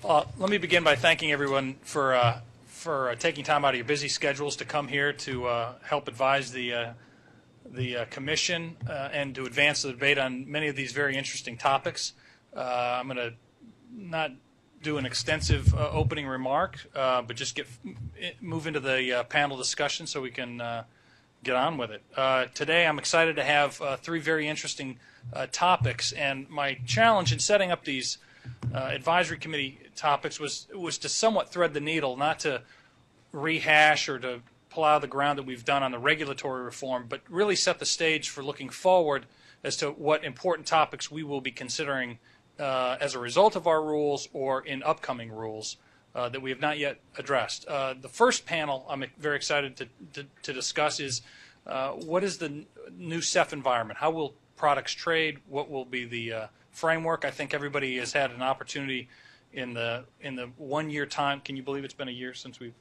Let me begin by thanking everyone for taking time out of your busy schedules to come here to help advise the Commission and to advance the debate on many of these very interesting topics. I'm going to not do an extensive opening remark, but just move into the panel discussion so we can get on with it. Today I'm excited to have three very interesting topics, and my challenge in setting up these advisory committee topics was to somewhat thread the needle, not to rehash or to plow the ground that we've done on the regulatory reform, but really set the stage for looking forward as to what important topics we will be considering as a result of our rules or in upcoming rules that we have not yet addressed. The first panel I'm very excited to discuss is what is the new CEF environment? How will products trade? What will be the framework? I think everybody has had an opportunity in the 1 year time. Can you believe it's been a year since we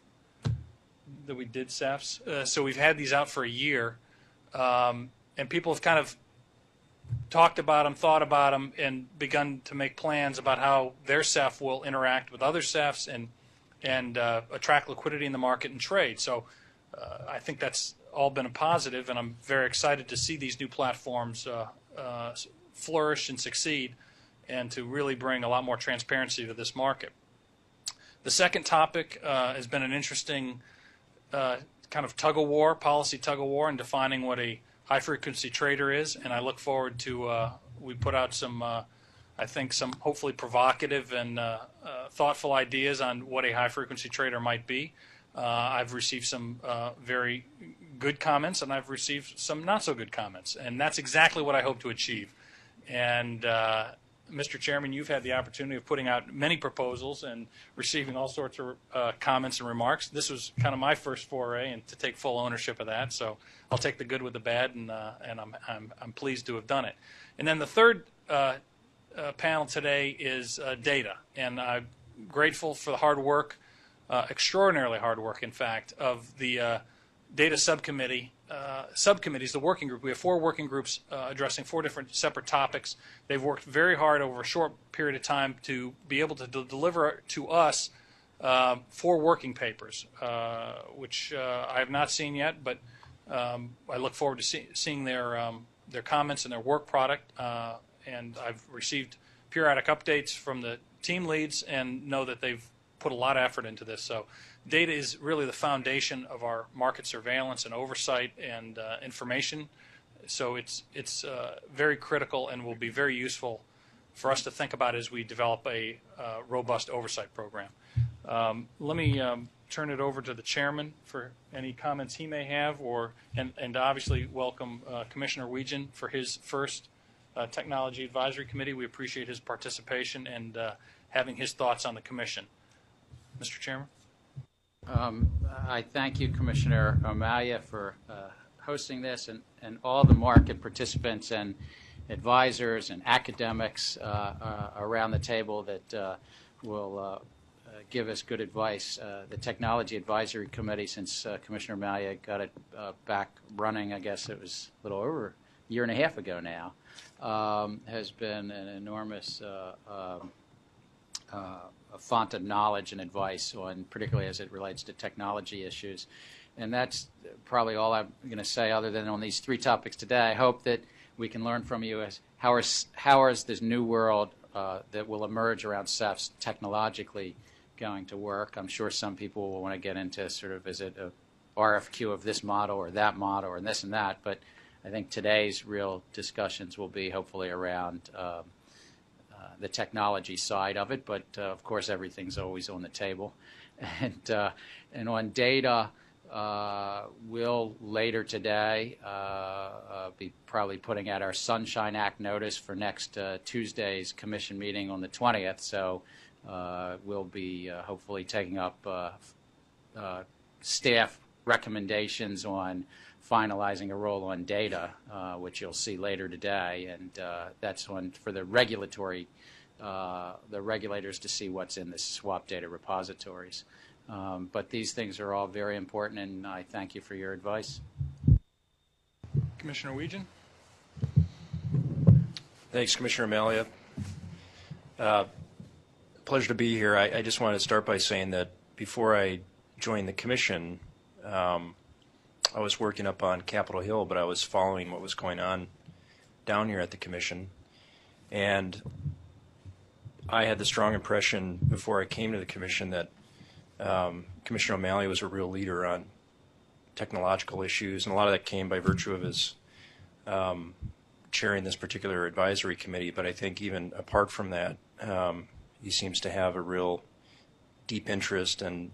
did CEFs? So we've had these out for a year, and people have kind of talked about them, thought about them, and begun to make plans about how their CEF will interact with other CEFs and attract liquidity in the market and trade. So I think that's all been a positive, and I'm very excited to see these new platforms flourish and succeed, and to really bring a lot more transparency to this market. The second topic has been an interesting kind of tug-of-war, policy tug-of-war, in defining what a high-frequency trader is, and I look forward to, we put out some, I think, some hopefully provocative and thoughtful ideas on what a high-frequency trader might be. I've received some very good comments, and I've received some not-so-good comments, and that's exactly what I hope to achieve. And Mr. Chairman, you've had the opportunity of putting out many proposals and receiving all sorts of comments and remarks. This was kind of my first foray, and to take full ownership of that. So I'll take the good with the bad, and I'm pleased to have done it. And then the third panel today is data, and I'm grateful for the hard work, extraordinarily hard work, in fact, of the data subcommittees, the working group. We have 4 working groups addressing 4 different separate topics. They've worked very hard over a short period of time to be able to deliver to us 4 working papers, which I have not seen yet, but I look forward to seeing their comments and their work product. And I've received periodic updates from the team leads and know that they've put a lot of effort into this. So data is really the foundation of our market surveillance and oversight and information. So it's very critical and will be very useful for us to think about as we develop a robust oversight program. Let me turn it over to the chairman for any comments he may have, and obviously welcome Commissioner Wiegand for his first Technology Advisory Committee. We appreciate his participation and having his thoughts on the Commission. Mr. Chairman. I thank you, Commissioner O'Malley, for hosting this, and all the market participants and advisors and academics around the table that will give us good advice. The Technology Advisory Committee, since Commissioner O'Malley got it back running, I guess it was a little over a year and a half ago now, has been an enormous a font of knowledge and advice on, particularly as it relates to technology issues. And that's probably all I'm going to say, other than on these 3 topics today. I hope that we can learn from you as how is this new world that will emerge around CEFs technologically going to work. I'm sure some people will want to get into sort of, is it a RFQ of this model or that model or this and that, but I think today's real discussions will be hopefully around the technology side of it, but of course everything's always on the table. And on data, we'll later today be probably putting out our Sunshine Act notice for next Tuesday's Commission meeting on the 20th. So we'll be hopefully taking up staff recommendations on finalizing a role on data, which you'll see later today, and that's one for the regulators to see what's in the swap data repositories. But these things are all very important, and I thank you for your advice. Commissioner Wiegand. Thanks, Commissioner O'Malley. pleasure to be here. I just wanted to start by saying that before I joined the commission, I was working up on Capitol Hill, but I was following what was going on down here at the commission. And I had the strong impression before I came to the commission that Commissioner O'Malley was a real leader on technological issues, and a lot of that came by virtue of his chairing this particular advisory committee. But I think even apart from that, he seems to have a real deep interest and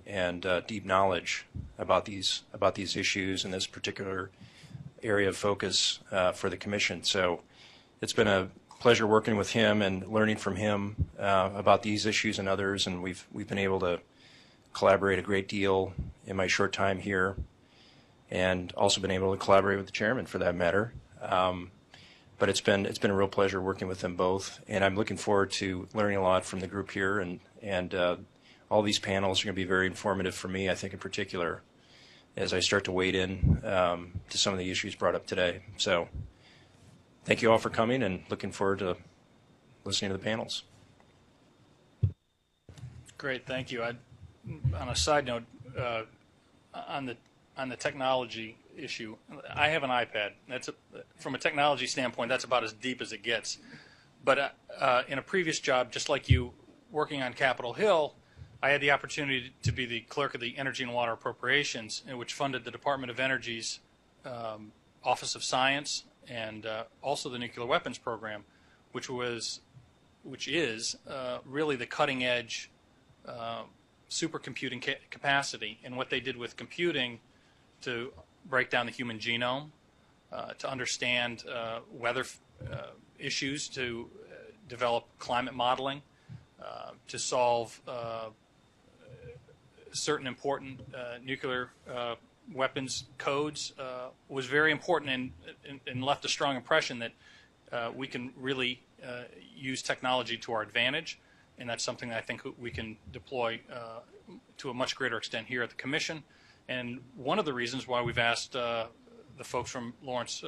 deep knowledge about these issues and this particular area of focus for the commission. So it's been a pleasure working with him and learning from him about these issues and others, and we've been able to collaborate a great deal in my short time here, and also been able to collaborate with the chairman for that matter. But it's been a real pleasure working with them both, and I'm looking forward to learning a lot from the group here, and all these panels are going to be very informative for me, I think, in particular, as I start to wade in to some of the issues brought up today. So thank you all for coming, and looking forward to listening to the panels. Great, thank you. On a side note, on the technology issue, I have an iPad. From a technology standpoint, that's about as deep as it gets. But in a previous job, just like you, working on Capitol Hill, I had the opportunity to be the clerk of the Energy and Water Appropriations, which funded the Department of Energy's Office of Science and also the Nuclear Weapons Program, which is really the cutting edge supercomputing capacity, and what they did with computing to break down the human genome, to understand weather issues, to develop climate modeling, to solve certain important nuclear weapons codes, was very important, and left a strong impression that we can really use technology to our advantage. And that's something that I think we can deploy to a much greater extent here at the Commission. And one of the reasons why we've asked the folks from Lawrence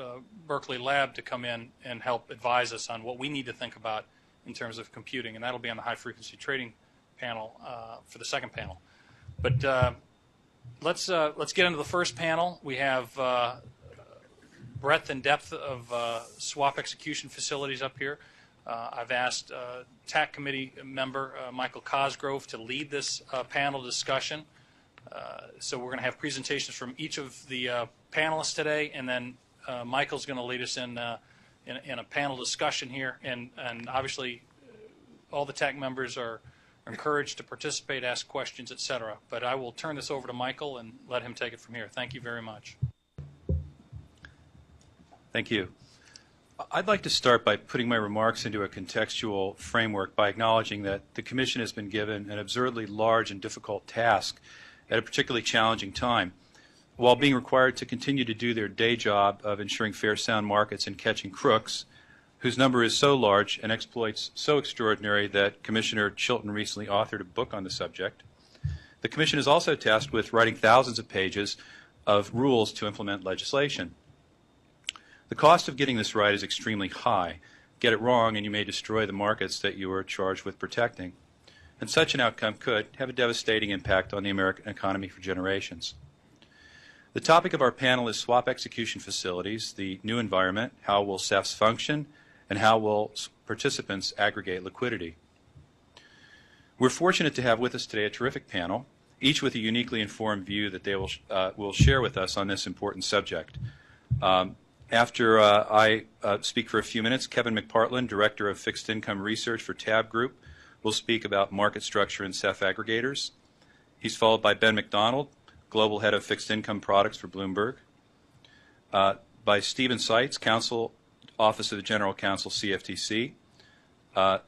Berkeley Lab to come in and help advise us on what we need to think about in terms of computing, and that'll be on the high-frequency trading panel for the second panel. But let's get into the first panel. We have breadth and depth of swap execution facilities up here. I've asked TAC committee member Michael Cosgrove to lead this panel discussion. So we're going to have presentations from each of the panelists today, and then Michael's going to lead us in a panel discussion here. And obviously, all the TAC members are encouraged to participate, ask questions, etc. But I will turn this over to Michael and let him take it from here. Thank you very much. Thank you. I'd like to start by putting my remarks into a contextual framework by acknowledging that the Commission has been given an absurdly large and difficult task at a particularly challenging time, while being required to continue to do their day job of ensuring fair, sound markets and catching crooks, whose number is so large and exploits so extraordinary that Commissioner Chilton recently authored a book on the subject. The Commission is also tasked with writing thousands of pages of rules to implement legislation. The cost of getting this right is extremely high. Get it wrong and you may destroy the markets that you are charged with protecting. And such an outcome could have a devastating impact on the American economy for generations. The topic of our panel is swap execution facilities, the new environment, how will SEFs function, and how will participants aggregate liquidity. We're fortunate to have with us today a terrific panel, each with a uniquely informed view that they will share with us on this important subject. After I speak for a few minutes, Kevin McPartland, Director of Fixed Income Research for TAB Group, will speak about market structure and SEF aggregators. He's followed by Ben McDonald, Global Head of Fixed Income Products for Bloomberg, by Stephen Seitz, Office of the General Counsel, CFTC, Tom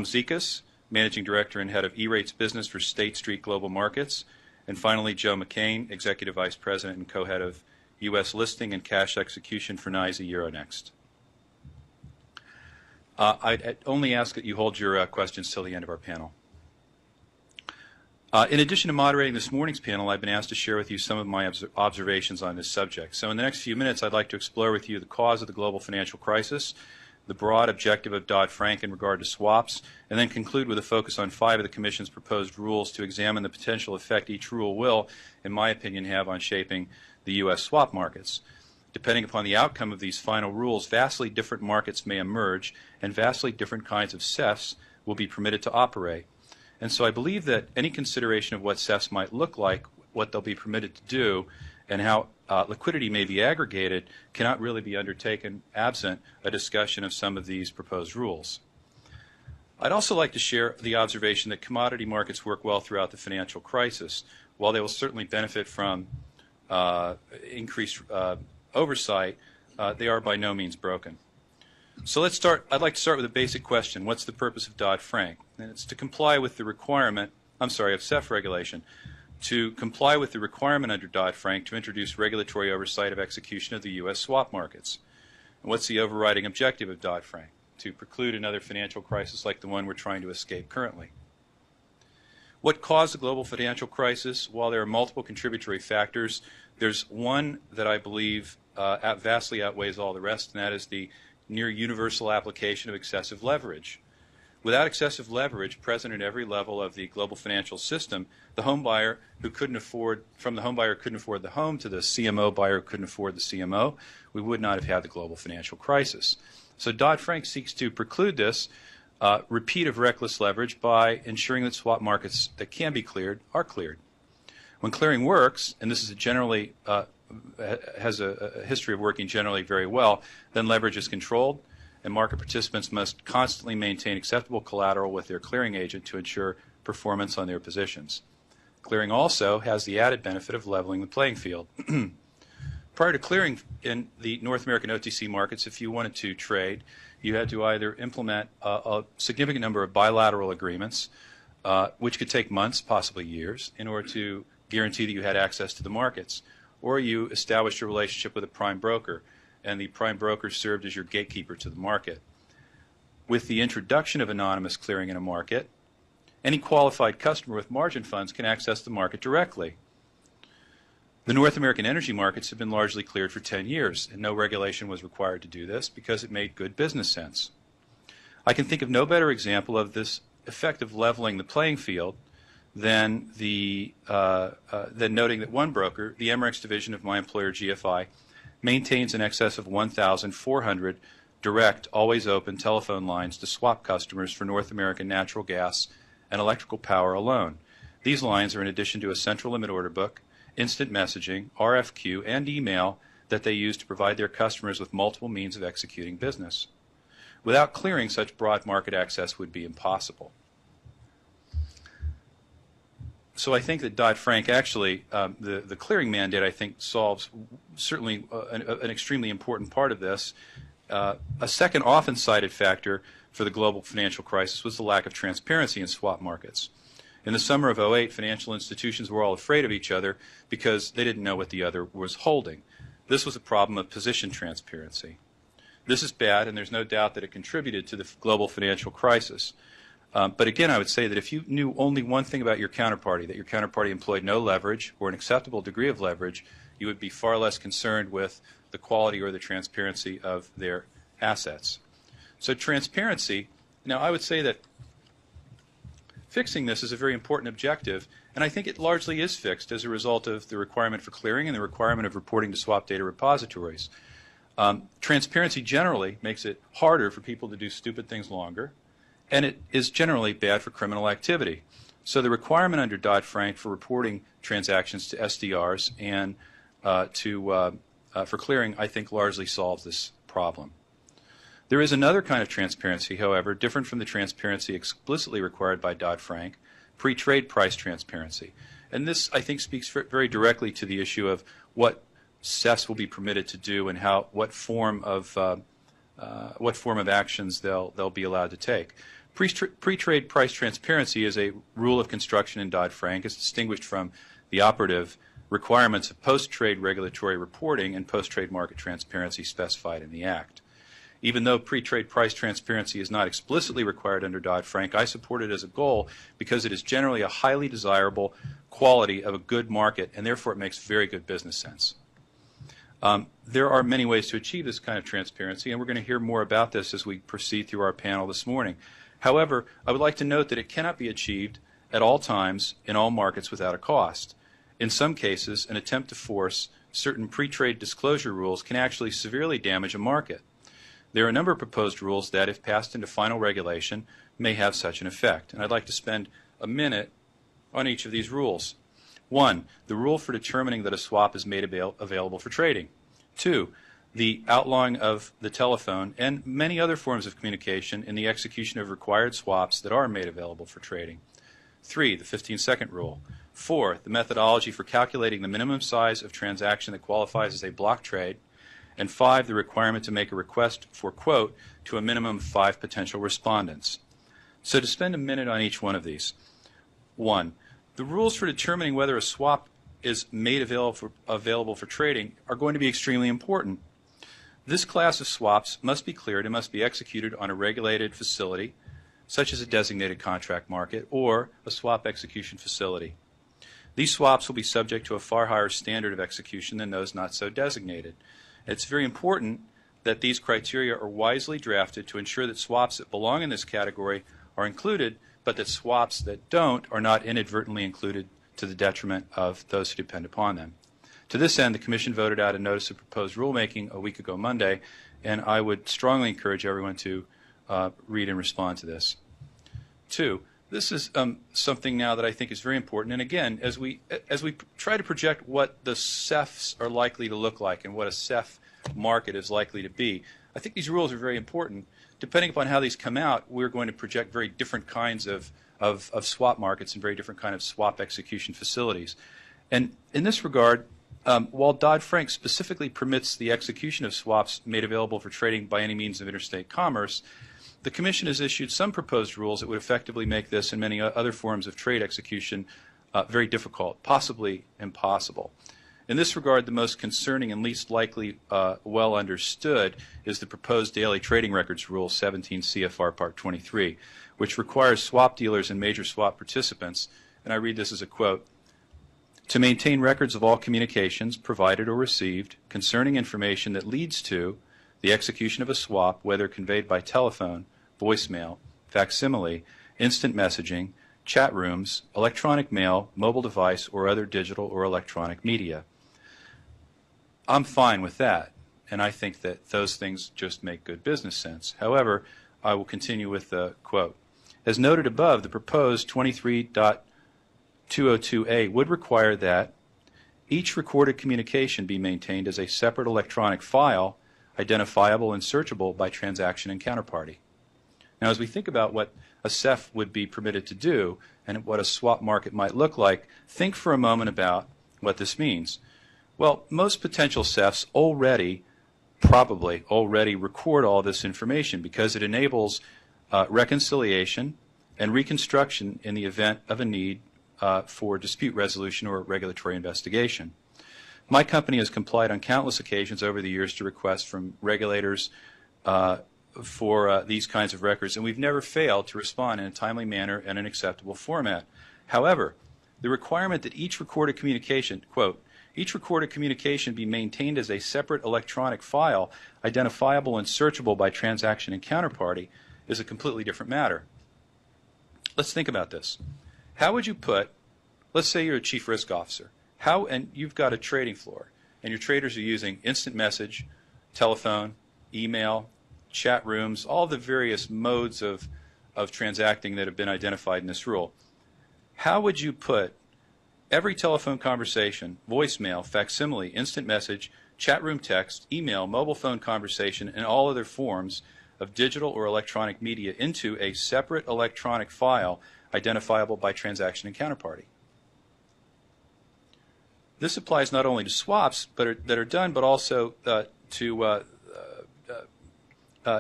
Zikas, Managing Director and Head of E-Rates Business for State Street Global Markets, and finally Joe McCain, Executive Vice President and Co-Head of U.S. Listing and Cash Execution for NYSE Euronext. I'd only ask that you hold your questions till the end of our panel. In addition to moderating this morning's panel, I've been asked to share with you some of my observations on this subject. So in the next few minutes, I'd like to explore with you the cause of the global financial crisis, the broad objective of Dodd-Frank in regard to swaps, and then conclude with a focus on 5 of the Commission's proposed rules to examine the potential effect each rule will, in my opinion, have on shaping the U.S. swap markets. Depending upon the outcome of these final rules, vastly different markets may emerge, and vastly different kinds of CEFs will be permitted to operate. And so I believe that any consideration of what CEFs might look like, what they'll be permitted to do, and how liquidity may be aggregated cannot really be undertaken absent a discussion of some of these proposed rules. I'd also like to share the observation that commodity markets work well throughout the financial crisis. While they will certainly benefit from increased oversight, they are by no means broken. So I'd like to start with a basic question. What's the purpose of Dodd-Frank? And it's to comply with the requirement, of CEF regulation, to comply with the requirement under Dodd-Frank to introduce regulatory oversight of execution of the U.S. swap markets. And what's the overriding objective of Dodd-Frank? To preclude another financial crisis like the one we're trying to escape currently. What caused the global financial crisis? While there are multiple contributory factors, there's one that I believe vastly outweighs all the rest, and that is the near universal application of excessive leverage. Without excessive leverage present at every level of the global financial system, the home buyer who couldn't afford, from the home buyer who couldn't afford the home to the CMO buyer who couldn't afford the CMO, we would not have had the global financial crisis. So Dodd-Frank seeks to preclude this repeat of reckless leverage by ensuring that swap markets that can be cleared are cleared. When clearing works, and this is generally has a history of working generally very well, then leverage is controlled, and market participants must constantly maintain acceptable collateral with their clearing agent to ensure performance on their positions. Clearing also has the added benefit of leveling the playing field. Prior to clearing in the North American OTC markets, if you wanted to trade, you had to either implement a significant number of bilateral agreements, which could take months, possibly years, in order to guarantee that you had access to the markets, or you established a relationship with a prime broker, and the prime broker served as your gatekeeper to the market. With the introduction of anonymous clearing in a market, any qualified customer with margin funds can access the market directly. The North American energy markets have been largely cleared for 10 years, and no regulation was required to do this because it made good business sense. I can think of no better example of this effect of leveling the playing field than noting that one broker, the Emirates division of my employer GFI, maintains in excess of 1,400 direct, always open telephone lines to swap customers for North American natural gas and electrical power alone. These lines are in addition to a central limit order book, instant messaging, RFQ, and email that they use to provide their customers with multiple means of executing business. Without clearing, such broad market access would be impossible. So I think that Dodd-Frank actually, the clearing mandate, I think, solves certainly an extremely important part of this. A second often cited factor for the global financial crisis was the lack of transparency in swap markets. In the summer of '08, financial institutions were all afraid of each other because they didn't know what the other was holding. This was a problem of position transparency. This is bad, and there's no doubt that it contributed to the global financial crisis. But again, I would say that if you knew only one thing about your counterparty, that your counterparty employed no leverage or an acceptable degree of leverage, you would be far less concerned with the quality or the transparency of their assets. So transparency, now I would say that fixing this is a very important objective, and I think it largely is fixed as a result of the requirement for clearing and the requirement of reporting to swap data repositories. Transparency generally makes it harder for people to do stupid things longer, and it is generally bad for criminal activity. So the requirement under Dodd-Frank for reporting transactions to SDRs and for clearing, I think, largely solves this problem. There is another kind of transparency, however, different from the transparency explicitly required by Dodd-Frank, pre-trade price transparency. And this, I think, speaks very directly to the issue of what CEFs will be permitted to do and what form of actions they'll be allowed to take. Pre-trade price transparency is a rule of construction in Dodd-Frank. It's distinguished from the operative requirements of post-trade regulatory reporting and post-trade market transparency specified in the Act. Even though pre-trade price transparency is not explicitly required under Dodd-Frank, I support it as a goal because it is generally a highly desirable quality of a good market, and therefore it makes very good business sense. There are many ways to achieve this kind of transparency, and we're going to hear more about this as we proceed through our panel this morning. However, I would like to note that it cannot be achieved at all times in all markets without a cost. In some cases, an attempt to force certain pre-trade disclosure rules can actually severely damage a market. There are a number of proposed rules that, if passed into final regulation, may have such an effect, and I'd like to spend a minute on each of these rules. 1, the rule for determining that a swap is made available for trading. 2, the outlawing of the telephone and many other forms of communication in the execution of required swaps that are made available for trading. 3, the 15-second rule. 4, the methodology for calculating the minimum size of transaction that qualifies as a block trade. And 5, the requirement to make a request for quote to a minimum of 5 potential respondents. So to spend a minute on each one of these. 1, the rules for determining whether a swap is made available for trading are going to be extremely important. This class of swaps must be cleared and must be executed on a regulated facility, such as a designated contract market or a swap execution facility. These swaps will be subject to a far higher standard of execution than those not so designated. It's very important that these criteria are wisely drafted to ensure that swaps that belong in this category are included, but that swaps that don't are not inadvertently included to the detriment of those who depend upon them. To this end, the Commission voted out a notice of proposed rulemaking a week ago Monday, and I would strongly encourage everyone to read and respond to this. 2, this is something now that I think is very important, and again, as we try to project what the CEFs are likely to look like and what a CEF market is likely to be, I think these rules are very important. Depending upon how these come out, we're going to project very different kinds of swap markets and very different kind of swap execution facilities. And in this regard, while Dodd-Frank specifically permits the execution of swaps made available for trading by any means of interstate commerce, the Commission has issued some proposed rules that would effectively make this and many other forms of trade execution very difficult, possibly impossible. In this regard, the most concerning and least likely well understood is the proposed Daily Trading Records Rule 17 CFR Part 23, which requires swap dealers and major swap participants, and I read this as a quote, to maintain records of all communications provided or received concerning information that leads to the execution of a swap, whether conveyed by telephone, voicemail, facsimile, instant messaging, chat rooms, electronic mail, mobile device, or other digital or electronic media. I'm fine with that, and I think that those things just make good business sense. However, I will continue with the quote. As noted above, the proposed 23.202A would require that each recorded communication be maintained as a separate electronic file, identifiable and searchable by transaction and counterparty. Now, as we think about what a CEF would be permitted to do and what a swap market might look like, think for a moment about what this means. Well, most potential CEFs probably already record all this information because it enables reconciliation and reconstruction in the event of a need for dispute resolution or regulatory investigation. My company has complied on countless occasions over the years to requests from regulators for these kinds of records, and we've never failed to respond in a timely manner and an acceptable format. However, the requirement that each recorded communication, quote, each recorded communication be maintained as a separate electronic file, identifiable and searchable by transaction and counterparty, is a completely different matter. Let's think about this. How would you put, let's say you're a chief risk officer, and you've got a trading floor, and your traders are using instant message, telephone, email, chat rooms, all the various modes of transacting that have been identified in this rule. How would you put every telephone conversation, voicemail, facsimile, instant message, chat room text, email, mobile phone conversation, and all other forms of digital or electronic media into a separate electronic file identifiable by transaction and counterparty? This applies not only to swaps that are done, but also to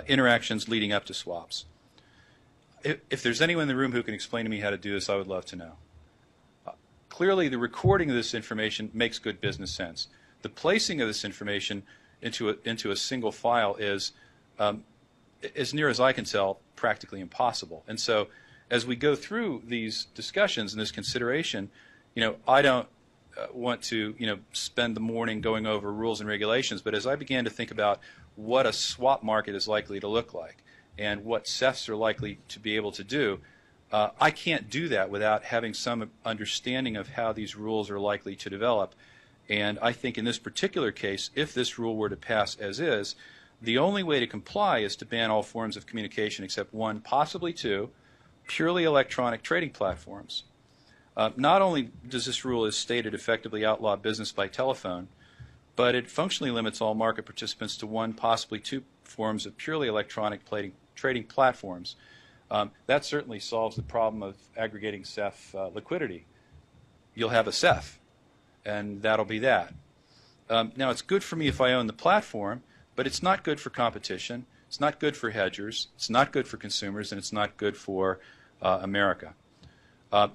interactions leading up to swaps. If there's anyone in the room who can explain to me how to do this, I would love to know. Clearly, the recording of this information makes good business sense. The placing of this information into a single file is, as near as I can tell, practically impossible. And so, as we go through these discussions and this consideration, I don't want to spend the morning going over rules and regulations, but as I began to think about what a swap market is likely to look like and what CEFs are likely to be able to do, I can't do that without having some understanding of how these rules are likely to develop. And I think in this particular case, if this rule were to pass as is, the only way to comply is to ban all forms of communication except one, possibly two, purely electronic trading platforms. Not only does this rule, as stated, effectively outlaw business by telephone, but it functionally limits all market participants to one, possibly two forms of purely electronic trading platforms. That certainly solves the problem of aggregating CEF liquidity. You'll have a CEF, and that'll be that. Now, it's good for me if I own the platform, but it's not good for competition. It's not good for hedgers. It's not good for consumers, and it's not good for America.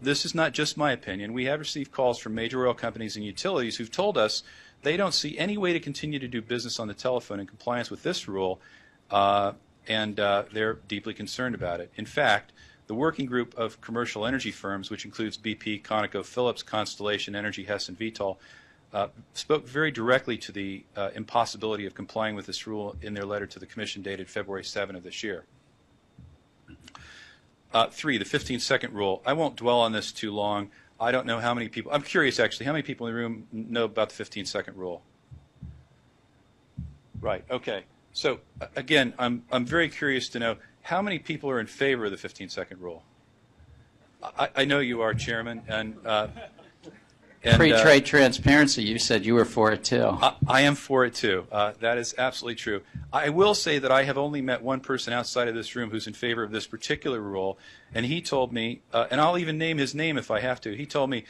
This is not just my opinion. We have received calls from major oil companies and utilities who've told us they don't see any way to continue to do business on the telephone in compliance with this rule, and they're deeply concerned about it. In fact, the working group of commercial energy firms, which includes BP, ConocoPhillips, Constellation Energy, Hess, and Vitol, spoke very directly to the impossibility of complying with this rule in their letter to the Commission dated February 7 of this year. 3, the 15-second rule. I won't dwell on this too long. I don't know how many people, I'm curious actually, how many people in the room know about the 15-second rule? Right, okay. So again, I'm very curious to know how many people are in favor of the 15-second rule. I know you are, Chairman, and Pre-trade transparency, you said you were for it too. I am for it too. That is absolutely true. I will say that I have only met one person outside of this room who's in favor of this particular rule, and he told me, and I'll even name his name if I have to, he told me,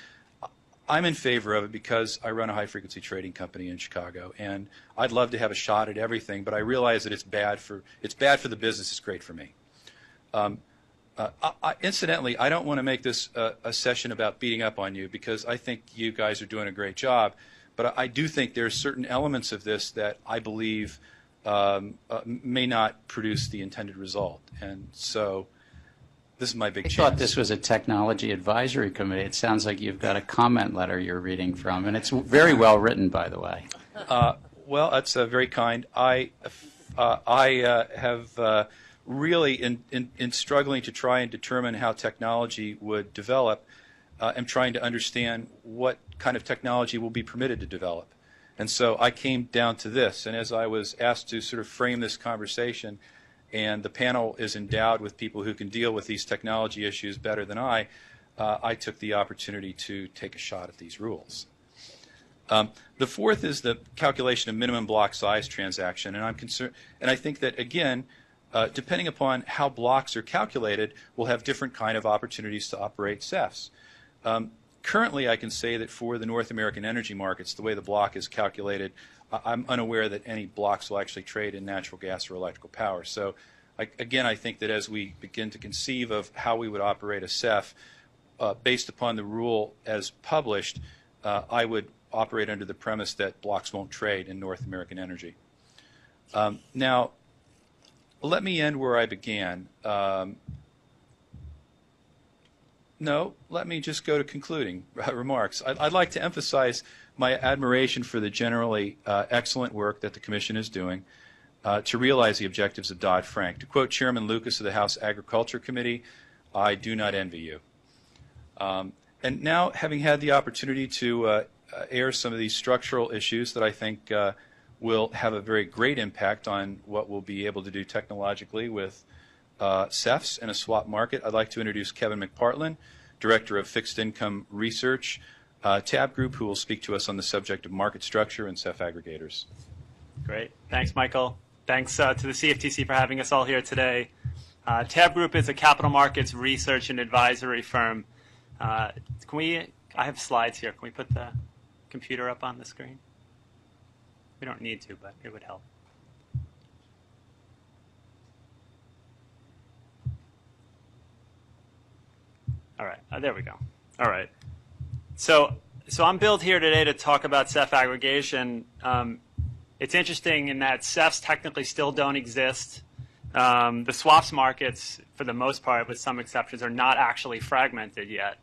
I'm in favor of it because I run a high-frequency trading company in Chicago, and I'd love to have a shot at everything, but I realize that it's bad for the business, it's great for me. Incidentally, I don't want to make this a session about beating up on you because I think you guys are doing a great job, but I do think there are certain elements of this that I believe may not produce the intended result, and so this is my big chance. I thought this was a technology advisory committee. It sounds like you've got a comment letter you're reading from, and it's very well written, by the way. Well, that's very kind. I have really, in struggling to try and determine how technology would develop, am trying to understand what kind of technology will be permitted to develop. And so I came down to this, and as I was asked to sort of frame this conversation, and the panel is endowed with people who can deal with these technology issues better than I took the opportunity to take a shot at these rules. The fourth is the calculation of minimum block size transaction, and I'm concerned, and I think that again, depending upon how blocks are calculated, we'll have different kind of opportunities to operate CEFs. Currently, I can say that for the North American energy markets, the way the block is calculated, I'm unaware that any blocks will actually trade in natural gas or electrical power. So, again, I think that as we begin to conceive of how we would operate a CEF, based upon the rule as published, I would operate under the premise that blocks won't trade in North American energy. Now, let me end where I began. No, let me just go to concluding remarks. I'd like to emphasize my admiration for the generally excellent work that the Commission is doing to realize the objectives of Dodd-Frank. To quote Chairman Lucas of the House Agriculture Committee, I do not envy you. And now, having had the opportunity to air some of these structural issues that I think will have a very great impact on what we'll be able to do technologically with CEFs and a swap market, I'd like to introduce Kevin McPartland, Director of Fixed Income Research, Tab Group, who will speak to us on the subject of market structure and CEF aggregators. Great. Thanks, Michael. Thanks to the CFTC for having us all here today. Tab Group is a capital markets research and advisory firm. I have slides here. Can we put the computer up on the screen? We don't need to, but it would help. All right, there we go. All right. So I'm billed here today to talk about CEF aggregation. It's interesting in that CEFs technically still don't exist. The swaps markets, for the most part, with some exceptions, are not actually fragmented yet.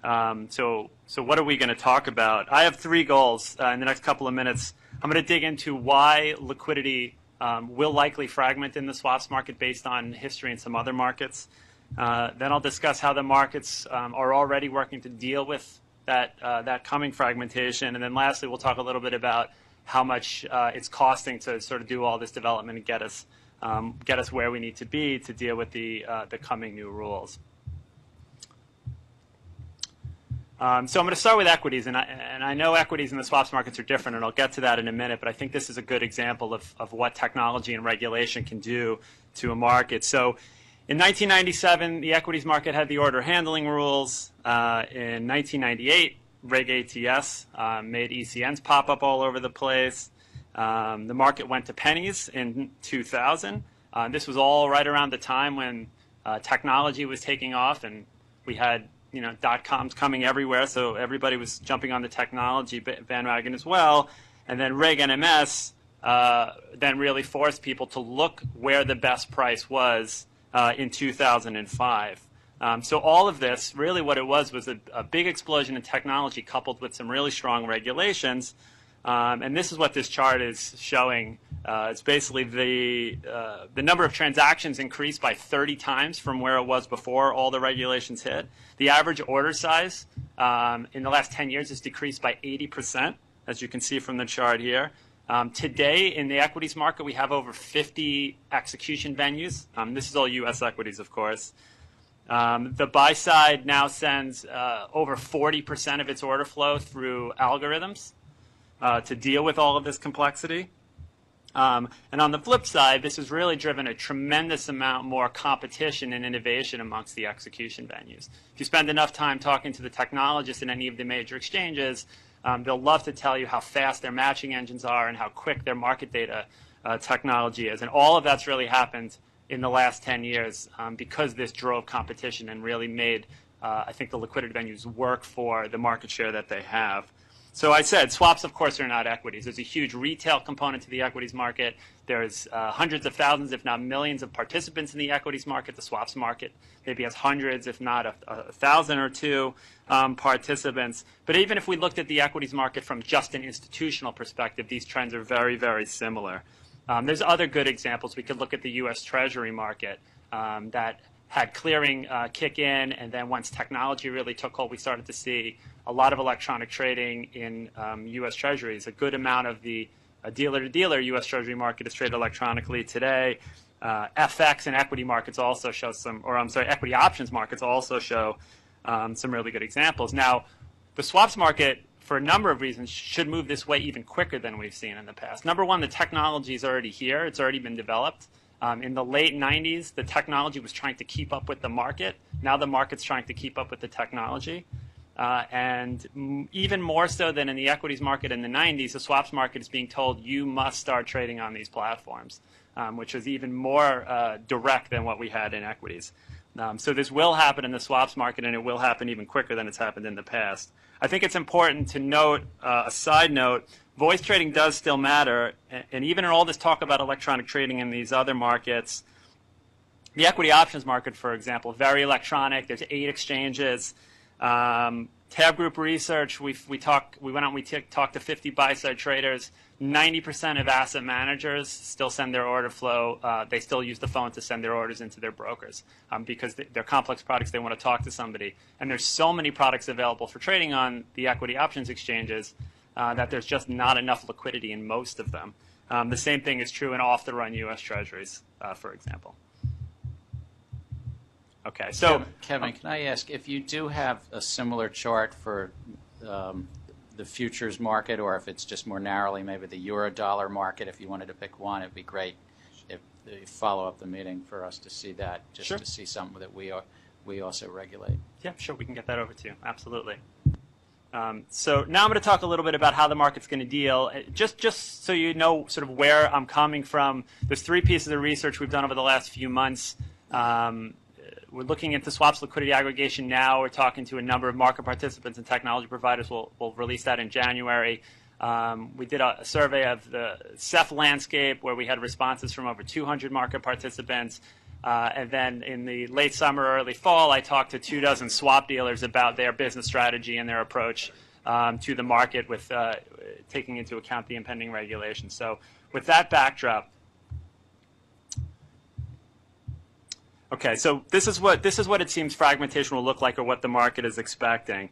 So what are we going to talk about? I have three goals in the next couple of minutes. I'm going to dig into why liquidity will likely fragment in the swaps market based on history and some other markets. Then I'll discuss how the markets are already working to deal with that coming fragmentation. And then lastly, we'll talk a little bit about how much it's costing to sort of do all this development and get us where we need to be to deal with the coming new rules. So I'm going to start with equities, and I know equities and the swaps markets are different, and I'll get to that in a minute, but I think this is a good example of what technology and regulation can do to a market. So in 1997, the equities market had the order handling rules. In 1998, Reg ATS made ECNs pop up all over the place. The market went to pennies in 2000. This was all right around the time when technology was taking off, and we had dot-coms coming everywhere, so everybody was jumping on the technology bandwagon as well. And then Reg NMS then really forced people to look where the best price was in 2005. So all of this, really what it was a big explosion in technology coupled with some really strong regulations. And this is what this chart is showing. It's basically the number of transactions increased by 30 times from where it was before all the regulations hit. The average order size in the last 10 years has decreased by 80%, as you can see from the chart here. Today, in the equities market, we have over 50 execution venues. This is all U.S. equities, of course. The buy side now sends over 40% of its order flow through algorithms to deal with all of this complexity. And on the flip side, this has really driven a tremendous amount more competition and innovation amongst the execution venues. If you spend enough time talking to the technologists in any of the major exchanges, they'll love to tell you how fast their matching engines are and how quick their market data technology is. And all of that's really happened in the last 10 years because this drove competition and really made, I think, the liquidity venues work for the market share that they have. So I said swaps, of course, are not equities. There's a huge retail component to the equities market. There's hundreds of thousands, if not millions, of participants in the equities market. The swaps market maybe has hundreds, if not a thousand or two participants. But even if we looked at the equities market from just an institutional perspective, these trends are very, very similar. There's other good examples. We could look at the U.S. Treasury market that had clearing kick in, and then once technology really took hold, we started to see a lot of electronic trading in U.S. Treasuries. A good amount of the dealer-to-dealer U.S. Treasury market is traded electronically today. FX and equity markets also show equity options markets also show some really good examples. Now, the swaps market, for a number of reasons, should move this way even quicker than we've seen in the past. Number one, the technology is already here. It's already been developed. In the late 90s, the technology was trying to keep up with the market. Now the market's trying to keep up with the technology. And even more so than in the equities market in the 90s, the swaps market is being told you must start trading on these platforms, which is even more direct than what we had in equities. So this will happen in the swaps market, and it will happen even quicker than it's happened in the past. I think it's important to note, a side note, voice trading does still matter, and even in all this talk about electronic trading in these other markets, the equity options market, for example, very electronic. There's 8 exchanges. Tab Group Research, we went out and we talked to 50 buy-side traders. 90% of asset managers still send their order flow. They still use the phone to send their orders into their brokers because they're complex products. They want to talk to somebody. And there's so many products available for trading on the equity options exchanges that there's just not enough liquidity in most of them. The same thing is true in off-the-run U.S. Treasuries, for example. Okay, so Kevin, can I ask if you do have a similar chart for the futures market, or if it's just more narrowly maybe the euro-dollar market? If you wanted to pick one, it'd be great if you follow up the meeting for us to see that, just Sure. to see something that we also regulate. Yeah, sure, we can get that over to you. Absolutely. So now I'm going to talk a little bit about how the market's going to deal. Just so you know sort of where I'm coming from, there's 3 pieces of research we've done over the last few months. We're looking into swaps liquidity aggregation now. We're talking to a number of market participants and technology providers. We'll release that in January. We did a survey of the CEF landscape where we had responses from over 200 market participants. And then in the late summer, early fall, I talked to 24 swap dealers about their business strategy and their approach to the market with taking into account the impending regulations. So with that backdrop, okay, so this is what it seems fragmentation will look like, or what the market is expecting.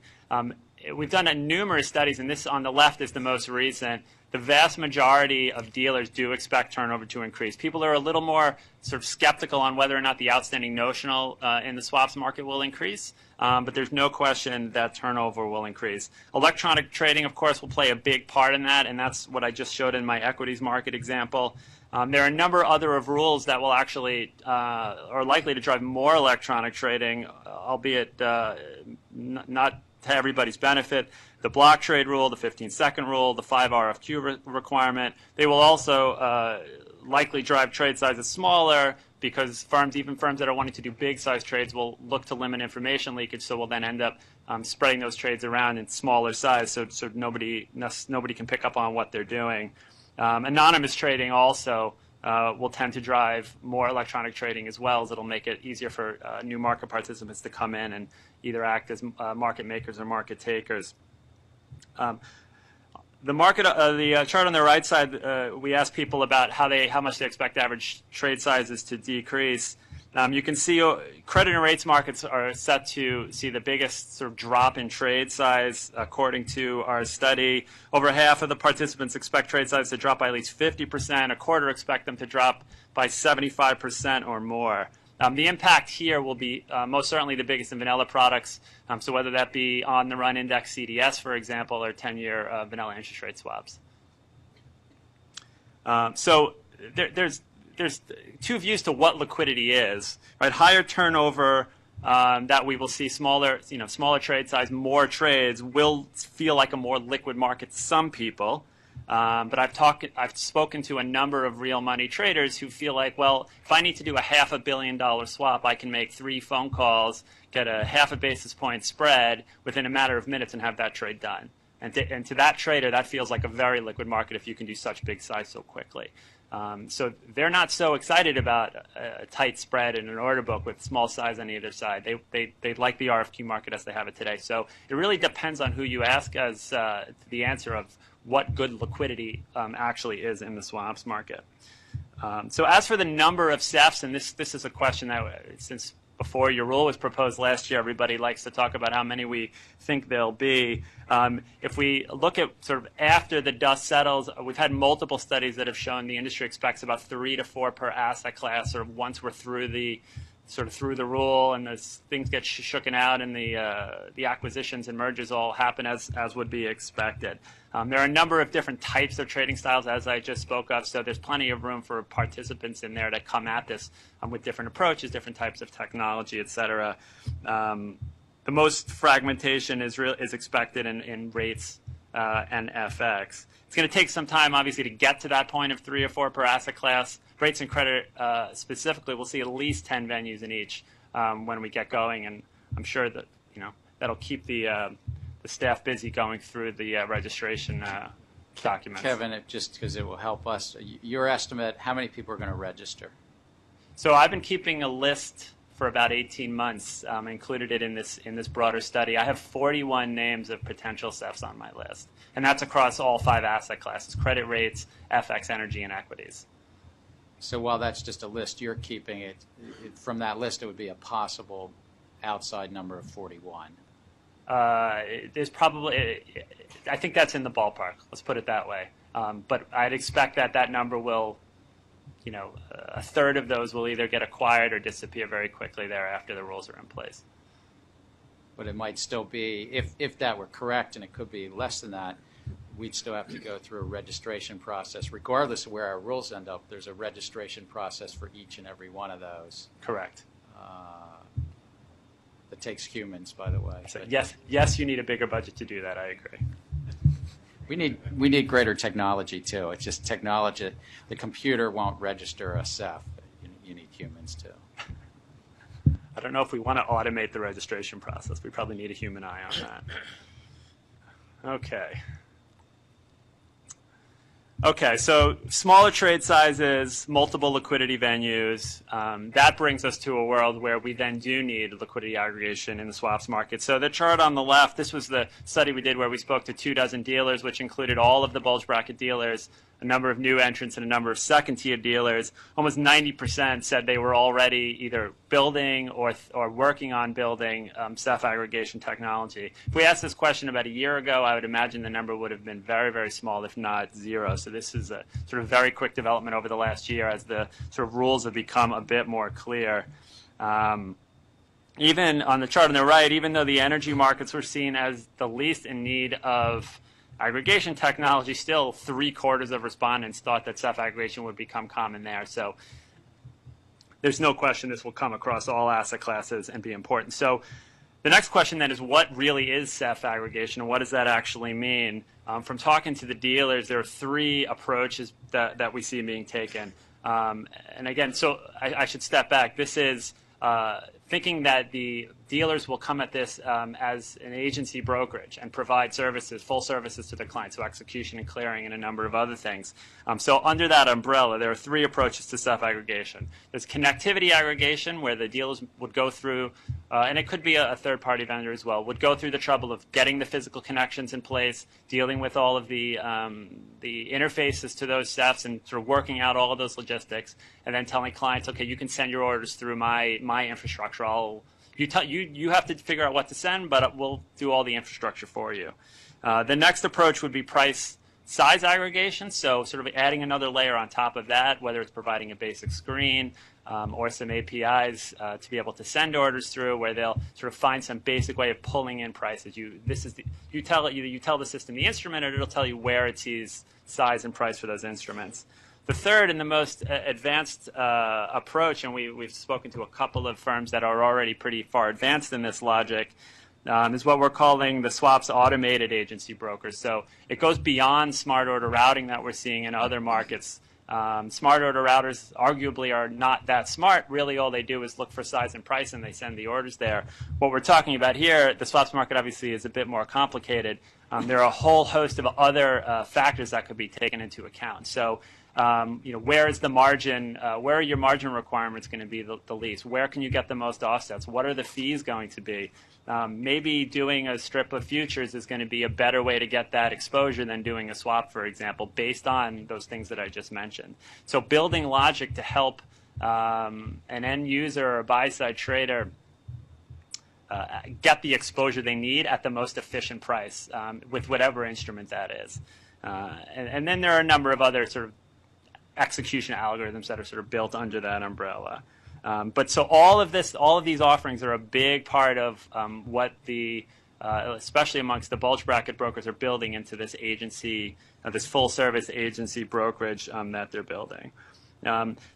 We've done numerous studies, and this on the left is the most recent. The vast majority of dealers do expect turnover to increase. People are a little more sort of skeptical on whether or not the outstanding notional in the swaps market will increase, but there's no question that turnover will increase. Electronic trading, of course, will play a big part in that, and that's what I just showed in my equities market example. There are a number other of rules that will actually are likely to drive more electronic trading, albeit not to everybody's benefit. The block trade rule, the 15-second rule, the 5 RFQ requirement. They will also likely drive trade sizes smaller, because even firms that are wanting to do big size trades will look to limit information leakage, so we'll then end up spreading those trades around in smaller size, so nobody can pick up on what they're doing. Anonymous trading also will tend to drive more electronic trading as well, as it'll make it easier for new market participants to come in and either act as market makers or market takers. The chart on the right side, we asked people about how much they expect average trade sizes to decrease. You can see credit and rates markets are set to see the biggest sort of drop in trade size, according to our study. Over half of the participants expect trade size to drop by at least 50%. A quarter expect them to drop by 75% or more. The impact here will be most certainly the biggest in vanilla products, so whether that be on-the-run index CDS, for example, or 10-year vanilla interest rate swaps. So there's two views to what liquidity is. Right, higher turnover, that we will see smaller trade size, more trades will feel like a more liquid market to some people. But I've spoken to a number of real money traders who feel like, well, if I need to do a $500 million swap, I can make 3 phone calls, get a half a basis point spread within a matter of minutes, and have that trade done. And to that trader, that feels like a very liquid market if you can do such big size so quickly. So they're not so excited about a tight spread in an order book with small size on either side. They like the RFQ market as they have it today. So it really depends on who you ask as the answer of what good liquidity actually is in the swaps market. So as for the number of SEFs, and this is a question that since before your rule was proposed last year, everybody likes to talk about how many we think there'll be. If we look at sort of after the dust settles, we've had multiple studies that have shown the industry expects about 3 to 4 per asset class, sort of once we're through the rule and as things get shooken out and the acquisitions and mergers all happen as would be expected. There are a number of different types of trading styles, as I just spoke of, so there's plenty of room for participants in there to come at this with different approaches, different types of technology, et cetera. The most fragmentation is expected in rates and FX. It's going to take some time, obviously, to get to that point of 3 or 4 per asset class. Rates and credit specifically, we'll see at least 10 venues in each when we get going, and I'm sure that that'll keep the staff busy going through the registration documents. Kevin, just because it will help us, your estimate, how many people are going to register? So I've been keeping a list for about 18 months, included it in this broader study. I have 41 names of potential SEFs on my list, and that's across all 5 asset classes: credit, rates, FX, energy, and equities. So while that's just a list, you're keeping it from that list, it would be a possible outside number of 41. There's probably, I think that's in the ballpark. Let's put it that way. But I'd expect that number will, a third of those will either get acquired or disappear very quickly thereafter the rules are in place. But it might still be, if that were correct, and it could be less than that, we'd still have to go through a registration process. Regardless of where our rules end up, there's a registration process for each and every one of those. Correct. That takes humans, by the way. So yes, you need a bigger budget to do that. I agree. We need greater technology too. It's just technology. The computer won't register a SEF. You need humans too. I don't know if we want to automate the registration process. We probably need a human eye on that. Okay. Okay, so smaller trade sizes, multiple liquidity venues, that brings us to a world where we then do need liquidity aggregation in the swaps market. So the chart on the left, this was the study we did where we spoke to 24 dealers, which included all of the bulge bracket dealers, a number of new entrants, and a number of second-tier dealers. Almost 90% said they were already either building or working on building CEF aggregation technology. If we asked this question about a year ago, I would imagine the number would have been very, very small, if not zero. So this is a sort of very quick development over the last year as the sort of rules have become a bit more clear. Even on the chart on the right, even though the energy markets were seen as the least in need of aggregation technology, still 3/4 of respondents thought that CEF aggregation would become common there. So there's no question this will come across all asset classes and be important. So the next question then is, what really is CEF aggregation, and what does that actually mean? From talking to the dealers, there are 3 approaches that we see being taken. And again, so I should step back. This is thinking that the dealers will come at this as an agency brokerage and provide services, full services to their clients, so execution and clearing and a number of other things. So under that umbrella, there are 3 approaches to CEF aggregation. There's connectivity aggregation, where the dealers would go through, and it could be a third-party vendor as well, would go through the trouble of getting the physical connections in place, dealing with all of the interfaces to those CEFs and sort of working out all of those logistics, and then telling clients, okay, you can send your orders through my infrastructure. You have to figure out what to send, but we'll do all the infrastructure for you. The next approach would be price size aggregation, so sort of adding another layer on top of that, whether it's providing a basic screen or some APIs to be able to send orders through, where they'll sort of find some basic way of pulling in prices. You tell the system the instrument, and it'll tell you where it sees size and price for those instruments. The third and the most advanced approach, and we've spoken to a couple of firms that are already pretty far advanced in this logic, is what we're calling the swaps automated agency brokers. So it goes beyond smart order routing that we're seeing in other markets. Smart order routers arguably are not that smart. Really, all they do is look for size and price, and they send the orders there. What we're talking about here, the swaps market obviously is a bit more complicated. There are a whole host of other factors that could be taken into account. So where is the margin? Where are your margin requirements going to be the least? Where can you get the most offsets? What are the fees going to be? Maybe doing a strip of futures is going to be a better way to get that exposure than doing a swap, for example, based on those things that I just mentioned. So building logic to help an end user or a buy-side trader get the exposure they need at the most efficient price with whatever instrument that is. And then there are a number of other sort of execution algorithms that are sort of built under that umbrella. But so all of these offerings are a big part of what especially amongst the bulge bracket brokers, are building into this agency, this full service agency brokerage that they're building.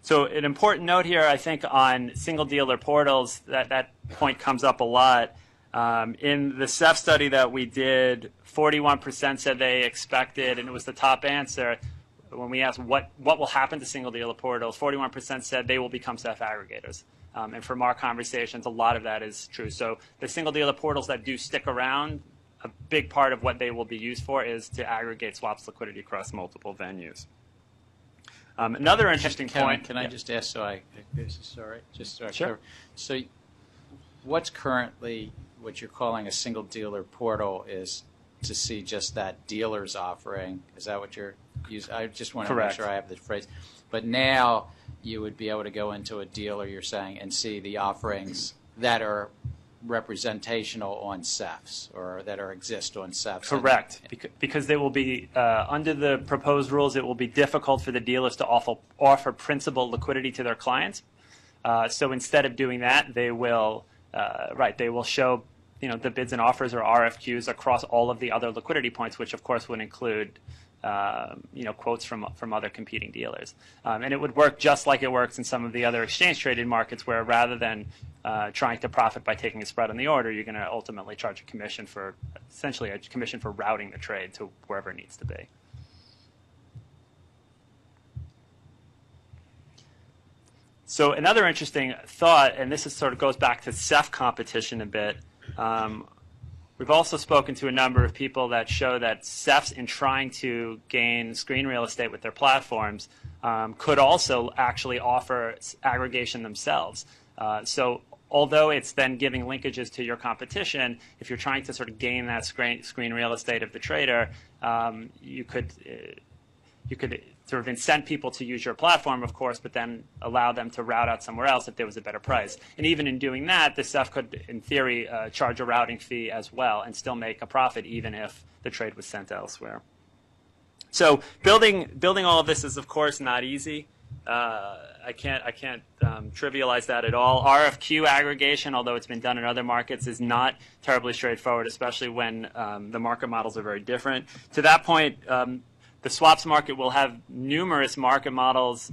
So an important note here, I think, on single dealer portals, that point comes up a lot. In the CEF study that we did, 41% said they expected, and it was the top answer, when we asked what will happen to single dealer portals, 41% said they will become CEF aggregators. And from our conversations, a lot of that is true. So the single dealer portals that do stick around, a big part of what they will be used for is to aggregate swaps liquidity across multiple venues. Another interesting point. Can I just ask, Sure. So what's currently what you're calling a single dealer portal is to see just that dealer's offering. Is that what you're using? I just want to make sure I have the phrase. But now you would be able to go into a dealer, you're saying, and see the offerings that are representational on CEFs or that exist on CEFs. Correct, because they will be, under the proposed rules, it will be difficult for the dealers to offer principal liquidity to their clients. So instead of doing that, they will show the bids and offers or RFQs across all of the other liquidity points, which of course would include quotes from other competing dealers. And it would work just like it works in some of the other exchange-traded markets, where rather than trying to profit by taking a spread on the order, you're going to ultimately charge essentially a commission for routing the trade to wherever it needs to be. So another interesting thought, and this sort of goes back to CEF competition a bit, We've also spoken to a number of people that show that CEFs, in trying to gain screen real estate with their platforms, could also actually offer aggregation themselves. So although it's then giving linkages to your competition, if you're trying to sort of gain that screen real estate of the trader, you could sort of incent people to use your platform, of course, but then allow them to route out somewhere else if there was a better price. And even in doing that, the CEF could, in theory, charge a routing fee as well and still make a profit even if the trade was sent elsewhere. So building all of this is, of course, not easy. I can't trivialize that at all. RFQ aggregation, although it's been done in other markets, is not terribly straightforward, especially when the market models are very different. To that point, the swaps market will have numerous market models.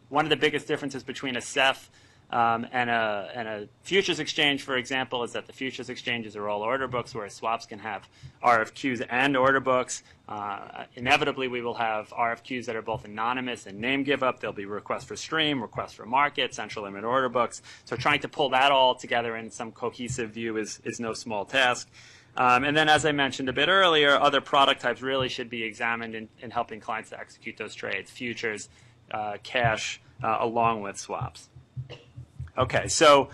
One of the biggest differences between a CEF and a futures exchange, for example, is that the futures exchanges are all order books, whereas swaps can have RFQs and order books. Inevitably, we will have RFQs that are both anonymous and name give up. There'll be requests for stream, requests for market, central limit order books. So trying to pull that all together in some cohesive view is no small task. And then, as I mentioned a bit earlier, other product types really should be examined in helping clients to execute those trades, futures, cash, along with swaps. Okay, so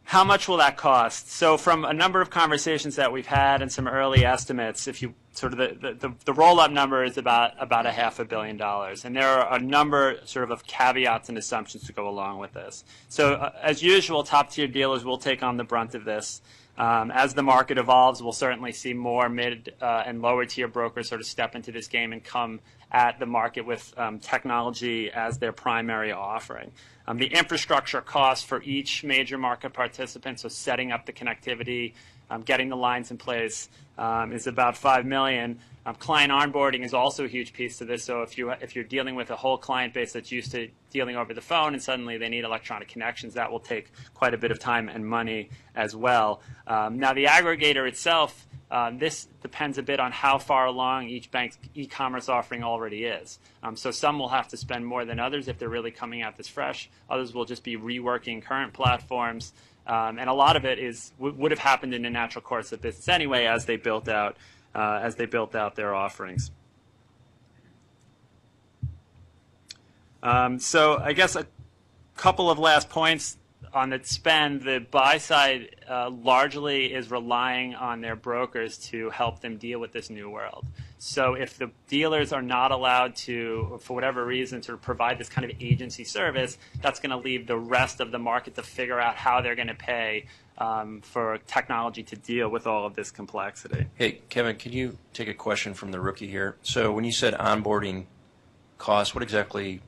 how much will that cost? So from a number of conversations that we've had and some early estimates, if you sort of the roll-up number is about $500 million, and there are a number sort of caveats and assumptions to go along with this. So as usual, top-tier dealers will take on the brunt of this. As the market evolves, we'll certainly see more mid and lower-tier brokers sort of step into this game and come at the market with technology as their primary offering. The infrastructure costs for each major market participant, so setting up the connectivity, getting the lines in place, is about $5 million. Client onboarding is also a huge piece to this. So if you're dealing with a whole client base that's used to dealing over the phone and suddenly they need electronic connections, that will take quite a bit of time and money as well. Now the aggregator itself, this depends a bit on how far along each bank's e-commerce offering already is. So some will have to spend more than others if they're really coming at this fresh. Others will just be reworking current platforms. And a lot of it would have happened in the natural course of business anyway as they built out their offerings. So I guess a couple of last points on the spend. The buy side largely is relying on their brokers to help them deal with this new world. So if the dealers are not allowed to, for whatever reason, sort of provide this kind of agency service, that's going to leave the rest of the market to figure out how they're going to pay for technology to deal with all of this complexity. Hey, Kevin, can you take a question from the rookie here? So when you said onboarding costs, what exactly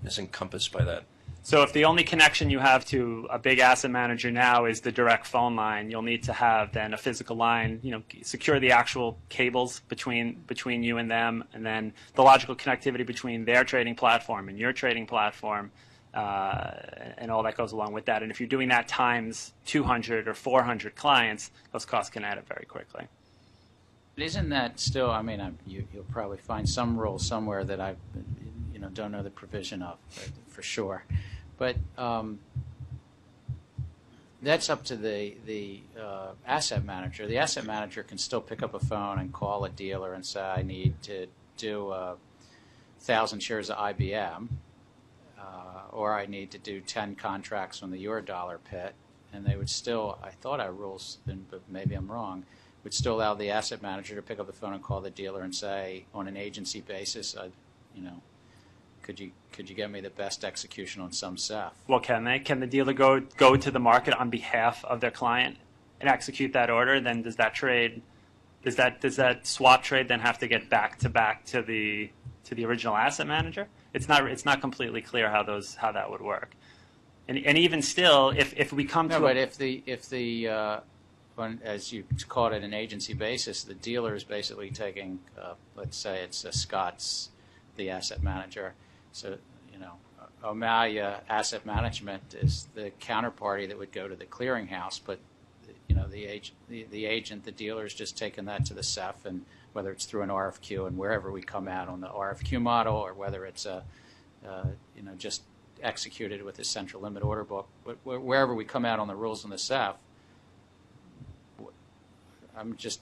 is encompassed by that? So if the only connection you have to a big asset manager now is the direct phone line, you'll need to have then a physical line, secure the actual cables between you and them, and then the logical connectivity between their trading platform and your trading platform, and all that goes along with that. And if you're doing that times 200 or 400 clients, those costs can add up very quickly. But isn't that still, you'll probably find some rule somewhere that I don't know the provision of, for sure. But that's up to the asset manager. The asset manager can still pick up a phone and call a dealer and say, I need to do 1,000 shares of IBM, or I need to do 10 contracts on the Eurodollar pit, and they would still, I thought our rules, but maybe I'm wrong, would still allow the asset manager to pick up the phone and call the dealer and say, on an agency basis, could you get me the best execution on some CEF? Well, can they? Can the dealer go to the market on behalf of their client and execute that order? Then does that swap trade then have to get back to the original asset manager? It's not completely clear how that would work. And even still, if we come to but if the as you called it, an agency basis, the dealer is basically taking, let's say it's Scott's, the asset manager. So, O'Malley Asset Management is the counterparty that would go to the clearinghouse, but the agent, the dealer is just taking that to the CEF, and whether it's through an RFQ and wherever we come out on the RFQ model, or whether it's just executed with a central limit order book, wherever we come out on the rules on the CEF, I'm just,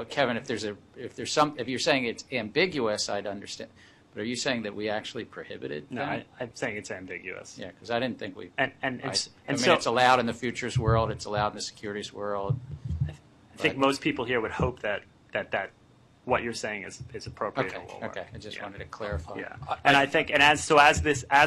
Kevin, if you're saying it's ambiguous, I'd understand. But are you saying that we actually prohibited No, that? I'm saying it's ambiguous. Yeah, because I didn't think we. And it's allowed in the futures world. It's allowed in the securities world. I think most people here would hope that what you're saying is appropriate. Okay. and will work. Okay. I just wanted to clarify. Yeah, and I think, and as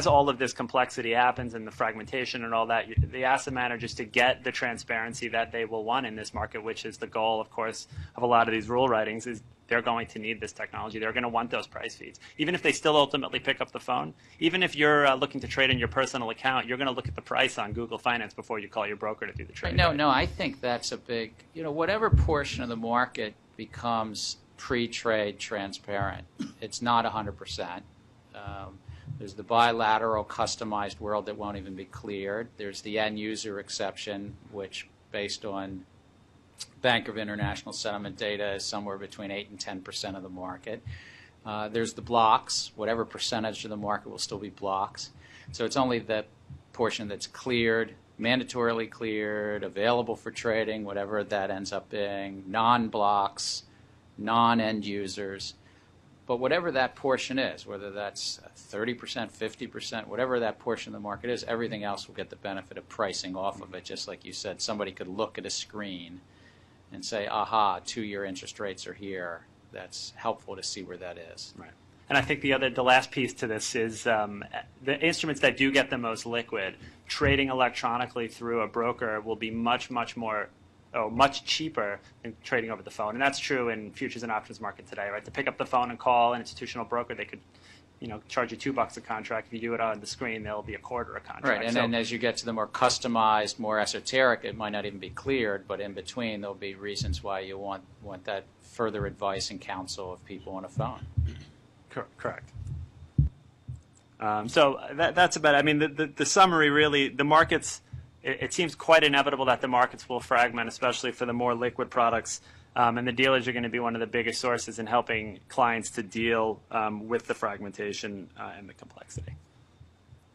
all of this complexity happens and the fragmentation and all that, the asset managers, to get the transparency that they will want in this market, which is the goal, of course, of a lot of these rule writings, is they're going to need this technology. They're going to want those price feeds, even if they still ultimately pick up the phone. Even if you're looking to trade in your personal account, you're going to look at the price on Google Finance before you call your broker to do the trade. No, I think that's a big. Whatever portion of the market becomes pre-trade transparent. It's not 100%. There's the bilateral customized world that won't even be cleared. There's the end user exception, which based on Bank of International Settlement data is somewhere between 8 and 10% of the market. There's the blocks. Whatever percentage of the market will still be blocks. So it's only the portion that's cleared, mandatorily cleared, available for trading, whatever that ends up being, non-blocks, non-end users, but whatever that portion is, whether that's 30%, 50%, whatever that portion of the market is, everything else will get the benefit of pricing off of it. Just like you said, somebody could look at a screen and say, aha, 2-year interest rates are here. That's helpful to see where that is. Right. And I think the last piece to this is the instruments that do get the most liquid, trading electronically through a broker will be much cheaper than trading over the phone. And that's true in futures and options market today, right? To pick up the phone and call an institutional broker, they could charge you $2 a contract. If you do it on the screen, they'll be $0.25 a contract. Right, and then as you get to the more customized, more esoteric, it might not even be cleared, but in between there'll be reasons why you want that further advice and counsel of people on a phone. Correct. So that's about it. I mean, the summary really, the markets, it seems quite inevitable that the markets will fragment, especially for the more liquid products. And the dealers are going to be one of the biggest sources in helping clients to deal with the fragmentation and the complexity.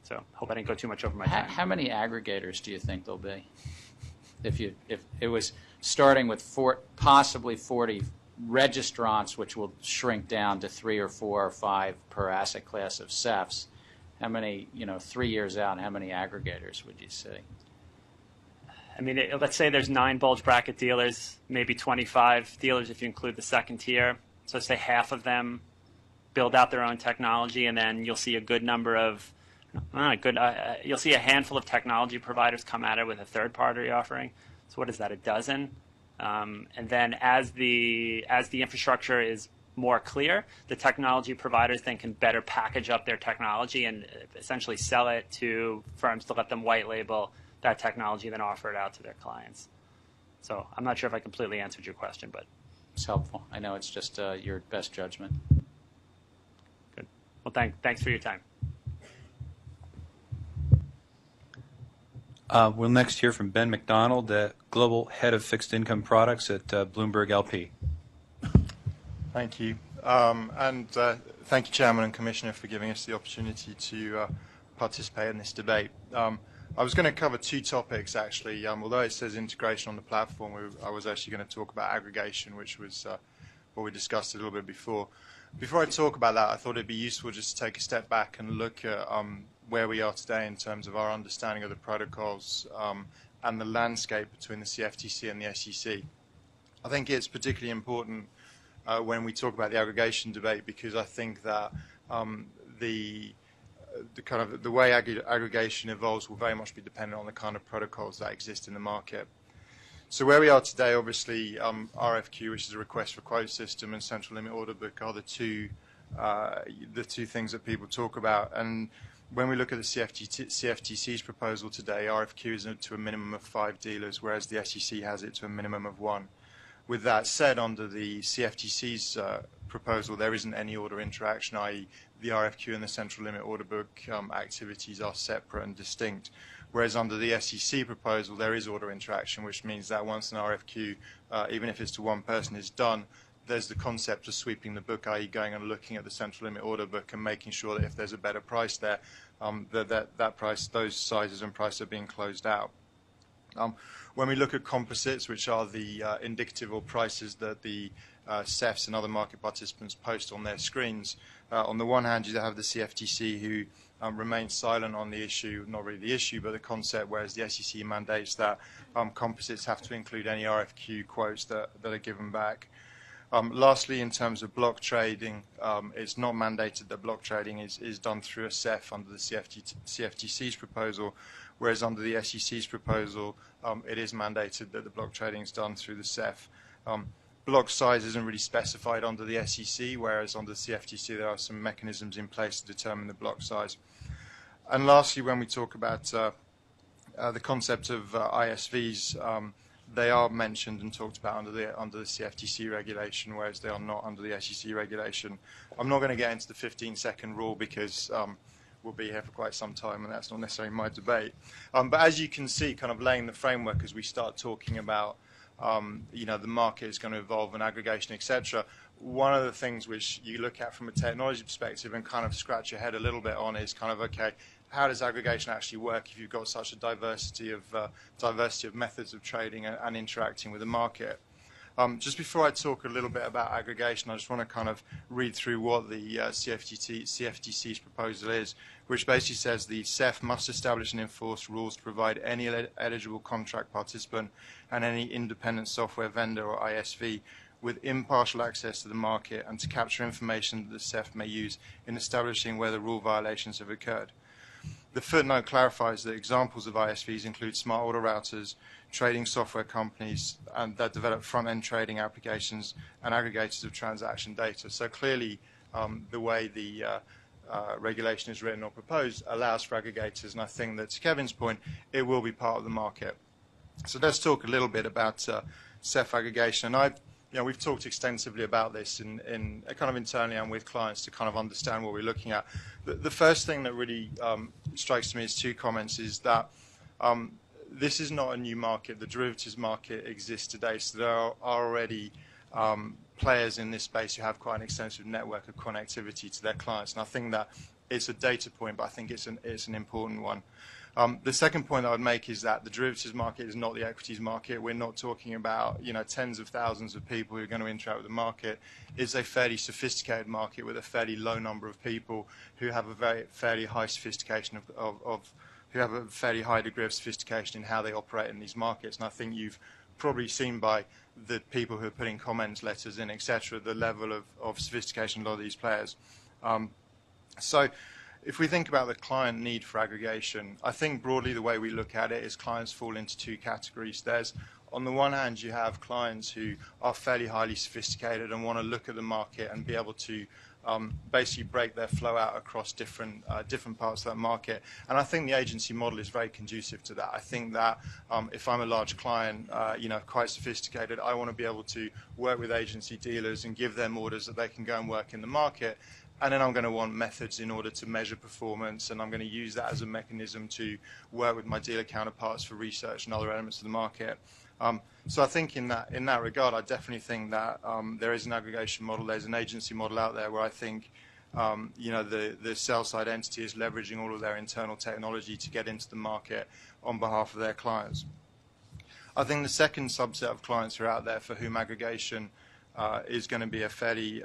So hope I didn't go too much over my time. How many aggregators do you think there'll be? If it was starting with possibly 40 registrants, which will shrink down to 3 or 4 or 5 per asset class of CEFs, how many, 3 years out, how many aggregators would you see? I mean, let's say there's 9 bulge bracket dealers, maybe 25 dealers if you include the second tier. So say half of them build out their own technology, and then you'll see a good number of, you'll see a handful of technology providers come at it with a third-party offering. So what is that, a dozen? And then as the infrastructure is more clear, the technology providers then can better package up their technology and essentially sell it to firms to let them white label that technology and then offer it out to their clients. So I'm not sure if I completely answered your question, but it's helpful. I know it's just your best judgment. Good. Well, thanks for your time. We'll next hear from Ben McDonald, the Global Head of Fixed Income Products at Bloomberg LP. Thank you. And thank you, Chairman and Commissioner, for giving us the opportunity to participate in this debate. I was going to cover 2 topics, actually. Although it says integration on the platform, I was actually going to talk about aggregation, which was what we discussed a little bit before. Before I talk about that, I thought it'd be useful just to take a step back and look at where we are today in terms of our understanding of the protocols and the landscape between the CFTC and the SEC. I think it's particularly important when we talk about the aggregation debate, because I think that the way aggregation evolves will very much be dependent on the kind of protocols that exist in the market. So where we are today, obviously, RFQ, which is a request for quote system, and central limit order book are the two things that people talk about. And when we look at the CFTC's proposal today, RFQ is to a minimum of 5 dealers, whereas the SEC has it to a minimum of 1. With that said, under the CFTC's proposal, there isn't any order interaction, i.e. the RFQ and the central limit order book activities are separate and distinct. Whereas under the SEC proposal, there is order interaction, which means that once an RFQ, even if it's to one person, is done, there's the concept of sweeping the book, i.e. going and looking at the central limit order book and making sure that if there's a better price there, that price, those sizes and prices are being closed out. When we look at composites, which are the indicative or prices that the CEFs and other market participants post on their screens, on the one hand, you have the CFTC who remain silent on the issue, not really the issue, but the concept, whereas the SEC mandates that composites have to include any RFQ quotes that are given back. Lastly, in terms of block trading, it's not mandated that block trading is done through a CEF under the CFTC's proposal, whereas under the SEC's proposal, it is mandated that the block trading is done through the CEF. Block size isn't really specified under the SEC, whereas under the CFTC there are some mechanisms in place to determine the block size. And lastly, when we talk about the concept of ISVs, they are mentioned and talked about under the CFTC regulation, whereas they are not under the SEC regulation. I'm not going to get into the 15-second rule because we'll be here for quite some time, and that's not necessarily my debate. But as you can see, kind of laying the framework as we start talking about the market is going to evolve and aggregation, etc. One of the things which you look at from a technology perspective and kind of scratch your head a little bit on is kind of, okay, how does aggregation actually work if you've got such a diversity of methods of trading and interacting with the market? Just before I talk a little bit about aggregation, I just want to kind of read through what the CFTC's proposal is, which basically says the CEF must establish and enforce rules to provide any eligible contract participant and any independent software vendor or ISV with impartial access to the market and to capture information that the CEF may use in establishing whether rule violations have occurred. The footnote clarifies that examples of ISVs include smart order routers, trading software companies that develop front-end trading applications, and aggregators of transaction data. So clearly, the way the regulation is written or proposed allows for aggregators, and I think that to Kevin's point, it will be part of the market. So let's talk a little bit about CEF aggregation. And we've talked extensively about this in kind of internally and with clients to kind of understand what we're looking at. The first thing that really strikes me as two comments is that this is not a new market. The derivatives market exists today, so there are already players in this space who have quite an extensive network of connectivity to their clients. And I think that it's a data point, but I think it's an important one. The second point I would make is that the derivatives market is not the equities market. We're not talking about tens of thousands of people who are going to interact with the market. It's a fairly sophisticated market with a fairly low number of people who have a fairly high sophistication who have a fairly high degree of sophistication in how they operate in these markets. And I think you've probably seen by the people who are putting comments letters in, etc., the level of sophistication of a lot of these players. So if we think about the client need for aggregation, I think broadly the way we look at it is clients fall into two categories. There's, on the one hand, you have clients who are fairly highly sophisticated and want to look at the market and be able to basically break their flow out across different parts of that market. And I think the agency model is very conducive to that. I think that if I'm a large client, quite sophisticated, I want to be able to work with agency dealers and give them orders that they can go and work in the market. And then I'm going to want methods in order to measure performance, and I'm going to use that as a mechanism to work with my dealer counterparts for research and other elements of the market. So I think in that regard, I definitely think that there is an aggregation model. There's an agency model out there where I think the sell-side entity is leveraging all of their internal technology to get into the market on behalf of their clients. I think the second subset of clients who are out there for whom aggregation is going to be a fairly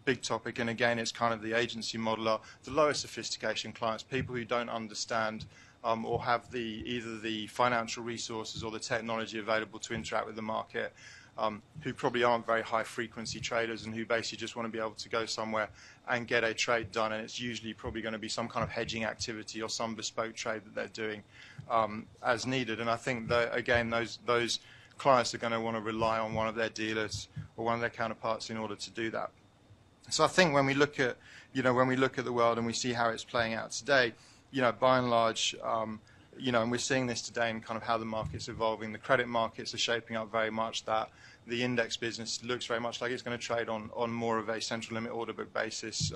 big topic, and again, it's kind of the agency model, are the lower sophistication clients, people who don't understand or have either the financial resources or the technology available to interact with the market, who probably aren't very high frequency traders and who basically just want to be able to go somewhere and get a trade done, and it's usually probably going to be some kind of hedging activity or some bespoke trade that they're doing as needed. And I think that, again, those clients are going to want to rely on one of their dealers or one of their counterparts in order to do that. So I think when we look at the world and we see how it's playing out today, by and large, and we're seeing this today in kind of how the market's evolving. The credit markets are shaping up very much that the index business looks very much like it's going to trade on more of a central limit order book basis.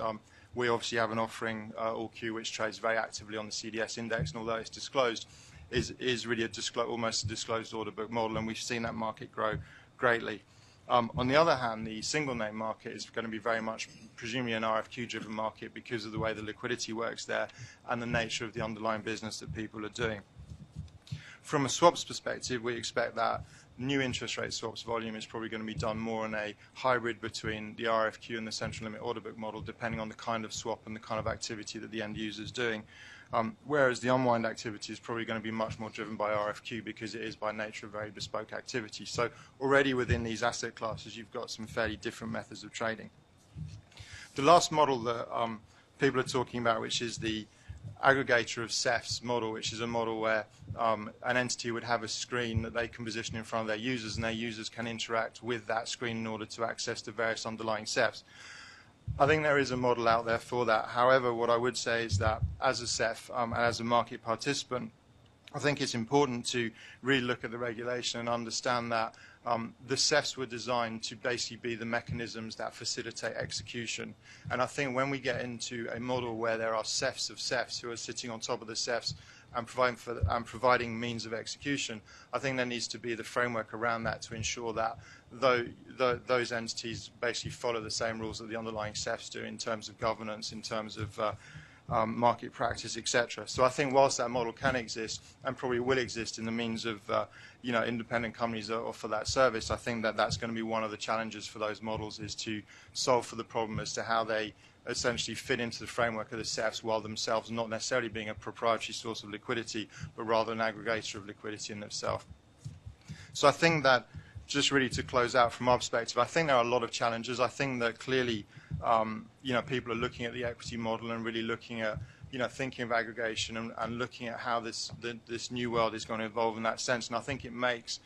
We obviously have an offering, AllQ, which trades very actively on the CDS index, and although it's disclosed, is really almost a disclosed order book model, and we've seen that market grow greatly. On the other hand, the single name market is going to be very much presumably an RFQ-driven market because of the way the liquidity works there and the nature of the underlying business that people are doing. From a swaps perspective, we expect that new interest rate swaps volume is probably going to be done more in a hybrid between the RFQ and the central limit order book model, depending on the kind of swap and the kind of activity that the end user is doing. Whereas the unwind activity is probably going to be much more driven by RFQ because it is by nature a very bespoke activity. So already within these asset classes, you've got some fairly different methods of trading. The last model that people are talking about, which is the aggregator of CEFs model, which is a model where an entity would have a screen that they can position in front of their users, and their users can interact with that screen in order to access the various underlying CEFs. I think there is a model out there for that. However, what I would say is that as a CEF and as a market participant, I think it's important to really look at the regulation and understand that the CEFs were designed to basically be the mechanisms that facilitate execution. And I think when we get into a model where there are CEFs of CEFs who are sitting on top of the CEFs and providing means of execution, I think there needs to be the framework around that to ensure that those entities basically follow the same rules that the underlying CEFs do in terms of governance, in terms of market practice, etc. So I think whilst that model can exist and probably will exist in the means of independent companies that offer that service, I think that that's going to be one of the challenges for those models, is to solve for the problem as to how they essentially fit into the framework of the CEFs while themselves not necessarily being a proprietary source of liquidity, but rather an aggregator of liquidity in themselves. So I think that, just really to close out from our perspective, I think there are a lot of challenges. I think that clearly people are looking at the equity model and really looking at thinking of aggregation and looking at how this new world is going to evolve in that sense. And I think it makes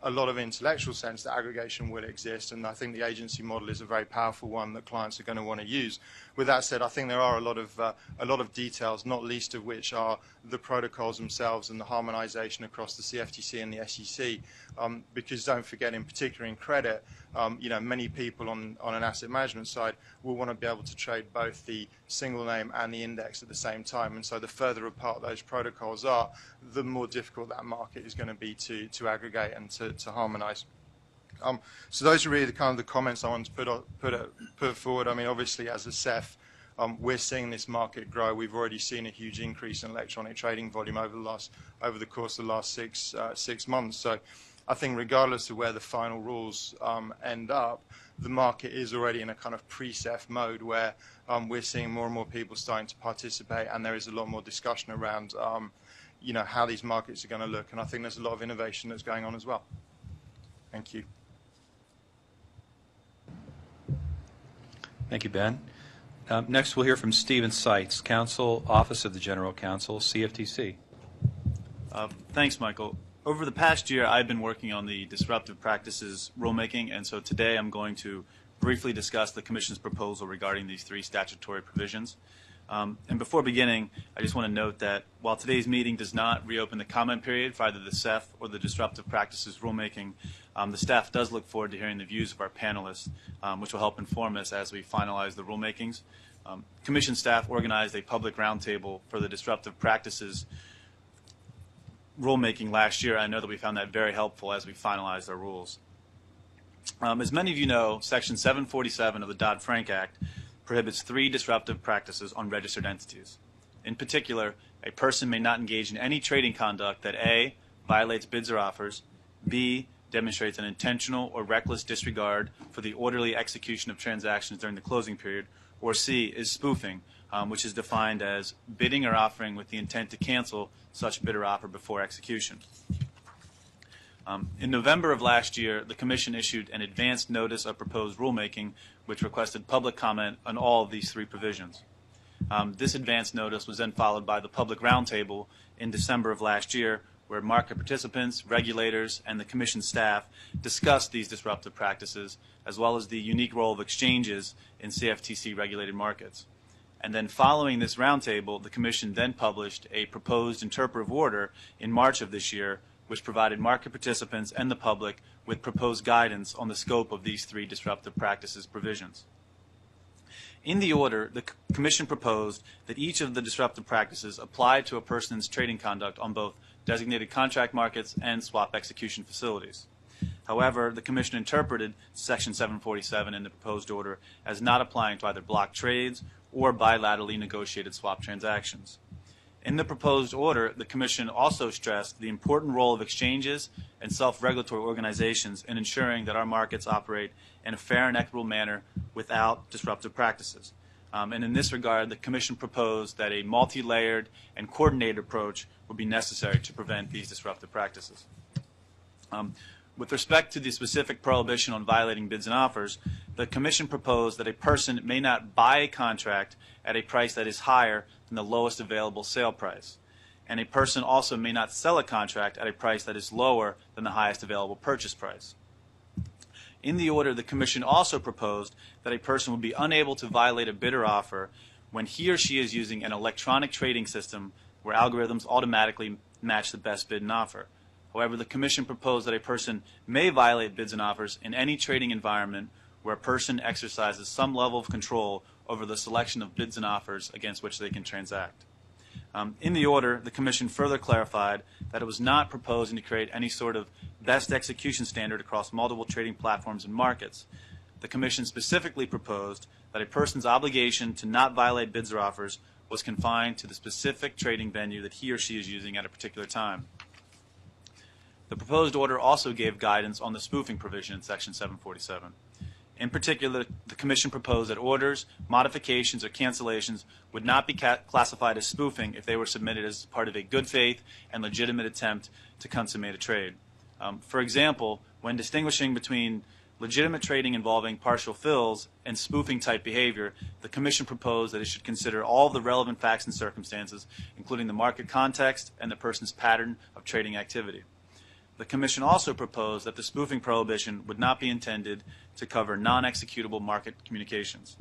a lot of intellectual sense that aggregation will exist, and I think the agency model is a very powerful one that clients are going to want to use. With that said, I think there are a lot of details, not least of which are the protocols themselves and the harmonization across the CFTC and the SEC, because don't forget, in particular in credit, many people on an asset management side will want to be able to trade both the single name and the index at the same time, and so the further apart those protocols are, the more difficult that market is going to be to aggregate and to harmonize. So those are really the kind of the comments I want to put forward. I mean, obviously, as a CEF, we're seeing this market grow. We've already seen a huge increase in electronic trading volume over the course of the last six months. So I think regardless of where the final rules end up, the market is already in a kind of pre-CEF mode where we're seeing more and more people starting to participate, and there is a lot more discussion around how these markets are going to look. And I think there's a lot of innovation that's going on as well. Thank you. Thank you, Ben. Next, we'll hear from Stephen Seitz, Counsel, Office of the General Counsel, CFTC. Thanks, Michael. Over the past year, I've been working on the disruptive practices rulemaking, and so today I'm going to briefly discuss the Commission's proposal regarding these three statutory provisions. And before beginning, I just want to note that while today's meeting does not reopen the comment period for either the CEF or the disruptive practices rulemaking, the staff does look forward to hearing the views of our panelists, which will help inform us as we finalize the rulemakings. Commission staff organized a public roundtable for the disruptive practices rulemaking last year. I know that we found that very helpful as we finalized our rules. As many of you know, Section 747 of the Dodd-Frank Act prohibits three disruptive practices on registered entities. In particular, a person may not engage in any trading conduct that A, violates bids or offers, B, demonstrates an intentional or reckless disregard for the orderly execution of transactions during the closing period, or C, is spoofing, which is defined as bidding or offering with the intent to cancel such bid or offer before execution. In November of last year, the Commission issued an advanced notice of proposed rulemaking, which requested public comment on all of these three provisions. This advanced notice was then followed by the public roundtable in December of last year, where market participants, regulators, and the Commission staff discussed these disruptive practices, as well as the unique role of exchanges in CFTC-regulated markets. And then following this roundtable, the Commission then published a proposed interpretive order in March of this year, which provided market participants and the public with proposed guidance on the scope of these three disruptive practices provisions. In the order, the Commission proposed that each of the disruptive practices apply to a person's trading conduct on both designated contract markets and swap execution facilities. However, the Commission interpreted Section 747 in the proposed order as not applying to either block trades or bilaterally negotiated swap transactions. In the proposed order, the Commission also stressed the important role of exchanges and self-regulatory organizations in ensuring that our markets operate in a fair and equitable manner without disruptive practices. And in this regard, the Commission proposed that a multi-layered and coordinated approach would be necessary to prevent these disruptive practices. With respect to the specific prohibition on violating bids and offers, the Commission proposed that a person may not buy a contract at a price that is higher than the lowest available sale price, and a person also may not sell a contract at a price that is lower than the highest available purchase price. In the order, the Commission also proposed that a person would be unable to violate a bid or offer when he or she is using an electronic trading system where algorithms automatically match the best bid and offer. However, the Commission proposed that a person may violate bids and offers in any trading environment where a person exercises some level of control over the selection of bids and offers against which they can transact. In the order, the Commission further clarified that it was not proposing to create any sort of best execution standard across multiple trading platforms and markets. The Commission specifically proposed that a person's obligation to not violate bids or offers was confined to the specific trading venue that he or she is using at a particular time. The proposed order also gave guidance on the spoofing provision in Section 747. In particular, the Commission proposed that orders, modifications, or cancellations would not be classified as spoofing if they were submitted as part of a good faith and legitimate attempt to consummate a trade. For example, when distinguishing between legitimate trading involving partial fills and spoofing type behavior, the Commission proposed that it should consider all the relevant facts and circumstances, including the market context and the person's pattern of trading activity. The Commission also proposed that the spoofing prohibition would not be intended to cover non-executable market communications.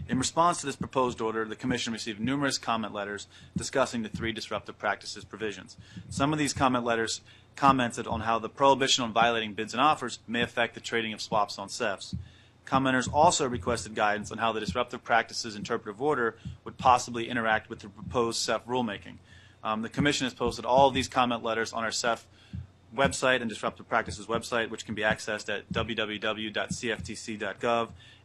In response to this proposed order, the Commission received numerous comment letters discussing the three disruptive practices provisions. Some of these comment letters commented on how the prohibition on violating bids and offers may affect the trading of swaps on CEFs. Commenters also requested guidance on how the disruptive practices interpretive order would possibly interact with the proposed CEF rulemaking. The Commission has posted all of these comment letters on our CEF website and disruptive practices website, which can be accessed at www.cftc.gov,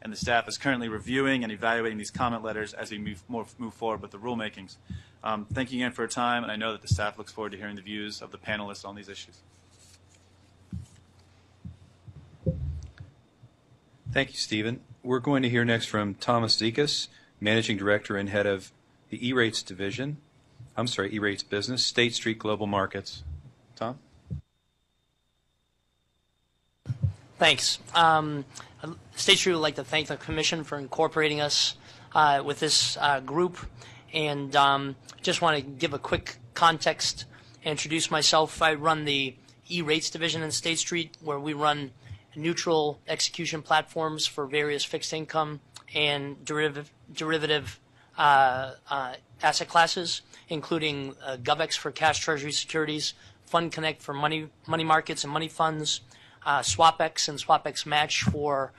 and the staff is currently reviewing and evaluating these comment letters as we move forward with the rulemakings. Thank you again for your time, and I know that the staff looks forward to hearing the views of the panelists on these issues. Thank you, Stephen. We're going to hear next from Thomas Zekas, Managing Director and Head of the E-Rates Division. E-Rates Business, State Street Global Markets. Tom? Thanks. State Street would like to thank the Commission for incorporating us with this group, and just want to give a quick context and introduce myself. I run the E-Rates Division in State Street, where we run neutral execution platforms for various fixed income and derivative asset classes, including GovX for cash treasury securities, Fund Connect for money markets and money funds, SwapX and SwapX Match for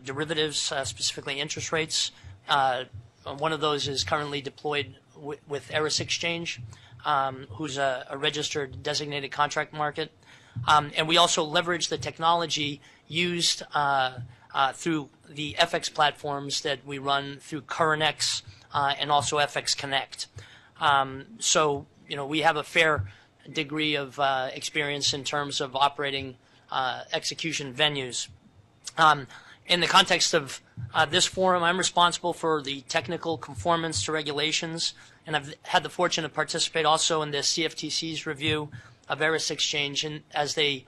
derivatives, specifically interest rates. One of those is currently deployed with Eris Exchange, who's a registered designated contract market. And we also leverage the technology used through the FX platforms that we run through CurrentX and also FX Connect. So, we have a fair degree of experience in terms of operating execution venues. In the context of this forum, I'm responsible for the technical conformance to regulations, and I've had the fortune to participate also in the CFTC's review of Eris Exchange, and as they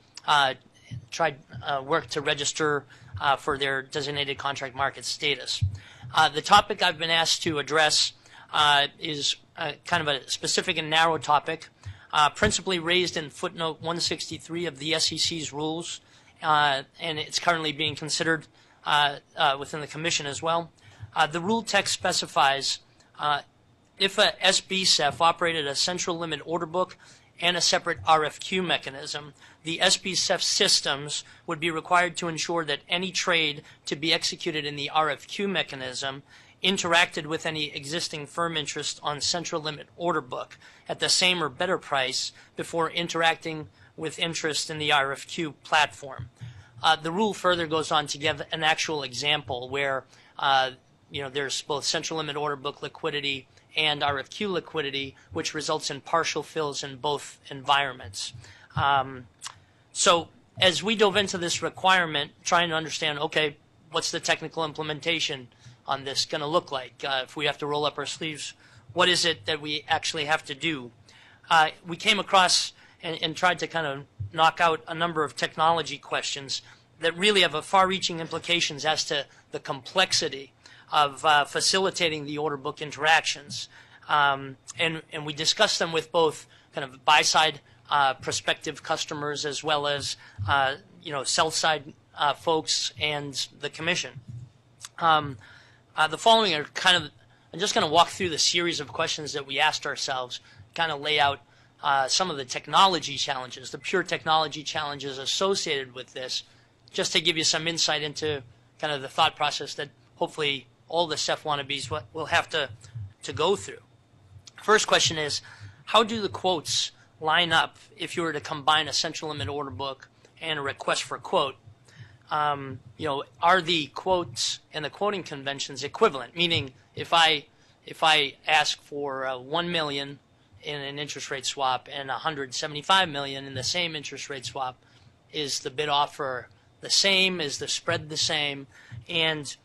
work to register for their designated contract market status. The topic I've been asked to address is kind of a specific and narrow topic, principally raised in footnote 163 of the SEC's rules, and it's currently being considered within the Commission as well. The rule text specifies if a SBCEF operated a central limit order book and a separate RFQ mechanism, the SBCEF systems would be required to ensure that any trade to be executed in the RFQ mechanism interacted with any existing firm interest on central limit order book at the same or better price before interacting with interest in the RFQ platform. The rule further goes on to give an actual example where there's both central limit order book liquidity and RFQ liquidity, which results in partial fills in both environments. So as we dove into this requirement, trying to understand, okay, what's the technical implementation on this going to look like? If we have to roll up our sleeves, what is it that we actually have to do? We came across and tried to kind of knock out a number of technology questions that really have a far-reaching implications as to the complexity of facilitating the order book interactions. And we discussed them with both kind of buy-side prospective customers as well as sell-side folks and the commission. The following are I'm just going to walk through the series of questions that we asked ourselves, kind of lay out some of the technology challenges, the pure technology challenges associated with this, just to give you some insight into kind of the thought process that hopefully all the CEF wannabes will have to go through. First question is, how do the quotes line up if you were to combine a central limit order book and a request for quote? Are the quotes and the quoting conventions equivalent? Meaning, if I ask for $1 million in an interest rate swap and $175 million in the same interest rate swap, is the bid offer the same? Is the spread the same? And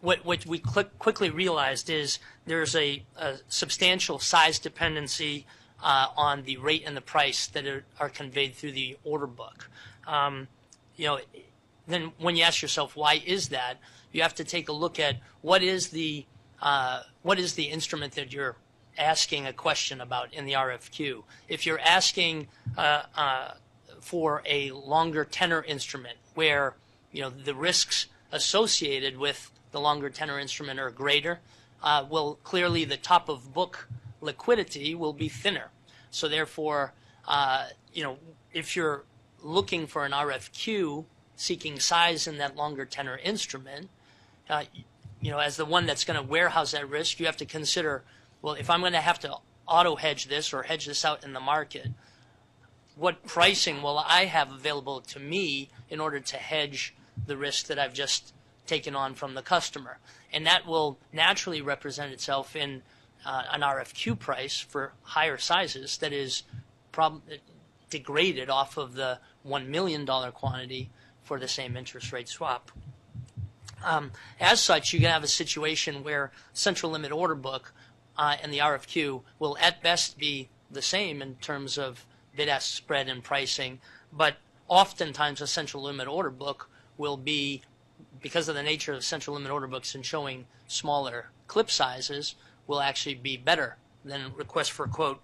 what we quickly realized is there's a substantial size dependency on the rate and the price that are conveyed through the order book. Then when you ask yourself why is that, you have to take a look at what is the instrument that you're asking a question about in the RFQ. If you're asking for a longer tenor instrument where the risks associated with the longer tenor instrument are greater, well, clearly the top of book liquidity will be thinner. So therefore, if you're looking for an RFQ seeking size in that longer tenor instrument, as the one that's going to warehouse that risk, you have to consider, well, if I'm going to have to auto hedge this or hedge this out in the market, what pricing will I have available to me in order to hedge the risk that I've just taken on from the customer? And that will naturally represent itself in an RFQ price for higher sizes that is degraded off of the $1 million quantity for the same interest rate swap. As such, you can have a situation where central limit order book and the RFQ will at best be the same in terms of bid-ask spread and pricing, but oftentimes a central limit order book will be, because of the nature of central limit order books and showing smaller clip sizes, will actually be better than request for quote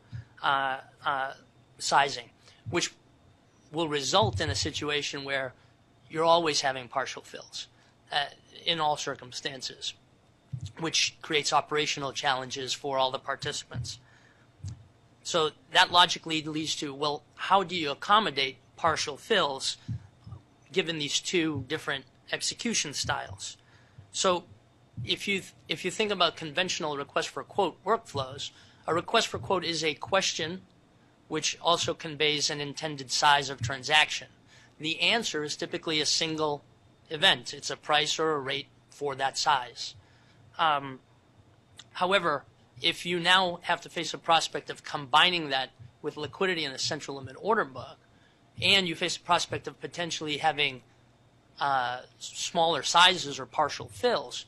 sizing, which will result in a situation where you're always having partial fills in all circumstances, which creates operational challenges for all the participants. So that logically leads to, well, how do you accommodate partial fills given these two different execution styles? So if you think about conventional request for quote workflows, a request for quote is a question which also conveys an intended size of transaction. The answer is typically a single event. It's a price or a rate for that size. However, if you now have to face a prospect of combining that with liquidity in the central limit order book, and you face a prospect of potentially having smaller sizes or partial fills,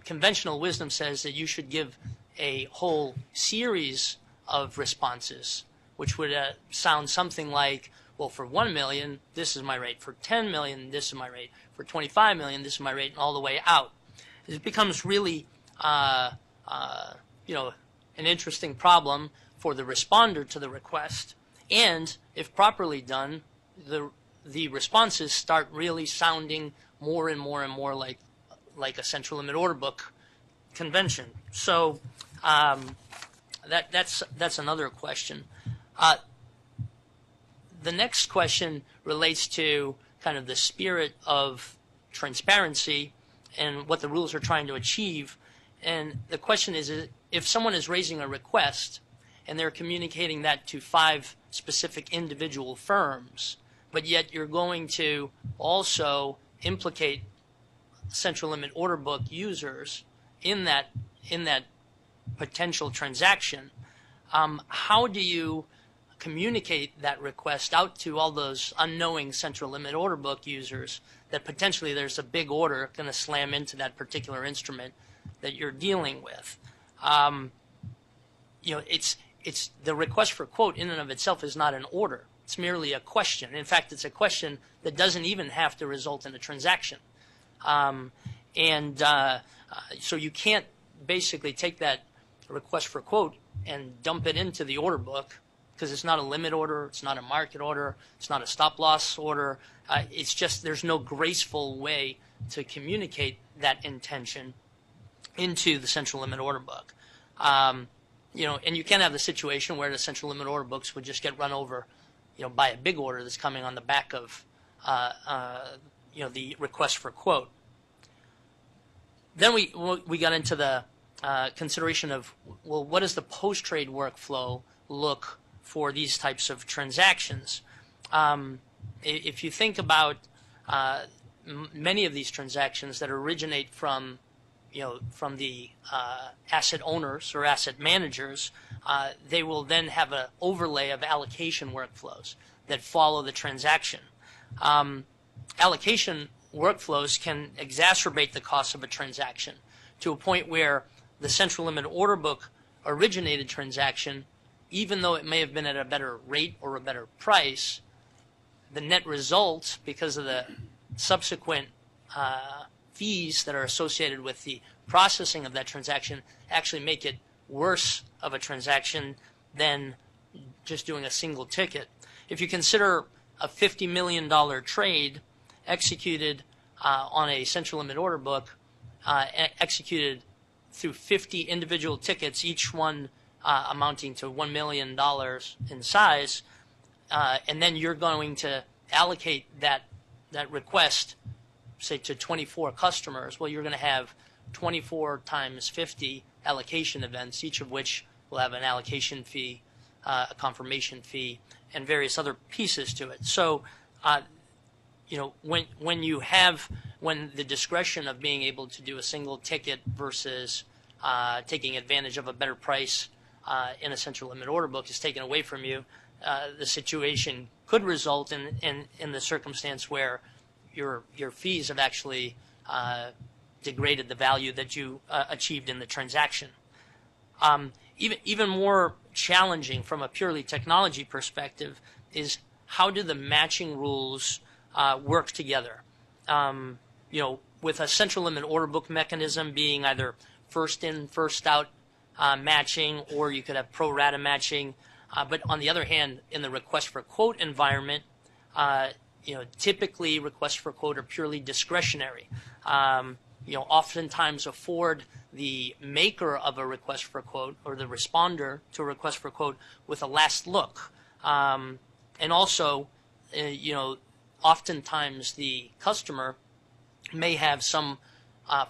conventional wisdom says that you should give a whole series of responses, which would sound something like, well, for 1 million, this is my rate. For 10 million, this is my rate. For 25 million, this is my rate, and all the way out. It becomes really, an interesting problem for the responder to the request. And if properly done, the responses start really sounding more and more and more like a central limit order book convention. So that's another question. The next question relates to kind of the spirit of transparency and what the rules are trying to achieve. And the question is if someone is raising a request and they're communicating that to 5 specific individual firms, but yet you're going to also implicate central limit order book users in that potential transaction, how do you communicate that request out to all those unknowing central limit order book users that potentially there's a big order going to slam into that particular instrument that you're dealing with? It's the request for quote in and of itself is not an order. It's merely a question. In fact, it's a question that doesn't even have to result in a transaction. So you can't basically take that request for quote and dump it into the order book, because it's not a limit order, it's not a market order, it's not a stop loss order. It's just there's no graceful way to communicate that intention into the central limit order book. And you can have the situation where the central limit order books would just get run over, by a big order that's coming on the back of, the request for quote. Then we got into the consideration of, well, what does the post-trade workflow look for these types of transactions? If you think about many of these transactions that originate from the asset owners or asset managers, they will then have an overlay of allocation workflows that follow the transaction. Allocation workflows can exacerbate the cost of a transaction to a point where the central limit order book originated transaction, even though it may have been at a better rate or a better price, the net result, because of the subsequent fees that are associated with the processing of that transaction, actually make it worse of a transaction than just doing a single ticket. If you consider a $50 million trade executed on a central limit order book, executed through 50 individual tickets, each one amounting to $1 million in size, and then you're going to allocate that request, say, to 24 customers, well, you're going to have 24 times 50 allocation events, each of which will have an allocation fee, a confirmation fee, and various other pieces to it. So, when the discretion of being able to do a single ticket versus taking advantage of a better price in a central limit order book is taken away from you, the situation could result in the circumstance where your fees have actually degraded the value that you achieved in the transaction. Even more challenging from a purely technology perspective is how do the matching rules work together? With a central limit order book mechanism being either first in, first out matching, or you could have pro rata matching. But on the other hand, in the request for quote environment, typically requests for quote are purely discretionary. Oftentimes afford the maker of a request for quote or the responder to a request for quote with a last look. And also, oftentimes the customer may have some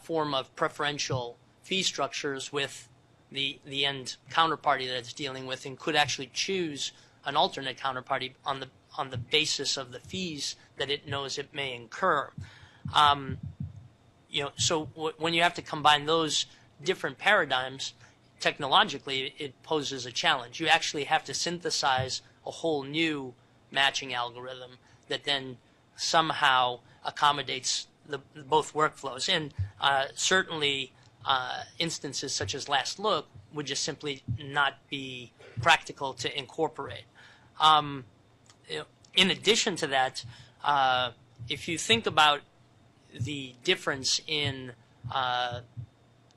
form of preferential fee structures with the end counterparty that it's dealing with, and could actually choose an alternate counterparty on the basis of the fees that it knows it may incur. So when you have to combine those different paradigms, technologically it poses a challenge. You actually have to synthesize a whole new matching algorithm that then somehow accommodates both workflows. And certainly instances such as last look would just simply not be practical to incorporate. In addition to that, if you think about the difference in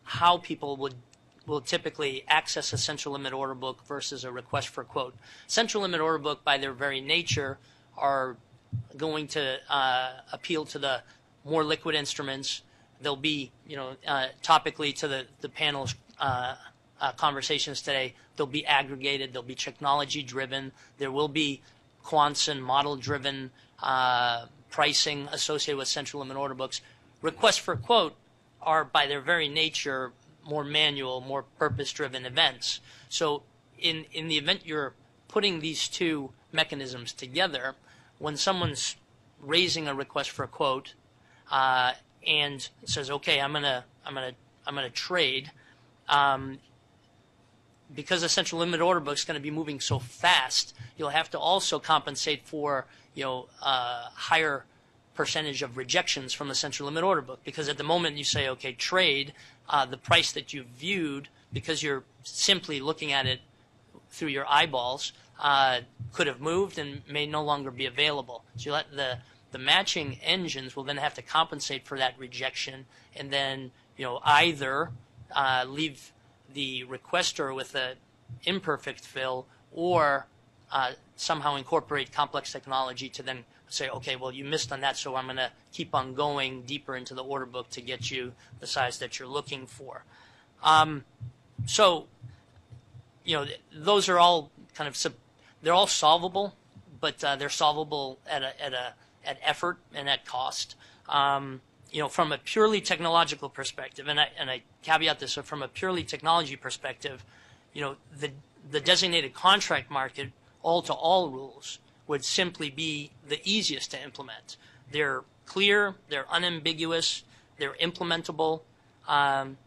how people will typically access a central limit order book versus a request for quote. Central limit order book, by their very nature, are going to appeal to the more liquid instruments. They'll be, topically to the panel's conversations today, they'll be aggregated, they'll be technology driven, there will be quants and model driven pricing associated with central limit order books. Requests for quote are by their very nature more manual, more purpose-driven events. So in the event you're putting these two mechanisms together, when someone's raising a request for a quote and says, okay, I'm gonna trade. Because the central limit order book is going to be moving so fast, you'll have to also compensate for higher percentage of rejections from the central limit order book. Because at the moment you say, okay, trade, the price that you viewed, because you're simply looking at it through your eyeballs, could have moved and may no longer be available. So you let the matching engines will then have to compensate for that rejection, and then either leave the requester with an imperfect fill, or somehow incorporate complex technology to then say, okay, well, you missed on that, so I'm going to keep on going deeper into the order book to get you the size that you're looking for. Those are all kind of they're all solvable, but they're solvable at effort and at cost. From a purely technological perspective, and I caveat this, so from a purely technology perspective, the designated contract market all-to-all rules would simply be the easiest to implement. They're clear, they're unambiguous, they're implementable, and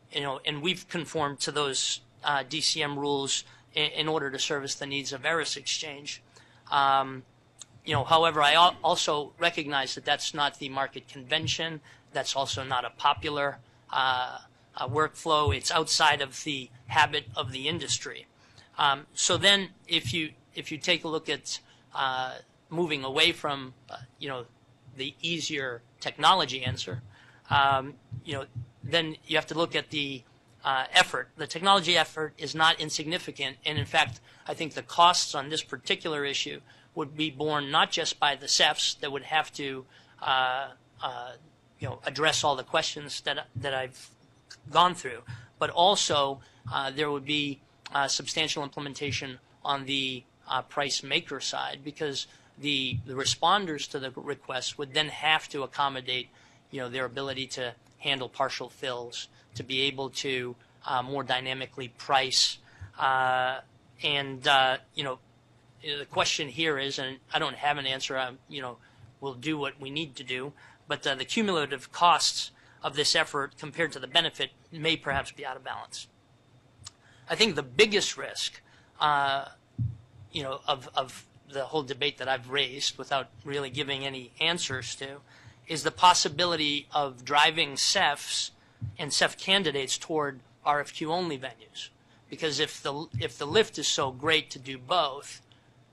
we've conformed to those DCM rules in order to service the needs of Eris Exchange. However, I also recognize that that's not the market convention. That's also not a popular workflow. It's outside of the habit of the industry. So then, if you take a look at moving away from the easier technology answer, then you have to look at the effort. The technology effort is not insignificant, and in fact, I think the costs on this particular issue would be borne not just by the CEFs that would have to address all the questions that I've gone through, but also there would be substantial implementation on the price maker side, because the responders to the requests would then have to accommodate their ability to handle partial fills, to be able to more dynamically price, the question here is, and I don't have an answer, we'll do what we need to do, but the cumulative costs of this effort compared to the benefit may perhaps be out of balance. I think the biggest risk, of the whole debate that I've raised without really giving any answers to, is the possibility of driving CEFs and CEF candidates toward RFQ-only venues. Because if the lift is so great to do both,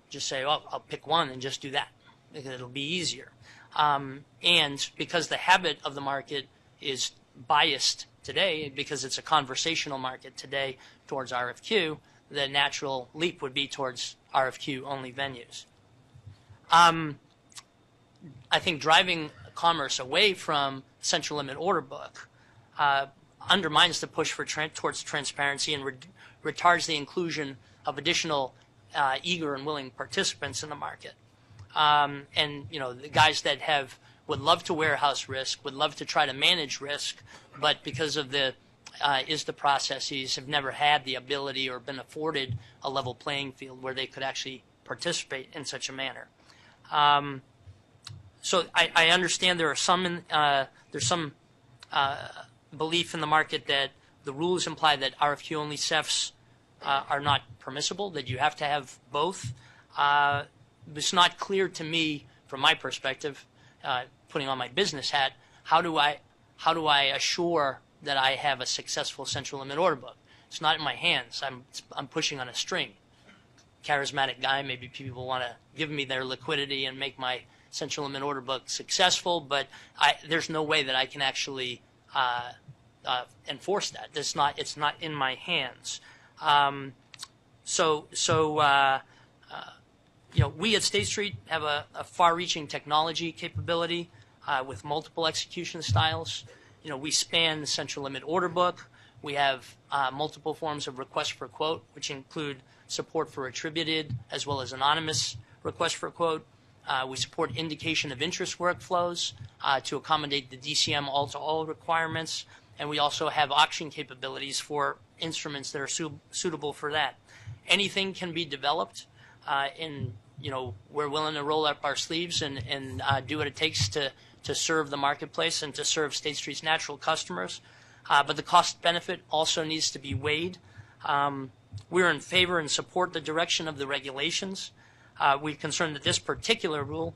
just say, oh, I'll pick one and just do that. It'll be easier. And because the habit of the market is biased today, because it's a conversational market today towards RFQ, the natural leap would be towards RFQ-only venues. I think driving commerce away from central limit order book undermines the push towards transparency and retards the inclusion of additional eager and willing participants in the market. The guys that would love to warehouse risk, would love to try to manage risk, but because of the processes, have never had the ability or been afforded a level playing field where they could actually participate in such a manner. So I understand there's some belief in the market that the rules imply that RFQ-only CEFs are not permissible, that you have to have both. It's not clear to me, from my perspective, putting on my business hat, how do I assure that I have a successful central limit order book? It's not in my hands. I'm pushing on a string. Charismatic guy, maybe people want to give me their liquidity and make my central limit order book successful, but there's no way that I can actually enforce that. It's not in my hands. We at State Street have a far-reaching technology capability with multiple execution styles. We span the central limit order book. We have multiple forms of request for quote, which include support for attributed as well as anonymous request for quote. We support indication of interest workflows to accommodate the DCM all-to-all requirements, and we also have auction capabilities for instruments that are suitable for that. Anything can be developed, and we're willing to roll up our sleeves and do what it takes to to serve the marketplace and to serve State Street's natural customers. But the cost benefit also needs to be weighed. We're in favor and support the direction of the regulations. We're concerned that this particular rule,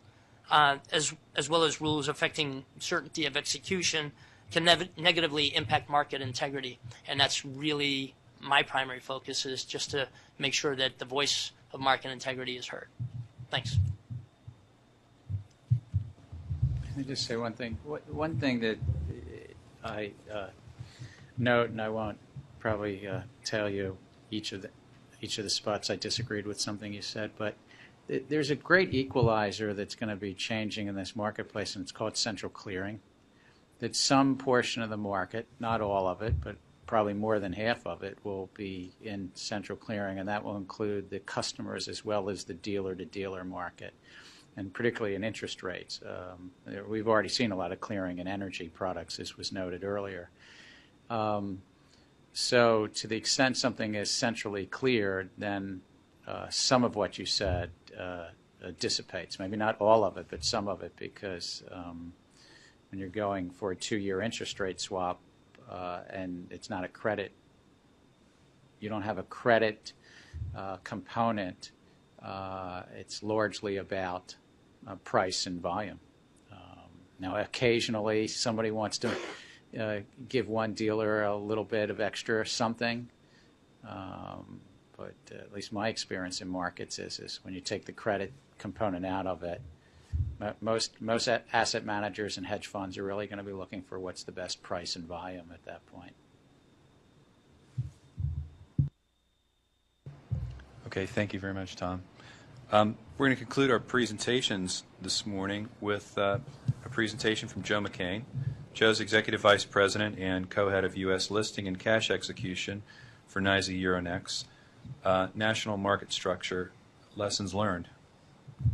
as well as rules affecting certainty of execution, can negatively impact market integrity. And that's really my primary focus, is just to make sure that the voice of market integrity is heard. Thanks. Let me just say one thing. One thing that I note, and I won't probably tell you each of the spots I disagreed with something you said, but there's a great equalizer that's going to be changing in this marketplace, and it's called central clearing. That some portion of the market, not all of it, but probably more than half of it, will be in central clearing, and that will include the customers as well as the dealer-to-dealer market, and particularly in interest rates. We've already seen a lot of clearing in energy products, as was noted earlier. So to the extent something is centrally cleared, then some of what you said dissipates. Maybe not all of it, but some of it, because when you're going for a 2-year interest rate swap and it's not a credit, you don't have a credit component, it's largely about price and volume. Now, occasionally somebody wants to give one dealer a little bit of extra something, but at least my experience in markets is when you take the credit component out of it, most asset managers and hedge funds are really going to be looking for what's the best price and volume at that point. Okay, thank you very much, Tom. We're going to conclude our presentations this morning with a presentation from Joe McCain. Joe's Executive Vice President and Co-Head of U.S. Listing and Cash Execution for NYSE Euronext. National Market Structure, Lessons Learned.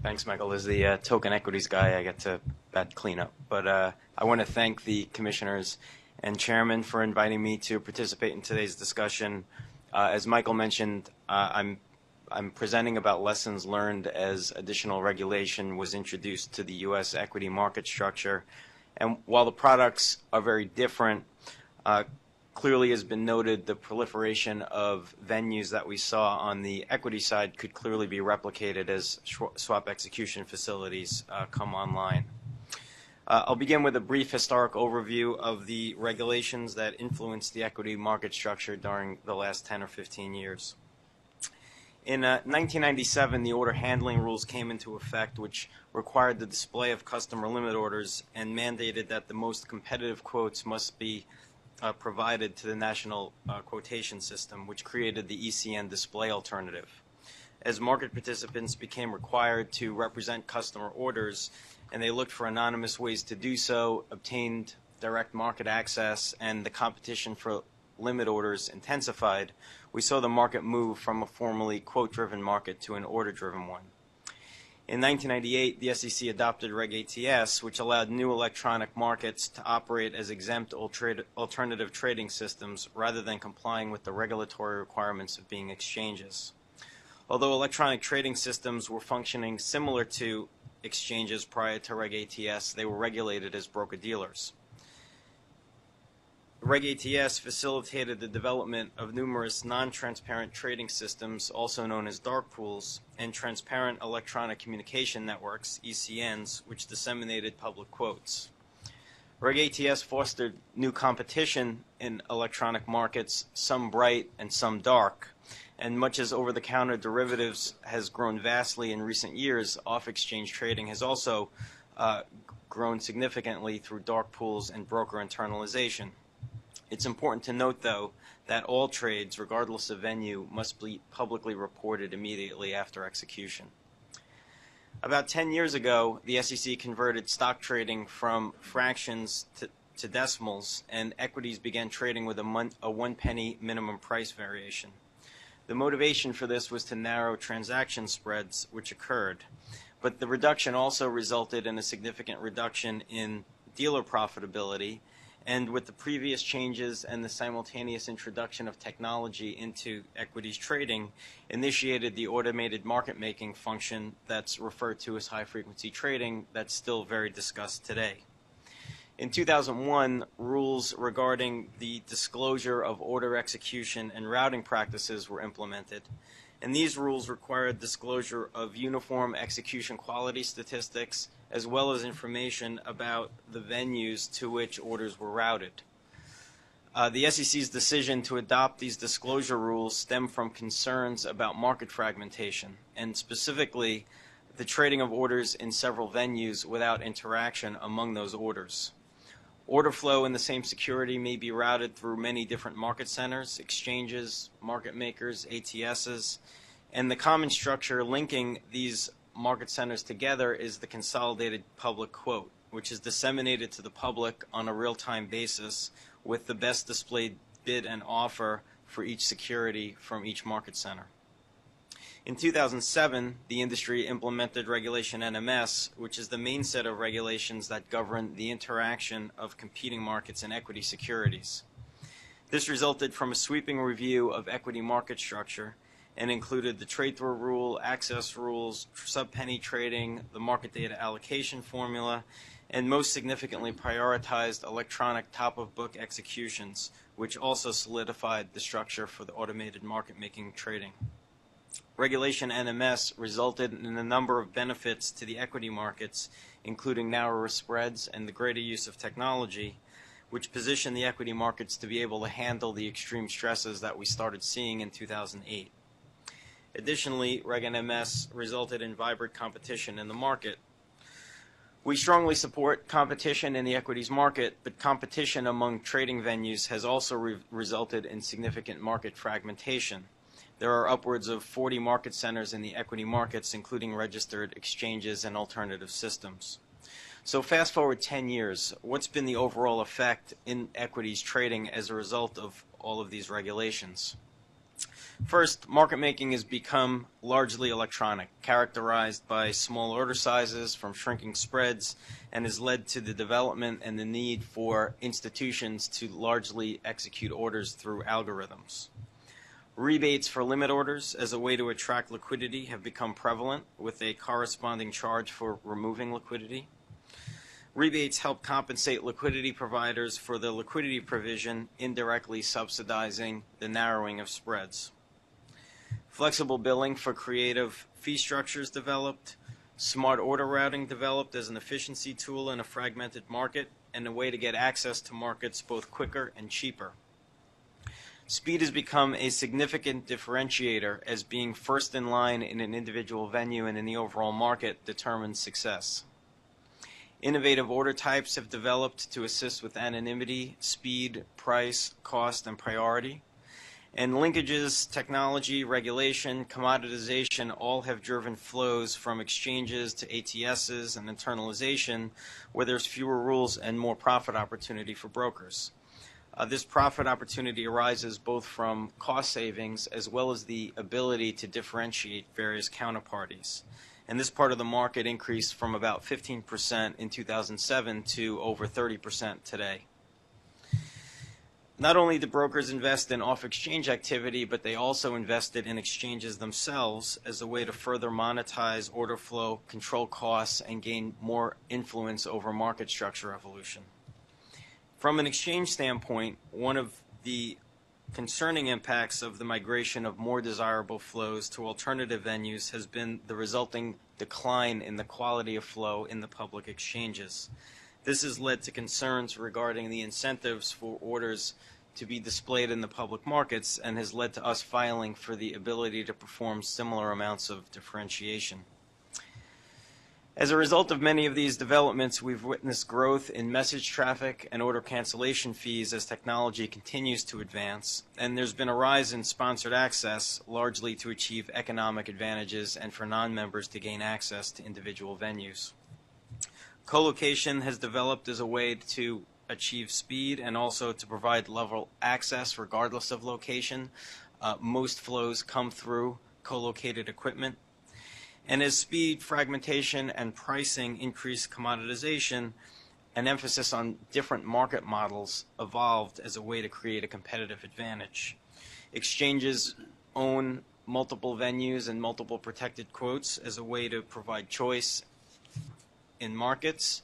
Thanks, Michael. As the token equities guy, I get to that cleanup. But I want to thank the commissioners and chairman for inviting me to participate in today's discussion. As Michael mentioned, I'm presenting about lessons learned as additional regulation was introduced to the U.S. equity market structure. And while the products are very different, clearly has been noted the proliferation of venues that we saw on the equity side could clearly be replicated as swap execution facilities come online. I'll begin with a brief historic overview of the regulations that influenced the equity market structure during the last 10 or 15 years. In 1997, the order handling rules came into effect, which required the display of customer limit orders and mandated that the most competitive quotes must be provided to the national quotation system, which created the ECN display alternative. As market participants became required to represent customer orders and they looked for anonymous ways to do so, obtained direct market access, and the competition for limit orders intensified, we saw the market move from a formerly quote-driven market to an order-driven one. In 1998, the SEC adopted Reg ATS, which allowed new electronic markets to operate as exempt alternative trading systems rather than complying with the regulatory requirements of being exchanges. Although electronic trading systems were functioning similar to exchanges prior to Reg ATS, they were regulated as broker-dealers. Reg ATS facilitated the development of numerous non-transparent trading systems, also known as dark pools, and transparent electronic communication networks, ECNs, which disseminated public quotes. Reg ATS fostered new competition in electronic markets, some bright and some dark, and much as over-the-counter derivatives has grown vastly in recent years, off-exchange trading has also grown significantly through dark pools and broker internalization. It's important to note, though, that all trades, regardless of venue, must be publicly reported immediately after execution. About 10 years ago, the SEC converted stock trading from fractions to decimals, and equities began trading with a 1 penny minimum price variation. The motivation for this was to narrow transaction spreads, which occurred. But the reduction also resulted in a significant reduction in dealer profitability, and with the previous changes and the simultaneous introduction of technology into equities trading, initiated the automated market making function that's referred to as high frequency trading that's still very discussed today. In 2001, rules regarding the disclosure of order execution and routing practices were implemented, and these rules required disclosure of uniform execution quality statistics as well as information about the venues to which orders were routed. The SEC's decision to adopt these disclosure rules stem from concerns about market fragmentation, and specifically the trading of orders in several venues without interaction among those orders. Order flow in the same security may be routed through many different market centers, exchanges, market makers, ATSs, and the common structure linking these market centers together is the consolidated public quote, which is disseminated to the public on a real-time basis with the best displayed bid and offer for each security from each market center. In 2007, the industry implemented Regulation NMS, which is the main set of regulations that govern the interaction of competing markets and equity securities. This resulted from a sweeping review of equity market structure and included the trade-through rule, access rules, sub-penny trading, the market data allocation formula, and most significantly prioritized electronic top-of-book executions, which also solidified the structure for the automated market-making trading. Regulation NMS resulted in a number of benefits to the equity markets, including narrower spreads and the greater use of technology, which positioned the equity markets to be able to handle the extreme stresses that we started seeing in 2008. Additionally, Reg NMS resulted in vibrant competition in the market. We strongly support competition in the equities market, but competition among trading venues has also resulted in significant market fragmentation. There are upwards of 40 market centers in the equity markets, including registered exchanges and alternative systems. So fast forward 10 years, what's been the overall effect in equities trading as a result of all of these regulations? First, market making has become largely electronic, characterized by small order sizes from shrinking spreads, and has led to the development and the need for institutions to largely execute orders through algorithms. Rebates for limit orders as a way to attract liquidity have become prevalent, with a corresponding charge for removing liquidity. Rebates help compensate liquidity providers for the liquidity provision, indirectly subsidizing the narrowing of spreads. Flexible billing for creative fee structures developed, smart order routing developed as an efficiency tool in a fragmented market, and a way to get access to markets both quicker and cheaper. Speed has become a significant differentiator, as being first in line in an individual venue and in the overall market determines success. Innovative order types have developed to assist with anonymity, speed, price, cost, and priority. And linkages, technology, regulation, commoditization all have driven flows from exchanges to ATSs and internalization, where there's fewer rules and more profit opportunity for brokers. This profit opportunity arises both from cost savings as well as the ability to differentiate various counterparties. And this part of the market increased from about 15% in 2007 to over 30% today. Not only do brokers invest in off-exchange activity, but they also invested in exchanges themselves as a way to further monetize order flow, control costs, and gain more influence over market structure evolution. From an exchange standpoint, one of the concerning impacts of the migration of more desirable flows to alternative venues has been the resulting decline in the quality of flow in the public exchanges. This has led to concerns regarding the incentives for orders to be displayed in the public markets, and has led to us filing for the ability to perform similar amounts of differentiation. As a result of many of these developments, we've witnessed growth in message traffic and order cancellation fees as technology continues to advance, and there's been a rise in sponsored access, largely to achieve economic advantages and for non-members to gain access to individual venues. Co-location has developed as a way to achieve speed and also to provide level access regardless of location. Most flows come through co-located equipment. And as speed, fragmentation, and pricing increase commoditization, an emphasis on different market models evolved as a way to create a competitive advantage. Exchanges own multiple venues and multiple protected quotes as a way to provide choice in markets.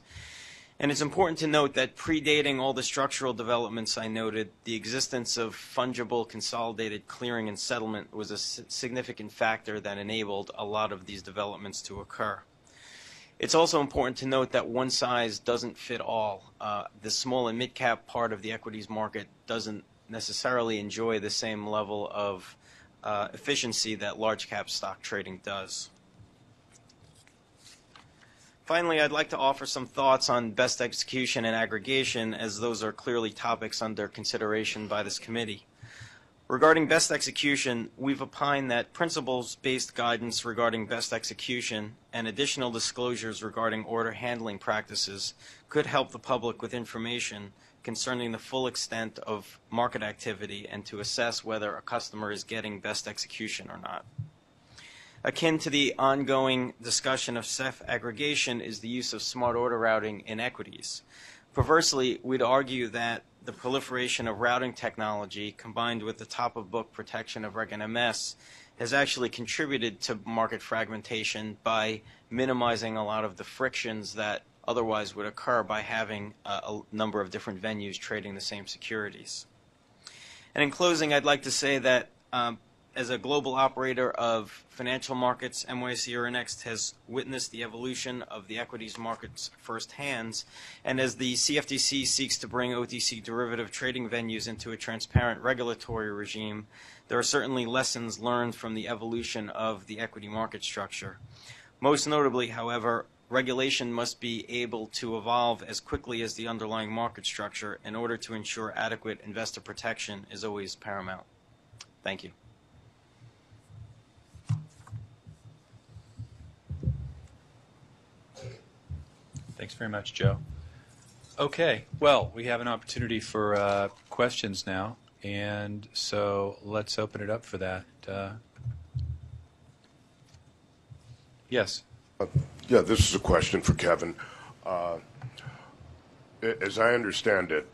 And it's important to note that predating all the structural developments I noted, the existence of fungible consolidated clearing and settlement was a significant factor that enabled a lot of these developments to occur. It's also important to note that one size doesn't fit all. The small and mid-cap part of the equities market doesn't necessarily enjoy the same level of efficiency that large-cap stock trading does. Finally, I'd like to offer some thoughts on best execution and aggregation, as those are clearly topics under consideration by this committee. Regarding best execution, we've opined that principles-based guidance regarding best execution and additional disclosures regarding order handling practices could help the public with information concerning the full extent of market activity and to assess whether a customer is getting best execution or not. Akin to the ongoing discussion of CEF aggregation is the use of smart order routing in equities. Perversely, we'd argue that the proliferation of routing technology combined with the top-of-book protection of Reg NMS has actually contributed to market fragmentation by minimizing a lot of the frictions that otherwise would occur by having a number of different venues trading the same securities. And in closing, I'd like to say that as a global operator of financial markets, NYSE Euronext has witnessed the evolution of the equities markets firsthand, and as the CFTC seeks to bring OTC derivative trading venues into a transparent regulatory regime, there are certainly lessons learned from the evolution of the equity market structure. Most notably, however, regulation must be able to evolve as quickly as the underlying market structure in order to ensure adequate investor protection is always paramount. Thank you. Thanks very much, Joe. Okay, well, we have an opportunity for questions now, and so let's open it up for that. Yes. Yeah, this is a question for Kevin. As I understand it,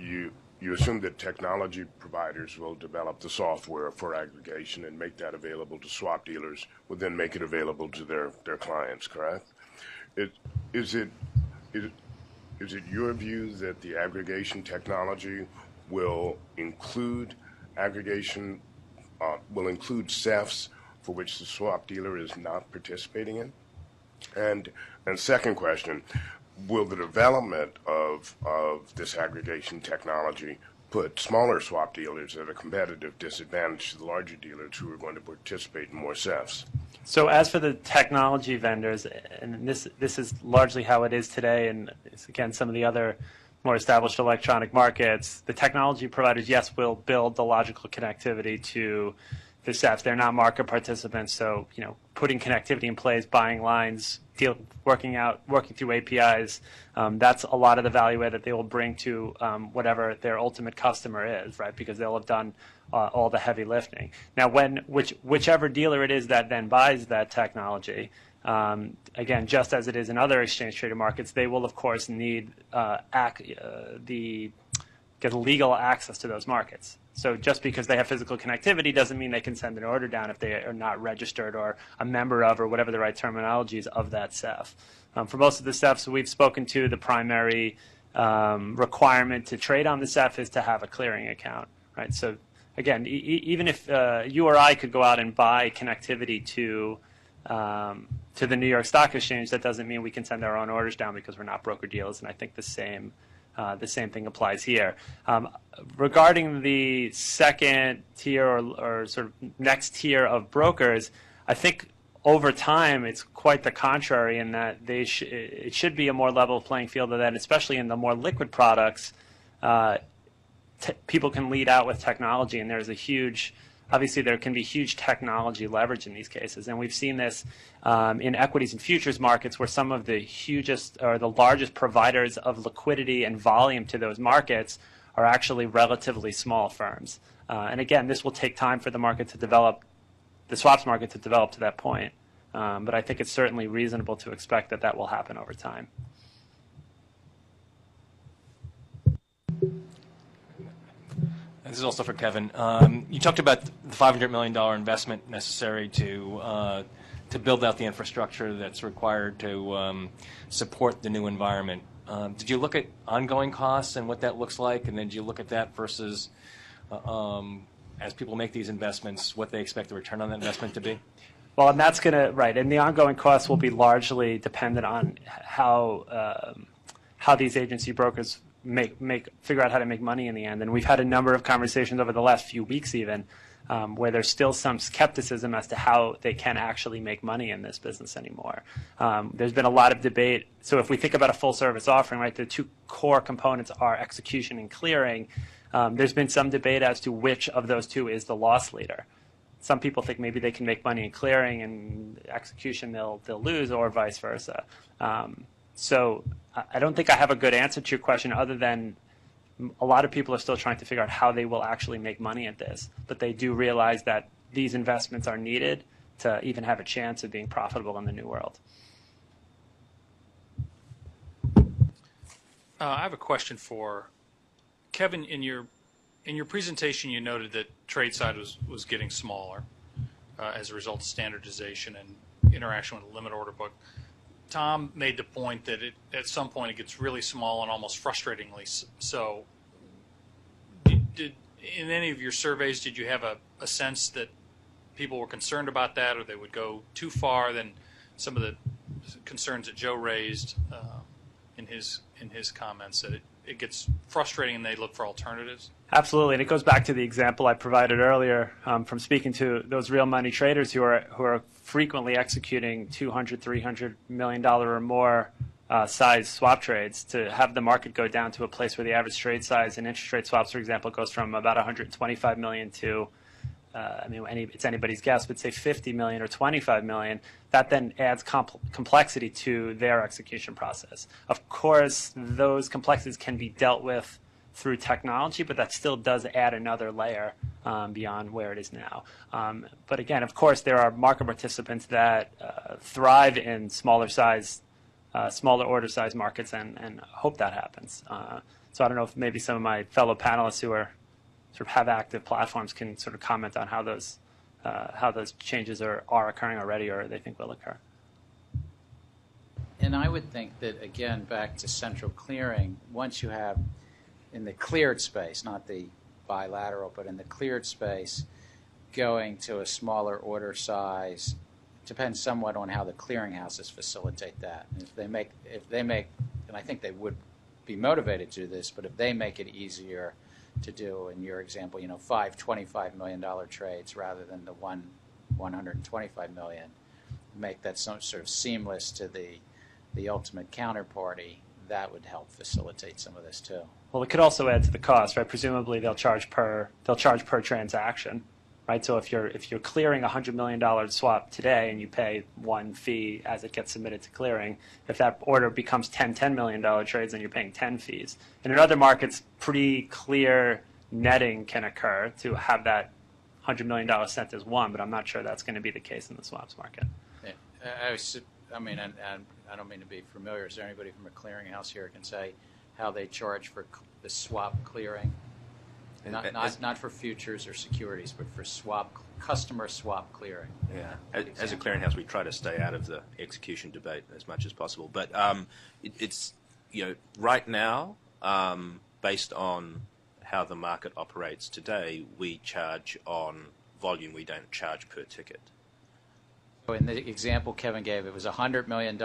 you assume that technology providers will develop the software for aggregation and make that available to swap dealers, will then make it available to their clients, correct? Is it your view that the aggregation technology will include aggregation, will include CEFs for which the swap dealer is not participating in? And second question, will the development of this aggregation technology put smaller swap dealers at a competitive disadvantage to the larger dealers who are going to participate in more CEFs? So as for the technology vendors, and this is largely how it is today, and it's, again, some of the other more established electronic markets, the technology providers, yes, will build the logical connectivity to the CEFs. They're not market participants, so putting connectivity in place, buying lines, working through APIs, that's a lot of the value add that they will bring to whatever their ultimate customer is, right? Because they'll have done all the heavy lifting. Now, whichever dealer it is that then buys that technology, again, just as it is in other exchange traded markets, they will of course need get legal access to those markets. So just because they have physical connectivity doesn't mean they can send an order down if they are not registered or a member of, or whatever the right terminology is, of that CEF. For most of the CEFs we've spoken to, the primary requirement to trade on the CEF is to have a clearing account, right? So again, even if you or I could go out and buy connectivity to the New York Stock Exchange, that doesn't mean we can send our own orders down because we're not broker dealers, and I think the same thing applies here. Regarding the second tier or sort of next tier of brokers, I think over time it's quite the contrary in that it should be a more level playing field of that, especially in the more liquid products. People can lead out with technology, and there's obviously there can be huge technology leverage in these cases, and we've seen this in equities and futures markets where some of the hugest or the largest providers of liquidity and volume to those markets are actually relatively small firms. And again, this will take time for the market to develop, the swaps market to develop to that point, but I think it's certainly reasonable to expect that that will happen over time. This is also for Kevin. You talked about the $500 million investment necessary to build out the infrastructure that's required to support the new environment. Did you look at ongoing costs and what that looks like, and then did you look at that versus, as people make these investments, what they expect the return on that investment to be? Well, and that's going to, right, and the ongoing costs will be largely dependent on how these agency brokers figure out how to make money in the end. And we've had a number of conversations over the last few weeks even where there's still some skepticism as to how they can actually make money in this business anymore. There's been a lot of debate. So if we think about a full service offering, right, the two core components are execution and clearing. There's been some debate as to which of those two is the loss leader. Some people think maybe they can make money in clearing and execution they'll lose, or vice versa. So I don't think I have a good answer to your question other than a lot of people are still trying to figure out how they will actually make money at this. But they do realize that these investments are needed to even have a chance of being profitable in the new world. I have a question for Kevin. In your presentation, you noted that trade side was getting smaller as a result of standardization and interaction with the limit order book. Tom made the point that at some point it gets really small and almost frustratingly so. Did in any of your surveys, did you have a sense that people were concerned about that, or they would go too far than some of the concerns that Joe raised in his comments, that it gets frustrating and they look for alternatives? Absolutely, and it goes back to the example I provided earlier from speaking to those real money traders who are frequently executing $200, $300 million or more size swap trades. To have the market go down to a place where the average trade size in interest rate swaps, for example, goes from about 125 million to it's anybody's guess, but say 50 million or 25 million, that then adds complexity to their execution process. Of course, those complexities can be dealt with through technology, but that still does add another layer beyond where it is now. But again, of course, there are market participants that thrive in smaller order size markets and hope that happens. So I don't know if maybe some of my fellow panelists who are sort of have active platforms can sort of comment on how those changes are occurring already or they think will occur. And I would think that, again, back to central clearing, once you have in the cleared space, not the bilateral, but in the cleared space, going to a smaller order size depends somewhat on how the clearinghouses facilitate that. And if they make, and I think they would be motivated to do this, but if they make it easier to do, in your example, 5 $25 million trades rather than the one $125 million, make that some sort of seamless to the ultimate counterparty, that would help facilitate some of this too. Well, it could also add to the cost, right? Presumably they'll charge per transaction, right? So if you're clearing a $100 million swap today and you pay one fee as it gets submitted to clearing, if that order becomes $10 million trades, then you're paying 10 fees. And in other markets, pretty clear netting can occur to have that $100 million sent as one, but I'm not sure that's going to be the case in the swaps market. Yeah. I don't mean to be familiar. Is there anybody from a clearinghouse here who can say how they charge for the swap clearing? Not for futures or securities, but for customer swap clearing. Yeah, as a clearinghouse, we try to stay out of the execution debate as much as possible. But it's right now, based on how the market operates today, we charge on volume. We don't charge per ticket. In the example Kevin gave, it was $100 million,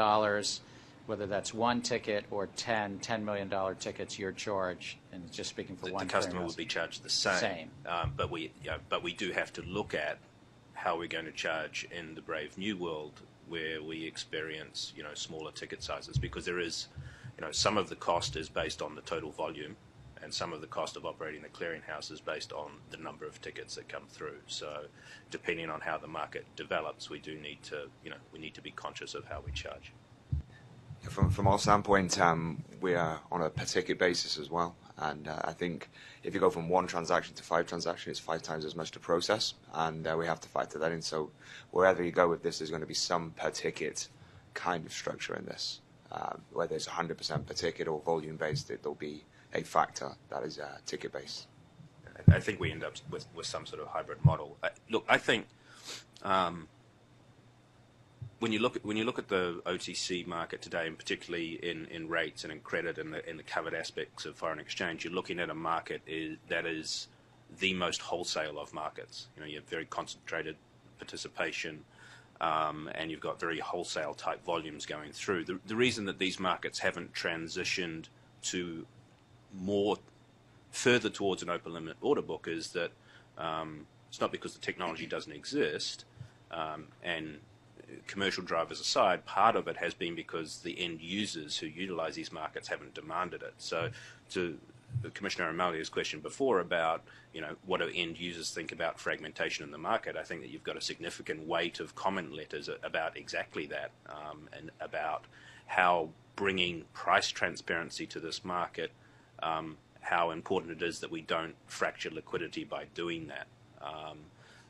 whether that's one ticket or $10 million tickets, your charge, and just speaking for one the customer clearinghouse, would be charged the same. But we do have to look at how we're going to charge in the brave new world where we experience smaller ticket sizes, because there is some of the cost is based on the total volume, and some of the cost of operating the clearinghouse is based on the number of tickets that come through. So depending on how the market develops, we do need to be conscious of how we charge. From our standpoint, we are on a per ticket basis as well, and I think if you go from one transaction to 5 transactions, it's 5 times as much to process, and we have to factor that in. So wherever you go with this, there's going to be some per ticket kind of structure in this. Whether it's 100% per ticket or volume based, there'll be a factor that is ticket based. I think we end up with some sort of hybrid model. Look, I think when you look at the OTC market today, and particularly in rates and in credit and in the covered aspects of foreign exchange, you're looking at a market that is the most wholesale of markets. You have very concentrated participation, and you've got very wholesale type volumes going through. The reason that these markets haven't transitioned to more further towards an open limit order book is that it's not because the technology doesn't exist, and commercial drivers aside, part of it has been because the end users who utilize these markets haven't demanded it. So to Commissioner O'Malley's question before about, what do end users think about fragmentation in the market, I think that you've got a significant weight of comment letters about exactly that, and about how bringing price transparency to this market, how important it is that we don't fracture liquidity by doing that.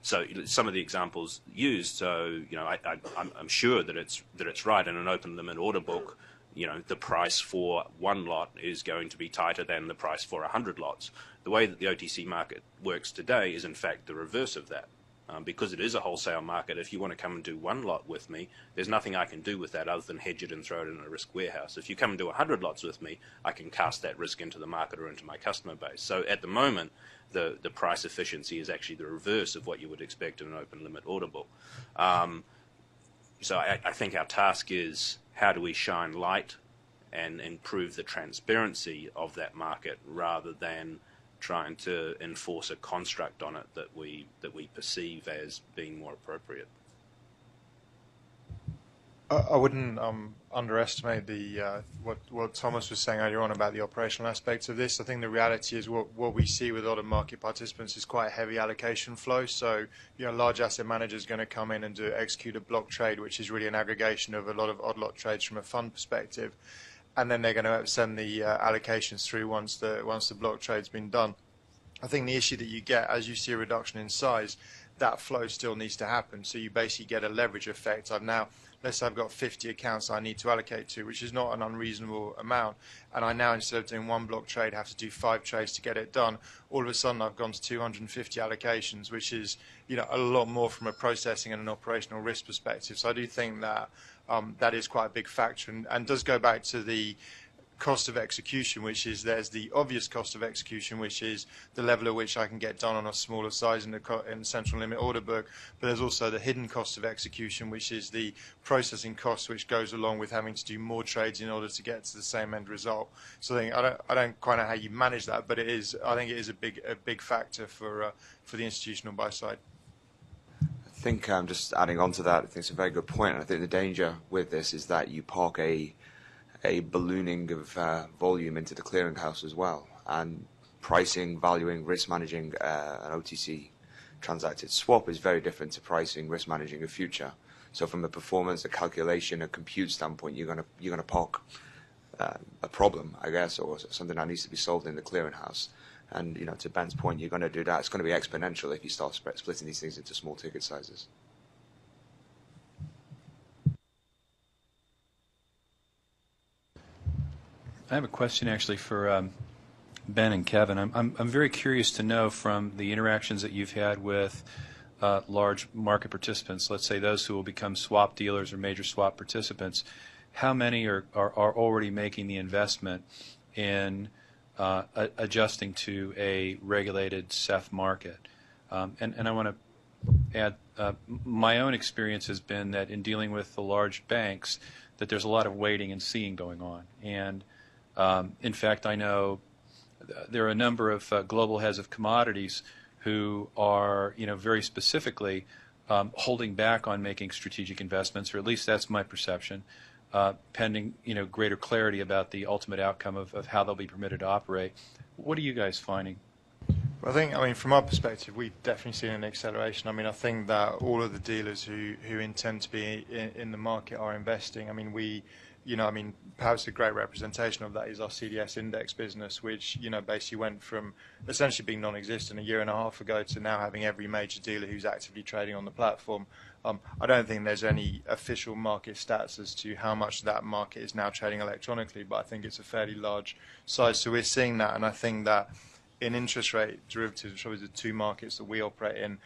So some of the examples used. So I'm sure that it's right in an open limit order book. The price for one lot is going to be tighter than the price for 100 lots. The way that the OTC market works today is in fact the reverse of that. Because it is a wholesale market, if you want to come and do one lot with me, there's nothing I can do with that other than hedge it and throw it in a risk warehouse. If you come and do 100 lots with me, I can cast that risk into the market or into my customer base. So at the moment, the price efficiency is actually the reverse of what you would expect in an open limit order book. So I think our task is how do we shine light and improve the transparency of that market rather than trying to enforce a construct on it that we perceive as being more appropriate. I wouldn't underestimate the what Thomas was saying earlier on about the operational aspects of this. I think the reality is what we see with a lot of market participants is quite a heavy allocation flow. So, large asset managers are going to come in and execute a block trade, which is really an aggregation of a lot of odd lot trades from a fund perspective. And then they're going to send the allocations through once the block trade's been done. I think the issue that you get as you see a reduction in size, that flow still needs to happen. So you basically get a leverage effect. Let's say I've got 50 accounts I need to allocate to, which is not an unreasonable amount. And I now, instead of doing one block trade, have to do 5 trades to get it done. All of a sudden, I've gone to 250 allocations, which is, a lot more from a processing and an operational risk perspective. So I do think that that is quite a big factor and does go back to the cost of execution, which is there's the obvious cost of execution, which is the level at which I can get done on a smaller size in the central limit order book. But there's also the hidden cost of execution, which is the processing cost, which goes along with having to do more trades in order to get to the same end result. So I don't quite know how you manage that, but I think it is a big factor for the institutional buy side. I think just adding on to that, I think it's a very good point. And I think the danger with this is that you park a ballooning of volume into the clearinghouse as well, and pricing, valuing, risk managing an OTC transacted swap is very different to pricing, risk managing a future. So from a performance, a calculation, a compute standpoint, you're gonna park a problem, I guess, or something that needs to be solved in the clearinghouse. And to Ben's point, you're going to do that. It's going to be exponential if you start splitting these things into small ticket sizes. I have a question actually for Ben and Kevin. I'm very curious to know from the interactions that you've had with large market participants, let's say those who will become swap dealers or major swap participants, how many are already making the investment in adjusting to a regulated CEF market. And I want to add, my own experience has been that in dealing with the large banks, that there's a lot of waiting and seeing going on. And in fact, I know there are a number of global heads of commodities who are, very specifically holding back on making strategic investments, or at least that's my perception, pending, greater clarity about the ultimate outcome of how they'll be permitted to operate. What are you guys finding? Well, I mean, from our perspective, we've definitely seen an acceleration. I mean, I think that all of the dealers who intend to be in the market are investing. I mean, perhaps a great representation of that is our CDS index business, which, basically went from essentially being non-existent a year and a half ago to now having every major dealer who's actively trading on the platform. I don't think there's any official market stats as to how much that market is now trading electronically, but I think it's a fairly large size. So we're seeing that, and I think that in interest rate derivatives, which are the two markets that we operate in,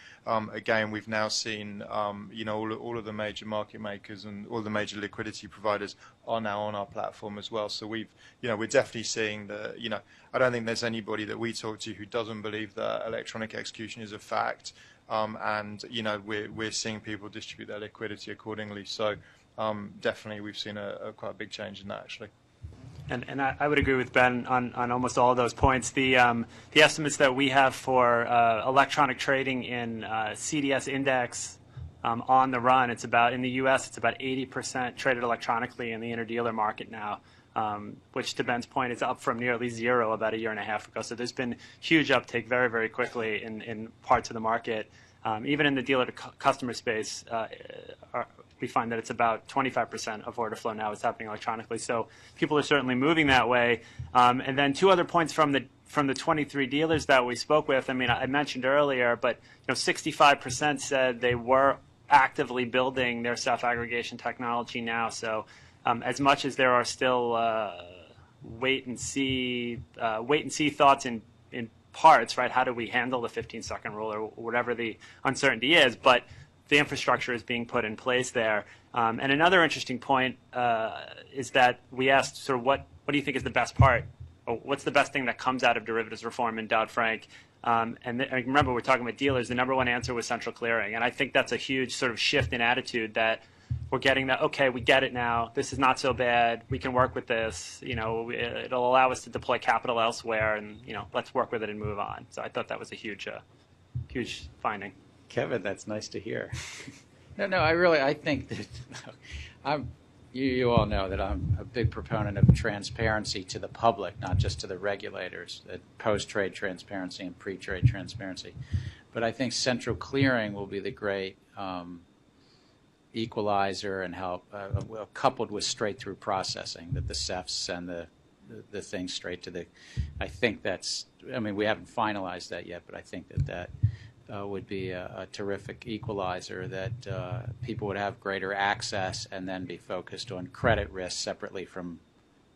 again, we've now seen, all of the major market makers and all the major liquidity providers are now on our platform as well. So we're definitely seeing that, I don't think there's anybody that we talk to who doesn't believe that electronic execution is a fact. And we're seeing people distribute their liquidity accordingly. So definitely we've seen a quite a big change in that, actually. And I would agree with Ben on almost all of those points. The estimates that we have for electronic trading in CDS index on the run, it's about, in the U.S., it's about 80% traded electronically in the interdealer market now, which, to Ben's point, is up from nearly zero about a year and a half ago. So there's been huge uptake very, very quickly in parts of the market. Even in the dealer-to-customer space, we find that it's about 25% of order flow now is happening electronically. So people are certainly moving that way. And then two other points from the 23 dealers that we spoke with. I mean, I mentioned earlier, but 65% said they were actively building their self-aggregation technology now. So as much as there are still wait and see thoughts in parts, right? How do we handle the 15-second rule or whatever the uncertainty is? But the infrastructure is being put in place there. And another interesting point is that we asked, sort of, what do you think is the best part? Or what's the best thing that comes out of derivatives reform in Dodd-Frank? And remember, we're talking about dealers. The number one answer was central clearing. And I think that's a huge sort of shift in attitude that we're getting that, okay, we get it now. This is not so bad. We can work with this. It'll allow us to deploy capital elsewhere, and let's work with it and move on. So I thought that was a huge finding. Kevin, that's nice to hear. I think that you all know that I'm a big proponent of transparency to the public, not just to the regulators, that post-trade transparency and pre-trade transparency. But I think central clearing will be the great equalizer and help, coupled with straight-through processing, that the CEFs send the thing straight to the. I think that's. I mean, we haven't finalized that yet, but I think that would be a terrific equalizer, that people would have greater access and then be focused on credit risk separately from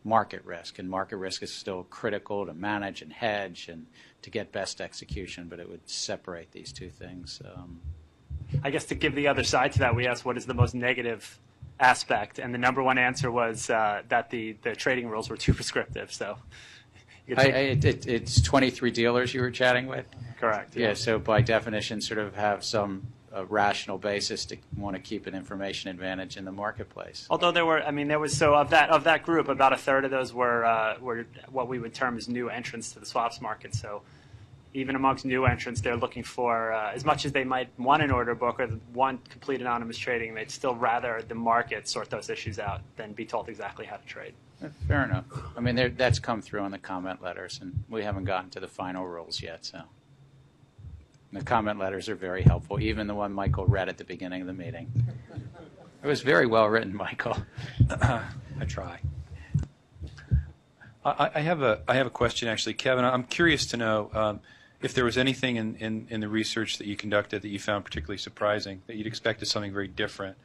market risk. And market risk is still critical to manage and hedge and to get best execution, but it would separate these two things. I guess to give the other side to that, we asked what is the most negative aspect, and the number one answer was that the trading rules were too prescriptive. So it's 23 dealers you were chatting with? Correct. Yeah, so by definition sort of have some rational basis to want to keep an information advantage in the marketplace. Although there was so of that group, about a third of those were what we would term as new entrants to the swaps market. So even amongst new entrants, they're looking for, as much as they might want an order book or want complete anonymous trading, they'd still rather the market sort those issues out than be told exactly how to trade. Fair enough. I mean, that's come through in the comment letters, and we haven't gotten to the final rules yet. So the comment letters are very helpful, even the one Michael read at the beginning of the meeting. It was very well written, Michael. I try. I have a question, actually, Kevin. I'm curious to know if there was anything in the research that you conducted that you found particularly surprising, that you'd expected something very different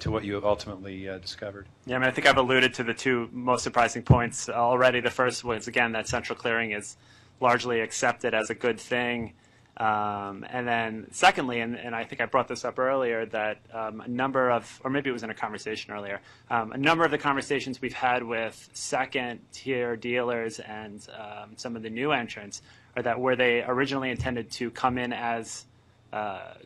to what you have ultimately discovered. Yeah, I mean, I think I've alluded to the two most surprising points already. The first was, again, that central clearing is largely accepted as a good thing. And then secondly, and I think I brought this up earlier, that a number of, or maybe it was in a conversation earlier, a number of the conversations we've had with second-tier dealers and some of the new entrants are that where they originally intended to come in as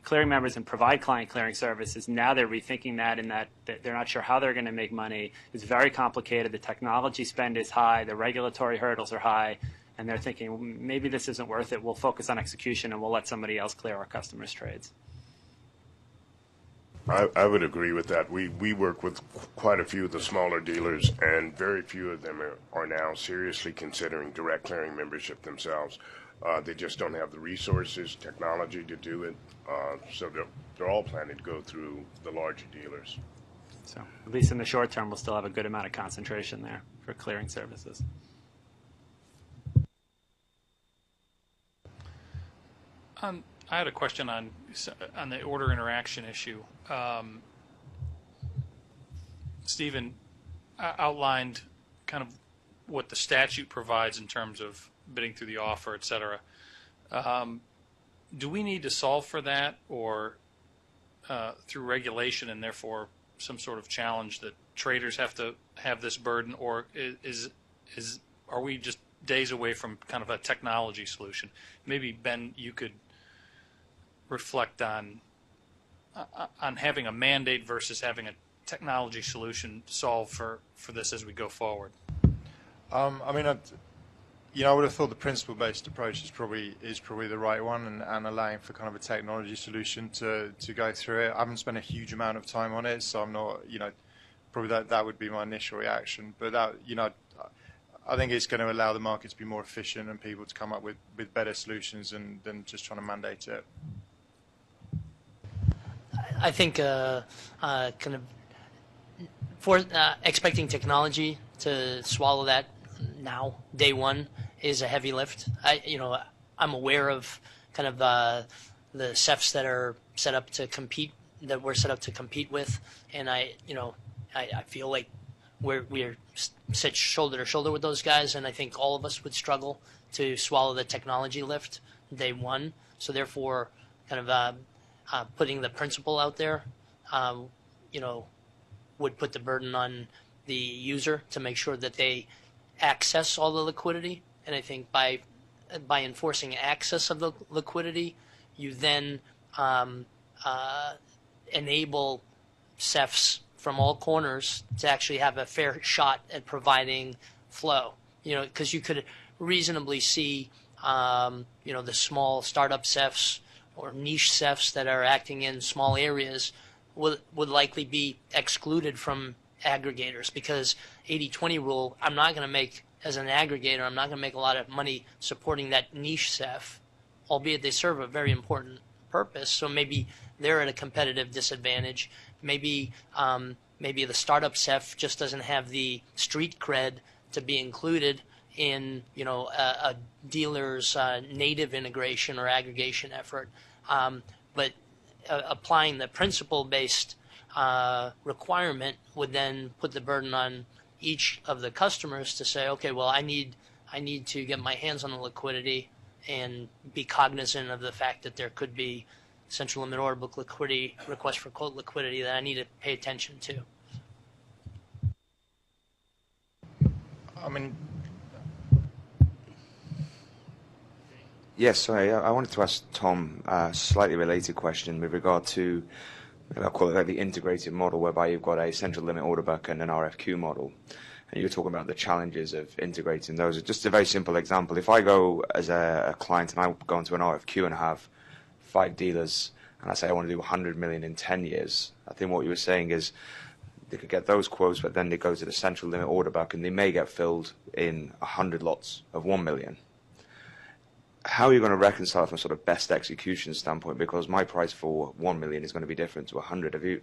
clearing members and provide client clearing services, now they're rethinking that, in that they're not sure how they're going to make money. It's very complicated. The technology spend is high. The regulatory hurdles are high. And they're thinking, maybe this isn't worth it. We'll focus on execution and we'll let somebody else clear our customers' trades. I would agree with that. We work with quite a few of the smaller dealers, and very few of them are now seriously considering direct clearing membership themselves. They just don't have the resources, technology to do it. So they're all planning to go through the larger dealers. So at least in the short term, we'll still have a good amount of concentration there for clearing services. I had a question on the order interaction issue. Stephen outlined kind of what the statute provides in terms of bidding through the offer, et cetera. Do we need to solve for that, or through regulation and therefore some sort of challenge that traders have to have this burden, or are we just days away from kind of a technology solution? Maybe, Ben, you could reflect on having a mandate versus having a technology solution solve for this as we go forward. I mean, I would have thought the principle-based approach is probably the right one, and allowing for kind of a technology solution to go through it. I haven't spent a huge amount of time on it, so I'm not, probably that would be my initial reaction. But that, I think it's going to allow the market to be more efficient and people to come up with better solutions than just trying to mandate it. I think kind of expecting technology to swallow that now, day one, is a heavy lift. I'm aware of kind of the CEFs that are set up to compete, that we're set up to compete with, and I feel like we're sit shoulder to shoulder with those guys, and I think all of us would struggle to swallow the technology lift day one. So therefore, kind of putting the principle out there, would put the burden on the user to make sure that they access all the liquidity. And I think by enforcing access of the liquidity, you then enable CEFs from all corners to actually have a fair shot at providing flow. Because you could reasonably see, the small startup CEFs or niche CEFs that are acting in small areas would likely be excluded from aggregators, because 80-20 rule, I'm not going to make, as an aggregator, I'm not going to make a lot of money supporting that niche CEF, albeit they serve a very important purpose. So maybe they're at a competitive disadvantage. Maybe the startup CEF just doesn't have the street cred to be included in a dealer's native integration or aggregation effort. But applying the principle-based requirement would then put the burden on each of the customers to say, okay, well, I need to get my hands on the liquidity and be cognizant of the fact that there could be central limit order book liquidity, request for quote liquidity that I need to pay attention to. I mean, yes, sorry, I wanted to ask Tom a slightly related question with regard to, I'll call it like the integrated model, whereby you've got a central limit order book and an RFQ model. And you were talking about the challenges of integrating those. Just a very simple example. If I go as a client and I go into an RFQ and have 5 dealers and I say I want to do 100 million in 10 years, I think what you were saying is they could get those quotes, but then they go to the central limit order book and they may get filled in 100 lots of 1 million. How are you going to reconcile from a sort of best execution standpoint? Because my price for 1 million is going to be different to 100. Have you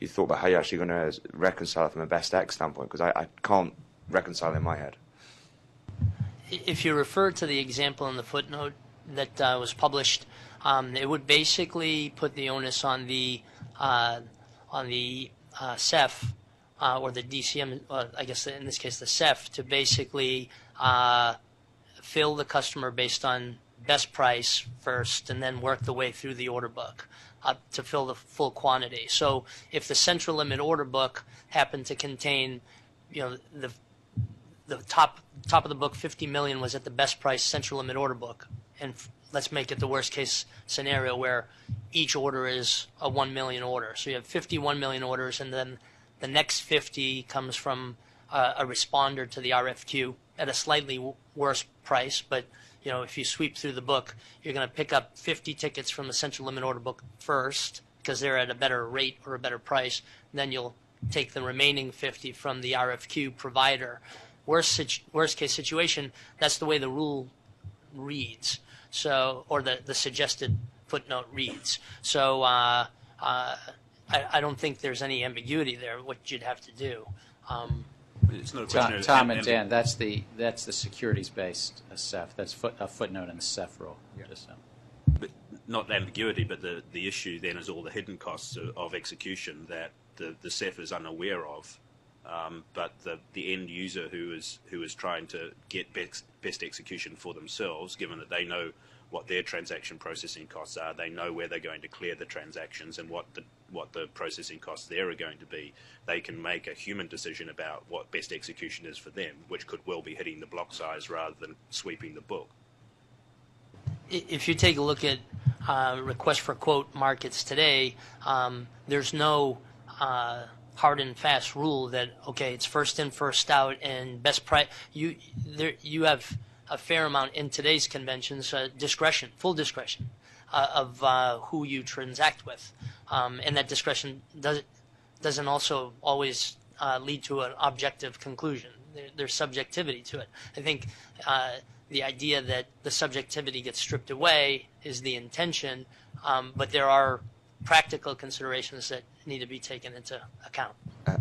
thought about how you're actually going to reconcile from a best X standpoint? Because I can't reconcile in my head. If you refer to the example in the footnote that was published, it would basically put the onus on the CEF or the DCM, I guess in this case the CEF, to basically fill the customer based on best price first and then work the way through the order book to fill the full quantity. So if the central limit order book happened to contain, the top of the book 50 million was at the best price central limit order book, and let's make it the worst case scenario where each order is a 1 million order. So you have 51 million orders, and then the next 50 comes from a responder to the RFQ at a slightly worse price, but if you sweep through the book, you're going to pick up 50 tickets from the central limit order book first because they're at a better rate or a better price. Then you'll take the remaining 50 from the RFQ provider. Worst case situation, that's the way the rule reads. So, or the suggested footnote reads. So I don't think there's any ambiguity there. What you'd have to do. It's not a question Tom and Dan, that's the securities-based CEF. That's a footnote in the CEF rule. Yeah. But not ambiguity, but the issue then is all the hidden costs of execution that the CEF is unaware of but the end user who is trying to get best execution for themselves, given that they know what their transaction processing costs are, they know where they're going to clear the transactions and what the processing costs there are going to be, they can make a human decision about what best execution is for them, which could well be hitting the block size rather than sweeping the book. If you take a look at request for quote markets today, there's no hard and fast rule that, okay, it's first in, first out, and best price. You have a fair amount in today's conventions, discretion, full discretion of who you transact with, and that discretion doesn't also always lead to an objective conclusion. There's subjectivity to it. I think the idea that the subjectivity gets stripped away is the intention, but there are practical considerations that need to be taken into account.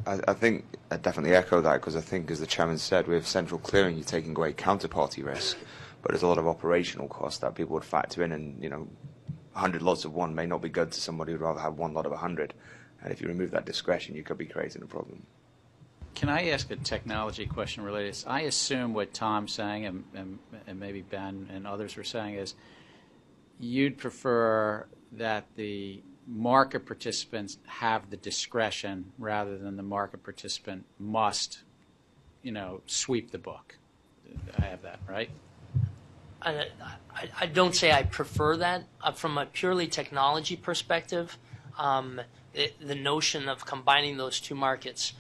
I think I definitely echo that, because I think, as the chairman said, with central clearing, you're taking away counterparty risk, but there's a lot of operational costs that people would factor in, and 100 lots of one may not be good to somebody who'd rather have one lot of 100, and if you remove that discretion, you could be creating a problem. Can I ask a technology question related to this? I assume what Tom's saying, and maybe Ben and others were saying, is you'd prefer that the market participants have the discretion rather than the market participant must, sweep the book. I have that, right? I don't say I prefer that. From a purely technology perspective, the notion of combining those two markets,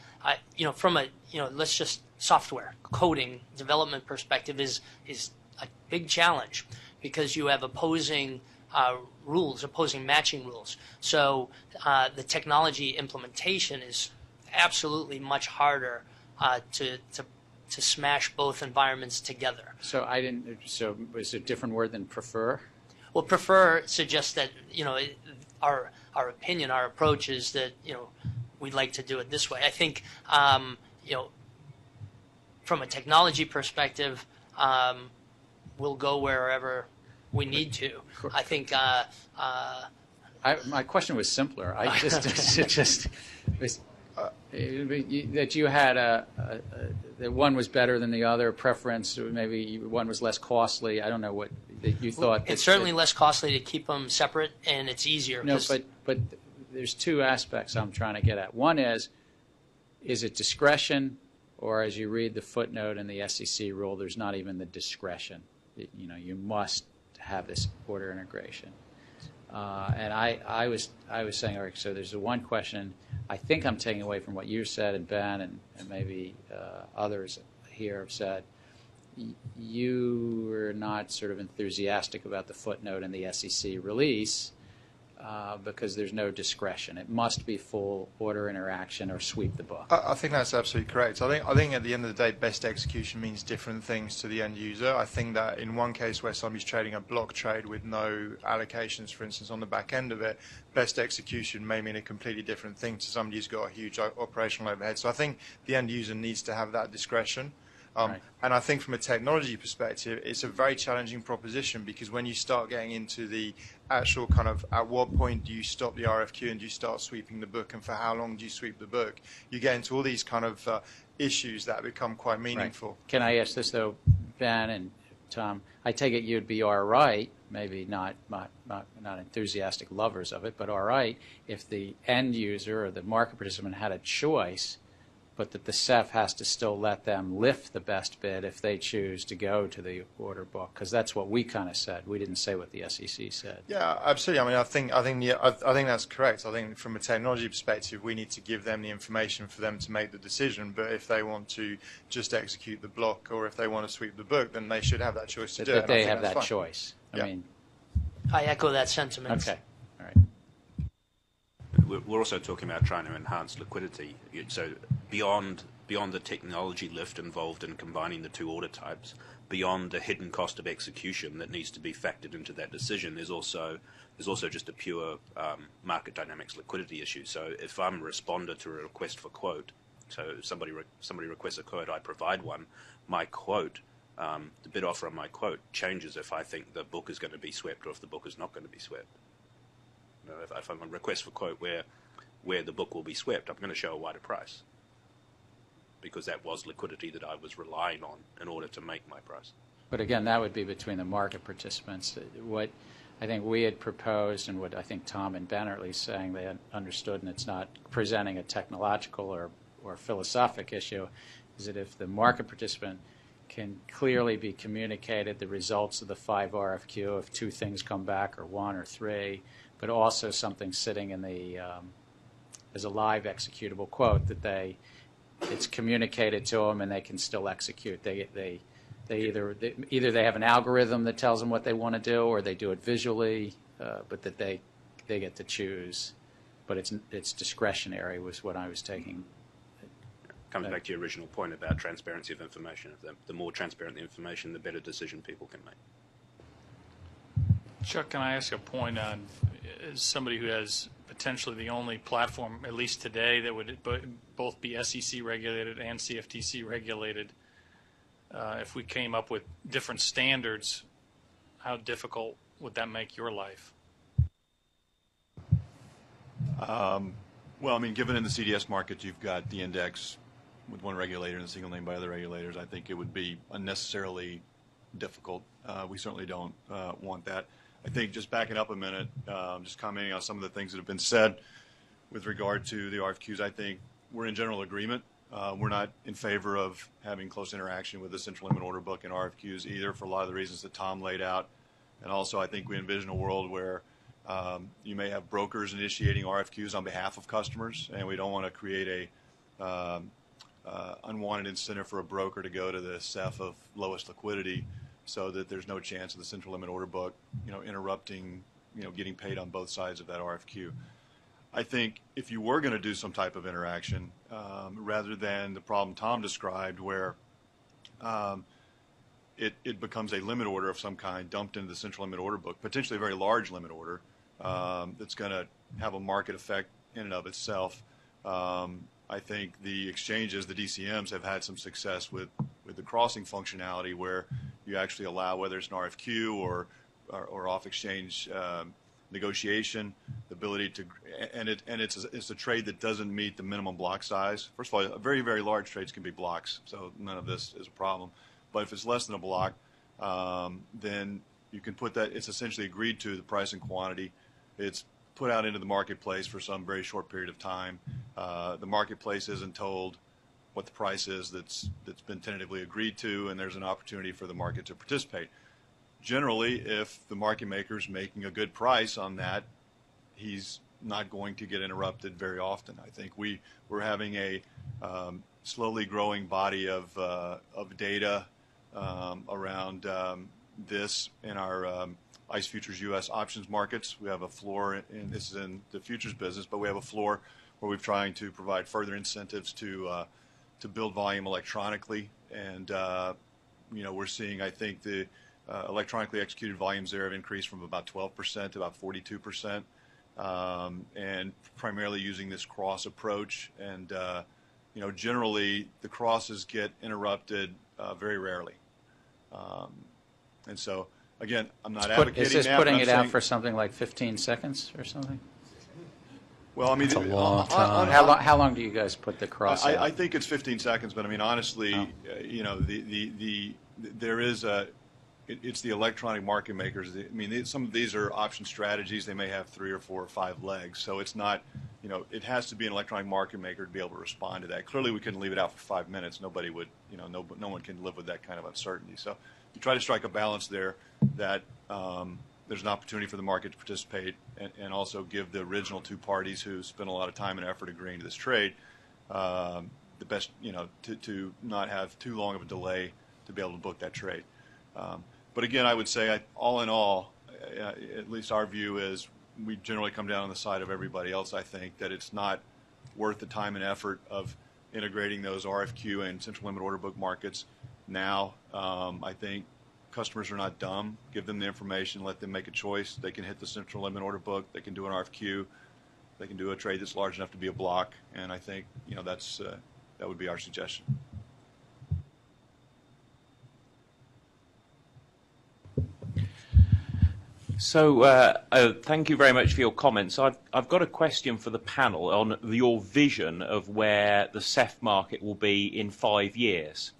from a, let's just software, coding, development perspective is a big challenge, because you have opposing rules, opposing matching rules. So the technology implementation is absolutely much harder to smash both environments together. So So is it a different word than prefer? Well, prefer suggests that our opinion, our approach is that we'd like to do it this way. I think from a technology perspective, we'll go wherever we need to. I think. My question was simpler. I just that you had that one was better than the other, preference, maybe one was less costly. I don't know what that you thought. It's certainly less costly to keep them separate, and it's easier. No, but there's two aspects I'm trying to get at. One is it discretion, or as you read the footnote in the SEC rule, there's not even the discretion. You must have this order integration. And I was saying, Eric, so there's the one question I think I'm taking away from what you said, and Ben and maybe others here have said. You were not sort of enthusiastic about the footnote in the SEC release because there's no discretion. It must be full order interaction or sweep the book. I think that's absolutely correct. I think at the end of the day, best execution means different things to the end user. I think that in one case where somebody's trading a block trade with no allocations, for instance, on the back end of it, best execution may mean a completely different thing to somebody who's got a huge operational overhead. So I think the end user needs to have that discretion. Right. And I think from a technology perspective, it's a very challenging proposition, because when you start getting into the actual kind of at what point do you stop the RFQ and do you start sweeping the book, and for how long do you sweep the book, you get into all these kind of issues that become quite meaningful. Right. Can I ask this, though, Ben and Tom? I take it you'd be all right, maybe not enthusiastic lovers of it, but all right if the end user or the market participant had a choice, but that the CEF has to still let them lift the best bid if they choose to go to the order book, because that's what we kind of said. We didn't say what the SEC said. Yeah, absolutely. I mean, I think that's correct. I think from a technology perspective, we need to give them the information for them to make the decision. But if they want to just execute the block, or if they want to sweep the book, then they should have that choice to do it. That they have that choice. I echo that sentiment. Okay. All right. We're also talking about trying to enhance liquidity. So beyond the technology lift involved in combining the two order types, beyond the hidden cost of execution that needs to be factored into that decision, there's also just a pure market dynamics liquidity issue. So if I'm a responder to a request for quote, so somebody requests a quote, I provide one, my quote, the bid offer on my quote changes if I think the book is going to be swept or if the book is not going to be swept. If I'm on request for quote where the book will be swept, I'm going to show a wider price. because that was liquidity that I was relying on in order to make my price. But again, that would be between the market participants. What I think we had proposed, and what I think Tom and Ben are at least saying they had understood, and it's not presenting a technological or philosophic issue, is that if the market participant can clearly be communicated the results of the 5 RFQ, if 2 things come back or 1 or 3, but also something sitting in the as a live executable quote that it's communicated to them and they can still execute. They either they have an algorithm that tells them what they want to do, or they do it visually, but that they get to choose. But it's discretionary was what I was taking. Comes back to your original point about transparency of information. The more transparent the information, the better decision people can make. Chuck, can I ask a point on, as somebody who has potentially the only platform, at least today, that would both be SEC regulated and CFTC regulated, if we came up with different standards, how difficult would that make your life? Well, I mean, given in the CDS market you've got the index with one regulator and a single name by other regulators, I think it would be unnecessarily difficult. We certainly don't want that. I think just backing up a minute, just commenting on some of the things that have been said with regard to the RFQs, I think we're in general agreement. We're not in favor of having close interaction with the central limit order book and RFQs either, for a lot of the reasons that Tom laid out. And also I think we envision a world where you may have brokers initiating RFQs on behalf of customers, and we don't want to create a unwanted incentive for a broker to go to the CEF of lowest liquidity, so that there's no chance of the central limit order book, interrupting, getting paid on both sides of that RFQ. I think if you were going to do some type of interaction, rather than the problem Tom described, where it becomes a limit order of some kind dumped into the central limit order book, potentially a very large limit order that's going to have a market effect in and of itself. I think the exchanges, the DCMs, have had some success with the crossing functionality, where you actually allow, whether it's an RFQ or off-exchange negotiation, the ability to, and it's a trade that doesn't meet the minimum block size. First of all, very, very large trades can be blocks, so none of this is a problem. But if it's less than a block, then you can put that, it's essentially agreed to, the price and quantity. It's put out into the marketplace for some very short period of time. The marketplace isn't told what the price is that's been tentatively agreed to, and there's an opportunity for the market to participate. Generally, if the market maker's making a good price on that, he's not going to get interrupted very often. I think we're having a slowly growing body of data around this in our ICE Futures U.S. options markets. We have a floor, and this is in the futures business, but we have a floor where we're trying to provide further incentives to build volume electronically. And we're seeing, I think, the electronically executed volumes there have increased from about 12% to about 42%, and primarily using this cross approach. And generally the crosses get interrupted very rarely. And so, again, I'm not advocating that. Is this putting it out for something like 15 seconds or something? Well, I mean, it's a long time. How long do you guys put the cross out? I think it's 15 seconds, but I mean, honestly, there is it's the electronic market makers. I mean, some of these are option strategies. They may have 3 or 4 or 5 legs, so it's not, it has to be an electronic market maker to be able to respond to that. Clearly, we couldn't leave it out for 5 minutes. Nobody would, no one can live with that kind of uncertainty. So you try to strike a balance there that there's an opportunity for the market to participate, and also give the original 2 parties who spent a lot of time and effort agreeing to this trade the best, to not have too long of a delay to be able to book that trade. But again, I would say, all in all, at least our view is we generally come down on the side of everybody else. I think that it's not worth the time and effort of integrating those RFQ and central limit order book markets now. I think customers are not dumb. Give them the information, let them make a choice. They can hit the central limit order book. They can do an RFQ. They can do a trade that's large enough to be a block. And I think that would be our suggestion. So thank you very much for your comments. I've got a question for the panel on your vision of where the CEF market will be in 5 years.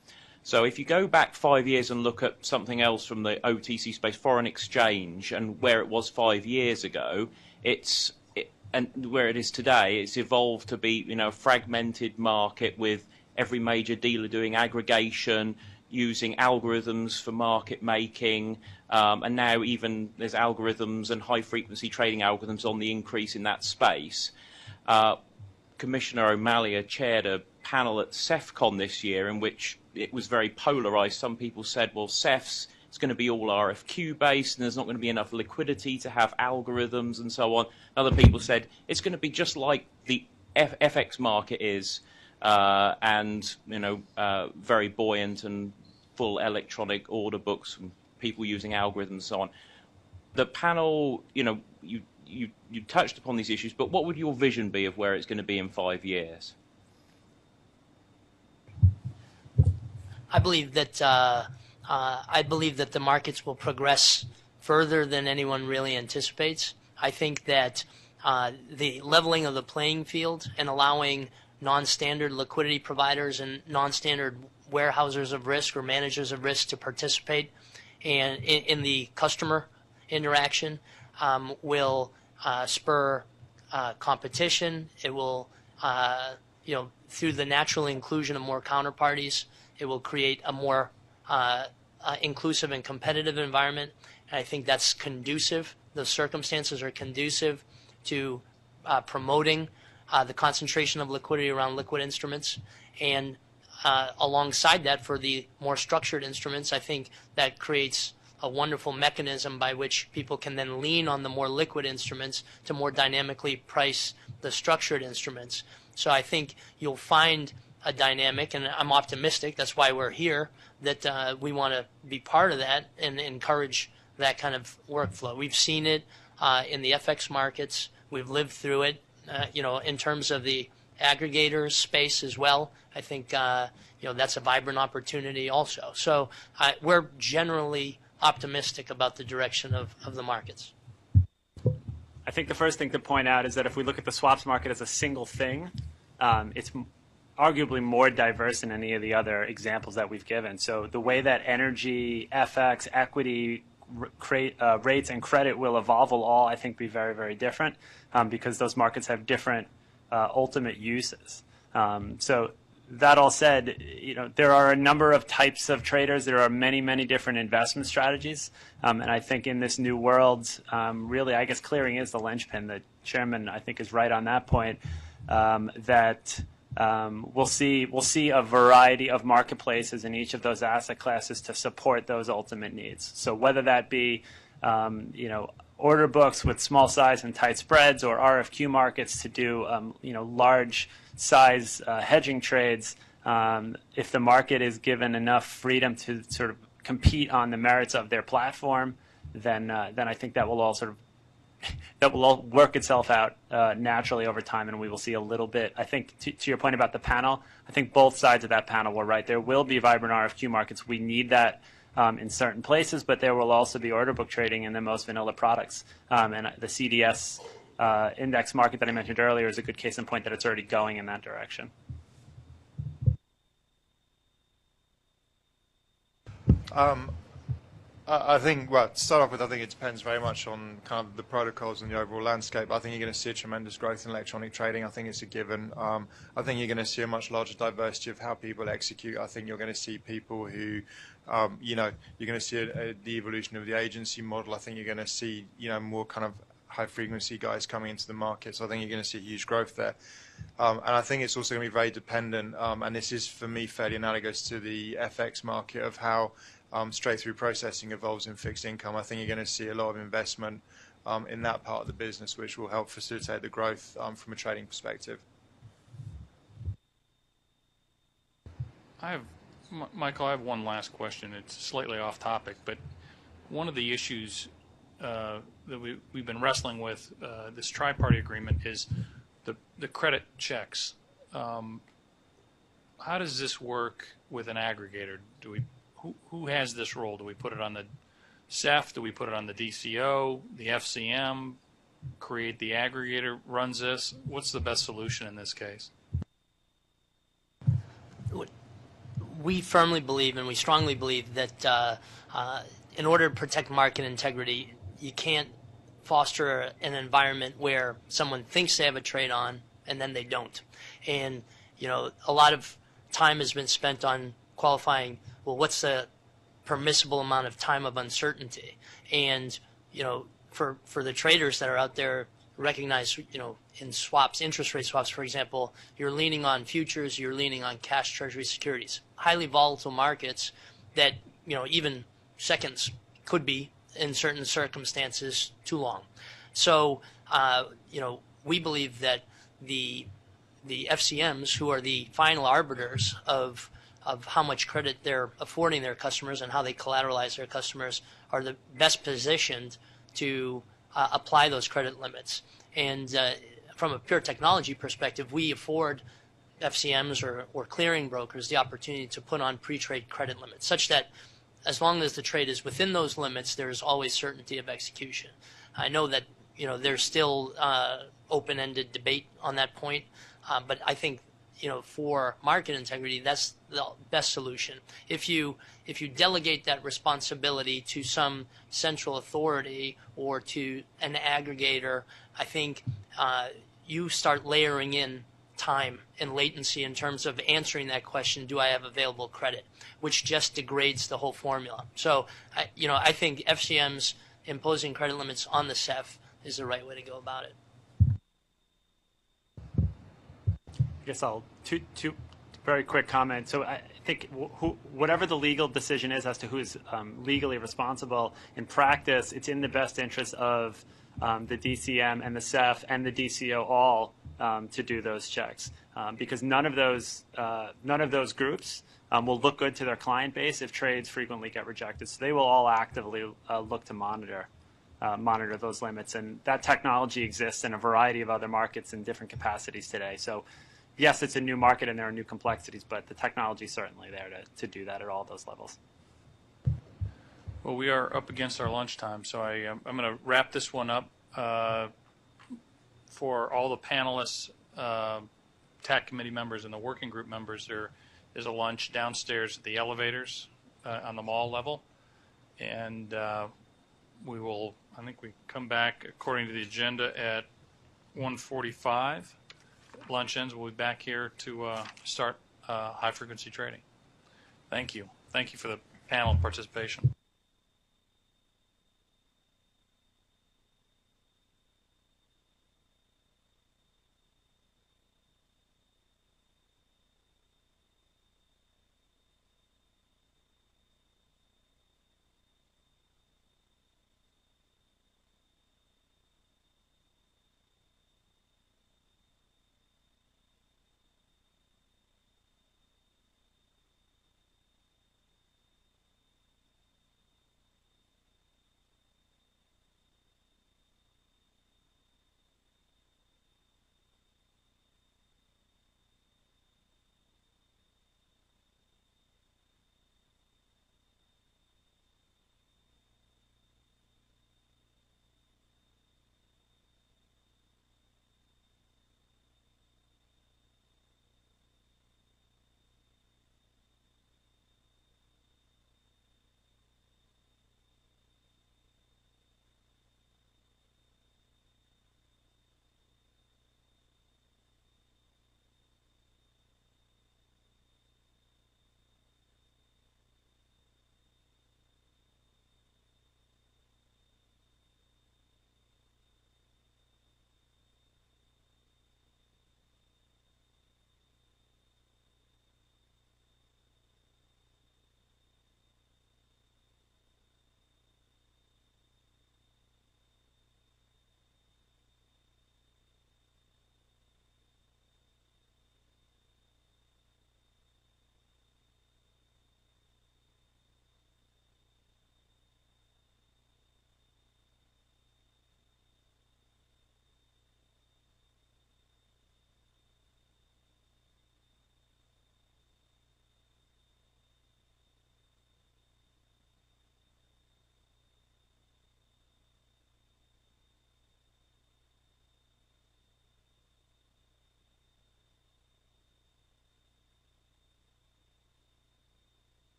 So if you go back 5 years and look at something else from the OTC space, foreign exchange, and where it was 5 years ago, and where it is today, it's evolved to be, a fragmented market with every major dealer doing aggregation, using algorithms for market making, and now even there's algorithms and high-frequency trading algorithms on the increase in that space. Commissioner O'Malley chaired a panel at CEFCon this year in which it was very polarized. Some people said, well, CEF's it's going to be all RFQ based and there's not going to be enough liquidity to have algorithms and so on. Other people said it's going to be just like the FX market is, and very buoyant and full electronic order books and people using algorithms and so on. The panel, you touched upon these issues, but what would your vision be of where it's going to be in 5 years? I believe that the markets will progress further than anyone really anticipates. I think that the leveling of the playing field and allowing non-standard liquidity providers and non-standard warehousers of risk or managers of risk to participate in the customer interaction will spur competition. It will, through the natural inclusion of more counterparties, it will create a more inclusive and competitive environment. And I think that's conducive. The circumstances are conducive to promoting the concentration of liquidity around liquid instruments. And alongside that, for the more structured instruments, I think that creates a wonderful mechanism by which people can then lean on the more liquid instruments to more dynamically price the structured instruments. So I think you'll find a dynamic, and I'm optimistic, that's why we're here, that we want to be part of that and encourage that kind of workflow. We've seen it in the FX markets. We've lived through it, in terms of the aggregators space as well. I think, that's a vibrant opportunity also. So we're generally optimistic about the direction of the markets. I think the first thing to point out is that if we look at the swaps market as a single thing, it's arguably more diverse than any of the other examples that we've given. So the way that energy, FX, equity, rates, and credit will evolve will all, I think, be very, very different because those markets have different ultimate uses. So that all said, there are a number of types of traders. There are many, many different investment strategies. And I think in this new world, really, I guess clearing is the linchpin. The chairman, I think, is right on that point, that we'll see a variety of marketplaces in each of those asset classes to support those ultimate needs. So whether that be, order books with small size and tight spreads, or RFQ markets to do, large size hedging trades, if the market is given enough freedom to sort of compete on the merits of their platform, then I think that will all work itself out naturally over time, and we will see a little bit. I think to your point about the panel, I think both sides of that panel were right. There will be vibrant RFQ markets. We need that in certain places, but there will also be order book trading in the most vanilla products. And the CDS index market that I mentioned earlier is a good case in point that it's already going in that direction. I think, well, to start off with, I think it depends very much on kind of the protocols and the overall landscape. I think you're going to see a tremendous growth in electronic trading. I think it's a given. I think you're going to see a much larger diversity of how people execute. I think you're going to see people who, you're going to see the evolution of the agency model. I think you're going to see, more kind of high-frequency guys coming into the market. So I think you're going to see huge growth there. And I think it's also going to be very dependent, and this is, for me, fairly analogous to the FX market of how straight-through processing evolves in fixed income. I think you're going to see a lot of investment in that part of the business, which will help facilitate the growth from a trading perspective. Michael, I have one last question. It's slightly off topic, but one of the issues that we've been wrestling with this tri-party agreement is the credit checks. How does this work with an aggregator? Who has this role? Do we put it on CEF? Do we put it on the DCO, the FCM, create the aggregator runs this? What's the best solution in this case? We firmly believe, and we strongly believe, that in order to protect market integrity, you can't foster an environment where someone thinks they have a trade on and then they don't. And, a lot of time has been spent on qualifying, well, what's the permissible amount of time of uncertainty? And, for the traders that are out there, recognize, in swaps, interest rate swaps, for example, you're leaning on futures, you're leaning on cash treasury securities, highly volatile markets that, even seconds could be, in certain circumstances, too long. So, we believe that the FCMs, who are the final arbiters of how much credit they're affording their customers and how they collateralize their customers, are the best positioned to apply those credit limits. And from a pure technology perspective, we afford FCMs or clearing brokers the opportunity to put on pre-trade credit limits, such that as long as the trade is within those limits, there is always certainty of execution. I know that there's still open-ended debate on that point, but I think for market integrity, that's the best solution. If you delegate that responsibility to some central authority or to an aggregator, I think you start layering in time and latency in terms of answering that question, do I have available credit, which just degrades the whole formula. So, I think FCMs imposing credit limits on the CEF is the right way to go about it. I guess I'll two very quick comments. So I think whatever the legal decision is as to who is legally responsible, in practice, it's in the best interest of the DCM and the CEF and the DCO all to do those checks, because none of those groups will look good to their client base if trades frequently get rejected. So they will all actively look to monitor those limits, and that technology exists in a variety of other markets in different capacities today. So yes, it's a new market and there are new complexities, but the technology is certainly there to do that at all those levels. Well, we are up against our lunchtime, so I'm going to wrap this one up. For all the panelists, TAC committee members, and the working group members, there is a lunch downstairs at the elevators on the mall level. And we will, I think we come back according to the agenda at 1:45. Lunch ends. We'll be back here to start high-frequency trading. Thank you. Thank you for the panel participation.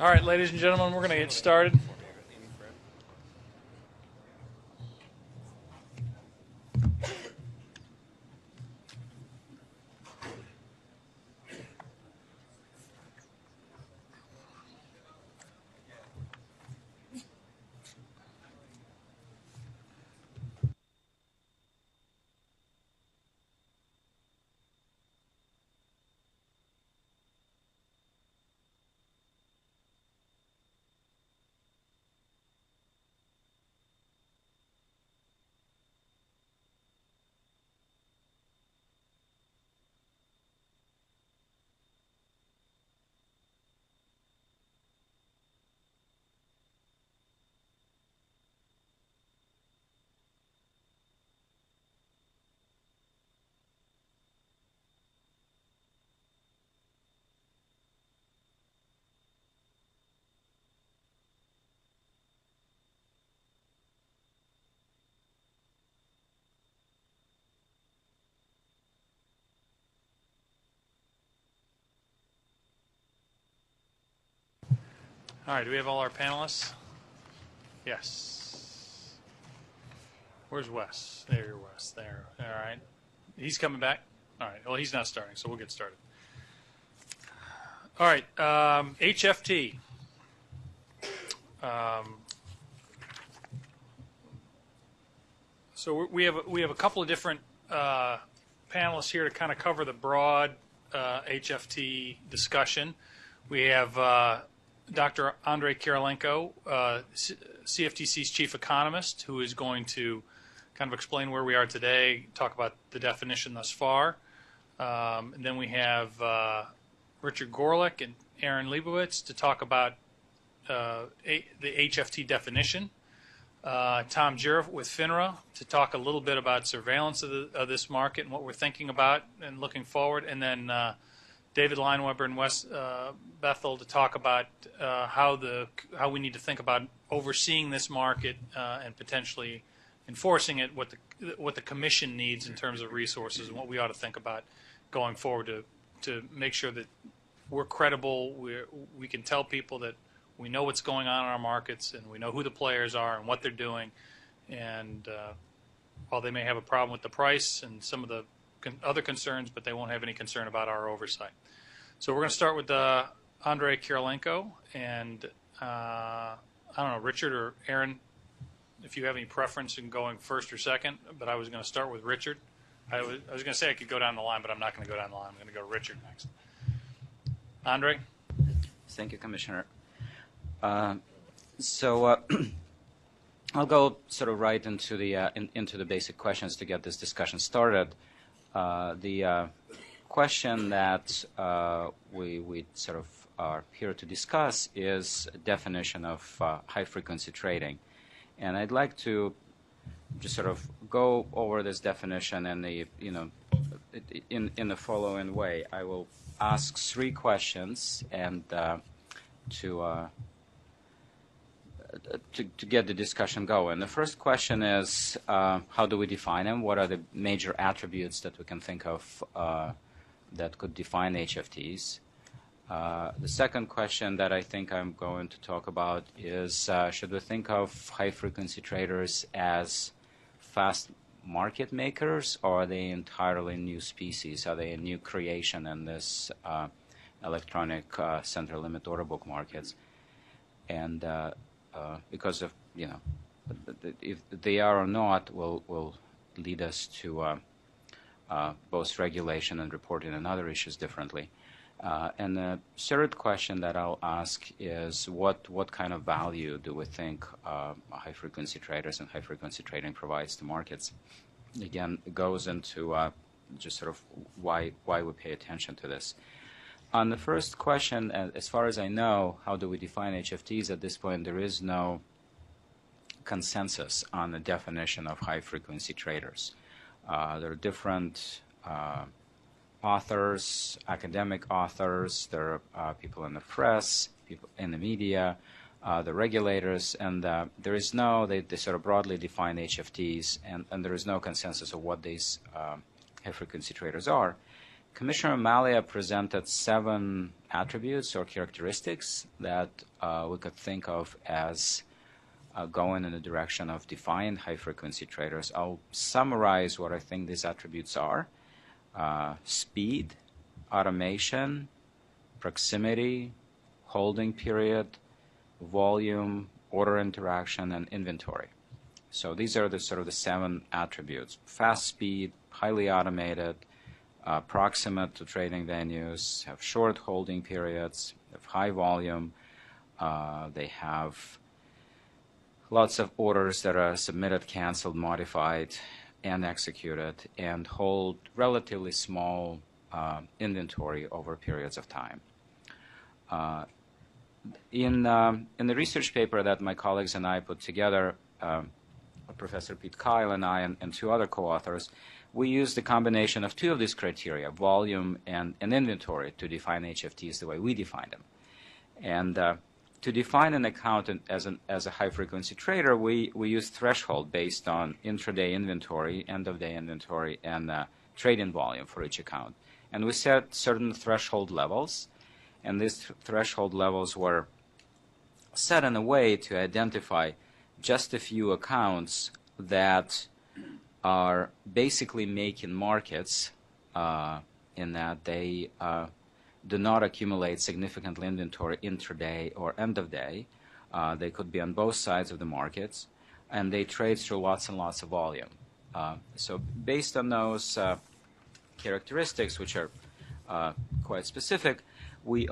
All right, ladies and gentlemen, we're going to get started. All right, do we have all our panelists? Yes. Where's Wes? There you're Wes. There. All right. He's coming back? All right. Well, he's not starting, so we'll get started. All right. HFT. So we have a couple of different panelists here to kind of cover the broad HFT discussion. We have Dr. Andrei Kirilenko, CFTC's chief economist, who is going to kind of explain where we are today, talk about the definition thus far. And then we have Richard Gorlick and Aaron Leibowitz to talk about the HFT definition. Tom Jura with FINRA to talk a little bit about surveillance of this market and what we're thinking about and looking forward. And then David Lineweber and Wes Bethel to talk about how we need to think about overseeing this market and potentially enforcing it, what the Commission needs in terms of resources and what we ought to think about going forward to make sure that we're credible, we can tell people that we know what's going on in our markets and we know who the players are and what they're doing. And while they may have a problem with the price and some of the other concerns, but they won't have any concern about our oversight. So we're going to start with Andrei Kirilenko, and I don't know, Richard or Aaron, if you have any preference in going first or second, but I was going to start with Richard. I was going to say I could go down the line, but I'm not going to go down the line. I'm going to go to Richard next. Andrei? Thank you, Commissioner. So I'll go sort of right into the basic questions to get this discussion started. The question that we sort of are here to discuss is a definition of high-frequency trading. And I'd like to just sort of go over this definition in the following way. I will ask three questions and to get the discussion going. The first question is, how do we define them? What are the major attributes that we can think of that could define HFTs? The second question that I think I'm going to talk about is, should we think of high-frequency traders as fast market makers, or are they entirely new species? Are they a new creation in this electronic central limit order book markets? And because of, if they are or not will lead us to both regulation and reporting and other issues differently. And the third question that I'll ask is what kind of value do we think high-frequency traders and high-frequency trading provides to markets? Again, it goes into just sort of why we pay attention to this. On the first question, as far as I know, how do we define HFTs at this point, there is no consensus on the definition of high-frequency traders. There are different authors, academic authors, there are people in the press, people in the media, the regulators, and there is no, they sort of broadly define HFTs, and there is no consensus of what these high-frequency traders are. Commissioner Malia presented 7 attributes or characteristics that we could think of as going in the direction of defined high-frequency traders. I'll summarize what I think these attributes are. Speed, automation, proximity, holding period, volume, order interaction, and inventory. So these are the sort of the 7 attributes: fast speed, highly automated, proximate to trading venues, have short holding periods, have high volume, they have lots of orders that are submitted, canceled, modified, and executed, and hold relatively small inventory over periods of time. In the research paper that my colleagues and I put together, Professor Pete Kyle and I and 2 other co-authors, we used a combination of 2 of these criteria, volume and inventory, to define HFTs the way we define them. And to define an account as a high-frequency trader, we use threshold based on intraday inventory, end-of-day inventory, and trade-in volume for each account. And we set certain threshold levels, and these threshold levels were set in a way to identify just a few accounts that are basically making markets in that they do not accumulate significant inventory intraday or end of day. They could be on both sides of the markets, and they trade through lots and lots of volume. So based on those characteristics, which are quite specific, we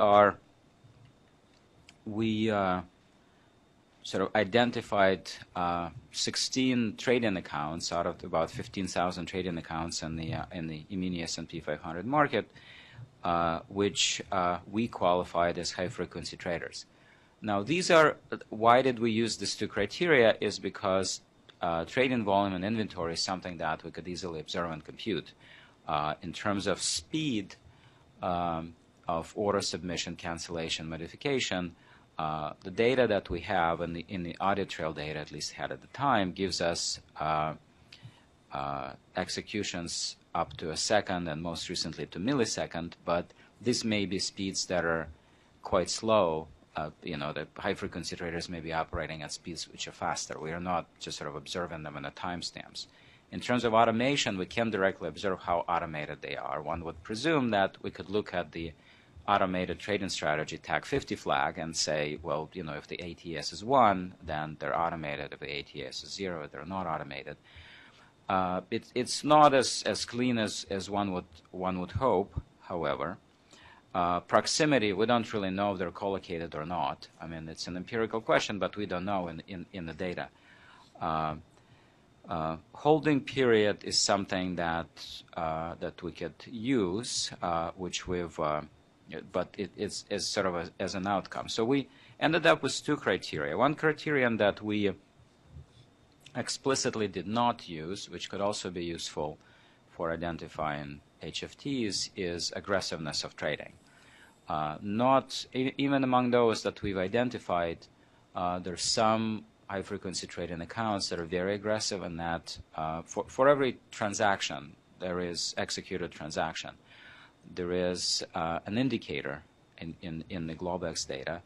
sort of identified 16 trade-in accounts out of about 15,000 trade-in accounts in the E-mini S&P 500 market, which we qualified as high-frequency traders. Now, why did we use these 2 criteria is because trade-in volume and inventory is something that we could easily observe and compute. In terms of speed of order submission, cancellation, modification, the data that we have in the audit trail data, at least had at the time, gives us executions up to a second and most recently to millisecond, but these may be speeds that are quite slow. The high-frequency traders may be operating at speeds which are faster. We are not just sort of observing them in the timestamps. In terms of automation, we can directly observe how automated they are. One would presume that we could look at the automated trading strategy tag 50 flag and say, well, if the ATS is 1, then they're automated. If the ATS is 0, they're not automated. It's not as clean as one would hope, however. Proximity, we don't really know if they're collocated or not. I mean, it's an empirical question, but we don't know in the data. Holding period is something that we could use, which we've but it's sort of as an outcome. So we ended up with 2 criteria. One criterion that we explicitly did not use, which could also be useful for identifying HFTs, is aggressiveness of trading. Not even among those that we've identified, there's some high-frequency trading accounts that are very aggressive, and that for every transaction, there is executed transaction. There is an indicator in the Globex data.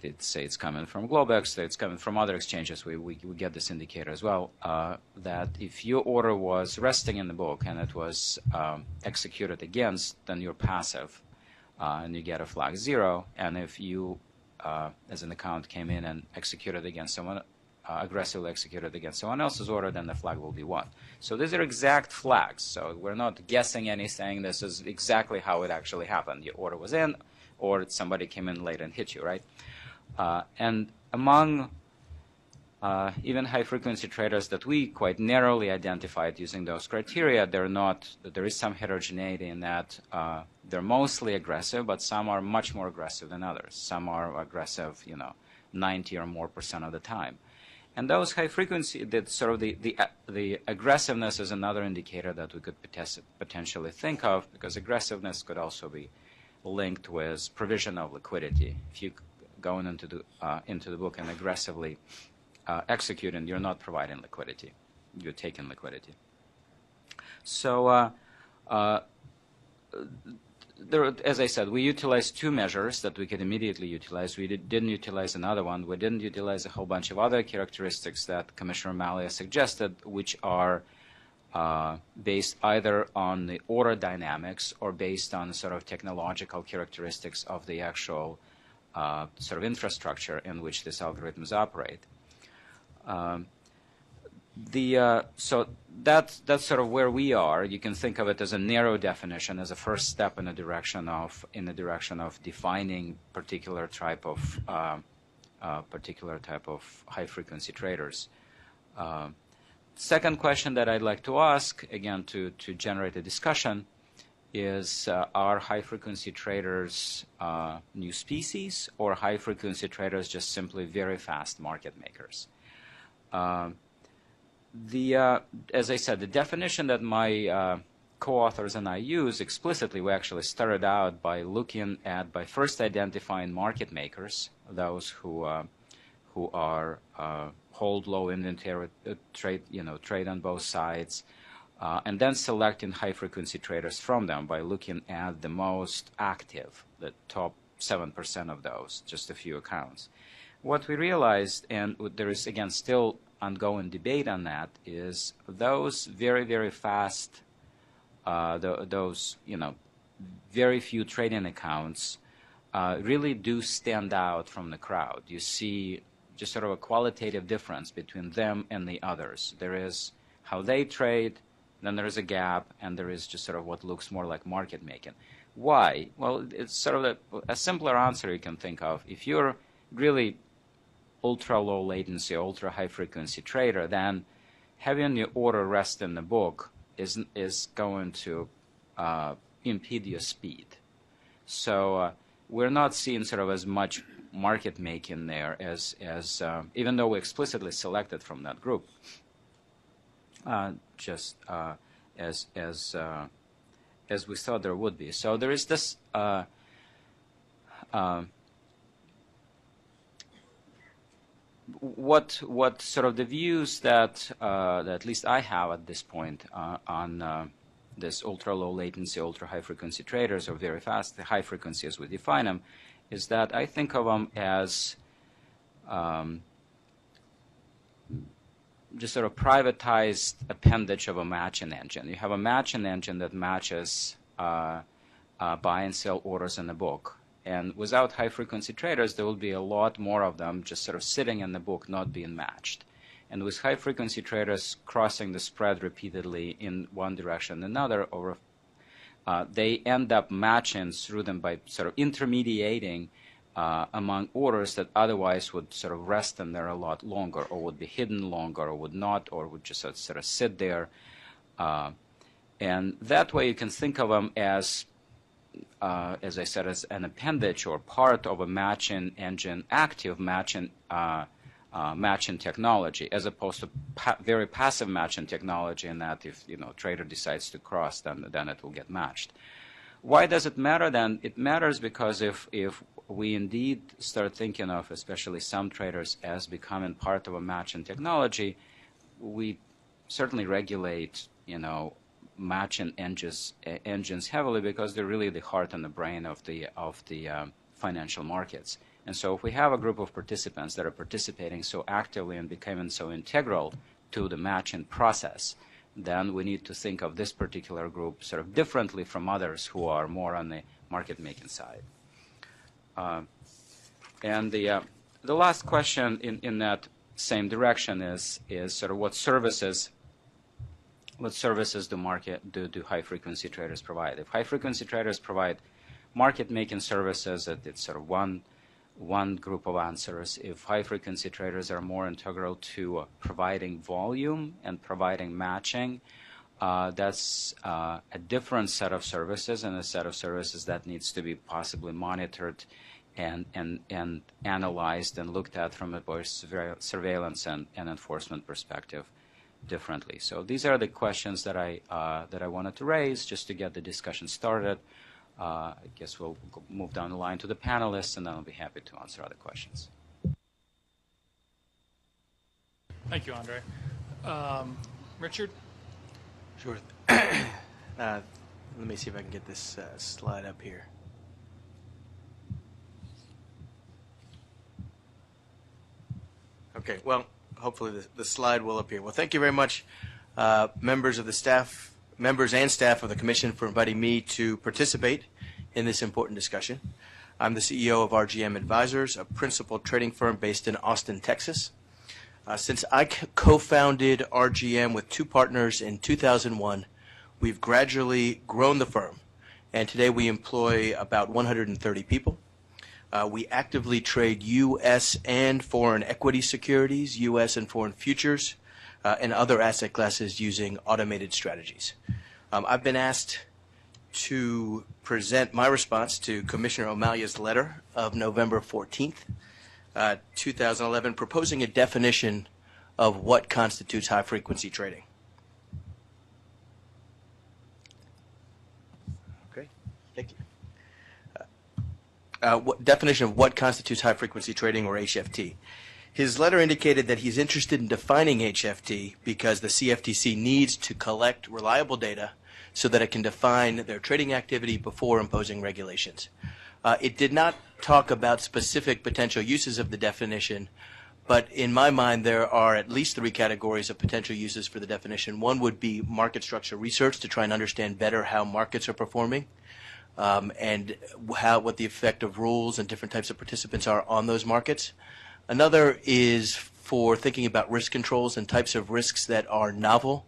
They'd say it's coming from Globex, it's coming from other exchanges. We get this indicator as well, that if your order was resting in the book and it was executed against, then you're passive, and you get a flag 0. And if you, as an account, came in and executed against someone, aggressively executed against someone else's order, then the flag will be 1. So these are exact flags. So we're not guessing anything. This is exactly how it actually happened. Your order was in, or somebody came in late and hit you, right? And among even high-frequency traders that we quite narrowly identified using those criteria, there is some heterogeneity in that they're mostly aggressive, but some are much more aggressive than others. Some are aggressive, 90 or more % of the time. And those high-frequency, that sort of the aggressiveness is another indicator that we could potentially think of, because aggressiveness could also be linked with provision of liquidity. If you go into the book and aggressively executing, you're not providing liquidity. You're taking liquidity. So as I said, we utilized two measures that we could immediately utilize. We didn't utilize another one. We didn't utilize a whole bunch of other characteristics that Commissioner Malia suggested, which are based either on the order dynamics or based on sort of technological characteristics of the actual sort of infrastructure in which these algorithms operate. So that's sort of where we are. You can think of it as a narrow definition, as a first step in the direction of defining particular type of high frequency traders. Second question that I'd like to ask, again to generate a discussion, is are high frequency traders new species, or high frequency traders just simply very fast market makers? As I said, the definition that my co-authors and I use explicitly, we actually started out by first identifying market makers, those who hold low inventory, trade on both sides, and then selecting high frequency traders from them by looking at the most active, the top 7% of those, just a few accounts. What we realized, and there is again still ongoing debate on that, is those very, very fast, those very few trading accounts really do stand out from the crowd. You see just sort of a qualitative difference between them and the others. There is how they trade, then there is a gap, and there is just sort of what looks more like market making. Why? Well, it's sort of a simpler answer you can think of. If you're really ultra low latency, ultra high frequency trader, then having your order rest in the book is going to impede your speed. So we're not seeing sort of as much market making there as even though we explicitly selected from that group, just as we thought there would be. So there is this what sort of the views that at least I have at this point on this ultra low latency, ultra high frequency traders, or very fast, the high frequency as we define them, is that I think of them as just sort of privatized appendage of a matching engine. You have a matching engine that matches buy and sell orders in the book. And without high-frequency traders, there will be a lot more of them just sort of sitting in the book, not being matched. And with high-frequency traders crossing the spread repeatedly in one direction and another, they end up matching through them by sort of intermediating among orders that otherwise would sort of rest in there a lot longer, or would be hidden longer, or would not, or would just sort of sit there. And that way you can think of them as I said, as an appendage or part of a matching engine, active matching matching technology, as opposed to very passive matching technology, in that if trader decides to cross, then it will get matched. Why does it matter then? It matters because if we indeed start thinking of especially some traders as becoming part of a matching technology, we certainly regulate matching engines heavily, because they're really the heart and the brain of the financial markets. And so if we have a group of participants that are participating so actively and becoming so integral to the matching process, then we need to think of this particular group sort of differently from others who are more on the market making side. And the last question in that same direction is sort of what services do high frequency traders provide? If high frequency traders provide market making services, it's sort of one group of answers. If high frequency traders are more integral to providing volume and providing matching, that's a different set of services, and a set of services that needs to be possibly monitored and analyzed and looked at from a both surveillance and enforcement perspective differently. So these are the questions that I wanted to raise just to get the discussion started. I guess we'll move down the line to the panelists, and then I'll be happy to answer other questions. Thank you, Andre. Richard? Sure. Let me see if I can get this slide up here. Okay, well, hopefully the slide will appear. Well, thank you very much, members and staff of the Commission, for inviting me to participate in this important discussion. I'm the CEO of RGM Advisors, a principal trading firm based in Austin, Texas. Since I co-founded RGM with two partners in 2001, we've gradually grown the firm, and today we employ about 130 people. We actively trade U.S. and foreign equity securities, U.S. and foreign futures, and other asset classes using automated strategies. I've been asked to present my response to Commissioner O'Malley's letter of November 14th, 2011, proposing a definition of what constitutes high-frequency trading. Okay, thank you. Definition of what constitutes high-frequency trading, or HFT. His letter indicated that he's interested in defining HFT because the CFTC needs to collect reliable data so that it can define their trading activity before imposing regulations. It did not talk about specific potential uses of the definition, but in my mind there are at least three categories of potential uses for the definition. One would be market structure research to try and understand better how markets are performing, and what the effect of rules and different types of participants are on those markets. Another is for thinking about risk controls and types of risks that are novel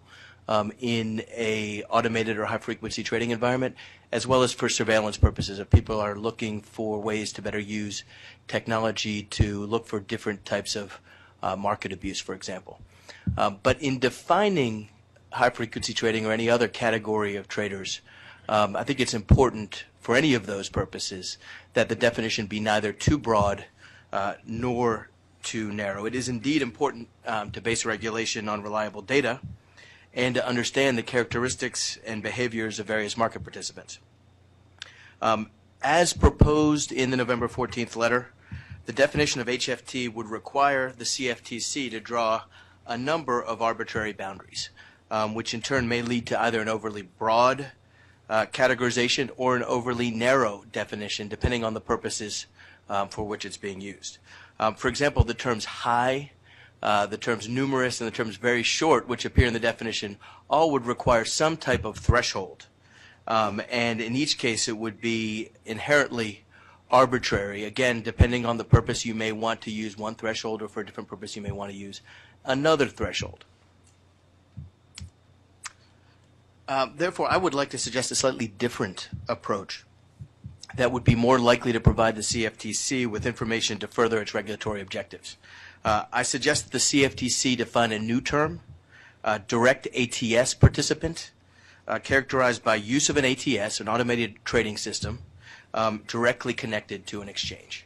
in a automated or high-frequency trading environment, as well as for surveillance purposes. If people are looking for ways to better use technology to look for different types of market abuse, for example. But in defining high-frequency trading or any other category of traders, I think it's important for any of those purposes that the definition be neither too broad nor too narrow. It is indeed important to base regulation on reliable data and to understand the characteristics and behaviors of various market participants. As proposed in the November 14th letter, the definition of HFT would require the CFTC to draw a number of arbitrary boundaries, which in turn may lead to either an overly broad categorization or an overly narrow definition, depending on the purposes for which it's being used. For example, the terms high, the terms numerous, and the terms very short, which appear in the definition, all would require some type of threshold. And in each case, it would be inherently arbitrary. Again, depending on the purpose, you may want to use one threshold, or for a different purpose, you may want to use another threshold. Therefore, I would like to suggest a slightly different approach that would be more likely to provide the CFTC with information to further its regulatory objectives. I suggest that the CFTC define a new term, direct ATS participant, characterized by use of an ATS, an automated trading system, directly connected to an exchange.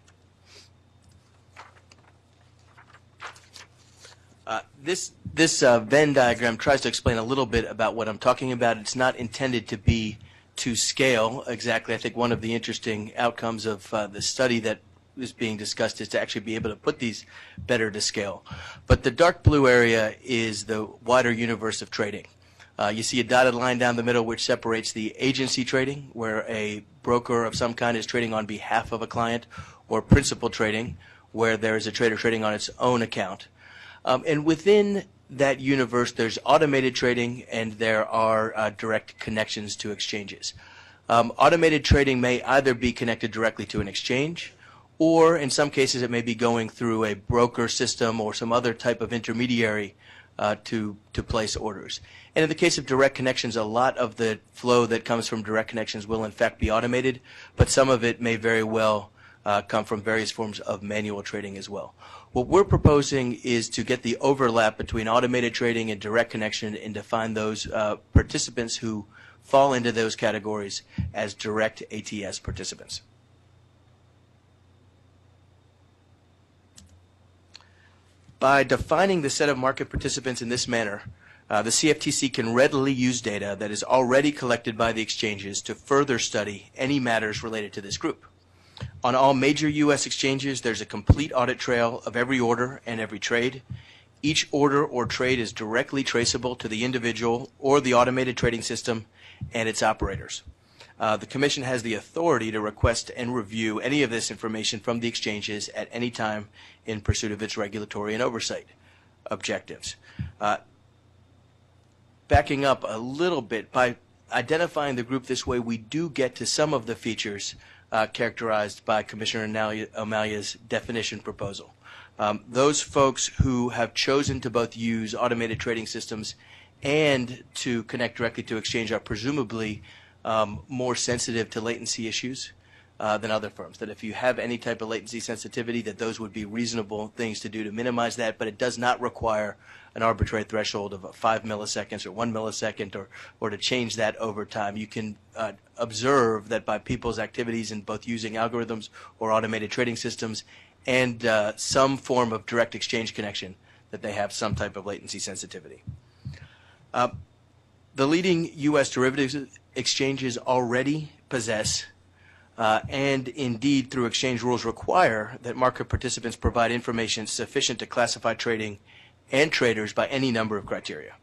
This Venn diagram tries to explain a little bit about what I'm talking about. It's not intended to be to scale exactly. I think one of the interesting outcomes of the study that is being discussed is to actually be able to put these better to scale. But the dark blue area is the wider universe of trading. You see a dotted line down the middle which separates the agency trading, where a broker of some kind is trading on behalf of a client, or principal trading, where there is a trader trading on its own account. And within that universe, there's automated trading, and there are direct connections to exchanges. Automated trading may either be connected directly to an exchange, or in some cases it may be going through a broker system or some other type of intermediary to place orders. And in the case of direct connections, a lot of the flow that comes from direct connections will in fact be automated, but some of it may very well come from various forms of manual trading as well. What we're proposing is to get the overlap between automated trading and direct connection and define those participants who fall into those categories as direct ATS participants. By defining the set of market participants in this manner, the CFTC can readily use data that is already collected by the exchanges to further study any matters related to this group. On all major U.S. exchanges, there's a complete audit trail of every order and every trade. Each order or trade is directly traceable to the individual or the automated trading system and its operators. The Commission has the authority to request and review any of this information from the exchanges at any time in pursuit of its regulatory and oversight objectives. Backing up a little bit, by identifying the group this way, we do get to some of the features characterized by Commissioner Amalia's definition proposal. Those folks who have chosen to both use automated trading systems and to connect directly to exchange are presumably more sensitive to latency issues than other firms. That if you have any type of latency sensitivity, that those would be reasonable things to do to minimize that, but it does not require an arbitrary threshold of 5 milliseconds or 1 millisecond or to change that over time. You can observe that by people's activities in both using algorithms or automated trading systems and some form of direct exchange connection, that they have some type of latency sensitivity. The leading U.S. derivatives exchanges already possess and indeed through exchange rules require that market participants provide information sufficient to classify trading and traders by any number of criteria.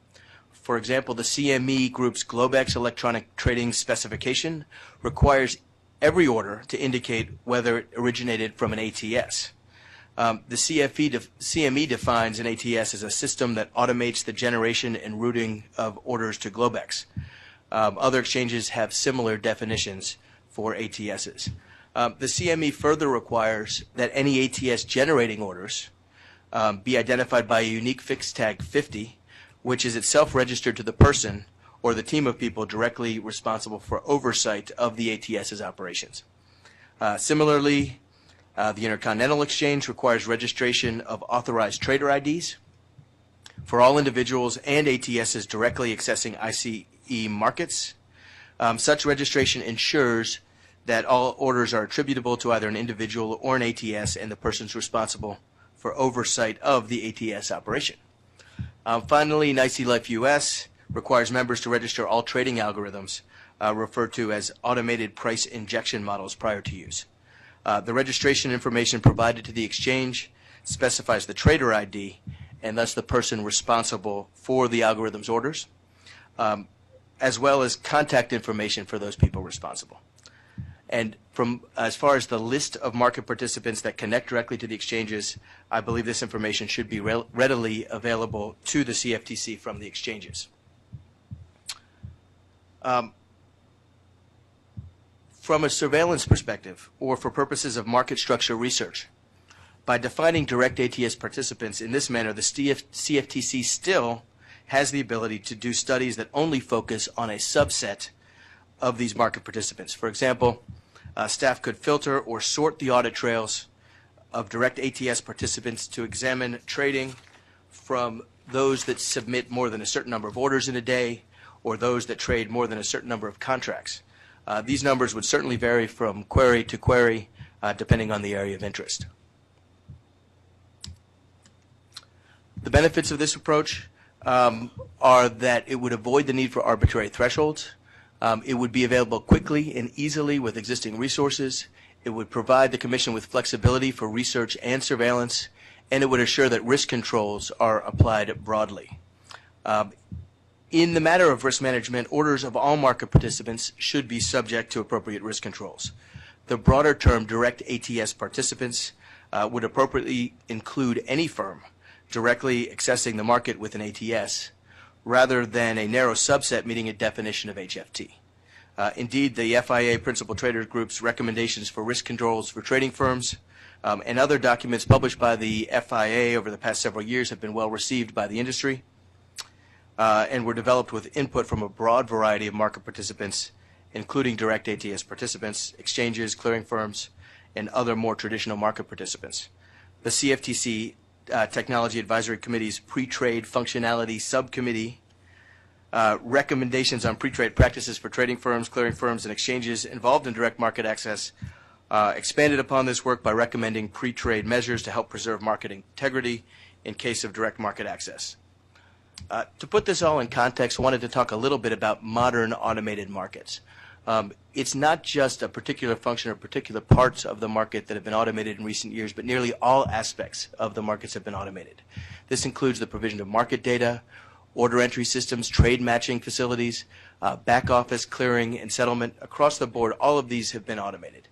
For example, the CME Group's Globex electronic trading specification requires every order to indicate whether it originated from an ATS. The CME defines an ATS as a system that automates the generation and routing of orders to Globex. Other exchanges have similar definitions for ATSs. The CME further requires that any ATS generating orders be identified by a unique fixed tag 50, which is itself registered to the person or the team of people directly responsible for oversight of the ATS's operations. Similarly, the Intercontinental Exchange requires registration of authorized trader IDs for all individuals and ATSs directly accessing ICE markets. Such registration ensures that all orders are attributable to either an individual or an ATS and the persons responsible for oversight of the ATS operation. Finally, NYSE Life US requires members to register all trading algorithms referred to as automated price injection models prior to use. The registration information provided to the exchange specifies the trader ID and thus the person responsible for the algorithm's orders, as well as contact information for those people responsible. And from as far as the list of market participants that connect directly to the exchanges, I believe this information should be readily available to the CFTC from the exchanges. From a surveillance perspective, or for purposes of market structure research, by defining direct ATS participants in this manner, the CFTC still has the ability to do studies that only focus on a subset of these market participants. For example, staff could filter or sort the audit trails of direct ATS participants to examine trading from those that submit more than a certain number of orders in a day or those that trade more than a certain number of contracts. These numbers would certainly vary from query to query depending on the area of interest. The benefits of this approach are that it would avoid the need for arbitrary thresholds. It would be available quickly and easily with existing resources. It would provide the Commission with flexibility for research and surveillance, and it would assure that risk controls are applied broadly. In the matter of risk management, orders of all market participants should be subject to appropriate risk controls. The broader term direct ATS participants would appropriately include any firm directly accessing the market with an ATS, rather than a narrow subset meeting a definition of HFT. Indeed, the FIA Principal Traders Group's recommendations for risk controls for trading firms and other documents published by the FIA over the past several years have been well received by the industry and were developed with input from a broad variety of market participants, including direct ATS participants, exchanges, clearing firms, and other more traditional market participants. The CFTC Technology Advisory Committee's Pre-Trade Functionality Subcommittee recommendations on pre-trade practices for trading firms, clearing firms, and exchanges involved in direct market access expanded upon this work by recommending pre-trade measures to help preserve market integrity in case of direct market access. To put this all in context, I wanted to talk a little bit about modern automated markets. It's not just a particular function or particular parts of the market that have been automated in recent years, but nearly all aspects of the markets have been automated. This includes the provision of market data, order entry systems, trade matching facilities, back office clearing and settlement. Across the board, all of these have been automated.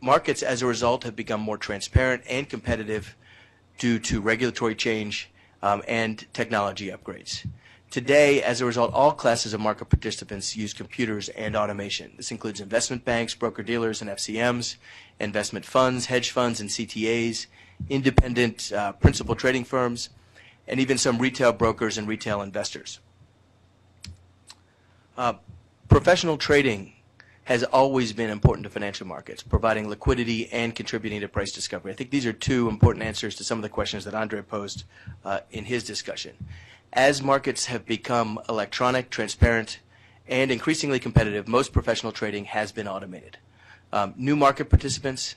Markets, as a result, have become more transparent and competitive due to regulatory change and technology upgrades. Today, as a result, all classes of market participants use computers and automation. This includes investment banks, broker-dealers, and FCMs, investment funds, hedge funds, and CTAs, independent principal trading firms, and even some retail brokers and retail investors. Professional trading has always been important to financial markets, providing liquidity and contributing to price discovery. I think these are two important answers to some of the questions that Andre posed in his discussion. As markets have become electronic, transparent, and increasingly competitive, most professional trading has been automated. New market participants,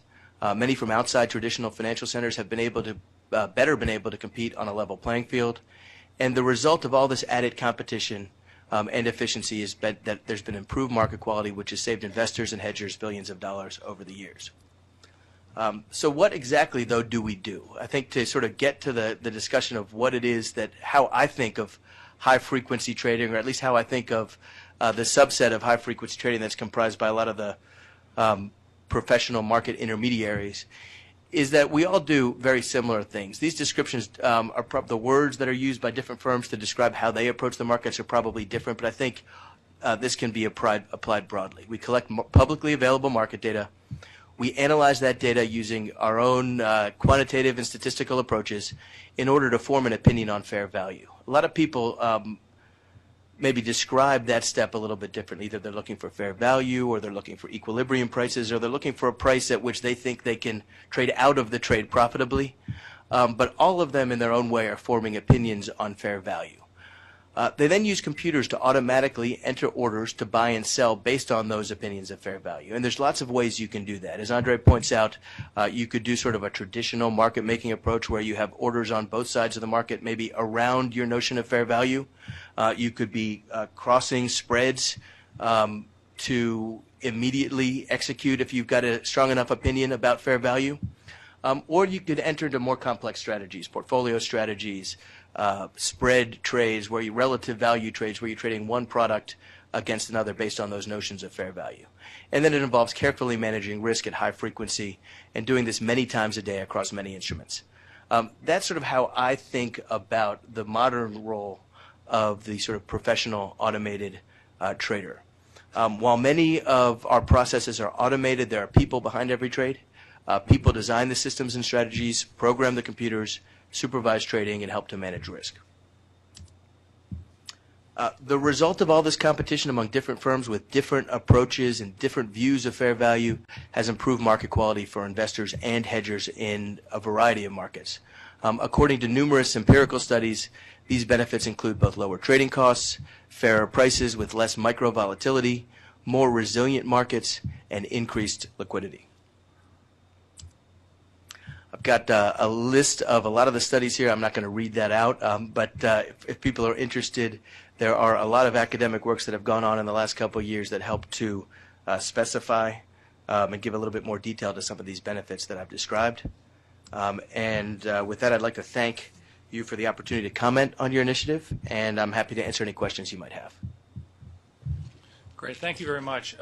many from outside traditional financial centers, have been able to better been able to compete on a level playing field, and the result of all this added competition and efficiency is that there's been improved market quality, which has saved investors and hedgers billions of dollars over the years. So what exactly, though, do we do? I think to sort of get to the discussion of what it is that, how I think of high-frequency trading, or at least how I think of the subset of high-frequency trading that's comprised by a lot of the professional market intermediaries, is that we all do very similar things. These descriptions are the words that are used by different firms to describe how they approach the markets are probably different, but I think this can be applied broadly. We collect publicly available market data. We analyze that data using our own quantitative and statistical approaches in order to form an opinion on fair value. A lot of people maybe describe that step a little bit differently. Either they're looking for fair value, or they're looking for equilibrium prices, or they're looking for a price at which they think they can trade out of the trade profitably. But all of them in their own way are forming opinions on fair value. They then use computers to automatically enter orders to buy and sell based on those opinions of fair value. And there's lots of ways you can do that. As Andre points out, you could do sort of a traditional market-making approach where you have orders on both sides of the market, maybe around your notion of fair value. You could be crossing spreads to immediately execute if you've got a strong enough opinion about fair value. Or you could enter into more complex strategies, portfolio strategies, spread trades, where you relative value trades, where you're trading one product against another based on those notions of fair value. And then it involves carefully managing risk at high frequency and doing this many times a day across many instruments. That's sort of how I think about the modern role of the sort of professional automated trader. While many of our processes are automated, there are people behind every trade. People design the systems and strategies, program the computers, supervise trading, and help to manage risk. The result of all this competition among different firms with different approaches and different views of fair value has improved market quality for investors and hedgers in a variety of markets. According to numerous empirical studies, these benefits include both lower trading costs, fairer prices with less micro volatility, more resilient markets, and increased liquidity. I've got a list of a lot of the studies here. I'm not going to read that out, but if people are interested, there are a lot of academic works that have gone on in the last couple of years that help to specify and give a little bit more detail to some of these benefits that I've described. And with that, I'd like to thank you for the opportunity to comment on your initiative, and I'm happy to answer any questions you might have. Great. Thank you very much.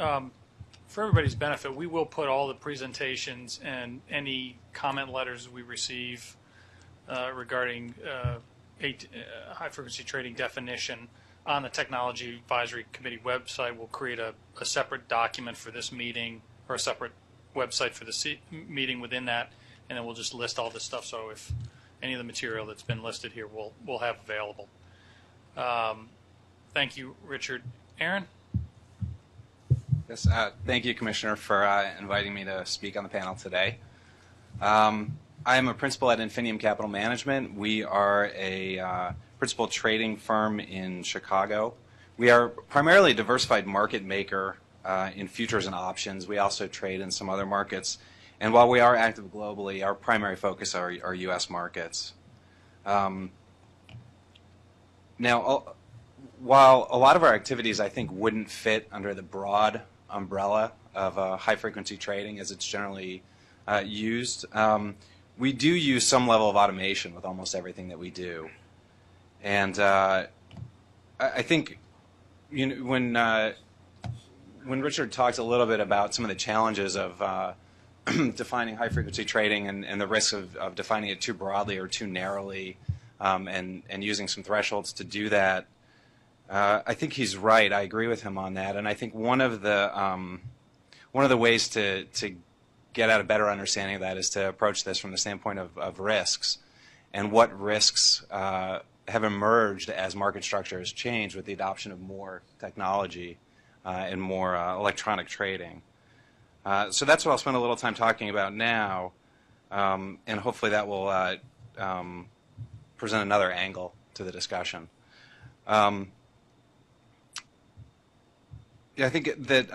For everybody's benefit, we will put all the presentations and any comment letters we receive regarding high-frequency trading definition on the Technology Advisory Committee website. We'll create a separate document for this meeting, or a separate website for the meeting within that, and then we'll just list all this stuff. So if any of the material that's been listed here we'll have available. Thank you, Richard. Aaron? Yes, thank you, Commissioner, for inviting me to speak on the panel today. I am a principal at Infinium Capital Management. We are a principal trading firm in Chicago. We are primarily a diversified market maker in futures and options. We also trade in some other markets. And while we are active globally, our primary focus are U.S. markets. Now, while a lot of our activities, I think, wouldn't fit under the broad umbrella of high-frequency trading as it's generally used, we do use some level of automation with almost everything that we do. And I think when Richard talked a little bit about some of the challenges of defining high-frequency trading and the risks of defining it too broadly or too narrowly, and using some thresholds to do that, I think he's right. I agree with him on that. And I think one of the ways to get at a better understanding of that is to approach this from the standpoint of risks and what risks have emerged as market structure has changed with the adoption of more technology and more electronic trading. So that's what I'll spend a little time talking about now, and hopefully that will present another angle to the discussion. Yeah, I think that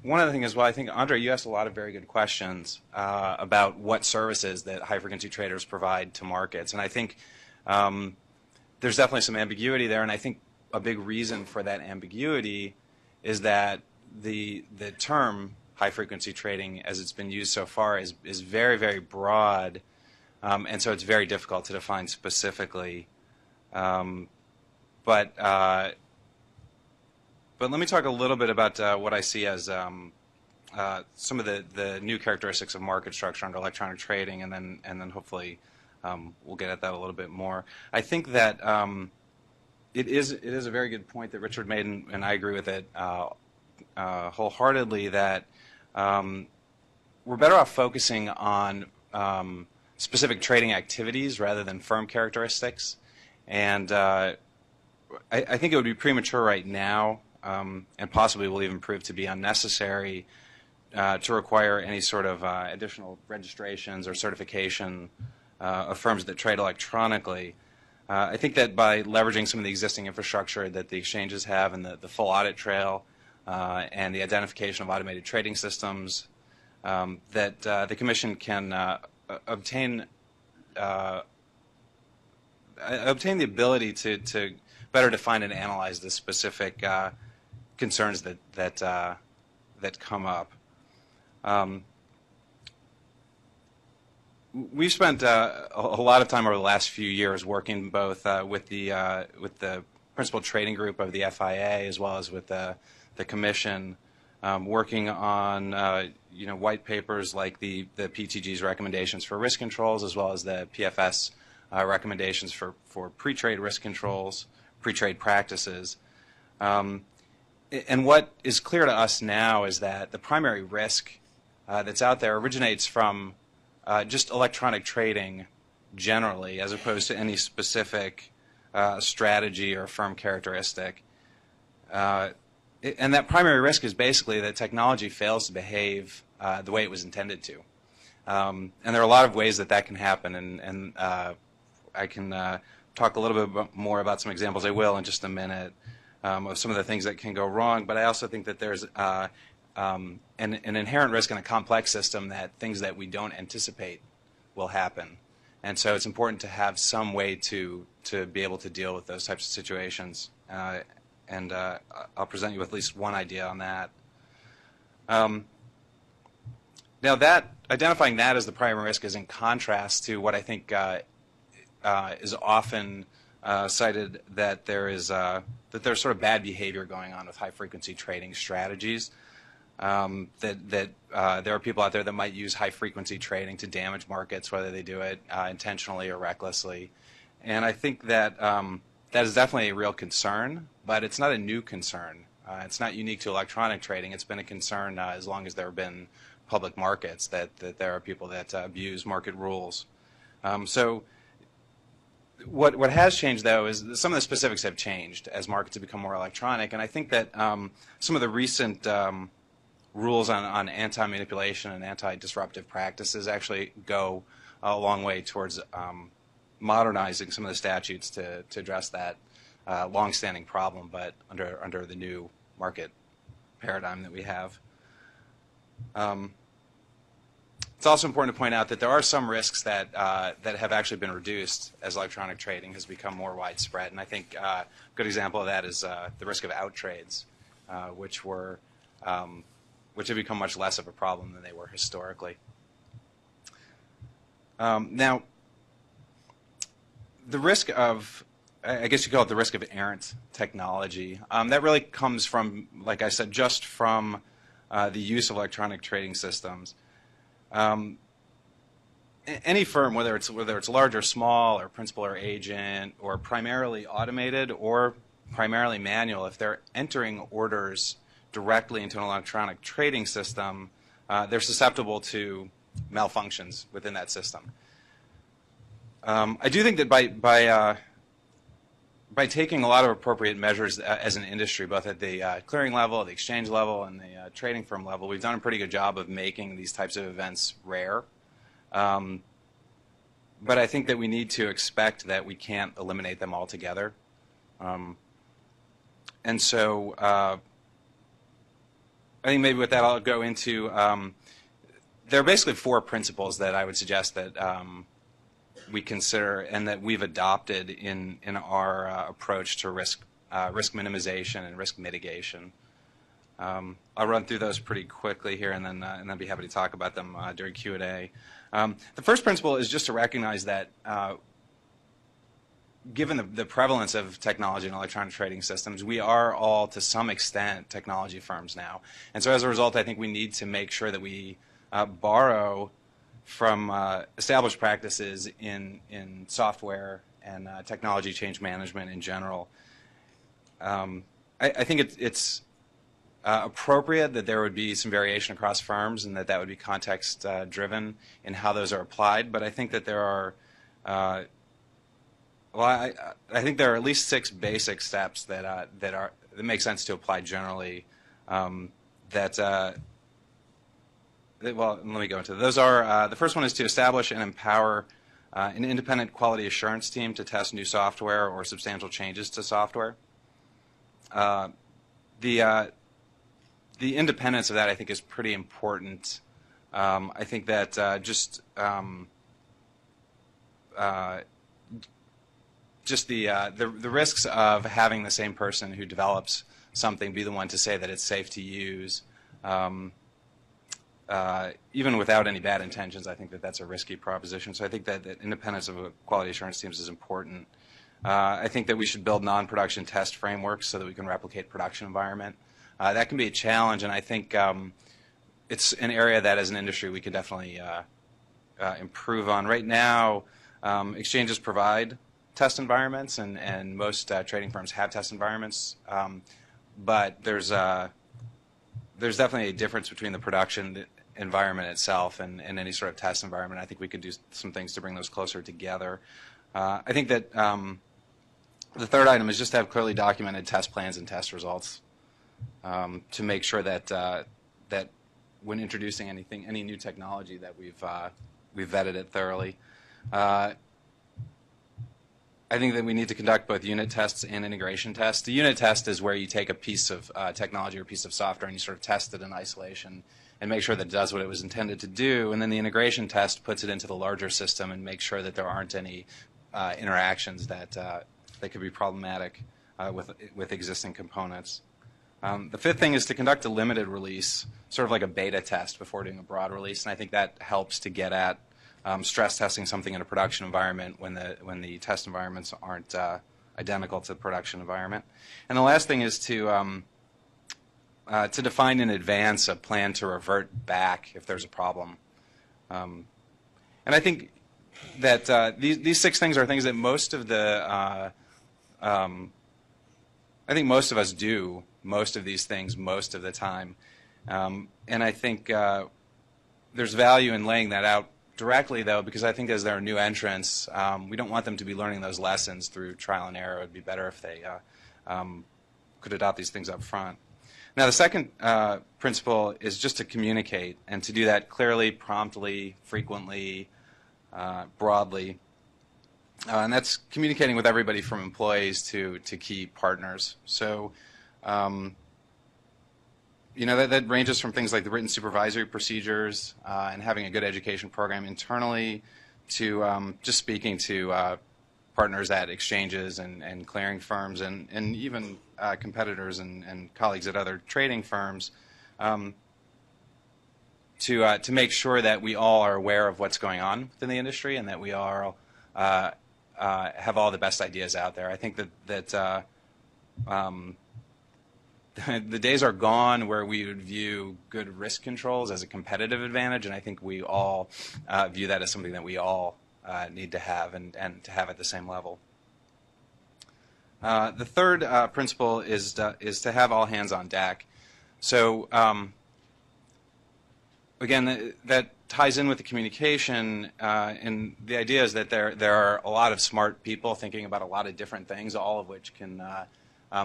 one other thing as well, I think, Andre, you asked a lot of very good questions about what services that high-frequency traders provide to markets. And I think there's definitely some ambiguity there, and I think a big reason for that ambiguity is that the term high-frequency trading, as it's been used so far, is very, very broad, and so it's very difficult to define specifically. But let me talk a little bit about what I see as some of the new characteristics of market structure under electronic trading, and then hopefully we'll get at that a little bit more. I think that it is a very good point that Richard made, and I agree with it wholeheartedly, that we're better off focusing on specific trading activities rather than firm characteristics. And I think it would be premature right now, and possibly will even prove to be unnecessary, to require any sort of additional registrations or certification of firms that trade electronically. I think that by leveraging some of the existing infrastructure that the exchanges have and the full audit trail and the identification of automated trading systems, that the Commission can obtain the ability to better define and analyze the specific concerns that come up. We've spent a lot of time over the last few years working both with the principal trading group of the FIA as well as with the Commission, working on white papers like the PTG's recommendations for risk controls as well as the PFS recommendations for pre-trade risk controls, pre-trade practices. And what is clear to us now is that the primary risk that's out there originates from just electronic trading generally, as opposed to any specific strategy or firm characteristic. And that primary risk is basically that technology fails to behave the way it was intended to. And there are a lot of ways that can happen, and I can talk a little bit more about some examples. I will in just a minute, of some of the things that can go wrong. But I also think that there's an inherent risk in a complex system that things that we don't anticipate will happen. And so it's important to have some way to be able to deal with those types of situations. And I'll present you with at least one idea on that. Now, identifying that as the primary risk is in contrast to what I think is often cited, that there's sort of bad behavior going on with high-frequency trading strategies. That there are people out there that might use high-frequency trading to damage markets, whether they do it intentionally or recklessly. And I think that that is definitely a real concern, but it's not a new concern. It's not unique to electronic trading. It's been a concern as long as there have been public markets, that there are people that abuse market rules. So what has changed, though, is some of the specifics have changed as markets have become more electronic. And I think that some of the recent rules on anti-manipulation and anti-disruptive practices actually go a long way towards modernizing some of the statutes to address that long-standing problem, but under the new market paradigm that we have. it's also important to point out that there are some risks that that have actually been reduced as electronic trading has become more widespread. And I think a good example of that is the risk of out trades, which have become much less of a problem than they were historically. Now, the risk of, I guess you call it the risk of errant technology, that really comes from, like I said, just from the use of electronic trading systems. Any firm, whether it's large or small, or principal or agent, or primarily automated or primarily manual, if they're entering orders directly into an electronic trading system, they're susceptible to malfunctions within that system. I do think that by taking a lot of appropriate measures as an industry, both at the clearing level, the exchange level, and the trading firm level, we've done a pretty good job of making these types of events rare. But I think that we need to expect that we can't eliminate them altogether. And so I think maybe with that I'll go into, there are basically 4 principles that I would suggest that we consider and that we've adopted in our approach to risk minimization and risk mitigation. I'll run through those pretty quickly here, and then be happy to talk about them during Q&A. The first principle is just to recognize that given the prevalence of technology in electronic trading systems, we are all, to some extent, technology firms now. And so as a result, I think we need to make sure that we borrow from established practices in software and technology change management in general. I think it's appropriate that there would be some variation across firms and that would be context driven in how those are applied, but I think that there are I think there are at least 6 basic steps that make sense to apply generally. Well, let me go into those. The first one is to establish and empower an independent quality assurance team to test new software or substantial changes to software. The independence of that, I think, is pretty important. I think that just the risks of having the same person who develops something be the one to say that it's safe to use, even without any bad intentions, I think that that's a risky proposition. So I think that independence of quality assurance teams is important. I think that we should build non-production test frameworks so that we can replicate production environment. That can be a challenge, and I think it's an area that as an industry we can definitely improve on. Right now, exchanges provide test environments, and most trading firms have test environments, but there's definitely a difference between the production environment itself and any sort of test environment. I think we could do some things to bring those closer together. I think that the third item is just to have clearly documented test plans and test results to make sure that that when introducing any new technology that we've vetted it thoroughly. I think that we need to conduct both unit tests and integration tests. The unit test is where you take a piece of technology or a piece of software and you sort of test it in isolation and make sure that it does what it was intended to do. And then the integration test puts it into the larger system and makes sure that there aren't any interactions that could be problematic with existing components. The fifth thing is to conduct a limited release, sort of like a beta test before doing a broad release, and I think that helps to get at stress testing something in a production environment when the test environments aren't identical to the production environment. And the last thing is to define in advance a plan to revert back if there's a problem. And I think that these 6 things are things that most of us do most of these things most of the time. And I think there's value in laying that out directly, though, because I think as there are new entrants, we don't want them to be learning those lessons through trial and error. It would be better if they could adopt these things up front. Now, the second principle is just to communicate, and to do that clearly, promptly, frequently, broadly. And that's communicating with everybody from employees to key partners. So that ranges from things like the written supervisory procedures and having a good education program internally to just speaking to partners at exchanges and clearing firms and even competitors and colleagues at other trading firms to make sure that we all are aware of what's going on within the industry and that we all have all the best ideas out there. I think that the days are gone where we would view good risk controls as a competitive advantage, and I think we all view that as something that we all need to have and to have at the same level. The third principle is to have all hands on deck. So again, that ties in with the communication, and the idea is that there are a lot of smart people thinking about a lot of different things, all of which can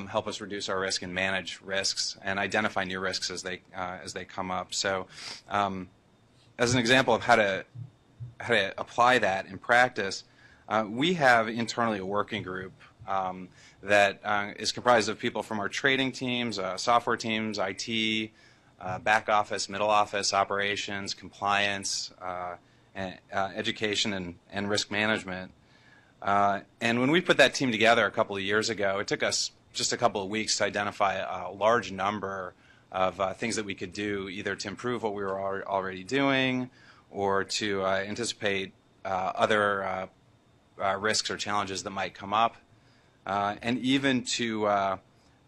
help us reduce our risk and manage risks and identify new risks as they come up. So, as an example of how to apply that in practice, we have internally a working group that is comprised of people from our trading teams, software teams, IT, back office, middle office, operations, compliance, education, and risk management. And when we put that team together a couple of years ago, it took us just a couple of weeks to identify a large number of things that we could do, either to improve what we were already doing or to anticipate other risks or challenges that might come up, and even to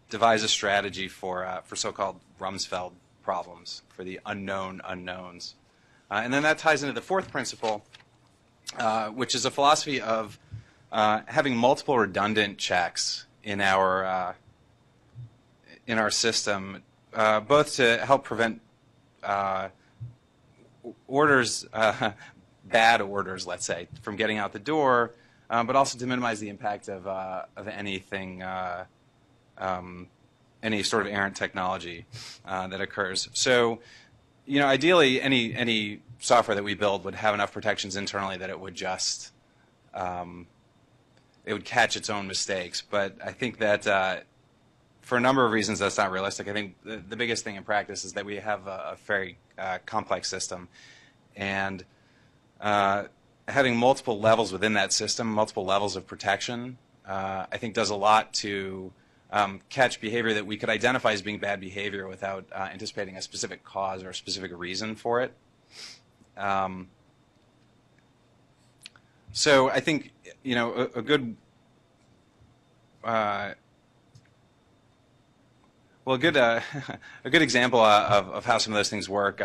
devise a strategy for so-called Rumsfeld problems, for the unknown unknowns. And then that ties into the fourth principle, which is a philosophy of having multiple redundant checks in our system, both to help prevent orders, bad orders, let's say, from getting out the door, but also to minimize the impact of anything, any sort of errant technology that occurs. So, ideally, any software that we build would have enough protections internally that it would just it would catch its own mistakes. But I think that for a number of reasons that's not realistic. I think the biggest thing in practice is that we have a very complex system, and having multiple levels within that system, multiple levels of protection, I think does a lot to catch behavior that we could identify as being bad behavior without anticipating a specific cause or a specific reason for it. So I think a good a good example of how some of those things work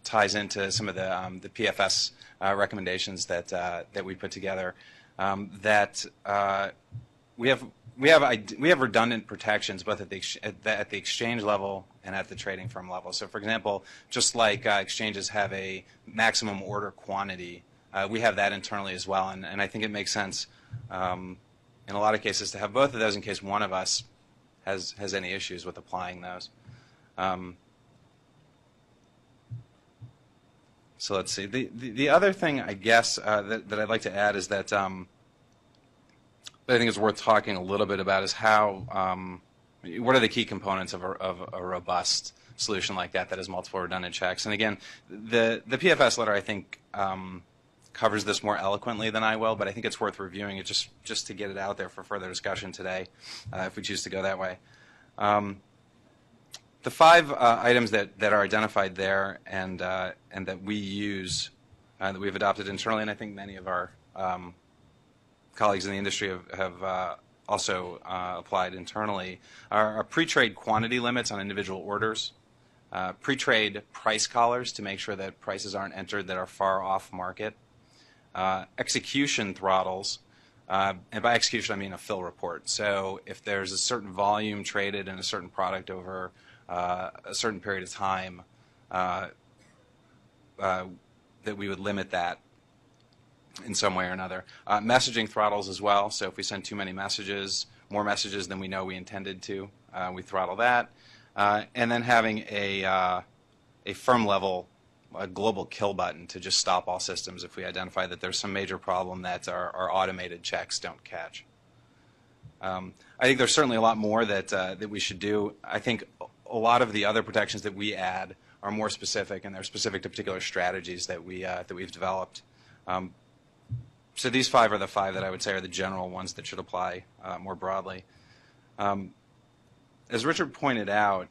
ties into some of the PFS recommendations that we put together. That we have redundant protections both at the exchange level and at the trading firm level. So, for example, just like exchanges have a maximum order quantity, we have that internally as well, and I think it makes sense in a lot of cases to have both of those in case one of us has any issues with applying those. So let's see. The other thing I guess that I'd like to add is that I think is worth talking a little bit about is how what are the key components of a robust solution like that has multiple redundant checks. And again, the PFS letter I think covers this more eloquently than I will, but I think it's worth reviewing it just to get it out there for further discussion today, if we choose to go that way. The 5 items that are identified there and that we use, that we've adopted internally, and I think many of our colleagues in the industry have also applied internally, are pre-trade quantity limits on individual orders, pre-trade price collars to make sure that prices aren't entered that are far off market, execution throttles, and by execution I mean a fill report. So if there's a certain volume traded in a certain product over a certain period of time, that we would limit that in some way or another. Messaging throttles as well. So if we send too many messages, more messages than we know we intended to, we throttle that. And then having a firm level, a global kill button to just stop all systems if we identify that there's some major problem that our automated checks don't catch. I think there's certainly a lot more that we should do. I think a lot of the other protections that we add are more specific, and they're specific to particular strategies that we've developed. So these 5 are the 5 that I would say are the general ones that should apply more broadly. As Richard pointed out,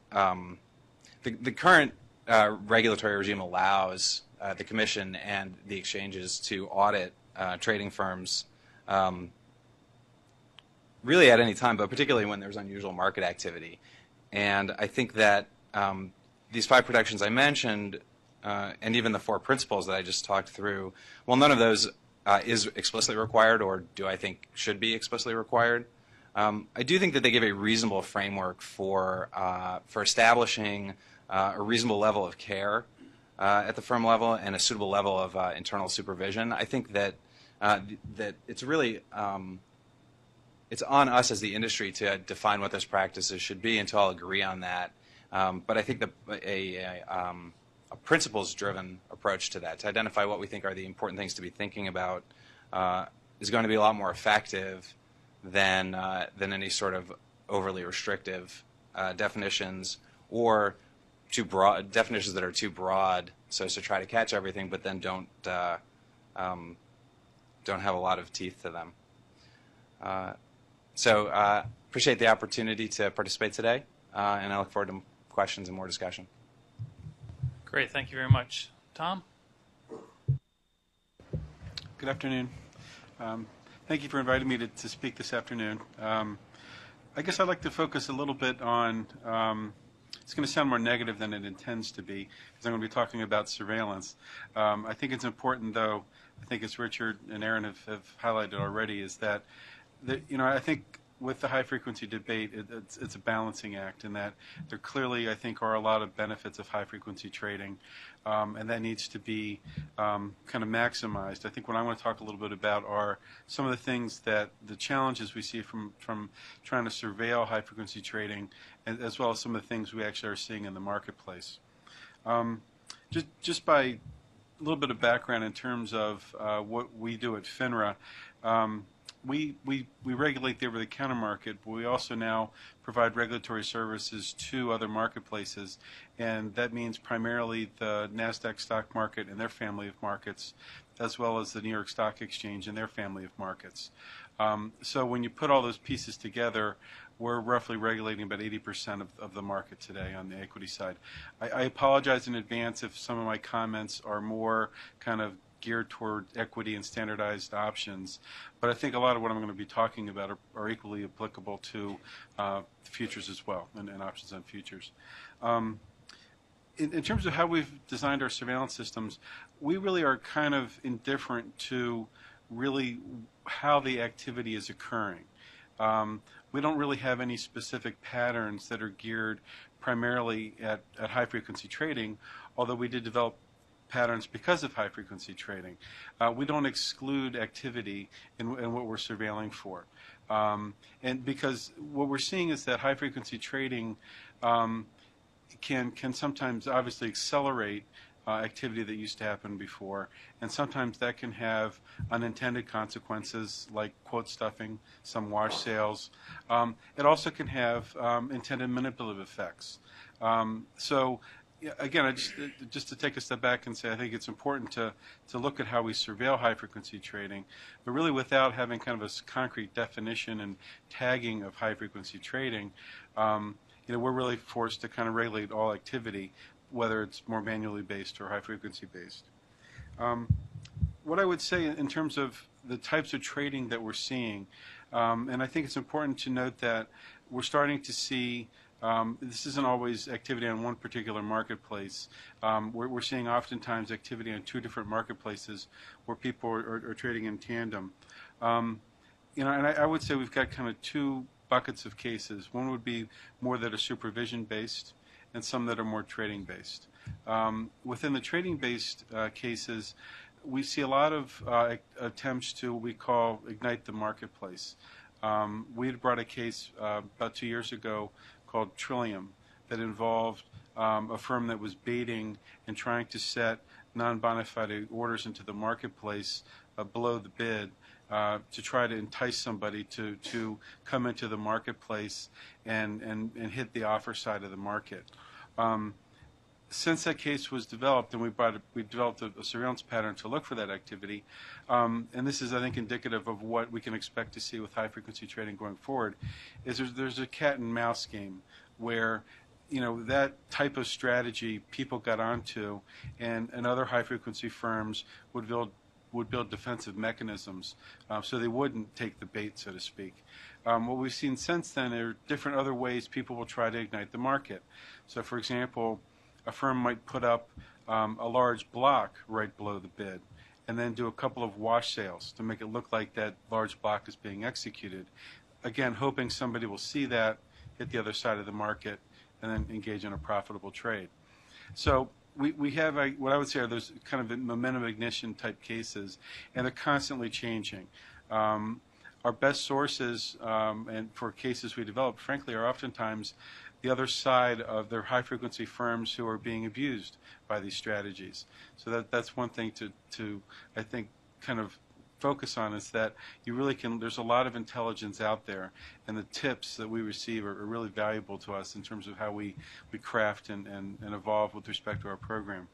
the current regulatory regime allows the Commission and the exchanges to audit trading firms really at any time, but particularly when there's unusual market activity. And I think that these 5 protections I mentioned, and even the 4 principles that I just talked through, well, none of those is explicitly required, or do I think should be explicitly required. I do think that they give a reasonable framework for establishing a reasonable level of care at the firm level and a suitable level of internal supervision. I think that that it's really it's on us as the industry to define what those practices should be and to all agree on that. But I think that a principles-driven approach to that, to identify what we think are the important things to be thinking about, is going to be a lot more effective than any sort of overly restrictive definitions or too broad definitions that are too broad so as to try to catch everything, but then don't have a lot of teeth to them. So appreciate the opportunity to participate today, and I look forward to questions and more discussion. Great, thank you very much. Tom? Good afternoon. Thank you for inviting me to speak this afternoon. I guess I'd like to focus a little bit on, it's going to sound more negative than it intends to be, because I'm going to be talking about surveillance. I think it's important, though, I think as Richard and Aaron have highlighted already, is that, I think with the high-frequency debate, it's a balancing act in that there clearly, I think, are a lot of benefits of high-frequency trading, and that needs to be kind of maximized. I think what I want to talk a little bit about are some of the things that the challenges we see from trying to surveil high-frequency trading, as well as some of the things we actually are seeing in the marketplace. Just by a little bit of background in terms of what we do at FINRA, we regulate the over-the-counter market, but we also now provide regulatory services to other marketplaces, and that means primarily the NASDAQ stock market and their family of markets, as well as the New York Stock Exchange and their family of markets. So when you put all those pieces together, we're roughly regulating about 80% of the market today on the equity side. I apologize in advance if some of my comments are more kind of geared toward equity and standardized options, but I think a lot of what I'm going to be talking about are equally applicable to futures as well, and options on futures. In terms of how we've designed our surveillance systems, we really are kind of indifferent to really how the activity is occurring. We don't really have any specific patterns that are geared primarily at high-frequency trading, although we did develop patterns because of high-frequency trading. We don't exclude activity in what we're surveilling for. And because what we're seeing is that high-frequency trading can sometimes obviously accelerate activity that used to happen before, and sometimes that can have unintended consequences like quote stuffing, some wash sales. It also can have intended manipulative effects. So again, just to take a step back and say, I think it's important to look at how we surveil high-frequency trading, but really without having kind of a concrete definition and tagging of high-frequency trading, we're really forced to kind of regulate all activity, whether it's more manually based or high-frequency based. What I would say in terms of the types of trading that we're seeing, and I think it's important to note that we're starting to see this isn't always activity on one particular marketplace. We're seeing oftentimes activity on 2 different marketplaces where people are trading in tandem. And I would say we've got kind of 2 buckets of cases. One would be more that are supervision-based, and some that are more trading-based. Within the trading-based cases, we see a lot of attempts to what we call ignite the marketplace. We had brought a case about 2 years ago called Trillium that involved a firm that was baiting and trying to set non-bona fide orders into the marketplace below the bid, to try to entice somebody to come into the marketplace and hit the offer side of the market. Since that case was developed, and we developed a surveillance pattern to look for that activity, and this is, I think, indicative of what we can expect to see with high-frequency trading going forward, is there's a cat and mouse game where that type of strategy people got onto, and other high-frequency firms would build defensive mechanisms so they wouldn't take the bait, so to speak. What we've seen since then are different other ways people will try to ignite the market. So, for example, a firm might put up a large block right below the bid and then do a couple of wash sales to make it look like that large block is being executed. Again, hoping somebody will see that, hit the other side of the market, and then engage in a profitable trade. So we have what I would say are those kind of momentum ignition type cases, and they're constantly changing. Our best sources and for cases we develop, frankly, are oftentimes the other side of their high-frequency firms who are being abused by these strategies. So that's one thing to I think, kind of focus on, is that you really can, there's a lot of intelligence out there, and the tips that we receive are really valuable to us in terms of how we craft and evolve with respect to our program.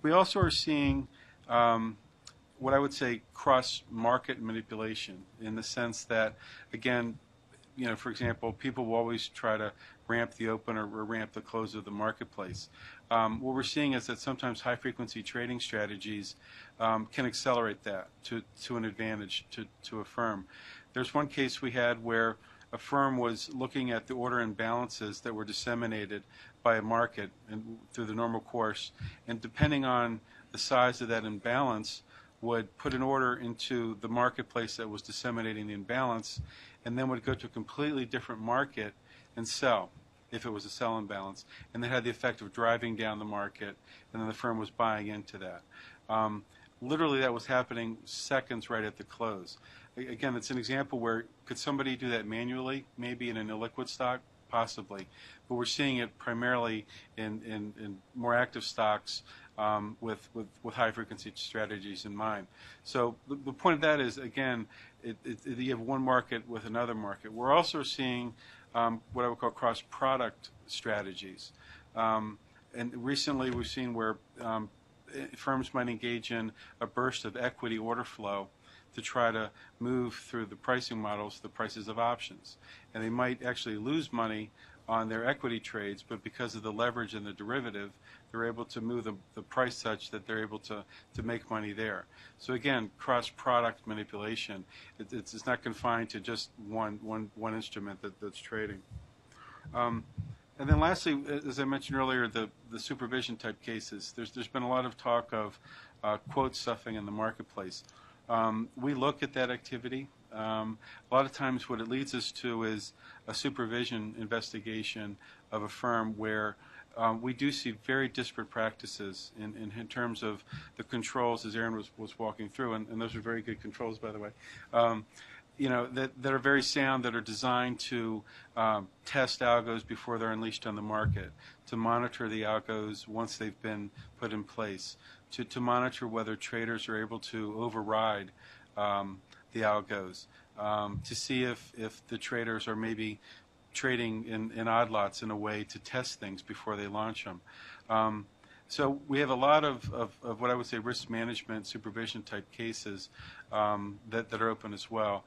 We also are seeing what I would say cross-market manipulation, in the sense that, again, for example, people will always try to ramp the open or ramp the close of the marketplace. What we're seeing is that sometimes high-frequency trading strategies can accelerate that to an advantage to a firm. There's one case we had where a firm was looking at the order imbalances that were disseminated by a market and through the normal course, and depending on the size of that imbalance, would put an order into the marketplace that was disseminating the imbalance, and then would go to a completely different market and sell if it was a sell imbalance, and that had the effect of driving down the market, and then the firm was buying into that. Literally, that was happening seconds right at the close. Again, it's an example where, could somebody do that manually, maybe in an illiquid stock? Possibly. But we're seeing it primarily in more active stocks with high-frequency strategies in mind. So the point of that is, again, you have one market with another market. We're also seeing what I would call cross-product strategies. And recently we've seen where firms might engage in a burst of equity order flow to try to move through the pricing models, the prices of options. And they might actually lose money on their equity trades, but because of the leverage in the derivative, they're able to move the price such that they're able to make money there. So again, cross-product manipulation. It's not confined to just one instrument that's trading. And then lastly, as I mentioned earlier, the supervision type cases. There's been a lot of talk of quote stuffing in the marketplace. We look at that activity. A lot of times what it leads us to is a supervision investigation of a firm where we do see very disparate practices in terms of the controls, as Aaron was walking through, and those are very good controls, by the way, that are very sound, that are designed to test algos before they're unleashed on the market, to monitor the algos once they've been put in place, to monitor whether traders are able to override the algos, to see if the traders are maybe trading in odd lots in a way to test things before they launch them. So we have a lot of what I would say risk management, supervision type cases that are open as well.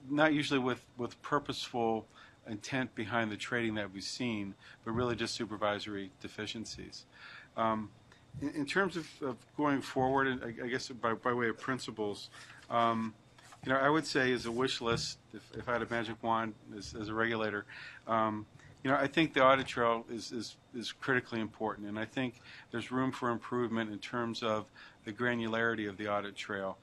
Not usually with purposeful intent behind the trading that we've seen, but really just supervisory deficiencies. In terms of going forward, and I guess by way of principles, I would say as a wish list, if I had a magic wand as a regulator, I think the audit trail is critically important, and I think there's room for improvement in terms of the granularity of the audit trail.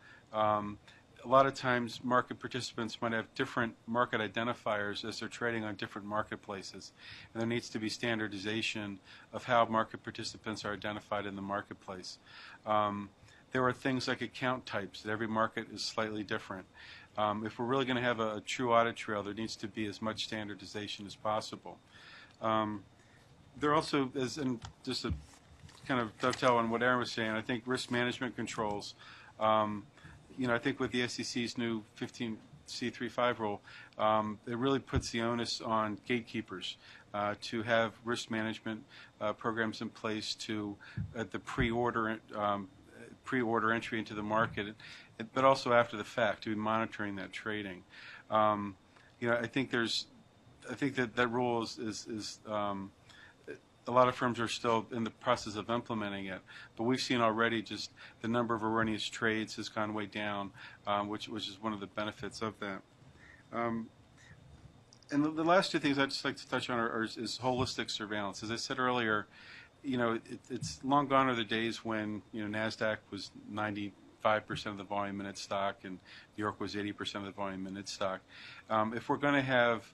A lot of times market participants might have different market identifiers as they're trading on different marketplaces, and there needs to be standardization of how market participants are identified in the marketplace. There are things like account types that every market is slightly different. If we're really going to have a true audit trail, there needs to be as much standardization as possible. There also is, and just to kind of dovetail on what Aaron was saying, I think risk management controls. I think with the SEC's new 15C35 rule, it really puts the onus on gatekeepers to have risk management programs in place to at the pre-order entry into the market, but also after the fact to be monitoring that trading. I think that rule is a lot of firms are still in the process of implementing it, but we've seen already just the number of erroneous trades has gone way down, which is one of the benefits of that. And the last two things I'd just like to touch on is holistic surveillance. As I said earlier, it's long gone are the days when NASDAQ was 95% of the volume in its stock and New York was 80% of the volume in its stock. If we're going to have,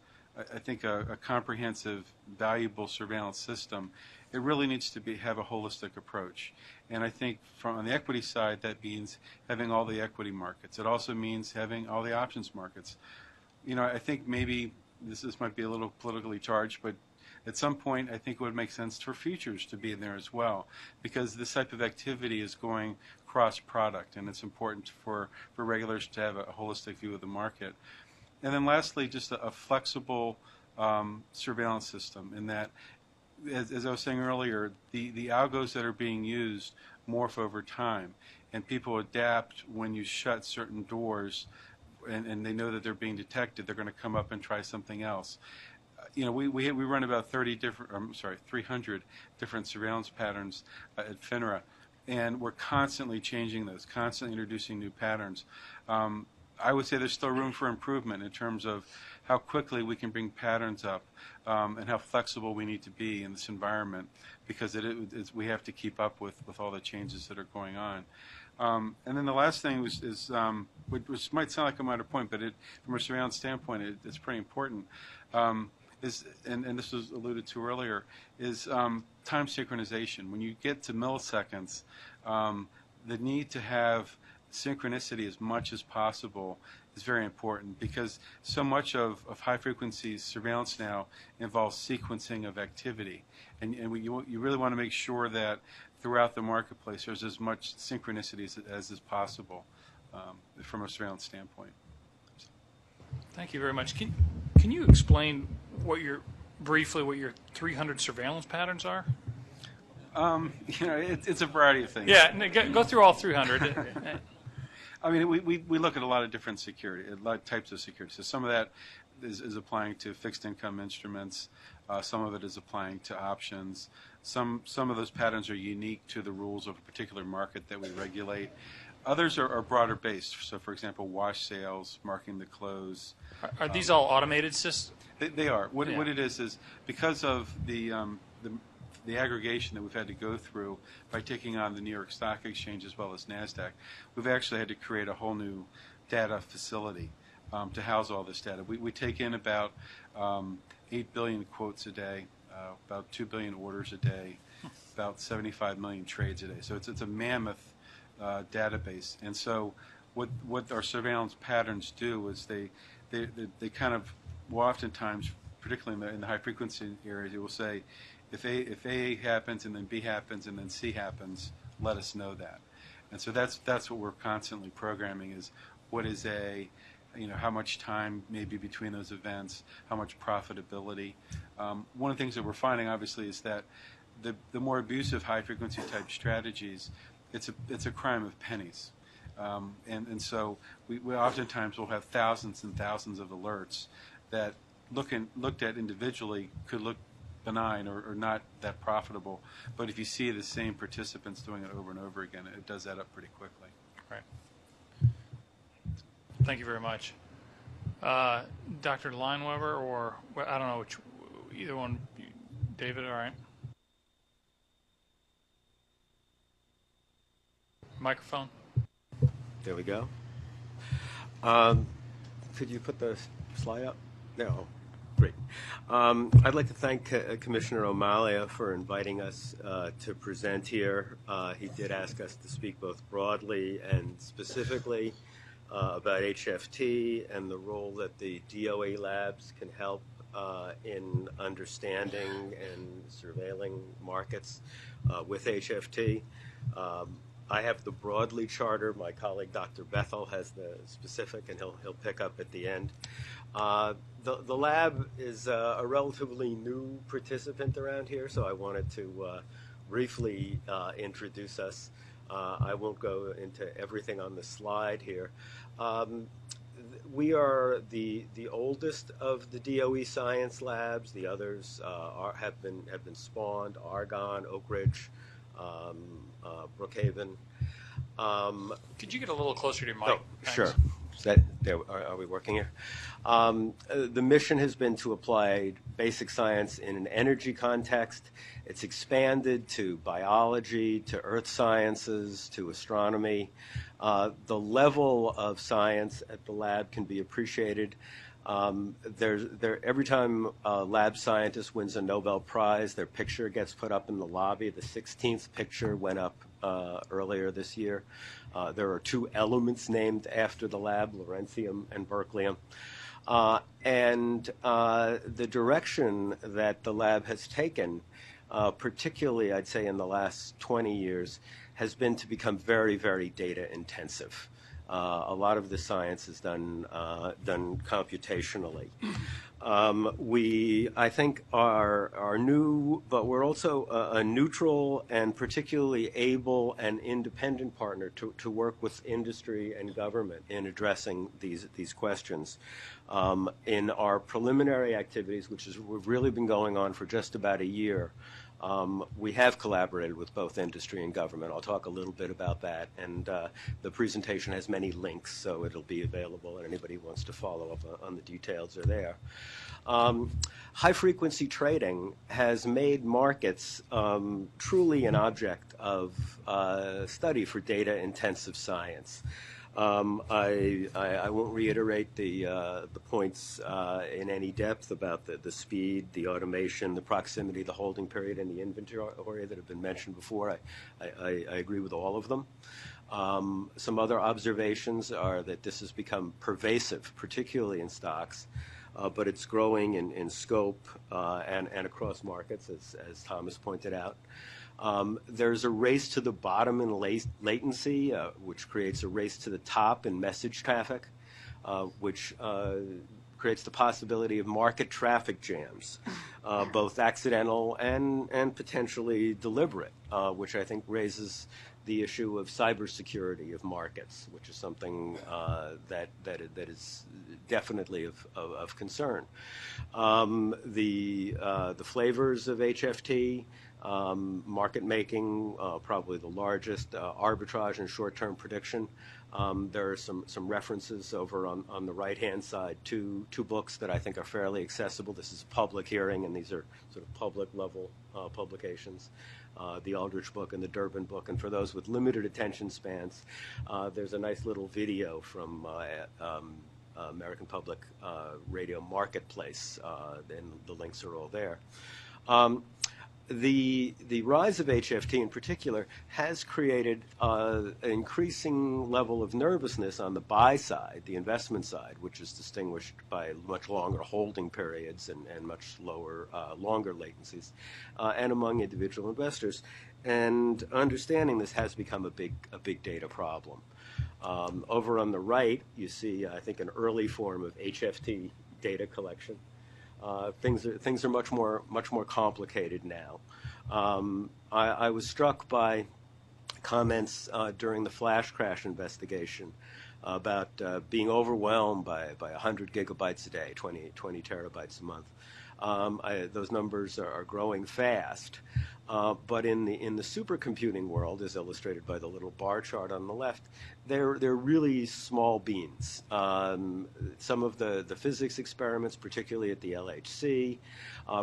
I think, a comprehensive, valuable surveillance system, it really needs to have a holistic approach. And I think on the equity side, that means having all the equity markets. It also means having all the options markets. I think maybe this might be a little politically charged, but at some point I think it would make sense for futures to be in there as well, because this type of activity is going cross-product, and it's important for regulators to have a holistic view of the market. And then lastly, just a flexible surveillance system in that, as I was saying earlier, the algos that are being used morph over time, and people adapt when you shut certain doors and they know that they're being detected. They're going to come up and try something else. We run about 300 different surveillance patterns at FINRA, and we're constantly changing those, constantly introducing new patterns. I would say there's still room for improvement in terms of how quickly we can bring patterns up and how flexible we need to be in this environment, because we have to keep up with all the changes that are going on. And then the last thing is which might sound like a minor point, but from a surveillance standpoint, it's pretty important. And this was alluded to earlier, is time synchronization. When you get to milliseconds, the need to have synchronicity as much as possible is very important, because so much of high-frequency surveillance now involves sequencing of activity. And you really want to make sure that throughout the marketplace there's as much synchronicity as is possible from a surveillance standpoint. Thank you very much. Can you explain briefly what your 300 surveillance patterns are? It's a variety of things. Yeah, go through all 300. I mean, we look at a lot of different security, a lot of types of security. So some of that is applying to fixed income instruments. Some of it is applying to options. Some of those patterns are unique to the rules of a particular market that we regulate. Others are broader based. So, for example, wash sales, marking the close. Are these all automated systems? They are. What it is because of the aggregation that we've had to go through by taking on the New York Stock Exchange as well as NASDAQ, we've actually had to create a whole new data facility to house all this data. We take in about 8 billion quotes a day, about 2 billion orders a day, about 75 million trades a day. So it's a mammoth database. And so what our surveillance patterns do is they kind of, well, oftentimes, particularly in the high frequency areas, it will say, if A happens and then B happens and then C happens, let us know that. And so that's what we're constantly programming, is what is A, how much time may be between those events, how much profitability. One of the things that we're finding, obviously, is that the more abusive high frequency type strategies, it's a crime of pennies. And so we oftentimes will have thousands and thousands of alerts that looked at individually could look benign or not that profitable, but if you see the same participants doing it over and over again, it does add up pretty quickly. Right. Thank you very much. Dr. Lineweber, or I don't know either one. David, all right. Microphone. There we go. Could you put the slide up? No. Great. I'd like to thank Commissioner O'Malley for inviting us to present here. He did ask us to speak both broadly and specifically about HFT and the role that the DOE labs can help in understanding and surveilling markets with HFT. I have the broadly charter. My colleague Dr. Bethel has the specific, and he'll pick up at the end. The lab is a relatively new participant around here, so I wanted to briefly introduce us. I won't go into everything on the slide here. We are the oldest of the DOE science labs. The others have been spawned: Argonne, Oak Ridge, Brookhaven. Could you get a little closer to your mic? Oh, sure. Are we working here? The mission has been to apply basic science in an energy context. It's expanded to biology, to earth sciences, to astronomy. The level of science at the lab can be appreciated. Every time a lab scientist wins a Nobel Prize, their picture gets put up in the lobby. The 16th picture went up earlier this year. There are 2 elements named after the lab, lawrencium and berkelium. And the direction that the lab has taken, particularly I'd say in the last 20 years, has been to become very, very data intensive. A lot of the science is done computationally. We, I think, are new, but we're also a neutral and particularly able and independent partner to work with industry and government in addressing these questions. In our preliminary activities, which has really been going on for just about a year, we have collaborated with both industry and government. I'll talk a little bit about that, and the presentation has many links, so it'll be available, and anybody who wants to follow up on the details are there. High-frequency trading has made markets truly an object of study for data-intensive science. I won't reiterate the points in any depth about the speed, the automation, the proximity, the holding period, and the inventory that have been mentioned before. I agree with all of them. Some other observations are that this has become pervasive, particularly in stocks, but it's growing in scope and across markets, as Thomas pointed out. There's a race to the bottom in latency, which creates a race to the top in message traffic, which creates the possibility of market traffic jams, both accidental and potentially deliberate, which I think raises the issue of cybersecurity of markets, which is something that is definitely of concern. The flavors of HFT. Market making, probably the largest, arbitrage and short-term prediction. There are some references over on the right-hand side, two books that I think are fairly accessible. This is a public hearing, and these are sort of public-level publications. The Aldrich book and the Durbin book. And for those with limited attention spans, there's a nice little video from American Public Radio Marketplace, and the links are all there. The rise of HFT in particular has created an increasing level of nervousness on the buy side, the investment side, which is distinguished by much longer holding periods and much longer latencies, and among individual investors. And understanding this has become a big data problem. Over on the right, you see, I think, an early form of HFT data collection. Things are much more complicated now. I was struck by comments during the flash crash investigation about being overwhelmed by 100 gigabytes a day, 20 terabytes a month. Those numbers are growing fast, but in the supercomputing world, as illustrated by the little bar chart on the left, they're really small beans. Some of the physics experiments, particularly at the LHC,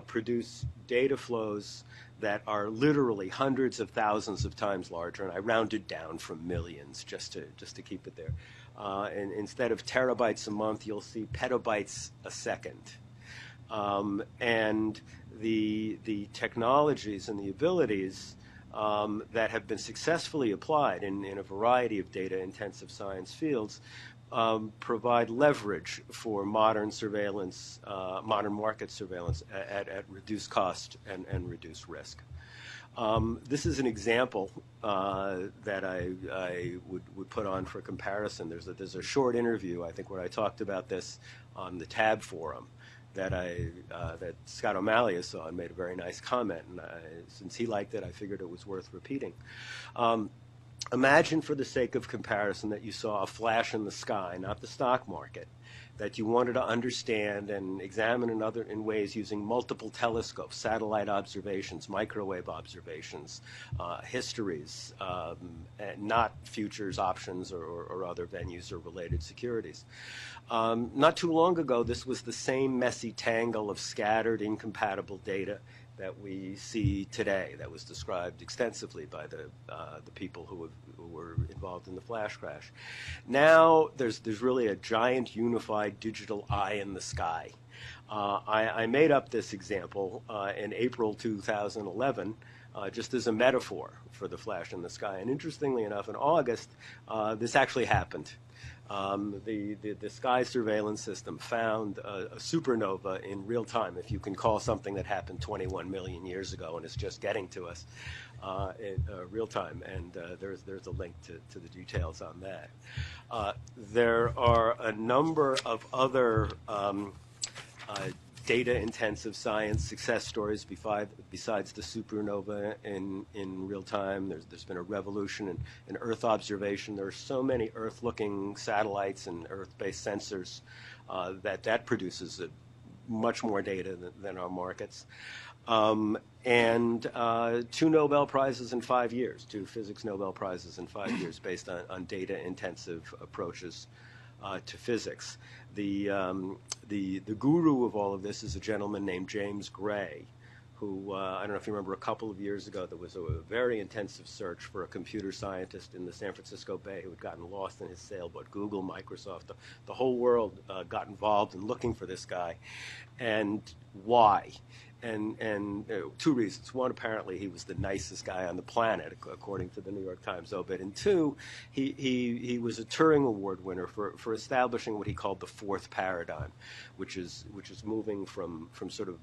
produce data flows that are literally hundreds of thousands of times larger, and I rounded down from millions just to keep it there. And instead of terabytes a month, you'll see petabytes a second. And the technologies and the abilities that have been successfully applied in a variety of data-intensive science fields provide leverage for modern surveillance, modern market surveillance at reduced cost and reduced risk. This is an example that I would put on for comparison. There's a short interview, I think, where I talked about this on the TAB forum that Scott O'Malley saw and made a very nice comment. And since he liked it, I figured it was worth repeating. Imagine, for the sake of comparison, that you saw a flash in the sky, not the stock market, that you wanted to understand and examine in ways using multiple telescopes, satellite observations, microwave observations, histories, not futures, options, or other venues or related securities. Not too long ago, this was the same messy tangle of scattered, incompatible data that we see today, that was described extensively by the people who were involved in the flash crash. Now there's really a giant unified digital eye in the sky. I made up this example in April 2011 just as a metaphor for the flash in the sky. And interestingly enough, in August, this actually happened. The sky surveillance system found a supernova in real time, if you can call something that happened 21 million years ago and it's just getting to us in real time. And there's a link to the details on that. There are a number of other data-intensive science success stories besides the supernova in real time. There's been a revolution in Earth observation. There are so many Earth-looking satellites and Earth-based sensors that produces much more data than our markets. And 2 Nobel Prizes in 5 years, 2 physics Nobel Prizes in 5 years based on data-intensive approaches to physics. The guru of all of this is a gentleman named James Gray, who, I don't know if you remember, a couple of years ago there was a very intensive search for a computer scientist in the San Francisco Bay who had gotten lost in his sailboat. Google, Microsoft, the whole world got involved in looking for this guy. And why? And 2 reasons. One, apparently he was the nicest guy on the planet, according to the New York Times obit. And 2, he was a Turing Award winner for establishing what he called the fourth paradigm, which is moving from sort of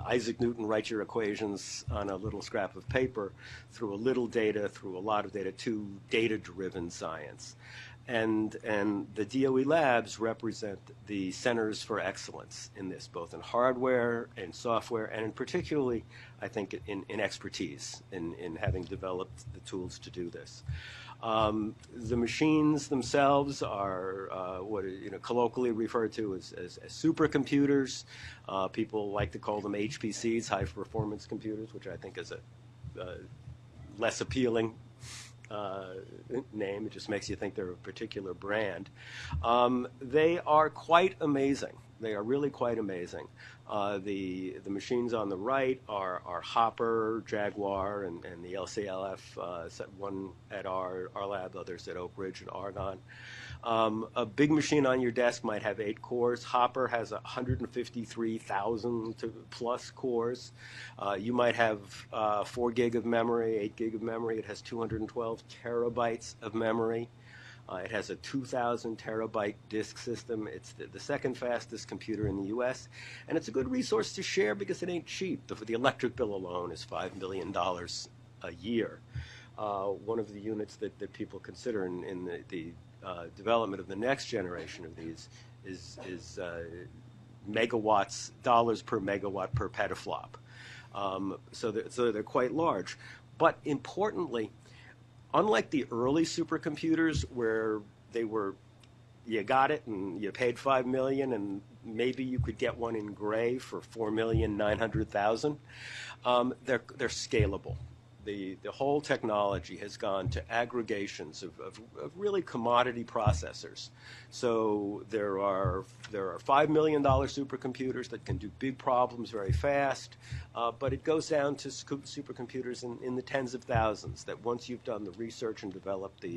Isaac Newton, write your equations on a little scrap of paper, through a little data, through a lot of data, to data-driven science. And the DOE labs represent the centers for excellence in this, both in hardware and software, and in particularly, I think, in expertise, in having developed the tools to do this. The machines themselves are what colloquially referred to as supercomputers. People like to call them HPCs, high-performance computers, which I think is a less appealing name. It just makes you think they're a particular brand. They are quite amazing. They are really quite amazing. The machines on the right are Hopper, Jaguar, and the LCLF, one at our lab, others at Oak Ridge and Argonne. A big machine on your desk might have 8 cores. Hopper has 153,000 plus cores. You might have 4 gig of memory, 8 gig of memory. It has 212 terabytes of memory. It has a 2,000 terabyte disk system. It's the second fastest computer in the U.S. And it's a good resource to share because it ain't cheap. The electric bill alone is $5 million a year. One of the units that people consider in the development of the next generation of these is megawatts, dollars per megawatt per petaflop. So they're quite large. But importantly, unlike the early supercomputers where you got it and you paid $5 million and maybe you could get one in gray for $4,900,000, they're scalable. The whole technology has gone to aggregations of really commodity processors. So there are $5 million supercomputers that can do big problems very fast, but it goes down to supercomputers in the tens of thousands that once you've done the research and developed the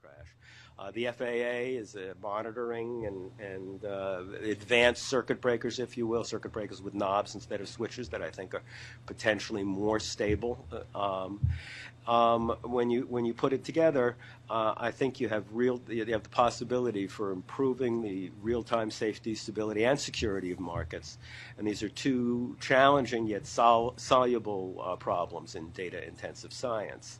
crash. The FAA is monitoring and advanced circuit breakers, if you will, circuit breakers with knobs instead of switches that I think are potentially more stable. When you put it together, I think you have the possibility for improving the real-time safety, stability, and security of markets. And these are two challenging yet soluble problems in data-intensive science.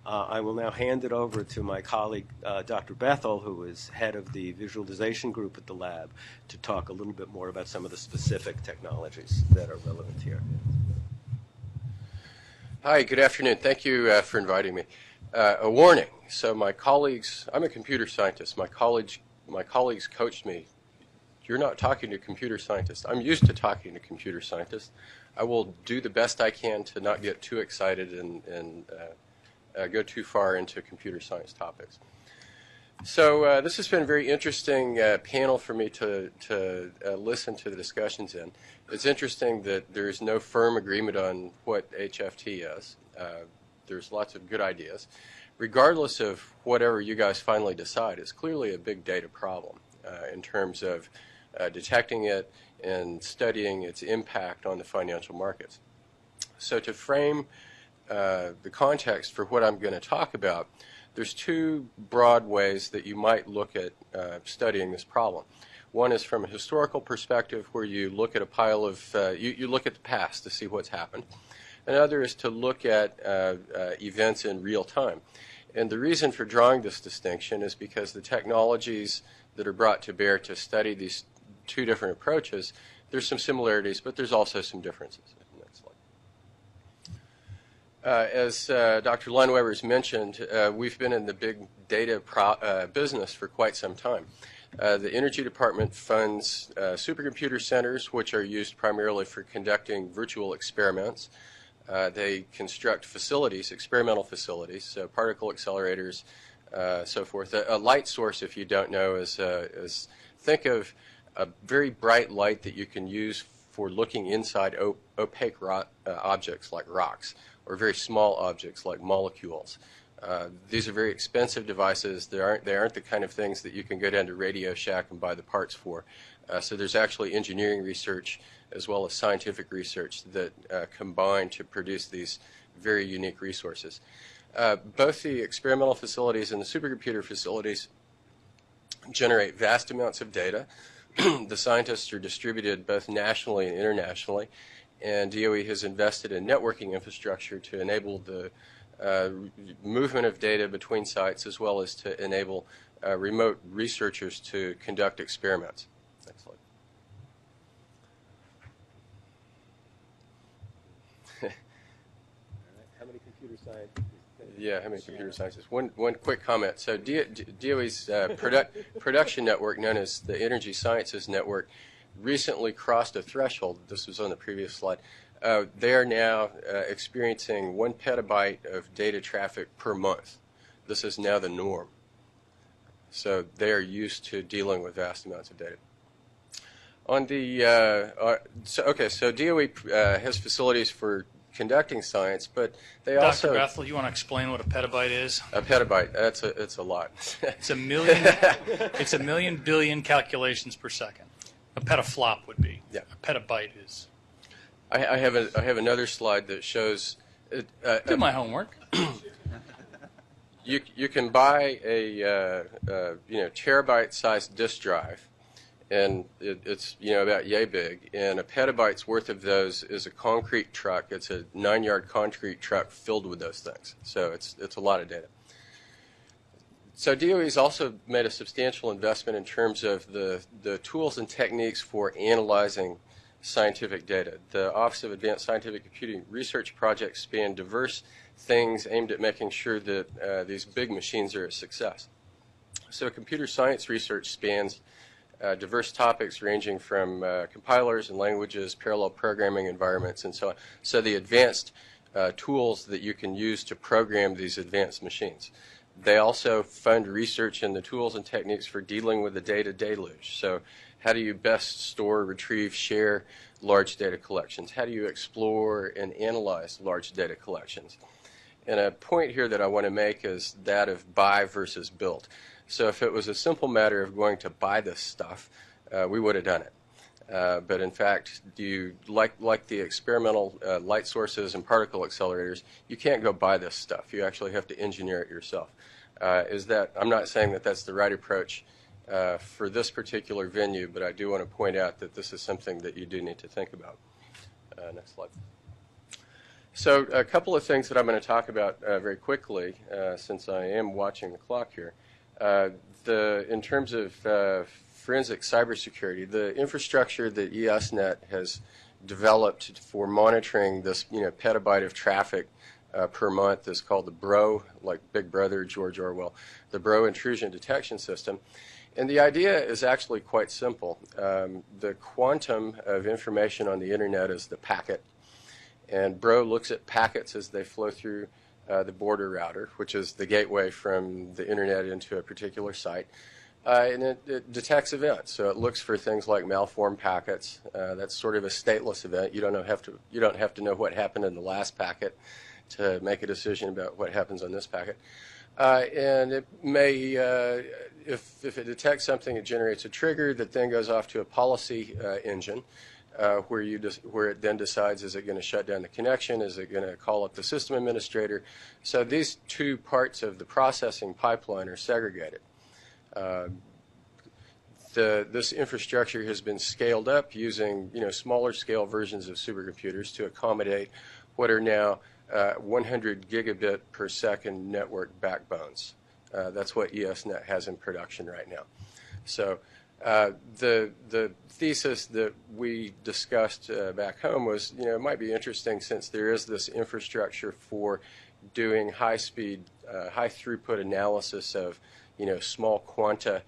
I will now hand it over to my colleague, Dr. Bethel, who is head of the visualization group at the lab, to talk a little bit more about some of the specific technologies that are relevant here. Hi, good afternoon. Thank you for inviting me. A warning. So my colleagues, I'm a computer scientist. My colleagues coached me. You're not talking to computer scientists. I'm used to talking to computer scientists. I will do the best I can to not get too excited and go too far into computer science topics. So this has been a very interesting panel for me to listen to the discussions in. It's interesting that there's no firm agreement on what HFT is. There's lots of good ideas. Regardless of whatever you guys finally decide, it's clearly a big data problem in terms of detecting it and studying its impact on the financial markets. So to frame the context for what I'm going to talk about, there's two broad ways that you might look at studying this problem. One is from a historical perspective, where you look at a pile of, you look at the past to see what's happened. Another is to look at events in real time. And the reason for drawing this distinction is because the technologies that are brought to bear to study these two different approaches, there's some similarities, but there's also some differences. Next slide. As Dr. Leinweber's mentioned, we've been in the big data business for quite some time. The Energy Department funds supercomputer centers, which are used primarily for conducting virtual experiments. They construct facilities, experimental facilities, so particle accelerators, so forth. A light source, if you don't know, is think of a very bright light that you can use for looking inside opaque objects like rocks, or very small objects like molecules. These are very expensive devices. They aren't the kind of things that you can go down to Radio Shack and buy the parts for. So there's actually engineering research as well as scientific research that combine to produce these very unique resources. Both the experimental facilities and the supercomputer facilities generate vast amounts of data. The scientists are distributed both nationally and internationally, and DOE has invested in networking infrastructure to enable the movement of data between sites, as well as to enable remote researchers to conduct experiments. Next slide. How many computer scientists? Yeah, how many computer scientists? One quick comment. So DOE's production network, known as the Energy Sciences Network, recently crossed a threshold. This was on the previous slide. They are now experiencing 1 petabyte of data traffic per month. This is now the norm. So they are used to dealing with vast amounts of data. On the so DOE has facilities for conducting science, but they also. Dr. Bethel, you want to explain what a petabyte is? A petabyte. It's a lot. It's a million. It's a million billion calculations per second. A petaflop would be. Yeah. A petabyte is. I have another slide that shows. Did my homework. You can buy a terabyte-sized disk drive, and it's about yay big, and a petabyte's worth of those is a concrete truck. It's a 9-yard concrete truck filled with those things. So it's a lot of data. So DOE has also made a substantial investment in terms of the tools and techniques for analyzing scientific data. The Office of Advanced Scientific Computing research projects span diverse things aimed at making sure that these big machines are a success. So computer science research spans diverse topics ranging from compilers and languages, parallel programming environments, and so on. So the advanced tools that you can use to program these advanced machines. They also fund research in the tools and techniques for dealing with the data deluge. So how do you best store, retrieve, share large data collections? How do you explore and analyze large data collections? And a point here that I want to make is that of buy versus build. So if it was a simple matter of going to buy this stuff, we would have done it. But in fact, like the experimental light sources and particle accelerators, you can't go buy this stuff. You actually have to engineer it yourself. I'm not saying that that's the right approach for this particular venue, but I do want to point out that this is something that you do need to think about. Next slide. So a couple of things that I'm going to talk about very quickly, since I am watching the clock here. In terms of forensic cybersecurity, the infrastructure that ESNet has developed for monitoring this petabyte of traffic per month is called the BRO, like Big Brother, George Orwell, the BRO intrusion detection system. And the idea is actually quite simple. The quantum of information on the internet is the packet, and BRO looks at packets as they flow through the border router, which is the gateway from the internet into a particular site. And it detects events. So it looks for things like malformed packets. That's sort of a stateless event. You don't have to know what happened in the last packet to make a decision about what happens on this packet. And it may, if it detects something, it generates a trigger that then goes off to a policy engine, where it then decides, is it going to shut down the connection? Is it going to call up the system administrator? So these two parts of the processing pipeline are segregated. This infrastructure has been scaled up using smaller scale versions of supercomputers to accommodate what are now 100 gigabit per second network backbones. That's what ESNet has in production right now. So the thesis that we discussed back home was, it might be interesting, since there is this infrastructure for doing high-speed, high-throughput analysis of small quanta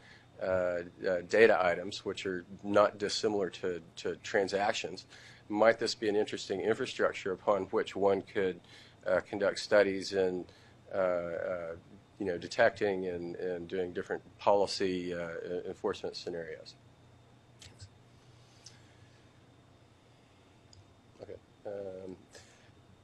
data items, which are not dissimilar to transactions. Might this be an interesting infrastructure upon which one could conduct studies in detecting and doing different policy enforcement scenarios? Okay.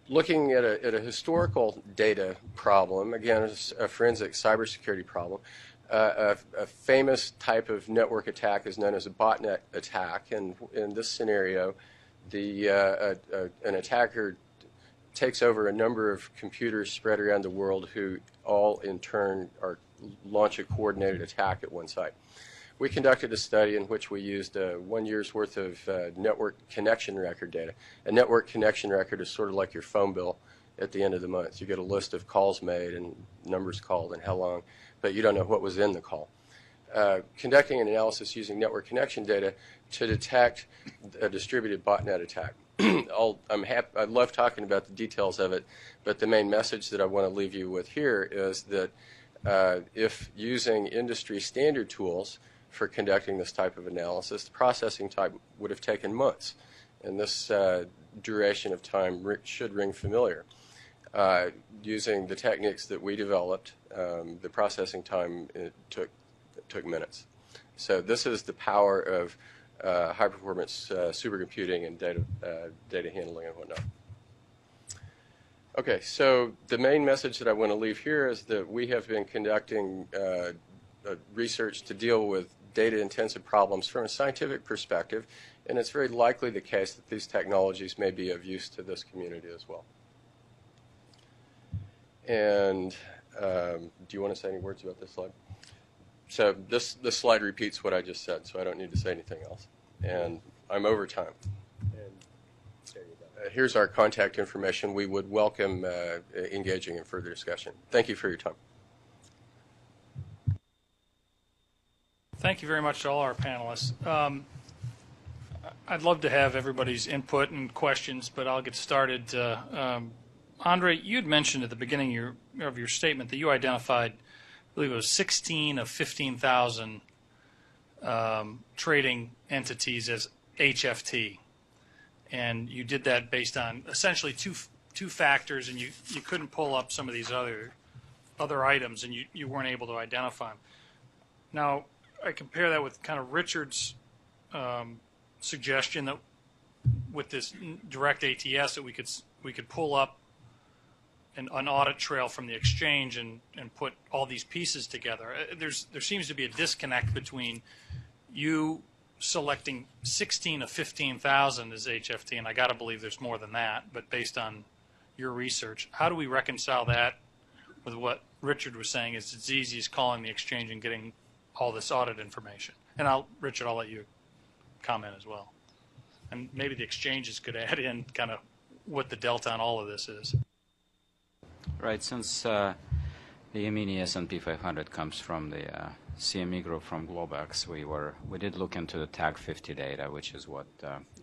Looking at a historical data problem, again, it's a forensic cybersecurity problem. A famous type of network attack is known as a botnet attack, and in this scenario, an attacker takes over a number of computers spread around the world who all in turn launch a coordinated attack at one site. We conducted a study in which we used 1 year's worth of network connection record data. A network connection record is sort of like your phone bill at the end of the month. You get a list of calls made and numbers called and how long, but you don't know what was in the call. Conducting an analysis using network connection data to detect a distributed botnet attack. I love talking about the details of it, but the main message that I want to leave you with here is that if using industry standard tools for conducting this type of analysis, the processing time would have taken months, and this duration of time should ring familiar. Using the techniques that we developed, the processing time took minutes. So this is the power of high-performance supercomputing and data handling and whatnot. Okay, so the main message that I want to leave here is that we have been conducting research to deal with data-intensive problems from a scientific perspective, and it's very likely the case that these technologies may be of use to this community as well. And do you want to say any words about this slide? So this slide repeats what I just said, so I don't need to say anything else. And I'm over time. And there you go. Here's our contact information. We would welcome engaging in further discussion. Thank you for your time. Thank you very much to all our panelists. I'd love to have everybody's input and questions, but I'll get started. Andre, you had mentioned at the beginning of your statement that you identified, I believe it was 16 of 15,000 trading entities as HFT. And you did that based on essentially two factors, and you couldn't pull up some of these other items, and you weren't able to identify them. Now, I compare that with kind of Richard's suggestion that with this direct ATS that we could pull up an audit trail from the exchange and put all these pieces together. There seems to be a disconnect between you selecting 16 of 15,000 as HFT, and I got to believe there's more than that, but based on your research, how do we reconcile that with what Richard was saying is it's easy as calling the exchange and getting all this audit information? And Richard, I'll let you comment as well. And maybe the exchanges could add in kind of what the delta on all of this is. Right, since the mini S&P 500 comes from the CME group from Globex, we did look into the TAG 50 data, which is what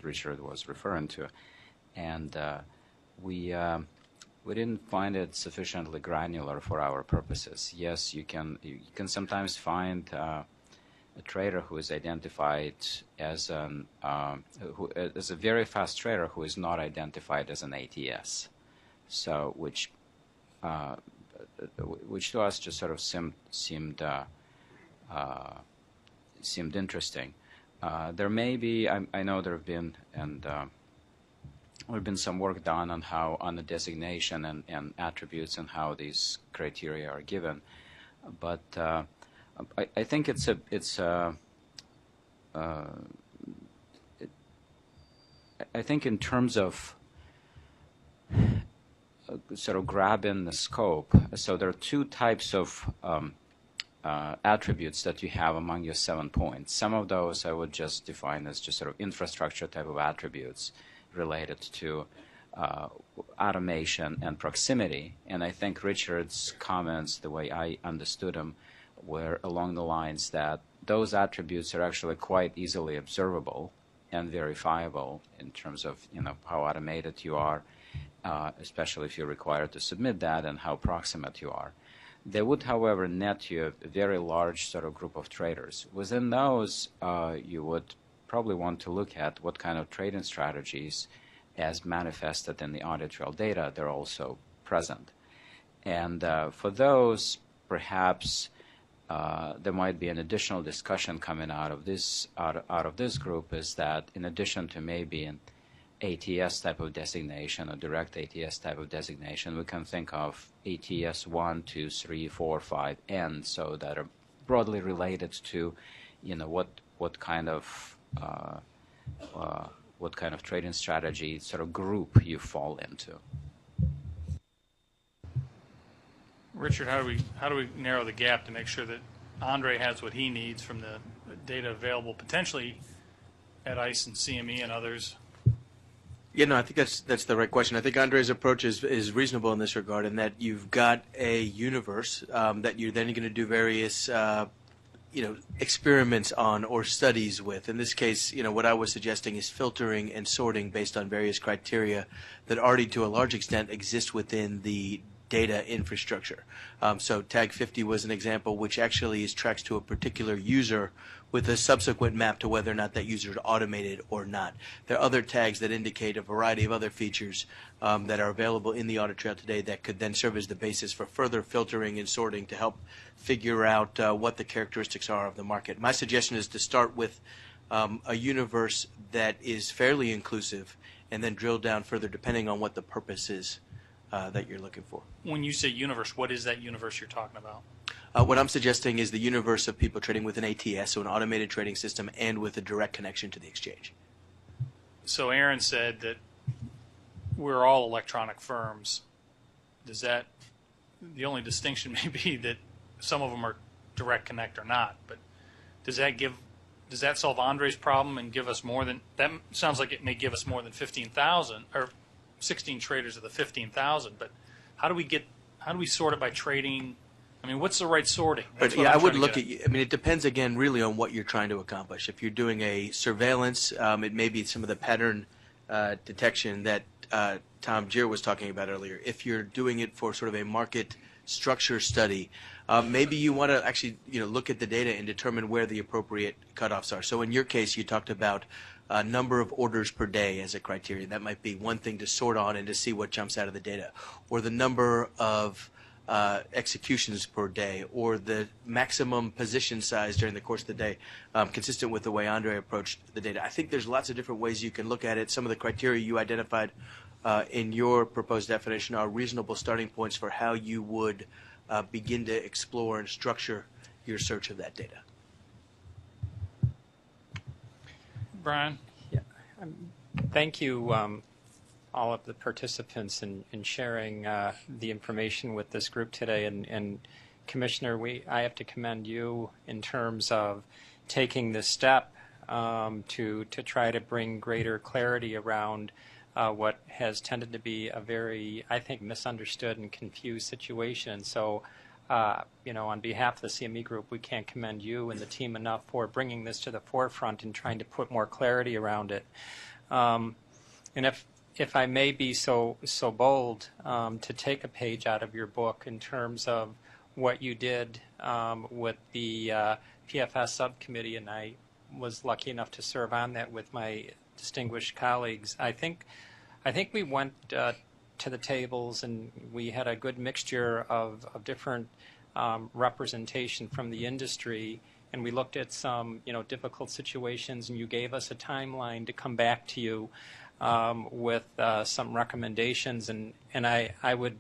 Richard was referring to, and we didn't find it sufficiently granular for our purposes. Yes, you can sometimes find a trader who is identified as as a very fast trader who is not identified as an ATS, so which to us just sort of seemed interesting. There may be, I know there have been, and there's been some work done on the designation and attributes and how these criteria are given, but I think I think in terms of sort of grabbing the scope, so there are two types of attributes that you have among your 7 points. Some of those I would just define as just sort of infrastructure type of attributes related to automation and proximity. And I think Richard's comments, the way I understood them, were along the lines that those attributes are actually quite easily observable and verifiable in terms of how automated you are, especially if you're required to submit that, and how proximate you are. They would, however, net you a very large sort of group of traders. Within those, you would probably want to look at what kind of trading strategies, as manifested in the audit trail data, they're also present. And for those, perhaps there might be an additional discussion coming out of this group, is that in addition to maybe an ATS type of designation or direct ATS type of designation, we can think of ATS 1, 2, 3, 4, 5, N, so that are broadly related to, what kind of trading strategy sort of group you fall into. Richard, how do we narrow the gap to make sure that Andre has what he needs from the data available potentially at ICE and CME and others? Yeah, no, I think that's the right question. I think Andre's approach is reasonable in this regard, in that you've got a universe that you're then going to do various experiments on or studies with. In this case, what I was suggesting is filtering and sorting based on various criteria that already to a large extent exist within the data infrastructure. So tag 50 was an example which actually tracks to a particular user with a subsequent map to whether or not that user is automated or not. There are other tags that indicate a variety of other features that are available in the audit trail today that could then serve as the basis for further filtering and sorting to help figure out what the characteristics are of the market. My suggestion is to start with a universe that is fairly inclusive and then drill down further depending on what the purpose is that you're looking for. When you say universe, what is that universe you're talking about? What I'm suggesting is the universe of people trading with an ATS, so an automated trading system, and with a direct connection to the exchange. So Aaron said that we're all electronic firms. Does that, the only distinction may be that some of them are direct connect or not, but does that solve Andre's problem and give us more than, that sounds like it may give us more than 15,000 or 16 traders of the 15,000, but how do we sort it by trading? I mean, what's the right sorting? But yeah, I would look at, it depends again really on what you're trying to accomplish. If you're doing a surveillance, it may be some of the pattern detection that Tom Gier was talking about earlier. If you're doing it for sort of a market structure study, maybe you want to actually look at the data and determine where the appropriate cutoffs are. So in your case, you talked about number of orders per day as a criteria. That might be one thing to sort on and to see what jumps out of the data, or the number of executions per day, or the maximum position size during the course of the day, consistent with the way Andre approached the data. I think there's lots of different ways you can look at it. Some of the criteria you identified in your proposed definition are reasonable starting points for how you would begin to explore and structure your search of that data. Brian? Thank you, all of the participants, in sharing the information with this group today. And Commissioner, I have to commend you in terms of taking this step to try to bring greater clarity around what has tended to be a very, I think, misunderstood and confused situation. So, on behalf of the CME Group, we can't commend you and the team enough for bringing this to the forefront and trying to put more clarity around it. And if I may be so bold to take a page out of your book in terms of what you did with the PFS subcommittee, and I was lucky enough to serve on that with my distinguished colleagues, I think we went to the tables and we had a good mixture of different representation from the industry, and we looked at some difficult situations, and you gave us a timeline to come back to you with some recommendations, and I would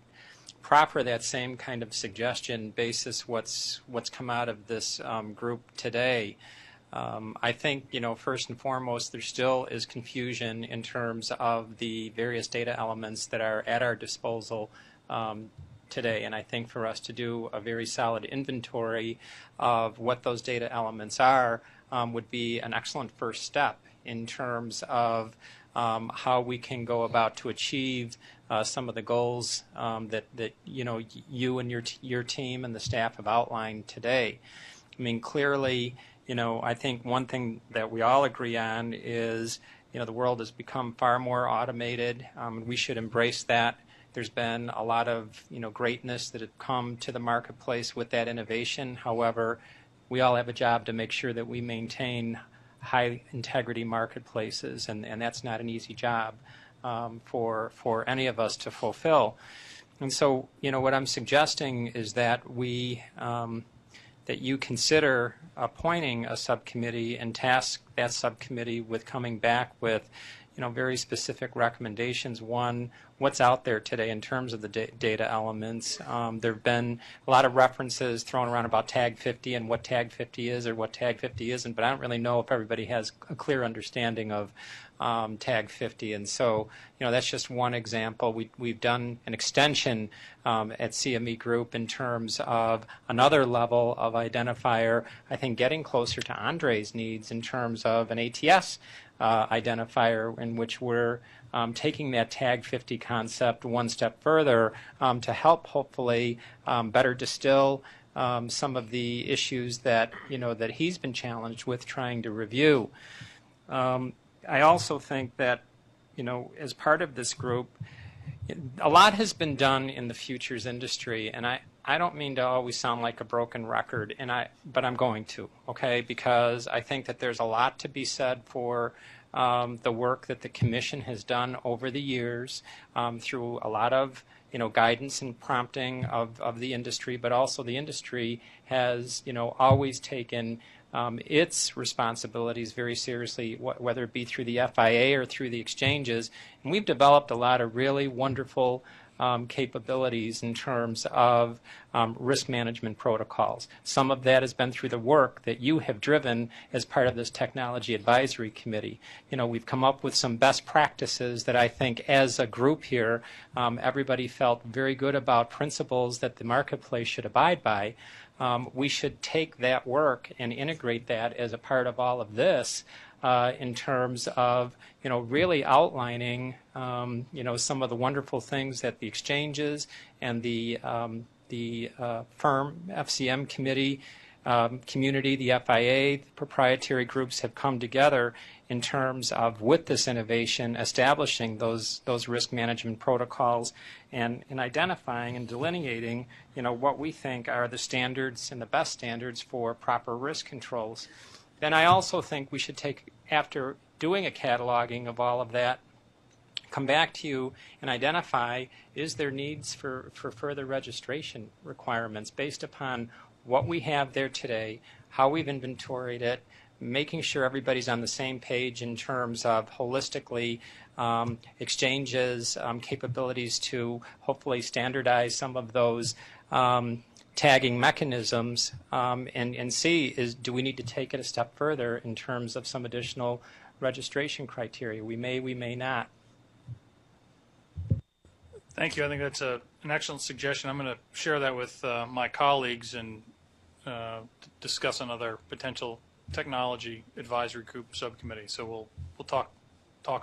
proffer that same kind of suggestion basis what's come out of this group today. I think, first and foremost, there still is confusion in terms of the various data elements that are at our disposal today. And I think for us to do a very solid inventory of what those data elements are would be an excellent first step in terms of how we can go about to achieve some of the goals that you and your team and the staff have outlined today. I mean, clearly, I think one thing that we all agree on is, the world has become far more automated. We should embrace that. There's been a lot of, greatness that have come to the marketplace with that innovation. However, we all have a job to make sure that we maintain high integrity marketplaces, and that's not an easy job for any of us to fulfill. And so, what I'm suggesting is that that you consider appointing a subcommittee and task that subcommittee with coming back with, very specific recommendations. One, what's out there today in terms of the data elements. There have been a lot of references thrown around about Tag 50 and what Tag 50 is or what Tag 50 isn't, but I don't really know if everybody has a clear understanding of Tag 50. And so, that's just one example. We've done an extension at CME Group in terms of another level of identifier, I think getting closer to Andre's needs in terms of an ATS identifier, in which we're taking that Tag 50 concept one step further to help hopefully better distill some of the issues that that he's been challenged with trying to review. I also think that as part of this group, a lot has been done in the futures industry, and I don't mean to always sound like a broken record, but I'm going to, okay, because I think that there's a lot to be said for the work that the Commission has done over the years through a lot of guidance and prompting of the industry, but also the industry has always taken its responsibilities very seriously, whether it be through the FIA or through the exchanges. And we've developed a lot of really wonderful capabilities in terms of risk management protocols. Some of that has been through the work that you have driven as part of this Technology Advisory Committee. We've come up with some best practices that I think as a group here, everybody felt very good about, principles that the marketplace should abide by. We should take that work and integrate that as a part of all of this in terms of really outlining some of the wonderful things that the exchanges and the firm FCM committee community, the FIA, the proprietary groups have come together in terms of, with this innovation, establishing those risk management protocols and identifying and delineating what we think are the standards and the best standards for proper risk controls. Then I also think we should take, after doing a cataloging of all of that, come back to you and identify, is there needs for further registration requirements based upon what we have there today, how we've inventoried it, making sure everybody's on the same page in terms of holistically exchanges, capabilities to hopefully standardize some of those tagging mechanisms, and see do we need to take it a step further in terms of some additional registration criteria. We may not. Thank you. I think that's an excellent suggestion. I'm going to share that with my colleagues and discuss another potential technology advisory group subcommittee. So we'll talk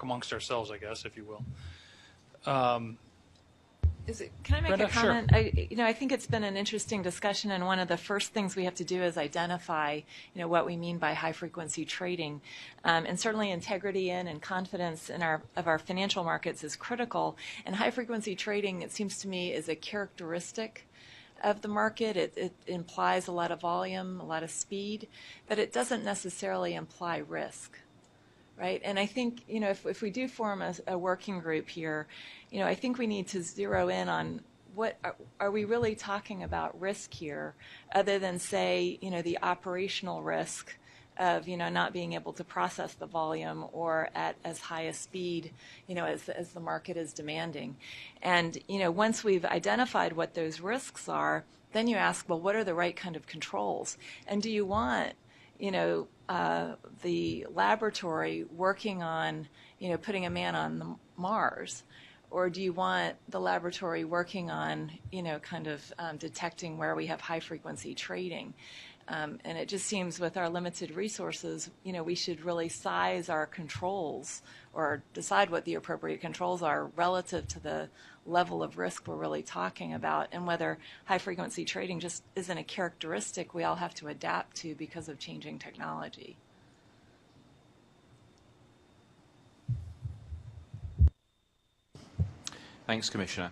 amongst ourselves, I guess, if you will. Can I make Brenda? a comment? Sure. I think it's been an interesting discussion, and one of the first things we have to do is identify, what we mean by high-frequency trading. And certainly integrity and confidence of our financial markets is critical. And high-frequency trading, it seems to me, is a characteristic of the market. It implies a lot of volume, a lot of speed, but it doesn't necessarily imply risk. Right? And I think, if we do form a working group here, I think we need to zero in on what are we really talking about risk here, other than say, the operational risk of, not being able to process the volume or at as high a speed, as the market is demanding. And, once we've identified what those risks are, then you ask, well, what are the right kind of controls? And do you want, the laboratory working on, putting a man on Mars? Or do you want the laboratory working on, detecting where we have high-frequency trading? And it just seems with our limited resources, we should really size our controls or decide what the appropriate controls are relative to the level of risk we're really talking about, and whether high-frequency trading just isn't a characteristic we all have to adapt to because of changing technology. Thanks, Commissioner.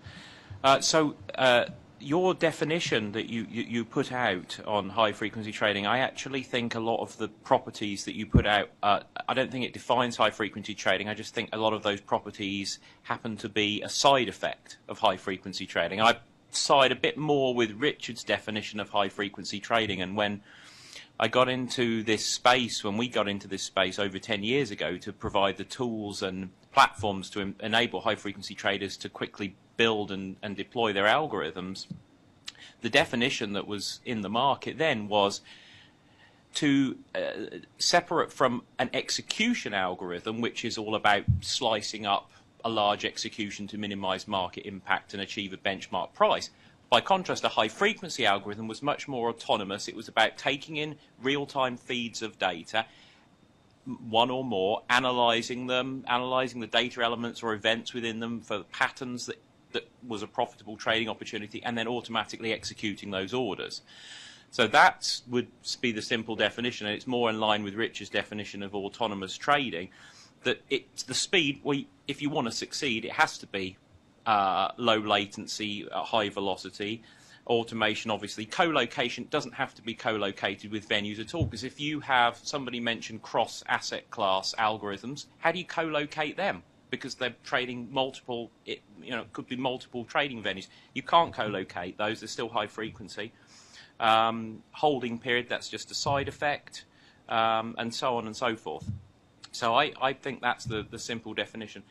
Your definition that you put out on high-frequency trading, I actually think a lot of the properties that you put out, I don't think it defines high-frequency trading. I just think a lot of those properties happen to be a side effect of high-frequency trading. I side a bit more with Richard's definition of high-frequency trading, and when I got into this space, when we got into this space over 10 years ago to provide the tools and platforms to enable high-frequency traders to quickly build and deploy their algorithms, the definition that was in the market then was to separate from an execution algorithm, which is all about slicing up a large execution to minimize market impact and achieve a benchmark price. By contrast, a high-frequency algorithm was much more autonomous. It was about taking in real-time feeds of data, one or more, analyzing them, analyzing the data elements or events within them for patterns that was a profitable trading opportunity, and then automatically executing those orders. So that would be the simple definition, and it's more in line with Richard's definition of autonomous trading, that it's the speed. If you want to succeed, it has to be low latency, high velocity. Automation, obviously. Co-location doesn't have to be co-located with venues at all, because if you have, somebody mentioned cross-asset class algorithms, how do you co-locate them? Because they're trading multiple, it could be multiple trading venues. You can't co-locate those, they're still high frequency. Holding period, that's just a side effect, and so on and so forth. So I think that's the simple definition.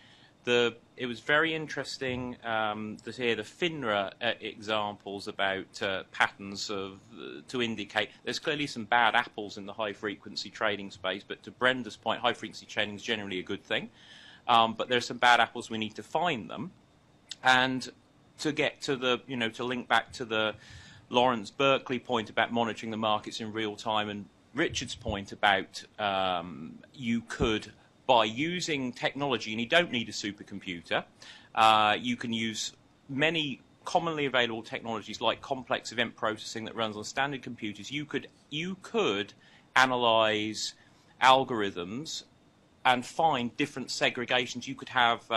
It was very interesting to hear the FINRA examples about patterns to indicate there's clearly some bad apples in the high-frequency trading space, but to Brenda's point, high-frequency trading is generally a good thing. But there's some bad apples, we need to find them. And to get to to link back to the Lawrence Berkeley point about monitoring the markets in real time, and Richard's point about you could, by using technology, and you don't need a supercomputer, you can use many commonly available technologies like complex event processing that runs on standard computers. You could analyze algorithms and find different segregations. You could have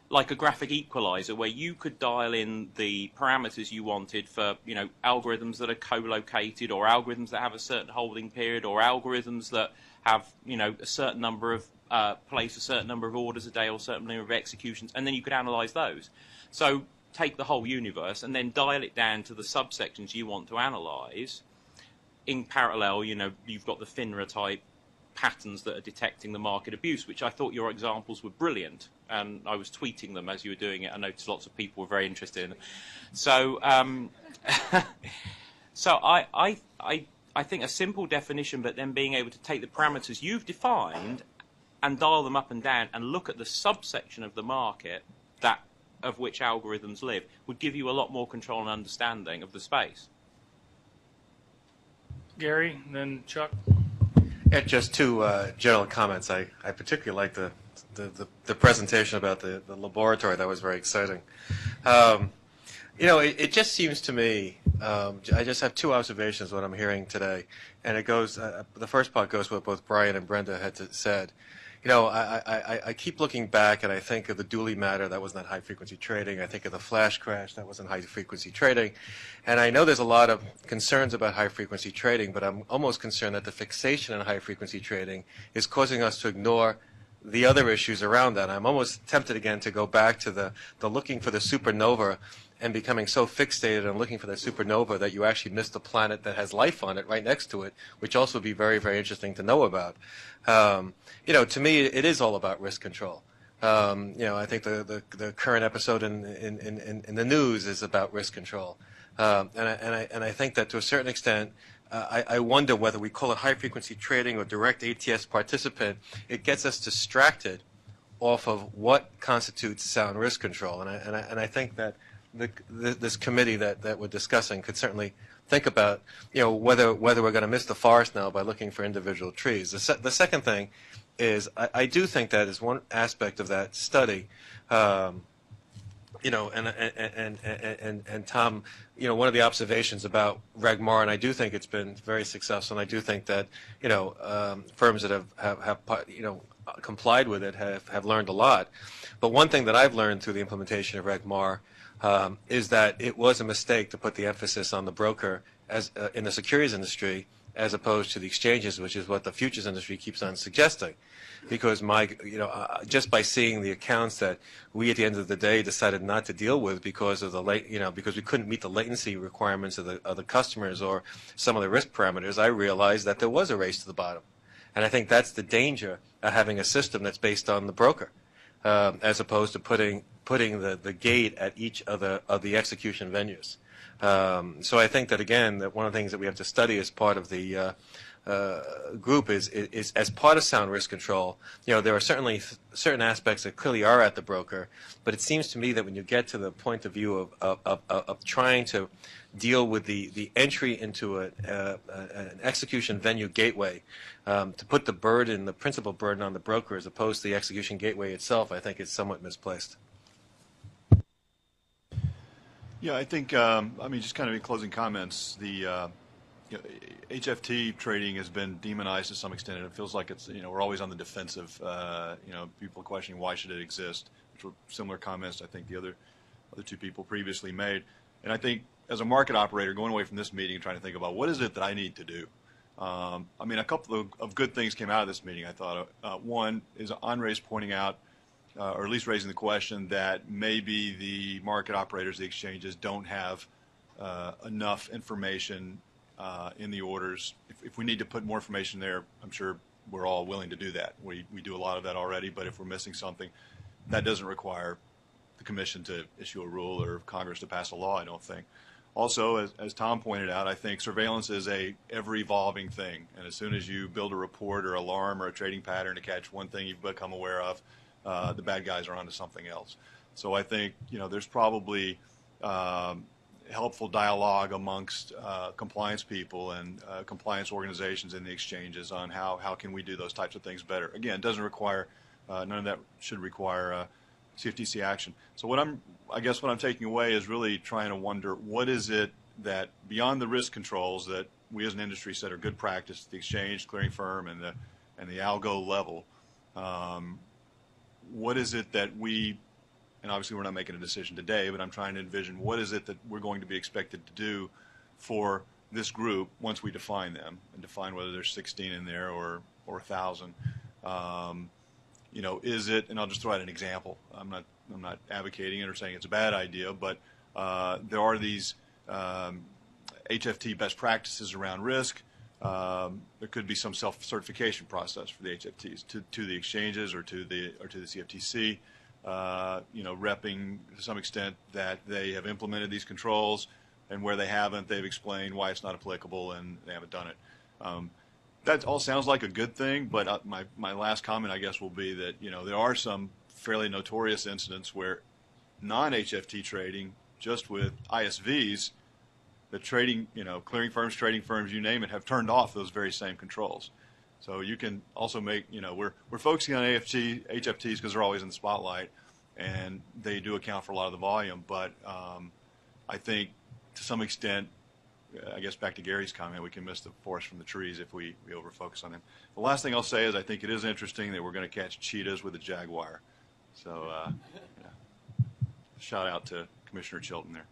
like a graphic equalizer where you could dial in the parameters you wanted for algorithms that are co-located, or algorithms that have a certain holding period, or algorithms that have a certain number of place a certain number of orders a day or a certain number of executions, and then you could analyze those. So take the whole universe and then dial it down to the subsections you want to analyze, in parallel, you've got the FINRA type patterns that are detecting the market abuse, which I thought your examples were brilliant, and I was tweeting them as you were doing it. I noticed lots of people were very interested in it. So, so I think a simple definition, but then being able to take the parameters you've defined and dial them up and down and look at the subsection of the market of which algorithms live would give you a lot more control and understanding of the space. Gary, then Chuck. Yeah, just two general comments. I particularly like the presentation about the laboratory. That was very exciting. It just seems to me, I just have two observations what I'm hearing today, and it goes. The first part goes with what both Brian and Brenda had said. I keep looking back and I think of the Dooley matter, that was not high-frequency trading. I think of the flash crash, that wasn't high-frequency trading. And I know there's a lot of concerns about high-frequency trading, but I'm almost concerned that the fixation on high-frequency trading is causing us to ignore the other issues around that. I'm almost tempted again to go back to the looking for the supernova and becoming so fixated on looking for the supernova that you actually miss the planet that has life on it right next to it, which also would be very, very interesting to know about. To me, it is all about risk control. I think the current episode in the news is about risk control, and I think that to a certain extent, I wonder whether we call it high-frequency trading or direct ATS participant. It gets us distracted off of what constitutes sound risk control, and I think that this committee that we're discussing could certainly think about, whether we're going to miss the forest now by looking for individual trees. The second thing is I do think that is one aspect of that study. And Tom, one of the observations about Reg Mar, and I do think it's been very successful, and I do think that firms that have complied with it have learned a lot. But one thing that I've learned through the implementation of Reg Mar is that it was a mistake to put the emphasis on the broker as in the securities industry as opposed to the exchanges, which is what the futures industry keeps on suggesting. Because just by seeing the accounts that we at the end of the day decided not to deal with because of because we couldn't meet the latency requirements of the customers or some of the risk parameters, I realized that there was a race to the bottom. And I think that's the danger of having a system that's based on the broker, as opposed to putting the gate at each of the execution venues. So I think that, again, that one of the things that we have to study as part of the group is as part of sound risk control. There are certainly certain aspects that clearly are at the broker, but it seems to me that when you get to the point of view of trying to deal with the entry into an execution venue gateway, to put the principal burden on the broker as opposed to the execution gateway itself, I think is somewhat misplaced. Yeah, I think, just kind of in closing comments, the HFT trading has been demonized to some extent, and it feels like it's, we're always on the defensive. People questioning why should it exist, which were similar comments I think the other two people previously made. And I think as a market operator, going away from this meeting and trying to think about what is it that I need to do. A couple of good things came out of this meeting, I thought. One is Andre's pointing out, or at least raising the question that maybe the market operators, the exchanges, don't have enough information in the orders. If we need to put more information there, I'm sure we're all willing to do that. We do a lot of that already, but if we're missing something, that doesn't require the Commission to issue a rule or Congress to pass a law, I don't think. Also, as Tom pointed out, I think surveillance is a ever-evolving thing, and as soon as you build a report or alarm or a trading pattern to catch one thing you've become aware of, the bad guys are onto something else. So I think there's probably helpful dialogue amongst compliance people and compliance organizations in the exchanges on how can we do those types of things better. Again, it doesn't require none of that should require CFTC action. So what I'm taking away is really trying to wonder what is it that beyond the risk controls that we as an industry said are good practice, the exchange, clearing firm, and the algo level. What is it that we, and obviously we're not making a decision today, but I'm trying to envision what is it that we're going to be expected to do for this group once we define them and define whether there's 16 in there or 1,000. Is it, and I'll just throw out an example. I'm not advocating it or saying it's a bad idea, but there are these HFT best practices around risk. there could be some self-certification process for the HFTs to the exchanges or to the CFTC, repping to some extent that they have implemented these controls, and where they haven't, they've explained why it's not applicable and they haven't done it. That all sounds like a good thing, but my last comment, I guess, will be that there are some fairly notorious incidents where non-HFT trading, just with ISVs, the trading, clearing firms, trading firms, you name it, have turned off those very same controls. So you can also make, we're focusing on HFTs because they're always in the spotlight, and they do account for a lot of the volume. But I think to some extent, I guess back to Gary's comment, we can miss the forest from the trees if we over-focus on them. The last thing I'll say is I think it is interesting that we're going to catch cheetahs with a jaguar. So shout out to Commissioner Chilton there.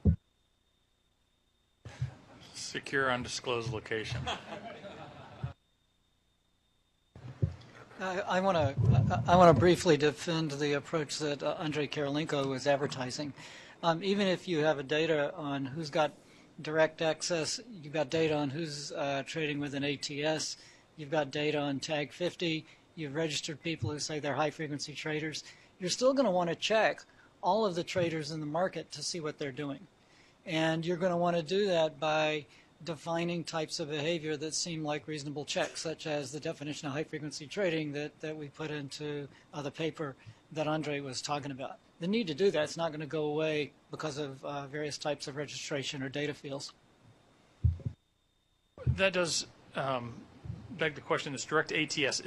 Secure undisclosed location. I want to briefly defend the approach that Andrei Karolinko was advertising. Even if you have a data on who's got direct access, you've got data on who's trading with an ATS, you've got data on Tag 50, you've registered people who say they're high-frequency traders, you're still going to want to check all of the traders in the market to see what they're doing. And you're going to want to do that by defining types of behavior that seem like reasonable checks, such as the definition of high-frequency trading that we put into the paper that Andre was talking about. The need to do that is not going to go away because of various types of registration or data fields. That does beg the question, this direct ATS,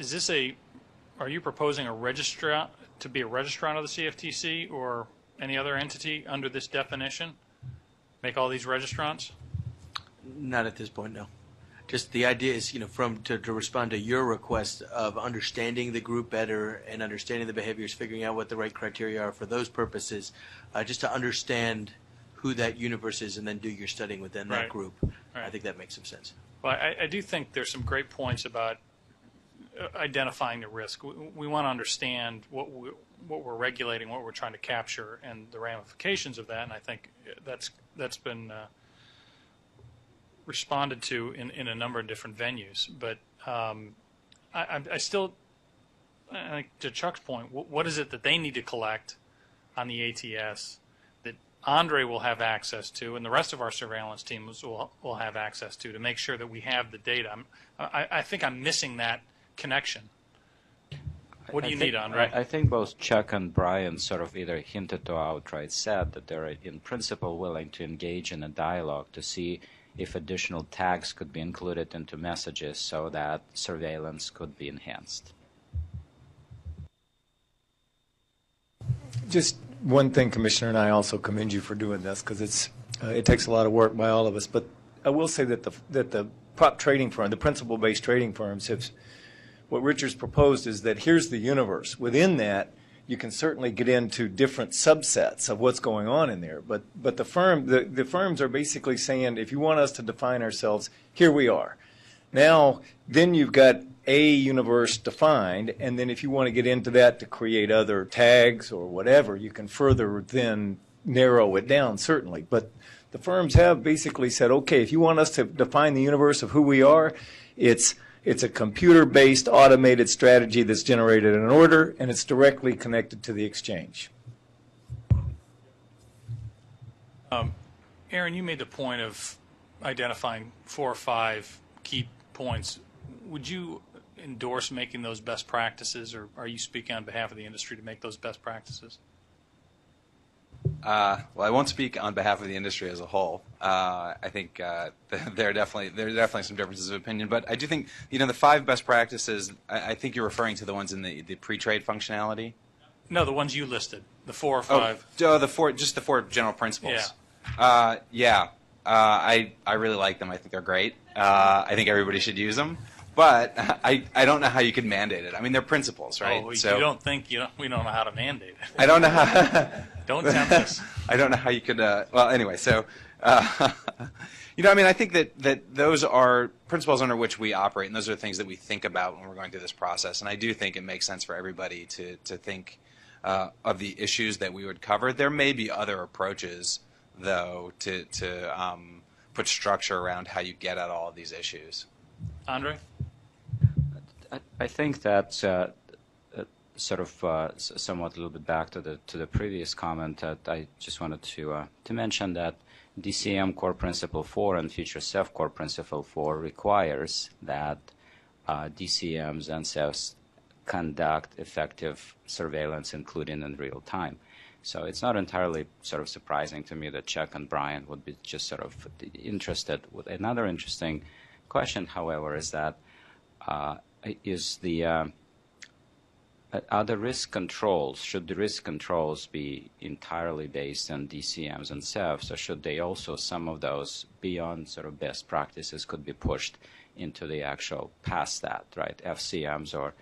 are you proposing a registrant to be a registrant of the CFTC or any other entity under this definition? Make all these registrants? Not at this point, no. Just the idea is, to respond to your request of understanding the group better and understanding the behaviors, figuring out what the right criteria are for those purposes, just to understand who that universe is and then do your studying within that group. I think that makes some sense. Well, I do think there's some great points about identifying the risk. We want to understand what we're regulating, what we're trying to capture, and the ramifications of that, and I think that's been responded to in a number of different venues. But I still, to Chuck's point, what is it that they need to collect on the ATS that Andre will have access to and the rest of our surveillance teams will have access to make sure that we have the data? I think I'm missing that connection. What do you need, Andre? I think both Chuck and Brian sort of either hinted or outright said that they're in principle willing to engage in a dialogue to see if additional tags could be included into messages so that surveillance could be enhanced. Just one thing, Commissioner, and I also commend you for doing this because it takes a lot of work by all of us. But I will say that the prop trading firm, the principle-based trading firms, what Richard's proposed is that here's the universe. Within that, you can certainly get into different subsets of what's going on in there. But the firms are basically saying, if you want us to define ourselves, here we are. Now, then you've got a universe defined, and then if you want to get into that to create other tags or whatever, you can further then narrow it down, certainly. But the firms have basically said, okay, if you want us to define the universe of who we are, it's a computer-based automated strategy that's generated an order, and it's directly connected to the exchange. Aaron, you made the point of identifying 4 or 5 key points. Would you endorse making those best practices, or are you speaking on behalf of the industry to make those best practices? Well, I won't speak on behalf of the industry as a whole. I think there are definitely some differences of opinion, but I do think the 5 best practices. I think you're referring to the ones in the pre-trade functionality. No, the ones you listed, the 4 or 5. Oh, the 4 general principles. Yeah. I really like them. I think they're great. I think everybody should use them. But I don't know how you could mandate it. I mean, they're principles, right? Oh, so, you don't think we don't know how to mandate it. I don't know how. Don't tempt us. I don't know how you could. Well, anyway, so I mean, I think that those are principles under which we operate, and those are things that we think about when we're going through this process. And I do think it makes sense for everybody to think of the issues that we would cover. There may be other approaches, though, to put structure around how you get at all of these issues. Andre? I think that sort of somewhat a little bit back to the previous comment that I just wanted to mention that DCM Core Principle 4 and Future CEF Core Principle 4 requires that DCMs and CEFs conduct effective surveillance, including in real time. So it's not entirely sort of surprising to me that Chuck and Brian would be just sort of interested. With another interesting question, however, is that are the risk controls, should the risk controls be entirely based on DCMs and CEFs, or should they also, some of those beyond sort of best practices could be pushed into the actual past that, right, FCMs or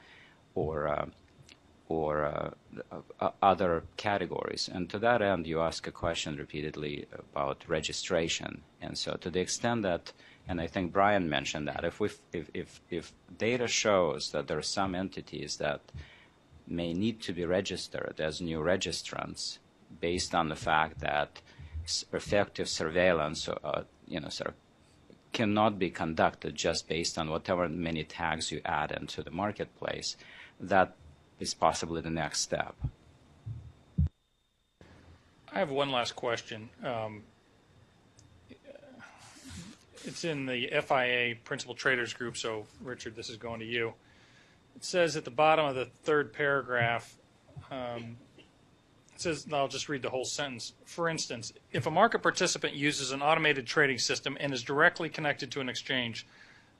other categories? And to that end, you ask a question repeatedly about registration. And so to the extent that, and I think Brian mentioned that, if data shows that there are some entities that may need to be registered as new registrants based on the fact that effective surveillance, sort of cannot be conducted just based on whatever many tags you add into the marketplace, that is possibly the next step. I have one last question. It's in the FIA Principal Traders Group, so Richard, this is going to you. It says at the bottom of the third paragraph, it says, and I'll just read the whole sentence. For instance, if a market participant uses an automated trading system and is directly connected to an exchange,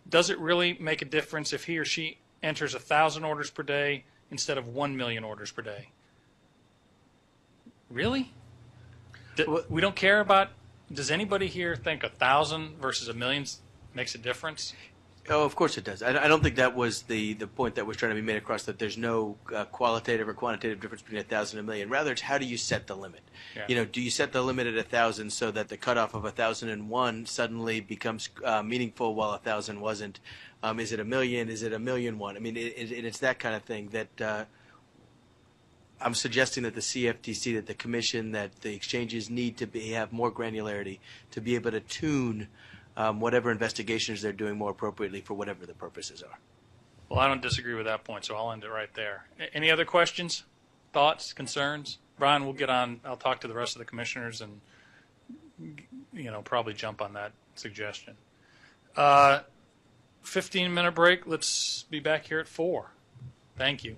does it really make a difference if he or she enters 1,000 orders per day instead of 1 million orders per day? Really? We don't care about, does anybody here think 1,000 versus 1 million makes a difference? Oh, of course it does. I don't think that was the point that was trying to be made across, that there's no qualitative or quantitative difference between 1,000 and 1 million. Rather, it's how do you set the limit? Yeah. Do you set the limit at 1,000 so that the cutoff of 1,001 suddenly becomes meaningful while 1,000 wasn't? Is it 1 million? Is it 1,000,001? I mean, it's that kind of thing that I'm suggesting that the CFTC, that the Commission, that the exchanges need to have more granularity to be able to tune whatever investigations they're doing more appropriately for whatever the purposes are. Well, I don't disagree with that point, so I'll end it right there. Any other questions, thoughts, concerns? Brian, we'll get on. I'll talk to the rest of the commissioners and, probably jump on that suggestion. 15-minute break. Let's be back here at 4. Thank you.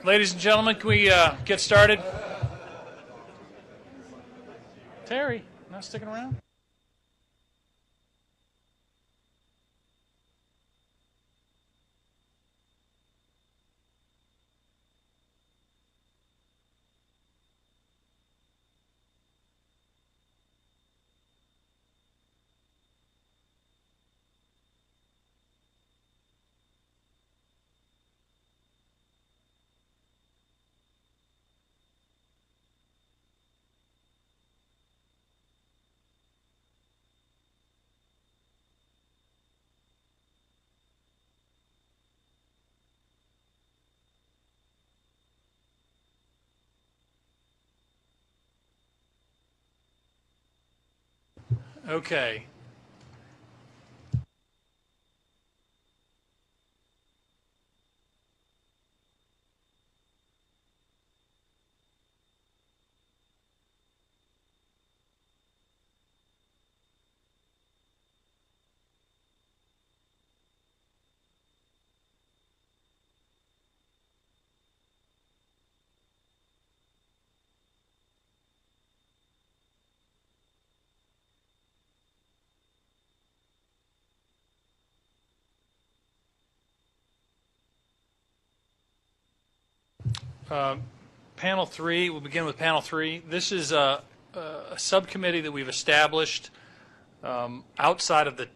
Ladies and gentlemen, can we get started? Terry, not sticking around? Okay. Panel 3, we'll begin with Panel 3. This is a subcommittee that we've established outside of the,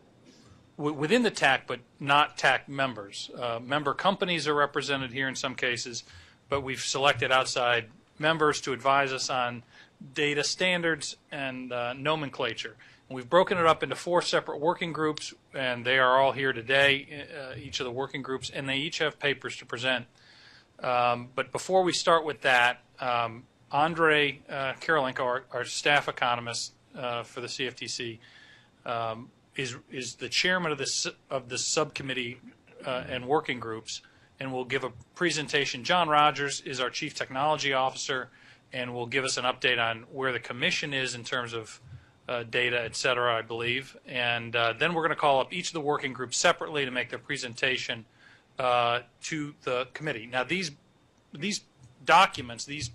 within the TAC, but not TAC members. Member companies are represented here in some cases, but we've selected outside members to advise us on data standards and nomenclature. And we've broken it up into 4 separate working groups, and they are all here today, each of the working groups, and they each have papers to present. But before we start with that, Andre Karolinko, our staff economist for the CFTC, is the chairman of this subcommittee and working groups, and will give a presentation. John Rogers is our chief technology officer, and will give us an update on where the commission is in terms of data, et cetera, I believe. And then we're going to call up each of the working groups separately to make their presentation to the committee. Now, these documents, these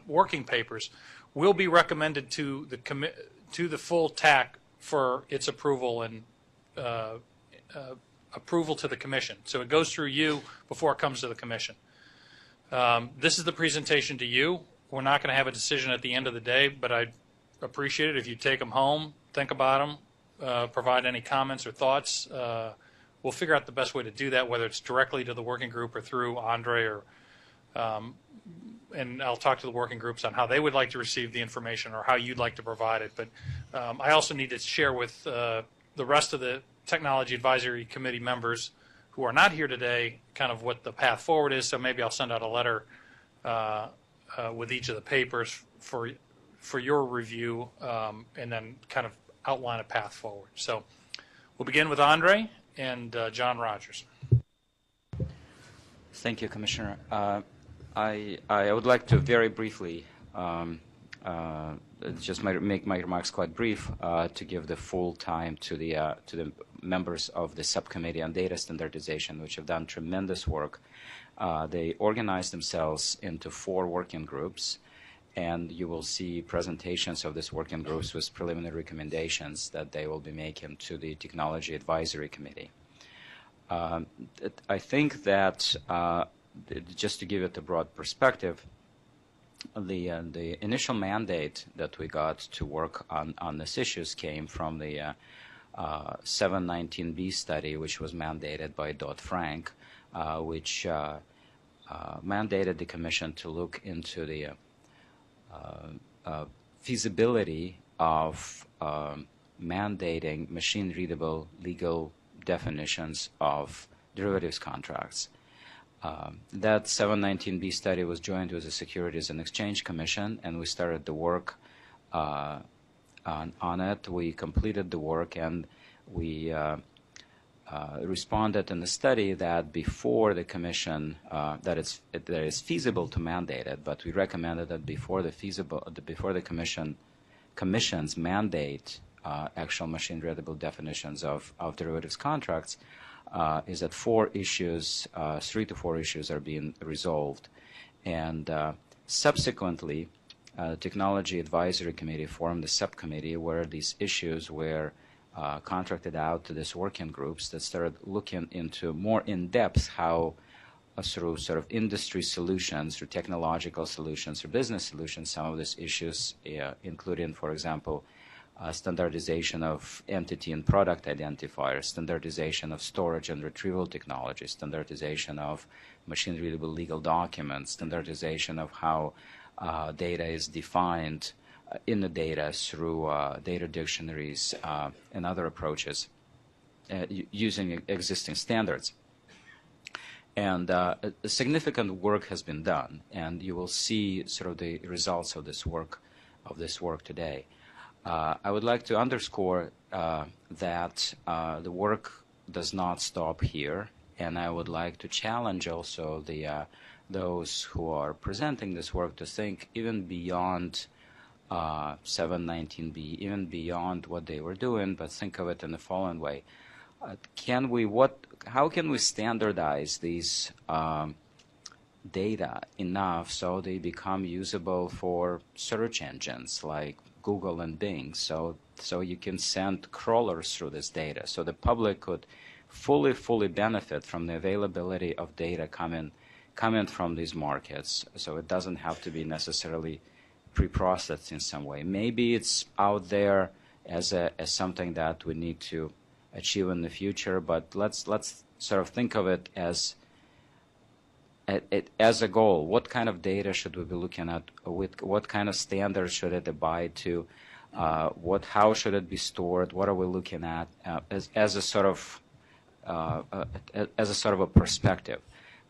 working papers, will be recommended to the full TAC for its approval and approval to the commission. So it goes through you before it comes to the commission. This is the presentation to you. We're not going to have a decision at the end of the day, but I'd appreciate it if you take them home, think about them, provide any comments or thoughts. We'll figure out the best way to do that, whether it's directly to the working group or through Andre, or and I'll talk to the working groups on how they would like to receive the information or how you'd like to provide it. But I also need to share with the rest of the Technology Advisory Committee members who are not here today kind of what the path forward is. So maybe I'll send out a letter with each of the papers for your review, and then kind of outline a path forward. So we'll begin with Andre and John Rogers. Thank you, Commissioner. I would like to very briefly just make my remarks quite brief to give the full time to the members of the subcommittee on data standardization, which have done tremendous work. They organized themselves into 4 working groups, and you will see presentations of these working groups with preliminary recommendations that they will be making to the Technology Advisory Committee. I think that just to give it a broad perspective, the initial mandate that we got to work on these issues came from the 719B study, which was mandated by Dodd-Frank, which mandated the Commission to look into the feasibility of mandating machine-readable legal definitions of derivatives contracts. That 719B study was joined with the Securities and Exchange Commission, and we started the work on it. We completed the work, and we responded in the study that before the Commission, that it is feasible to mandate it, but we recommended that before the Commission's mandate actual machine-readable definitions of derivatives contracts, is that 3 to 4 issues are being resolved. And subsequently, the Technology Advisory Committee formed a subcommittee where these issues were contracted out to these working groups that started looking into more in depth how through sort of industry solutions, through technological solutions, or business solutions, some of these issues, including, for example, standardization of entity and product identifiers, standardization of storage and retrieval technology, standardization of machine-readable legal documents, standardization of how data is defined in the data through data dictionaries and other approaches using existing standards. And significant work has been done, and you will see sort of the results of this work today. I would like to underscore that the work does not stop here, and I would like to challenge also those who are presenting this work to think even beyond 719B, even beyond what they were doing, but think of it in the following way. How can we standardize these data enough so they become usable for search engines like Google and Bing, so you can send crawlers through this data, so the public could fully benefit from the availability of data coming from these markets, so it doesn't have to be necessarily pre-processed in some way. Maybe it's out there as something that we need to achieve in the future, but let's sort of think of it as a goal. What kind of data should we be looking at? What kind of standards should it abide to? How should it be stored? What are we looking at as a sort of a perspective?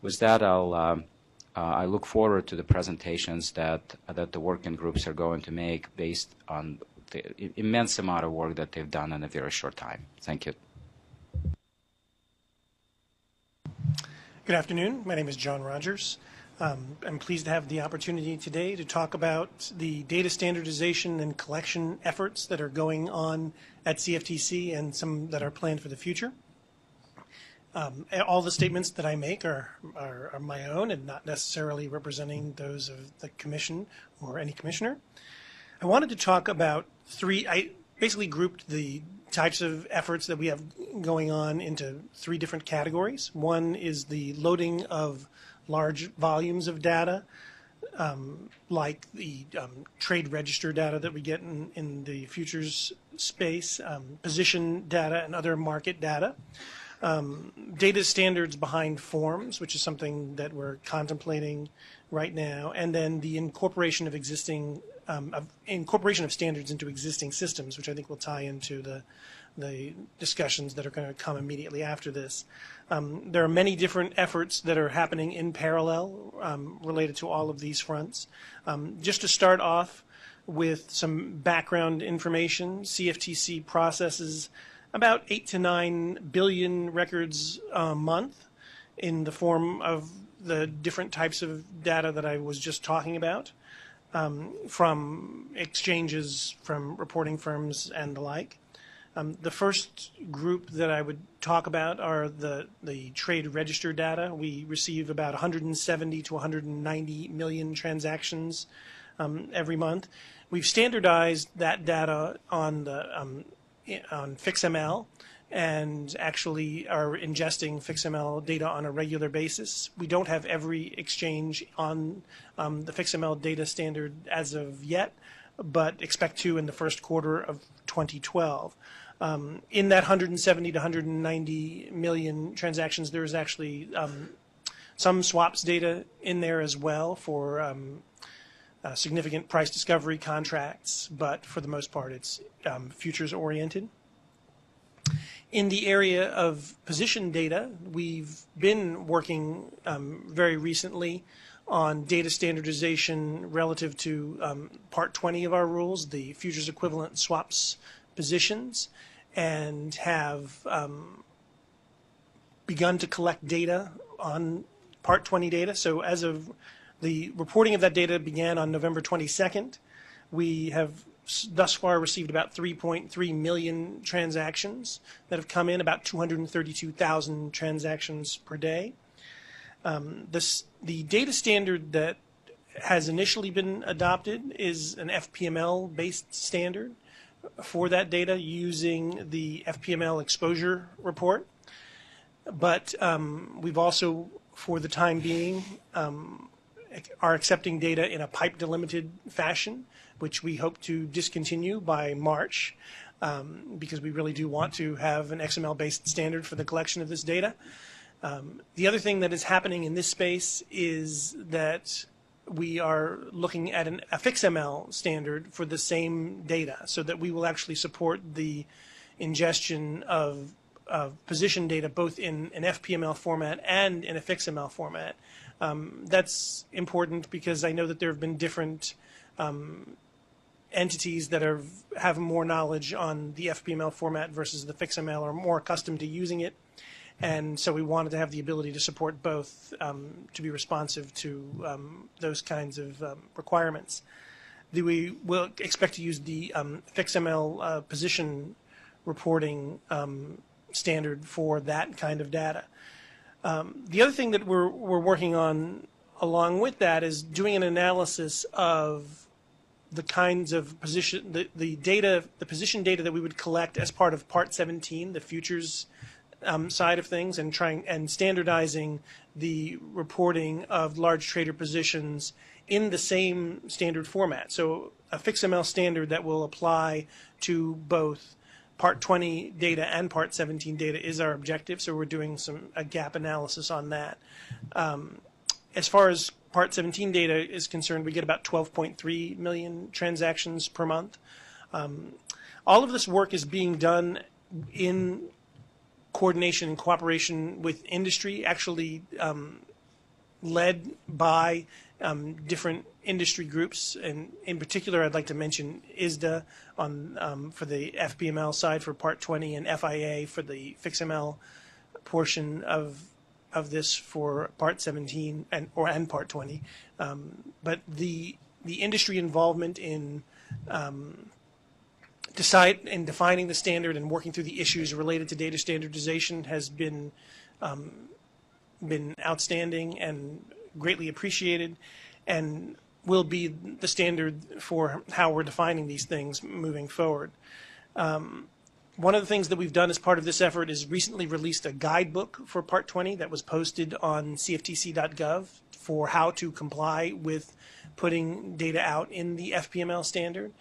With that, I look forward to the presentations that the working groups are going to make based on the immense amount of work that they've done in a very short time. Thank you. Good afternoon. My name is John Rogers. I'm pleased to have the opportunity today to talk about the data standardization and collection efforts that are going on at CFTC and some that are planned for the future. All the statements that I make are my own and not necessarily representing those of the Commission or any commissioner. I wanted to talk about I basically grouped the types of efforts that we have going on into three different categories. One is the loading of large volumes of data, like the trade register data that we get in the futures space, position data and other market data. Data standards behind forms, which is something that we're contemplating right now, and then the incorporation of standards into existing systems, which I think will tie into the discussions that are going to come immediately after this. There are many different efforts that are happening in parallel related to all of these fronts. Just to start off with some background information, CFTC processes about 8 to 9 billion records a month in the form of the different types of data that I was just talking about, from exchanges, from reporting firms, and the like. The first group that I would talk about are the trade register data. We receive about 170 to 190 million transactions every month. We've standardized that data on FixML and actually are ingesting FixML data on a regular basis. We don't have every exchange on the FixML data standard as of yet, but expect to in the first quarter of 2012. In that 170 to 190 million transactions, there is actually some swaps data in there as well for significant price discovery contracts, but for the most part it's futures oriented. In the area of position data, we've been working very recently on data standardization relative to Part 20 of our rules, the futures equivalent swaps positions, and have begun to collect data on Part 20 data. So as of the reporting of that data began on November 22nd, we have thus far received about 3.3 million transactions that have come in, about 232,000 transactions per day. The data standard that has initially been adopted is an FPML-based standard for that data using the FPML exposure report. But we've also, for the time being, are accepting data in a pipe delimited fashion, which we hope to discontinue by March, because we really do want to have an XML-based standard for the collection of this data. The other thing that is happening in this space is that we are looking at a FixML standard for the same data, so that we will actually support the ingestion of position data both in an FPML format and in a FixML format. That's important because I know that there have been different entities that have more knowledge on the FPML format versus the FixML, or more accustomed to using it. And so we wanted to have the ability to support both, to be responsive to those kinds of requirements. We will expect to use the FixML position reporting standard for that kind of data. The other thing that we're working on along with that is doing an analysis of the kinds of position, the position data that we would collect as part of Part 17, the futures side of things, and standardizing the reporting of large trader positions in the same standard format. So a FixML standard that will apply to both Part 20 data and Part 17 data is our objective, so we're doing a gap analysis on that. As far as Part 17 data is concerned, we get about 12.3 million transactions per month. All of this work is being done in coordination and cooperation with industry, actually led by different industry groups, and in particular I'd like to mention ISDA for the FPML side for Part 20, and FIA for the FixML portion of this for Part 17 and Part 20. But the industry involvement in defining the standard and working through the issues related to data standardization has been outstanding and greatly appreciated, and will be the standard for how we're defining these things moving forward. One of the things that we've done as part of this effort is recently released a guidebook for Part 20 that was posted on CFTC.gov for how to comply with putting data out in the FPML standard.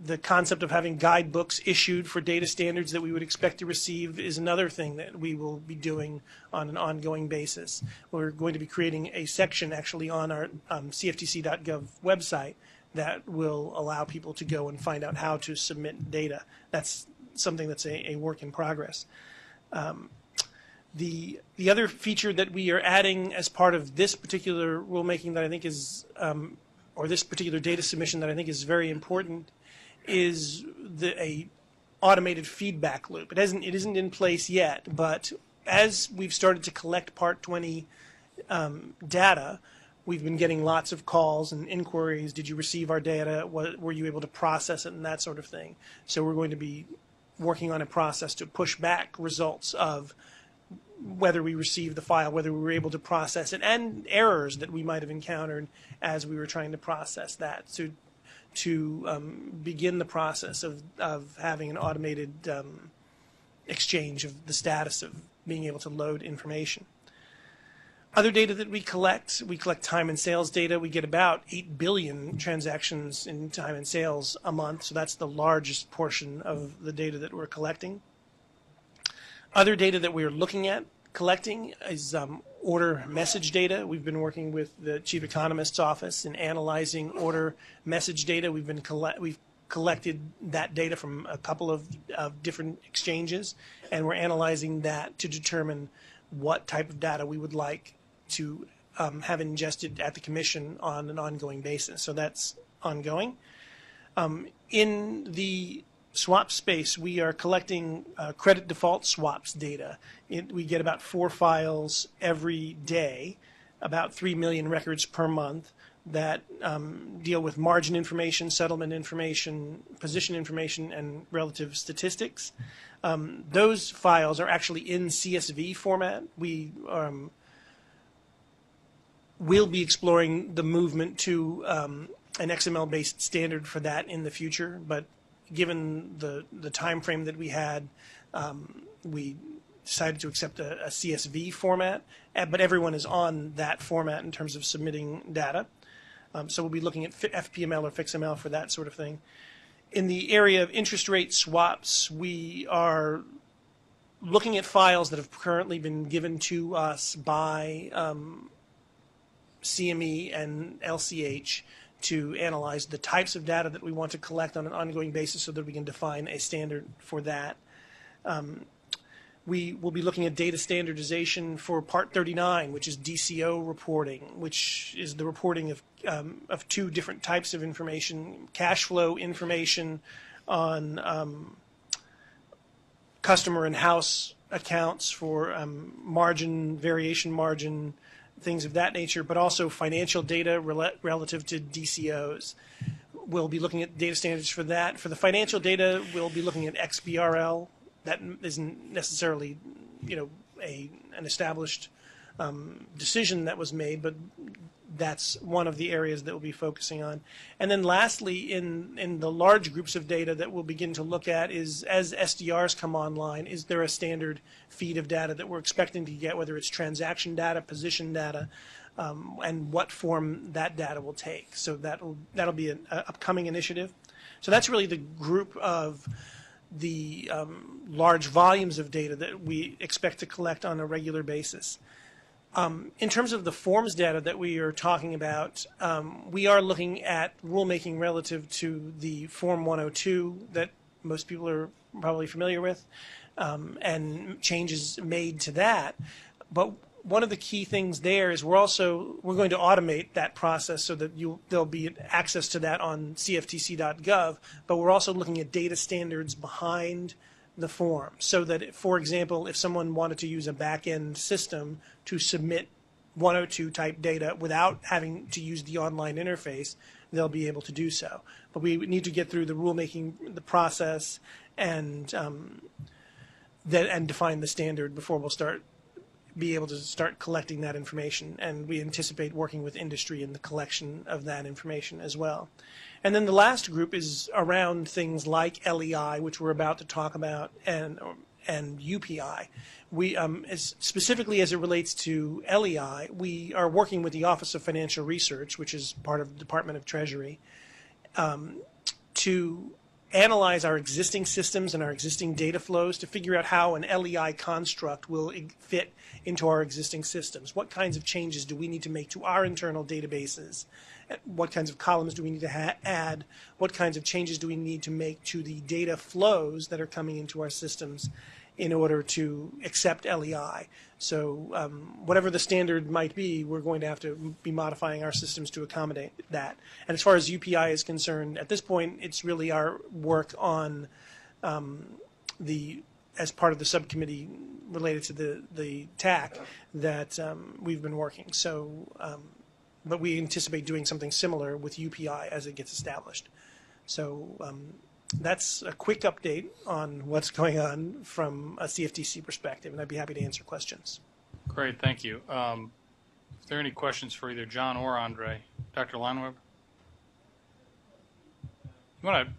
The concept of having guidebooks issued for data standards that we would expect to receive is another thing that we will be doing on an ongoing basis. We're going to be creating a section actually on our CFTC.gov website that will allow people to go and find out how to submit data. That's something that's a work in progress. The other feature that we are adding as part of this particular rulemaking that I think is, or this particular data submission that I think is very important, is a automated feedback loop. It isn't in place yet, but as we've started to collect Part 20 data, we've been getting lots of calls and inquiries. Did you receive our data? Were you able to process it, and that sort of thing? So we're going to be working on a process to push back results of whether we received the file, whether we were able to process it, and errors that we might have encountered as we were trying to process that. So to begin the process of having an automated exchange of the status of being able to load information. Other data that we collect time and sales data. We get about 8 billion transactions in time and sales a month, so that's the largest portion of the data that we're collecting. Other data that we're looking at collecting is order message data. We've been working with the Chief Economist's office in analyzing order message data. We've collected that data from a couple of different exchanges, and we're analyzing that to determine what type of data we would like to have ingested at the Commission on an ongoing basis. So that's ongoing. In the swap space, we are collecting credit default swaps data. We get about 4 files every day, about 3 million records per month that deal with margin information, settlement information, position information, and relative statistics. Those files are actually in CSV format. We we'll be exploring the movement to an XML-based standard for that in the future, but given the time frame that we had, we decided to accept a CSV format, but everyone is on that format in terms of submitting data. So we'll be looking at FPML or FixML for that sort of thing. In the area of interest rate swaps, we are looking at files that have currently been given to us by CME and LCH to analyze the types of data that we want to collect on an ongoing basis so that we can define a standard for that. We will be looking at data standardization for Part 39, which is DCO reporting, which is the reporting of two different types of information: cash flow information on customer and house accounts for margin, variation margin, things of that nature, but also financial data relative to DCOs. We'll be looking at data standards for that. For the financial data, we'll be looking at XBRL. That isn't necessarily, an established decision that was made, but that's one of the areas that we'll be focusing on. And then lastly, in the large groups of data that we'll begin to look at is, as SDRs come online, is there a standard feed of data that we're expecting to get, whether it's transaction data, position data, and what form that data will take. So that'll be an upcoming initiative. So that's really the group of the large volumes of data that we expect to collect on a regular basis. In terms of the forms data that we are talking about, we are looking at rulemaking relative to the Form 102 that most people are probably familiar with, and changes made to that. But one of the key things there is we're going to automate that process so that there'll be access to that on cftc.gov, but we're also looking at data standards behind the form so that, for example, if someone wanted to use a back-end system to submit 102 type data without having to use the online interface, they'll be able to do so. But we need to get through the rulemaking, the process, and define the standard before we'll be able to start collecting that information, and we anticipate working with industry in the collection of that information as well. And then the last group is around things like LEI, which we're about to talk about, and UPI. We, specifically as it relates to LEI, we are working with the Office of Financial Research, which is part of the Department of Treasury, to analyze our existing systems and our existing data flows to figure out how an LEI construct will fit into our existing systems. What kinds of changes do we need to make to our internal databases? What kinds of columns do we need to add? What kinds of changes do we need to make to the data flows that are coming into our systems in order to accept LEI? So whatever the standard might be, we're going to have to be modifying our systems to accommodate that. And as far as UPI is concerned, at this point, it's really our work on as part of the subcommittee related to the TAC that we've been working. So, but we anticipate doing something similar with UPI as it gets established. So that's a quick update on what's going on from a CFTC perspective, and I'd be happy to answer questions. Great, thank you. If there are any questions for either John or Andre, Dr. Leinweber? You want to?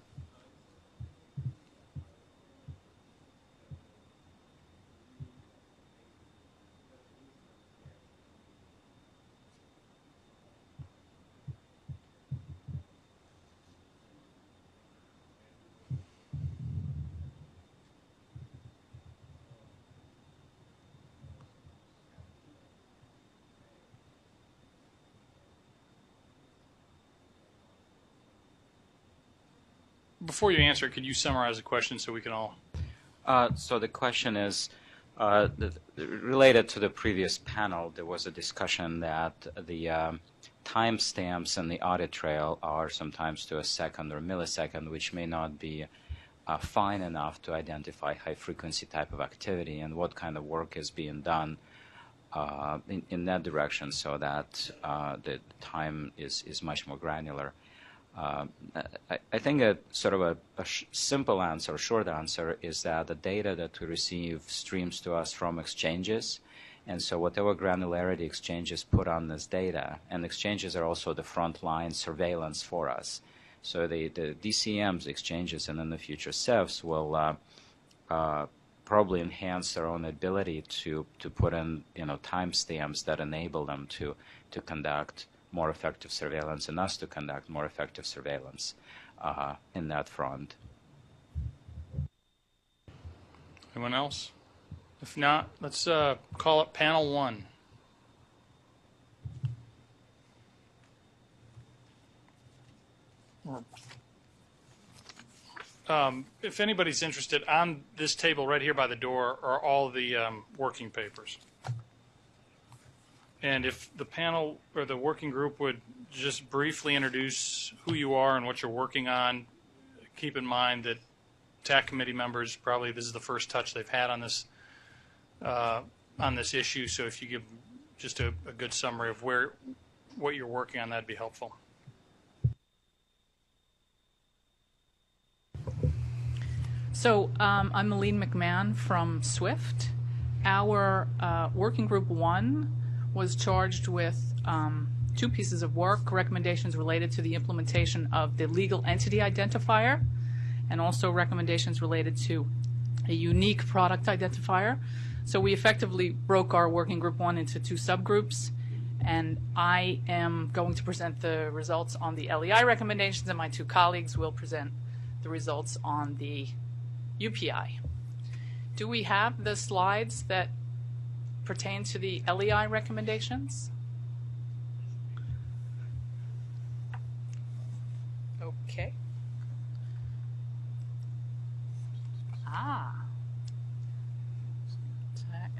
Before you answer, could you summarize the question so we can all? So the question is related to the previous panel. There was a discussion that the timestamps in the audit trail are sometimes to a second or millisecond, which may not be fine enough to identify high-frequency type of activity, and what kind of work is being done in that direction so that the time is much more granular. I think a sort of a simple answer, short answer, is that the data that we receive streams to us from exchanges, And so whatever granularity exchanges put on this data, and exchanges are also the frontline surveillance for us. So the DCMs, exchanges, and in the future CEFs will probably enhance their own ability to put in timestamps that enable them to conduct more effective surveillance and us to conduct more effective surveillance in that front. Anyone else? If not, let's call it panel 1. If anybody's interested, on this table right here by the door are all the working papers. And if the panel or the working group would just briefly introduce who you are and what you're working on, keep in mind that TAC committee members, probably this is the first touch they've had on this issue. So if you give just a good summary of what you're working on, that'd be helpful. So I'm Aline McMahon from SWIFT. Our working group 1 was charged with 2 pieces of work, recommendations related to the implementation of the legal entity identifier, and also recommendations related to a unique product identifier. So we effectively broke our working group 1 into 2 subgroups, and I am going to present the results on the LEI recommendations, and my 2 colleagues will present the results on the UPI. Do we have the slides that pertain to the LEI recommendations? Okay.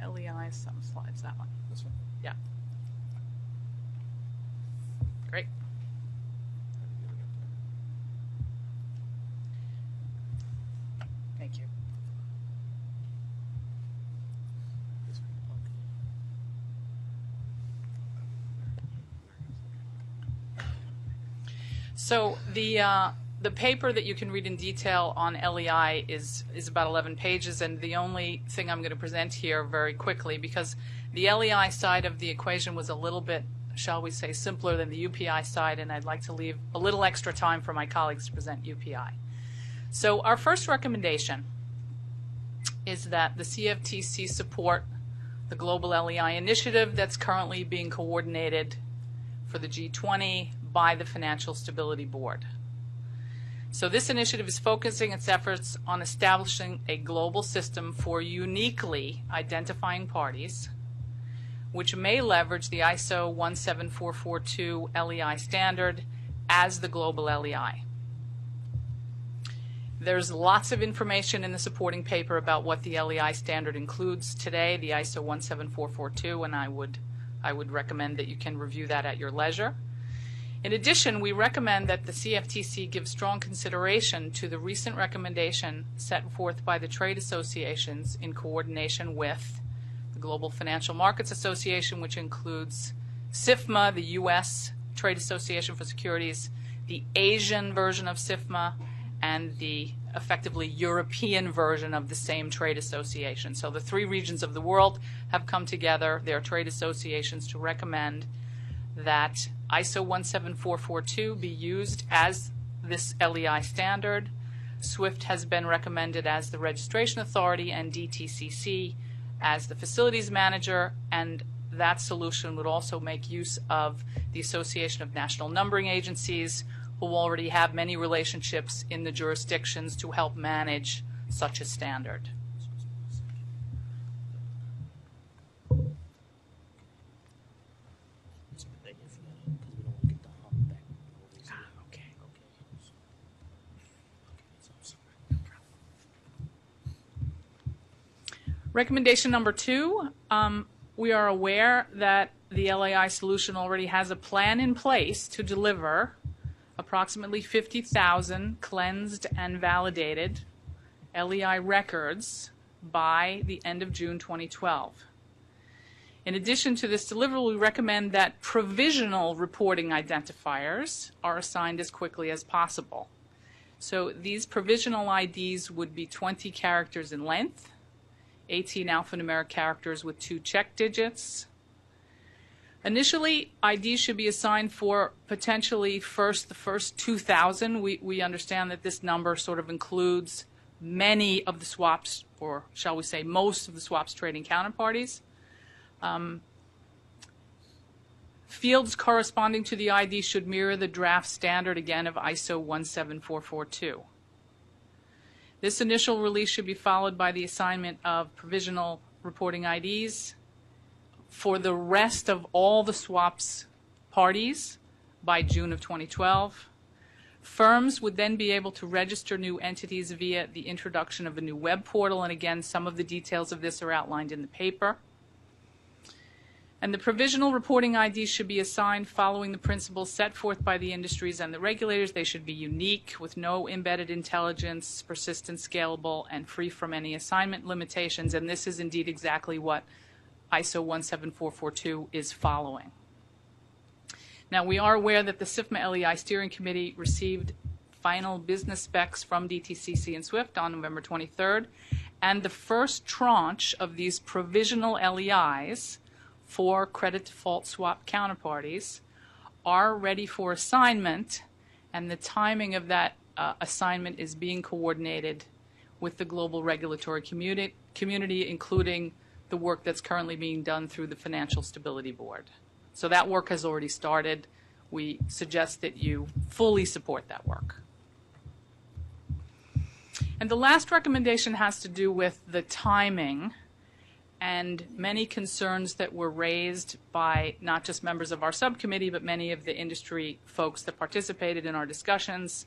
LEI, some slides, that one. This one? Yeah. Great. Thank you. So the paper that you can read in detail on LEI is about 11 pages, and the only thing I'm going to present here very quickly, because the LEI side of the equation was a little bit, shall we say, simpler than the UPI side, and I'd like to leave a little extra time for my colleagues to present UPI. So our first recommendation is that the CFTC support the global LEI initiative that's currently being coordinated for the G20 by the Financial Stability Board. So this initiative is focusing its efforts on establishing a global system for uniquely identifying parties, which may leverage the ISO 17442 LEI standard as the global LEI. There's lots of information in the supporting paper about what the LEI standard includes today, the ISO 17442, and I would recommend that you can review that at your leisure. In addition, we recommend that the CFTC give strong consideration to the recent recommendation set forth by the trade associations in coordination with the Global Financial Markets Association, which includes SIFMA, the U.S. Trade Association for Securities, the Asian version of SIFMA, and the effectively European version of the same trade association. So the 3 regions of the world have come together, their trade associations, to recommend that ISO 17442 be used as this LEI standard. SWIFT has been recommended as the registration authority and DTCC as the facilities manager, and that solution would also make use of the Association of National Numbering Agencies, who already have many relationships in the jurisdictions to help manage such a standard. Recommendation number 2, we are aware that the LAI solution already has a plan in place to deliver approximately 50,000 cleansed and validated LEI records by the end of June 2012. In addition to this deliverable, we recommend that provisional reporting identifiers are assigned as quickly as possible. So these provisional IDs would be 20 characters in length, 18 alphanumeric characters with 2 check digits. Initially, IDs should be assigned for potentially the first 2,000. We understand that this number sort of includes many of the swaps, or shall we say most of the swaps trading counterparties. Fields corresponding to the ID should mirror the draft standard, again, of ISO 17442. This initial release should be followed by the assignment of provisional reporting IDs for the rest of all the swaps parties by June of 2012. Firms would then be able to register new entities via the introduction of a new web portal, and again, some of the details of this are outlined in the paper. And the provisional reporting IDs should be assigned following the principles set forth by the industries and the regulators. They should be unique, with no embedded intelligence, persistent, scalable, and free from any assignment limitations. And this is indeed exactly what ISO 17442 is following. Now, we are aware that the SIFMA LEI Steering Committee received final business specs from DTCC and SWIFT on November 23rd, and the first tranche of these provisional LEIs for credit default swap counterparties are ready for assignment, and the timing of that assignment is being coordinated with the global regulatory community, including the work that's currently being done through the Financial Stability Board. So that work has already started. We suggest that you fully support that work. And the last recommendation has to do with the timing and many concerns that were raised by not just members of our subcommittee, but many of the industry folks that participated in our discussions.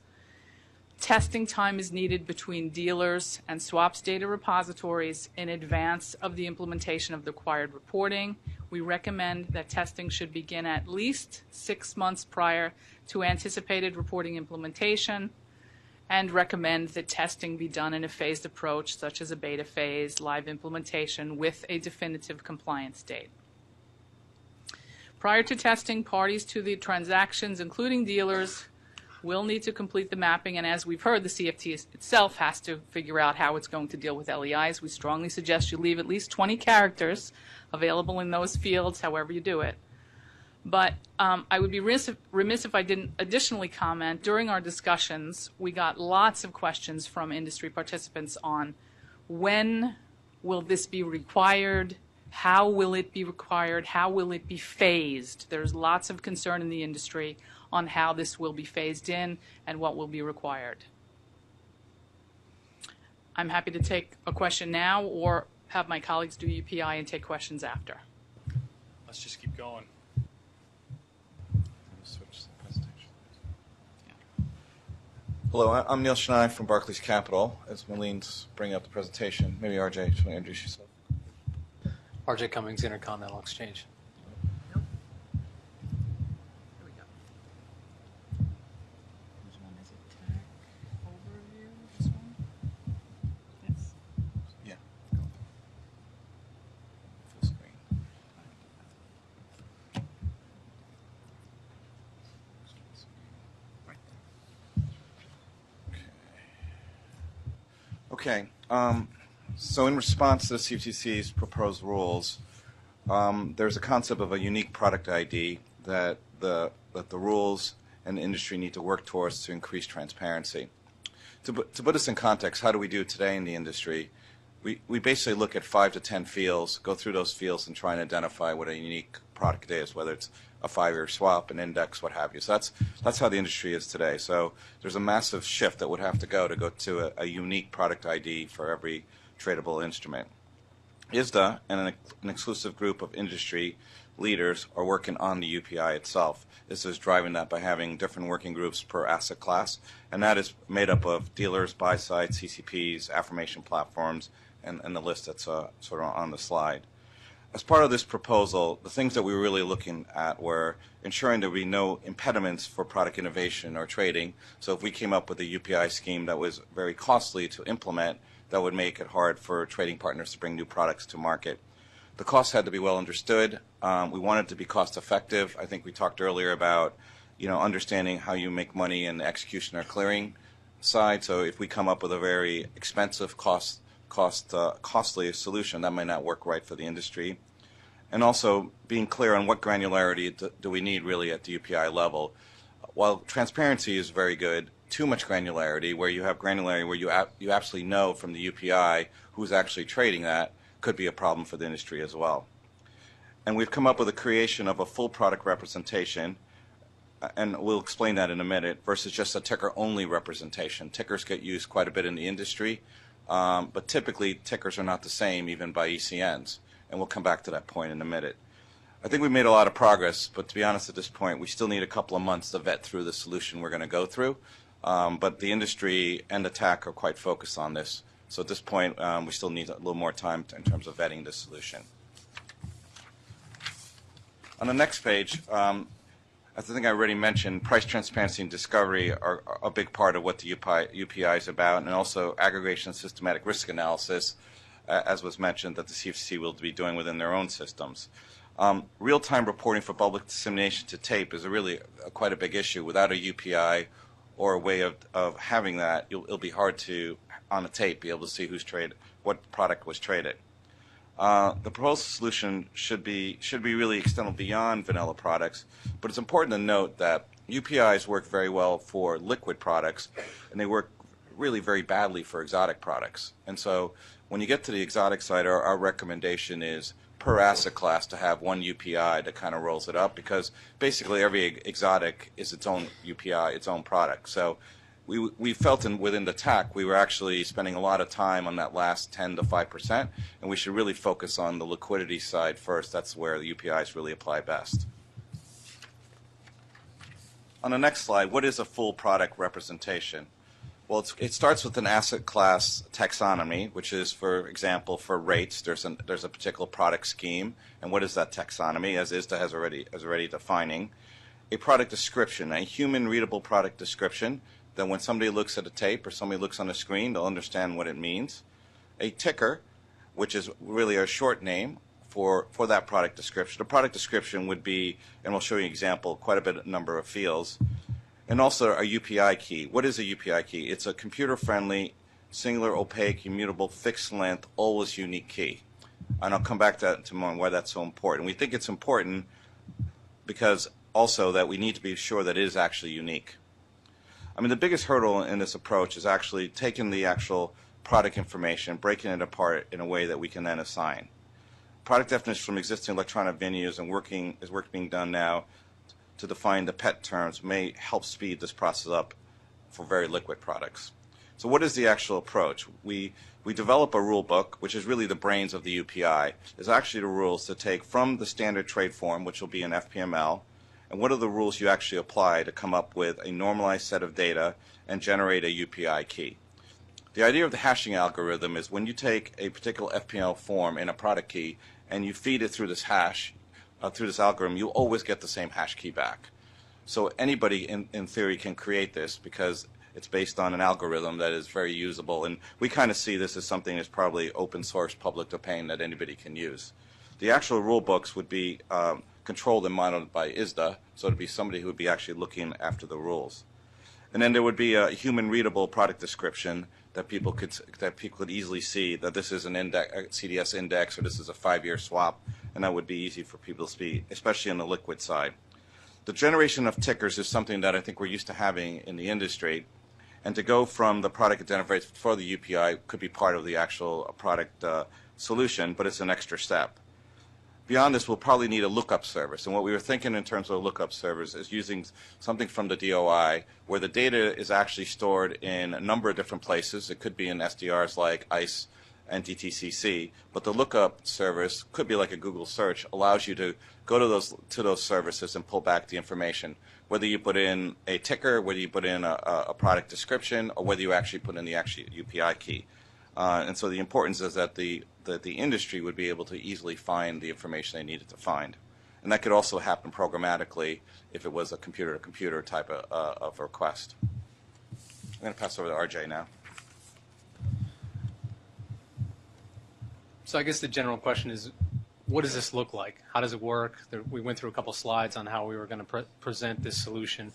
Testing time is needed between dealers and swaps data repositories in advance of the implementation of the required reporting. We recommend that testing should begin at least 6 months prior to anticipated reporting implementation, and recommend that testing be done in a phased approach, such as a beta phase, live implementation, with a definitive compliance date. Prior to testing, parties to the transactions, including dealers, will need to complete the mapping, and as we've heard, the CFTC itself has to figure out how it's going to deal with LEIs. We strongly suggest you leave at least 20 characters available in those fields, however you do it. But I would be remiss if I didn't additionally comment. During our discussions, we got lots of questions from industry participants on when will this be required, how will it be required, how will it be phased. There's lots of concern in the industry on how this will be phased in and what will be required. I'm happy to take a question now or have my colleagues do UPI and take questions after. Let's just keep going. Hello, I'm Neil Schnei from Barclays Capital. As Malene's bringing up the presentation, maybe RJ, just want to introduce yourself. RJ Cummings, Intercontinental Exchange. Yeah. Full screen. Okay. So in response to the CFTC's proposed rules, there's a concept of a unique product ID that the rules and the industry need to work towards to increase transparency. To put this in context, how do we do it today in the industry? We basically look at 5 to 10 fields, go through those fields and try and identify what a unique product is, whether it's a 5-year swap, an index, what have you. So that's how the industry is today. So there's a massive shift that would have to go to a unique product ID for every tradable instrument. ISDA and an exclusive group of industry leaders are working on the UPI itself. This is driving that by having different working groups per asset class, and that is made up of dealers, buy-side, CCPs, affirmation platforms, and the list that's sort of on the slide. As part of this proposal, the things that we were really looking at were ensuring there would be no impediments for product innovation or trading. So if we came up with a UPI scheme that was very costly to implement, that would make it hard for trading partners to bring new products to market. The costs had to be well understood. We wanted it to be cost effective. I think we talked earlier about understanding how you make money in the execution or clearing side. So if we come up with a very expensive cost costly solution, that might not work right for the industry. And also being clear on what granularity do we need really at the UPI level. While transparency is very good, too much granularity, where you have granularity where you absolutely know from the UPI who's actually trading that, could be a problem for the industry as well. And we've come up with a creation of a full product representation, and we'll explain that in a minute, versus just a ticker-only representation. Tickers get used quite a bit in the industry, but typically tickers are not the same even by ECNs, and we'll come back to that point in a minute. I think we've made a lot of progress, but to be honest at this point, we still need a couple of months to vet through the solution we're going to go through, but the industry and the TAC are quite focused on this. So at this point, we still need a little more time in terms of vetting this solution. On the next page, I think I already mentioned, price transparency and discovery are a big part of what the UPI is about, and also aggregation and systematic risk analysis, as was mentioned, that the CFTC will be doing within their own systems. Real-time reporting for public dissemination to tape is quite a big issue. Without a UPI or a way of having that, it'll be hard to, on a tape, be able to see who's traded, what product was traded. The proposed solution should be really extended beyond vanilla products, but it's important to note that UPIs work very well for liquid products, and they work really very badly for exotic products. And so when you get to the exotic side, our recommendation is per asset class to have one UPI that kind of rolls it up, because basically every exotic is its own UPI, its own product. So we felt within the TAC we were actually spending a lot of time on that last 10 to 5%, and we should really focus on the liquidity side first. That's where the UPIs really apply best. On the next slide, what is a full product representation? Well, it starts with an asset class taxonomy, which is, for example, for rates, there's a particular product scheme, and what is that taxonomy, as ISDA has already defining. A product description, a human-readable product description, that when somebody looks at a tape or somebody looks on a screen, they'll understand what it means. A ticker, which is really a short name for that product description. A product description would be, and we'll show you an example, quite a bit number of fields. And also a UPI key. What is a UPI key? It's a computer-friendly, singular, opaque, immutable, fixed length, always unique key. And I'll come back to that tomorrow and why that's so important. We think it's important because also that we need to be sure that it is actually unique. I mean, the biggest hurdle in this approach is actually taking the actual product information, breaking it apart in a way that we can then assign. Product definition from existing electronic venues and work being done now to define the PET terms may help speed this process up for very liquid products. So what is the actual approach? We develop a rule book, which is really the brains of the UPI. It's actually the rules to take from the standard trade form, which will be an FPML, and what are the rules you actually apply to come up with a normalized set of data and generate a UPI key. The idea of the hashing algorithm is when you take a particular FPML form in a product key and you feed it through this hash, through this algorithm, you always get the same hash key back. So anybody in theory can create this because it's based on an algorithm that is very usable, and we kind of see this as something that's probably open source, public domain that anybody can use. The actual rule books would be controlled and monitored by ISDA, so it would be somebody who would be actually looking after the rules. And then there would be a human-readable product description that people could easily see that this is an index, a CDS index, or this is a 5-year swap, and that would be easy for people to see, especially on the liquid side. The generation of tickers is something that I think we're used to having in the industry, and to go from the product identifier for the UPI could be part of the actual product solution, but it's an extra step. Beyond this, we'll probably need a lookup service, and what we were thinking in terms of a lookup service is using something from the DOI where the data is actually stored in a number of different places. It could be in SDRs like ICE and DTCC, but the lookup service could be like a Google search, allows you to go to those services and pull back the information, whether you put in a ticker, whether you put in a product description, or whether you actually put in the actual UPI key. And so the importance is that the industry would be able to easily find the information they needed to find. And that could also happen programmatically if it was a computer-to-computer type of request. I'm going to pass over to RJ now. So I guess the general question is, what does this look like? How does it work? We went through a couple slides on how we were going to present this solution.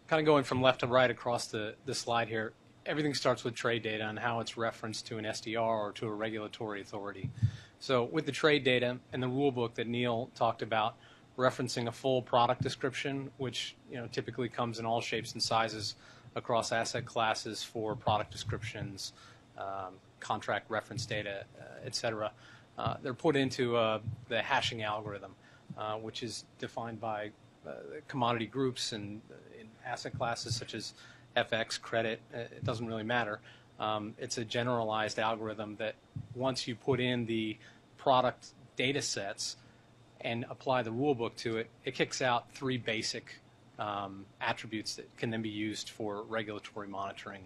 Kind of going from left to right across the slide here, everything starts with trade data and how it's referenced to an SDR or to a regulatory authority. So with the trade data and the rule book that Neil talked about, referencing a full product description, which typically comes in all shapes and sizes across asset classes for product descriptions, contract reference data, et cetera. They're put into the hashing algorithm, which is defined by commodity groups and in asset classes such as FX, credit. It doesn't really matter. It's a generalized algorithm that once you put in the product data sets and apply the rule book to it, it kicks out 3 basic attributes that can then be used for regulatory monitoring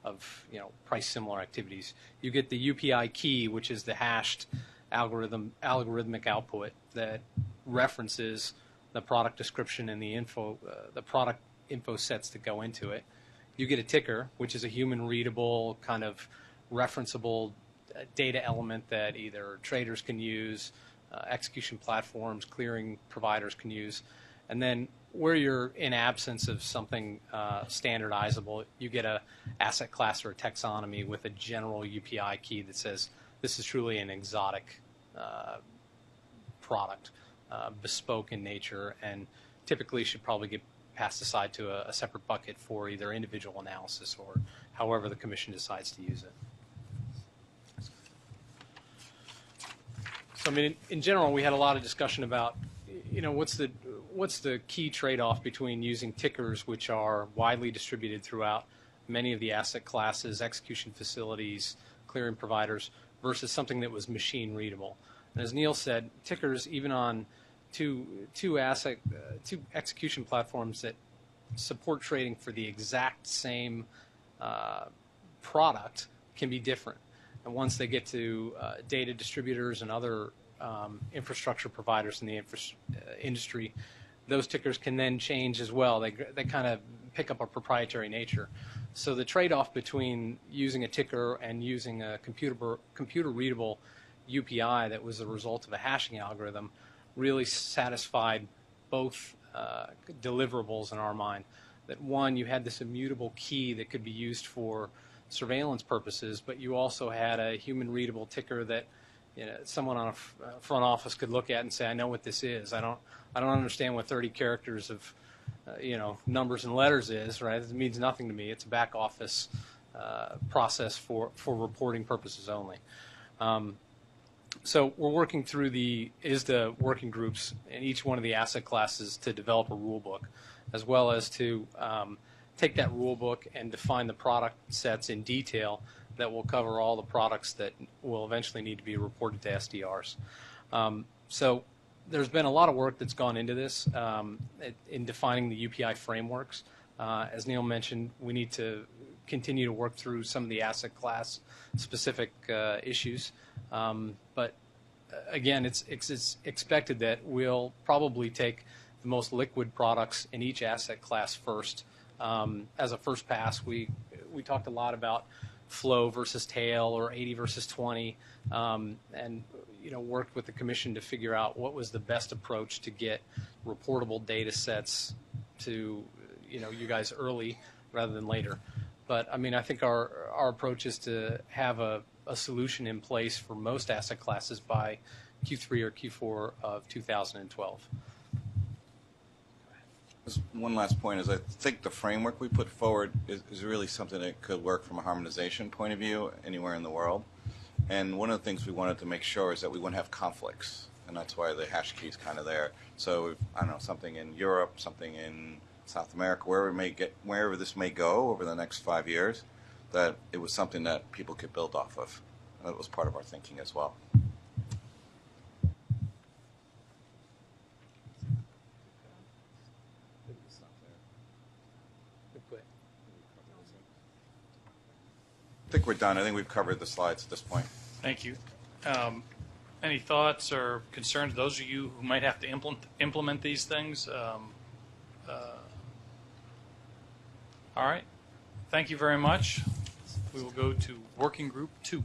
of price similar activities. You get the UPI key, which is the hashed algorithmic output that references the product description and the product info sets that go into it. You get a ticker, which is a human readable kind of referenceable data element that either traders can use, execution platforms, clearing providers can use. And then where you're in absence of something standardizable, you get a asset class or a taxonomy with a general UPI key that says this is truly an exotic product, bespoke in nature, and typically should probably get passed aside to a separate bucket for either individual analysis or however the commission decides to use it. So I mean, in general, we had a lot of discussion about, what's the key trade-off between using tickers, which are widely distributed throughout many of the asset classes, execution facilities, clearing providers, versus something that was machine readable. And as Neil said, tickers, even on two execution platforms that support trading for the exact same product, can be different. And once they get to data distributors and other infrastructure providers in the industry, those tickers can then change as well. They kind of pick up a proprietary nature. So the trade-off between using a ticker and using a computer-readable UPI that was the result of a hashing algorithm really satisfied both deliverables in our mind. That one, you had this immutable key that could be used for surveillance purposes, but you also had a human-readable ticker that someone on a front office could look at and say, I know what this is. I don't understand what 30 characters of numbers and letters is, right? It means nothing to me. It's a back office process for reporting purposes only. So we're working through the working groups in each one of the asset classes to develop a rule book, as well as to take that rule book and define the product sets in detail that will cover all the products that will eventually need to be reported to SDRs. So there's been a lot of work that's gone into this in defining the UPI frameworks. As Neil mentioned, we need to continue to work through some of the asset class specific issues. But again, it's expected that we'll probably take the most liquid products in each asset class first. As a first pass, we talked a lot about flow versus tail or 80 versus 20, and worked with the commission to figure out what was the best approach to get reportable data sets to you guys early rather than later. But I mean, I think our approach is to have a solution in place for most asset classes by Q3 or Q4 of 2012. Just one last point is I think the framework we put forward is really something that could work from a harmonization point of view anywhere in the world. And one of the things we wanted to make sure is that we wouldn't have conflicts, and that's why the hash key is kind of there. So I don't know, something in Europe, something in South America, wherever this may go over the next 5 years, that it was something that people could build off of. That was part of our thinking as well. I think we're done. I think we've covered the slides at this point. Thank you. Any thoughts or concerns, those of you who might have to implement these things? All right. Thank you very much. We will go to Working Group 2.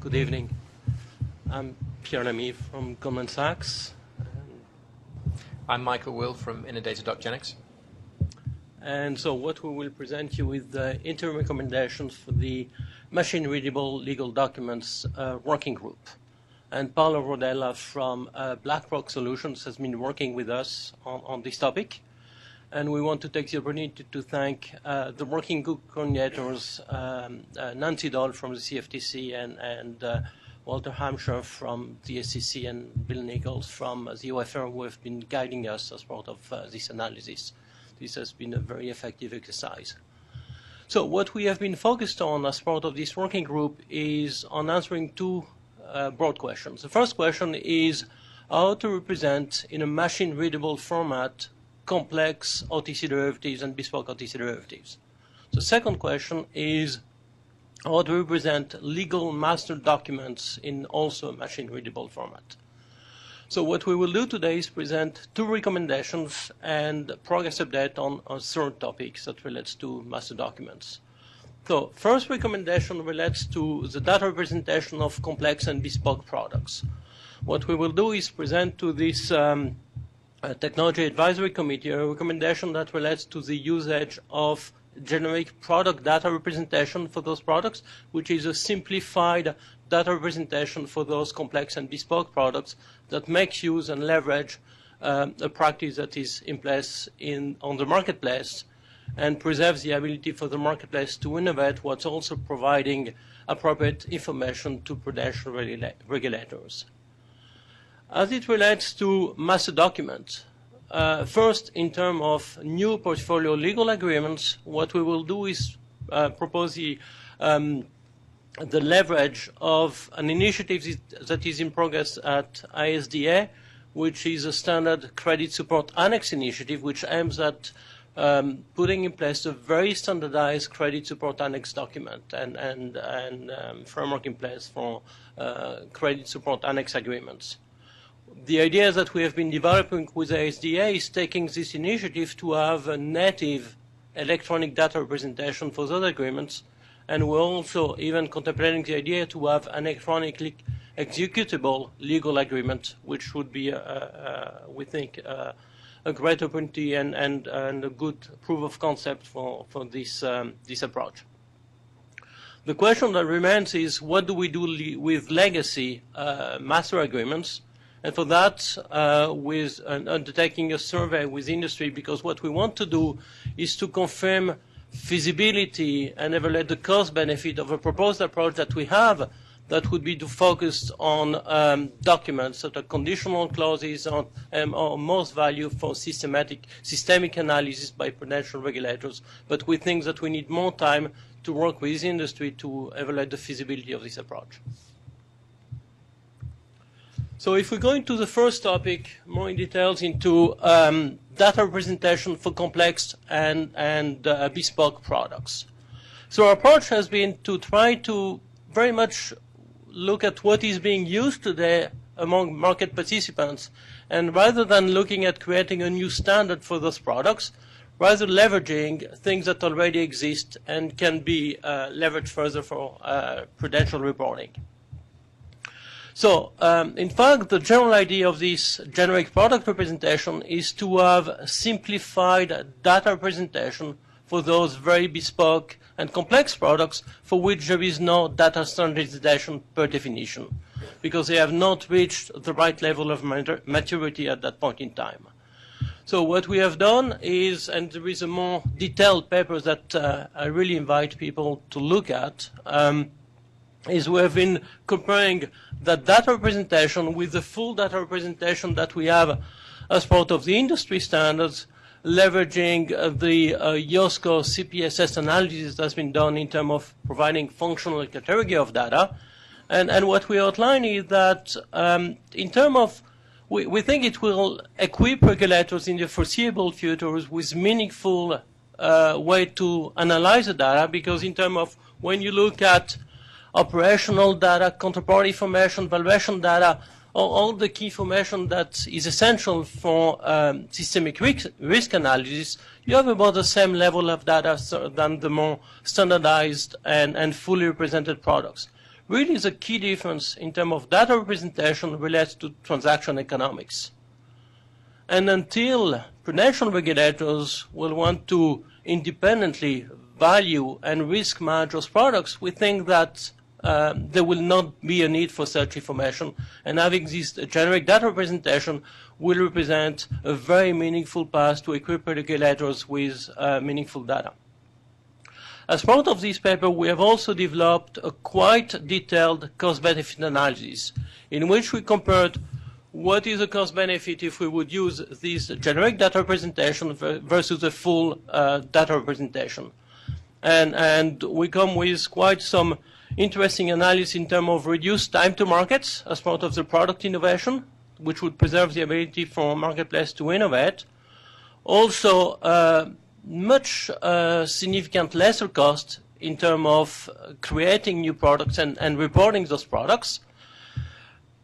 Good evening. I'm Pierre Lamy from Goldman Sachs. I'm Michael Will from Innodata.Genix. And so what we will present you with the interim recommendations for the Machine-Readable Legal Documents Working Group. And Paolo Rodella from BlackRock Solutions has been working with us on this topic. And we want to take the opportunity to thank the working group coordinators, Nancy Doll from the CFTC and Walter Hampshire from the SEC and Bill Nichols from the OFR, who have been guiding us as part of this analysis. This has been a very effective exercise. So what we have been focused on as part of this working group is on answering two broad questions. The first question is how to represent in a machine-readable format complex OTC derivatives and bespoke OTC derivatives. The second question is how to represent legal master documents in also a machine-readable format. So what we will do today is present two recommendations and progress update on a third topic that relates to master documents. So first recommendation relates to the data representation of complex and bespoke products. What we will do is present to this Technology Advisory Committee a recommendation that relates to the usage of generic product data representation for those products, which is a simplified data representation for those complex and bespoke products that makes use and leverage a practice that is in place on the marketplace and preserves the ability for the marketplace to innovate whilst also providing appropriate information to prudential regulators. As it relates to master documents, first, in terms of new portfolio legal agreements, what we will do is propose the leverage of an initiative that is in progress at ISDA, which is a standard credit support annex initiative, which aims at putting in place a very standardized credit support annex document and framework in place for credit support annex agreements. The idea that we have been developing with ISDA is taking this initiative to have a native electronic data representation for those agreements, and we're also even contemplating the idea to have an electronically executable legal agreement, which would be, we think, a great opportunity and a good proof of concept for this approach. The question that remains is, what do we do with legacy master agreements? And for that, with undertaking a survey with industry, because what we want to do is to confirm feasibility and evaluate the cost benefit of a proposed approach that we have that would be to focus on documents that are conditional clauses or most value for systemic analysis by prudential regulators. But we think that we need more time to work with industry to evaluate the feasibility of this approach. So if we go into the first topic, more in details into data representation for complex and bespoke products. So our approach has been to try to very much look at what is being used today among market participants, and rather than looking at creating a new standard for those products, rather leveraging things that already exist and can be leveraged further for prudential reporting. So, in fact, the general idea of this generic product representation is to have simplified data representation for those very bespoke and complex products for which there is no data standardization per definition, because they have not reached the right level of maturity at that point in time. So what we have done is, and there is a more detailed paper that I really invite people to look at, is we have been comparing the data representation with the full data representation that we have as part of the industry standards, leveraging the IOSCO CPSS analysis that's been done in terms of providing functional category of data. And what we outline is that in terms of, we think it will equip regulators in the foreseeable future with meaningful way to analyze the data, because in terms of when you look at operational data, counterparty information, valuation data, all the key information that is essential for systemic risk analysis, you have about the same level of data than the more standardized and fully represented products. really the key difference in terms of data representation relates to transaction economics. And until prudential regulators will want to independently value and risk manage those products, we think that there will not be a need for such information, and having this generic data representation will represent a very meaningful path to equip regulators with meaningful data. As part of this paper, we have also developed a quite detailed cost-benefit analysis in which we compared what is the cost-benefit if we would use this generic data representation versus a full data representation. And we come with quite some interesting analysis in terms of reduced time to markets as part of the product innovation, which would preserve the ability for a marketplace to innovate. Also, much significant lesser cost in terms of creating new products and reporting those products,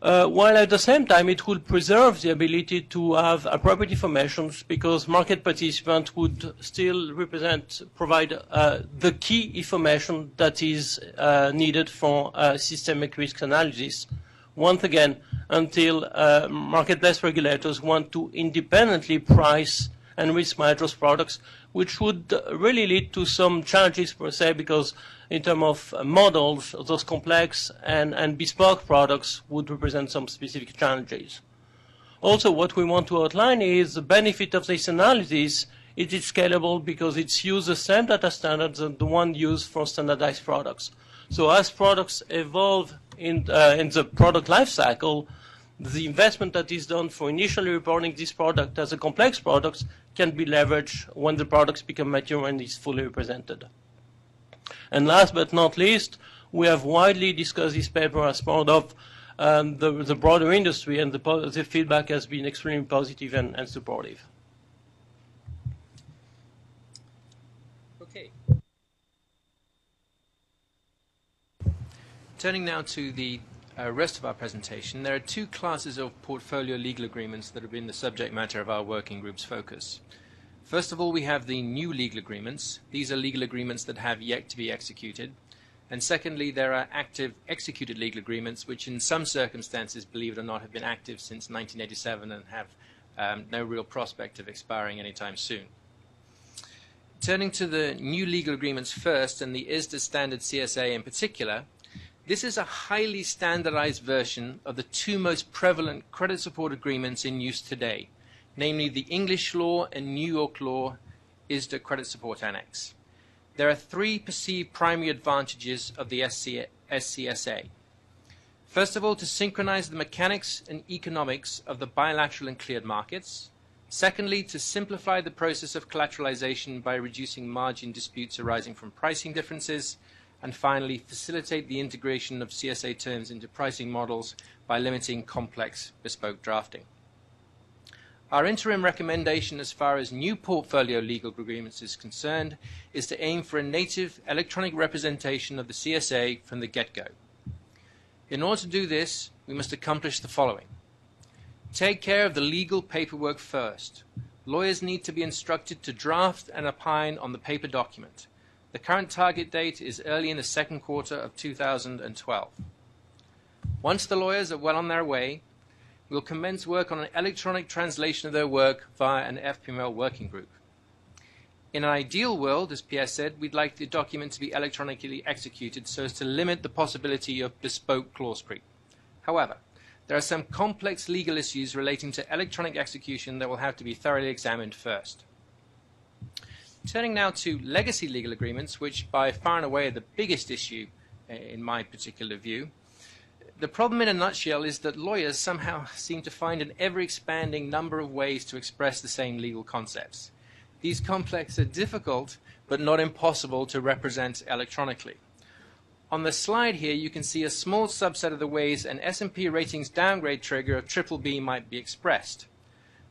while at the same time it would preserve the ability to have appropriate information because market participants would still provide the key information that is needed for systemic risk analysis. Once again, until marketplace regulators want to independently price and risk manage those products, which would really lead to some challenges per se, because in terms of models, those complex and bespoke products would represent some specific challenges. Also, what we want to outline is the benefit of this analysis. It is scalable because it's used the same data standards as the one used for standardized products. So as products evolve in the product life cycle, the investment that is done for initially reporting this product as a complex product can be leveraged when the products become mature and is fully represented. And last but not least, we have widely discussed this paper as part of the broader industry, and the feedback has been extremely positive and supportive. Okay. Turning now to the rest of our presentation, there are two classes of portfolio legal agreements that have been the subject matter of our working group's focus. First of all, we have the new legal agreements. These are legal agreements that have yet to be executed. And secondly, there are active executed legal agreements, which in some circumstances, believe it or not, have been active since 1987 and have no real prospect of expiring anytime soon. Turning to the new legal agreements first, and the ISDA standard CSA in particular, this is a highly standardized version of the two most prevalent credit support agreements in use today, namely the English law and New York law ISDA Credit Support Annex. There are three perceived primary advantages of the SCSA. First of all, to synchronize the mechanics and economics of the bilateral and cleared markets. Secondly, to simplify the process of collateralization by reducing margin disputes arising from pricing differences. And finally, facilitate the integration of CSA terms into pricing models by limiting complex bespoke drafting. Our interim recommendation as far as new portfolio legal agreements is concerned is to aim for a native electronic representation of the CSA from the get-go. In order to do this, we must accomplish the following. Take care of the legal paperwork first. Lawyers need to be instructed to draft and opine on the paper document. The current target date is early in the second quarter of 2012. Once the lawyers are well on their way, we'll commence work on an electronic translation of their work via an FPML working group. In an ideal world, as Pierre said, we'd like the document to be electronically executed so as to limit the possibility of bespoke clause creep. However, there are some complex legal issues relating to electronic execution that will have to be thoroughly examined first. Turning now to legacy legal agreements, which by far and away are the biggest issue in my particular view. The problem in a nutshell is that lawyers somehow seem to find an ever-expanding number of ways to express the same legal concepts. These complex are difficult, but not impossible to represent electronically. On the slide here, you can see a small subset of the ways an S&P ratings downgrade trigger of BBB might be expressed.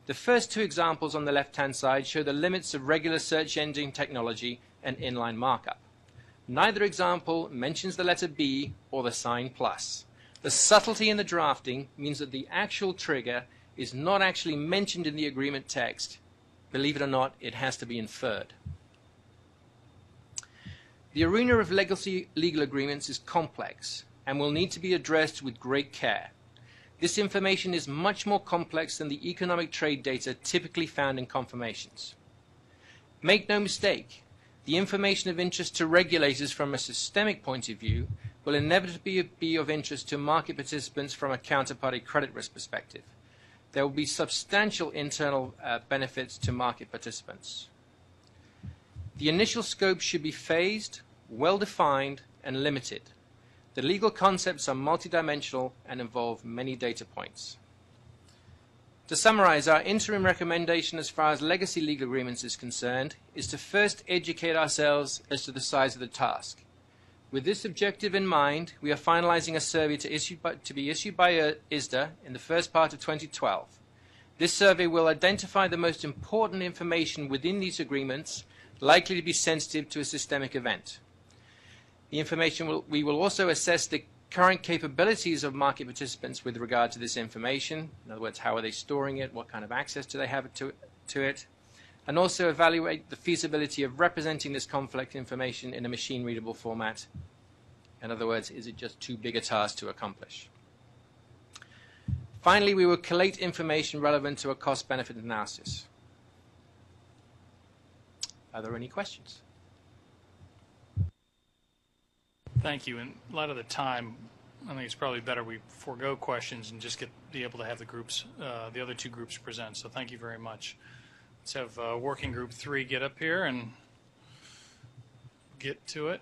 The first two examples on the left-hand side show the limits of regular search engine technology and inline markup. Neither example mentions the letter B or the sign plus. The subtlety in the drafting means that the actual trigger is not actually mentioned in the agreement text. Believe it or not, it has to be inferred. The arena of legacy legal agreements is complex, and will need to be addressed with great care. This information is much more complex than the economic trade data typically found in confirmations. Make no mistake, the information of interest to regulators from a systemic point of view will inevitably be of interest to market participants from a counterparty credit risk perspective. There will be substantial internal benefits to market participants. The initial scope should be phased, well-defined, and limited. The legal concepts are multidimensional and involve many data points. To summarize, our interim recommendation as far as legacy legal agreements is concerned is to first educate ourselves as to the size of the task. With this objective in mind, we are finalizing a survey to be issued by ISDA in the first part of 2012. This survey will identify the most important information within these agreements likely to be sensitive to a systemic event. The information we will also assess the current capabilities of market participants with regard to this information. In other words, how are they storing it? What kind of access do they have to it? And also evaluate the feasibility of representing this complex information in a machine-readable format. In other words, is it just too big a task to accomplish? Finally, we will collate information relevant to a cost-benefit analysis. Are there any questions? Thank you. In light of the time, I think it's probably better we forego questions and just be able to have the groups, the other two groups present. So thank you very much. Let's have Working Group 3 get up here and get to it.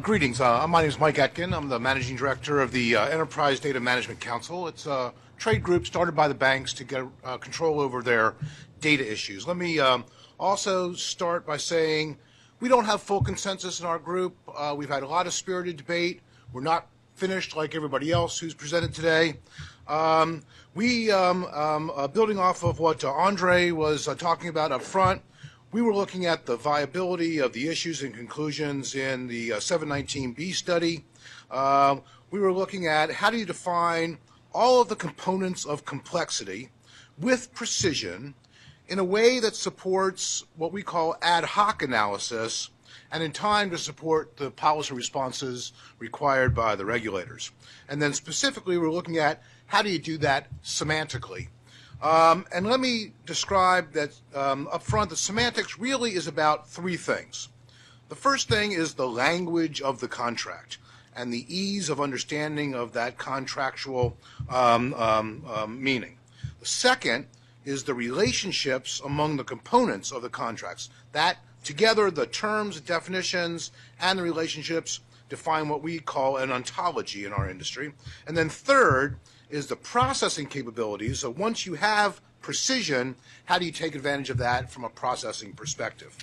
Greetings. My name is Mike Etkin. I'm the Managing Director of the Enterprise Data Management Council. It's a trade group started by the banks to get control over their data issues. Let me also start by saying we don't have full consensus in our group. We've had a lot of spirited debate. We're not finished like everybody else who's presented today. Building off of what Andre was talking about up front, we were looking at the viability of the issues and conclusions in the 719B study. We were looking at how do you define all of the components of complexity with precision in a way that supports what we call ad hoc analysis and in time to support the policy responses required by the regulators. And then specifically we're looking at how do you do that semantically. And let me describe that up front, the semantics really is about three things. The first thing is the language of the contract and the ease of understanding of that contractual meaning. The second is the relationships among the components of the contracts. That together, the terms, definitions, and the relationships define what we call an ontology in our industry. And then third is the processing capabilities. So once you have precision, how do you take advantage of that from a processing perspective?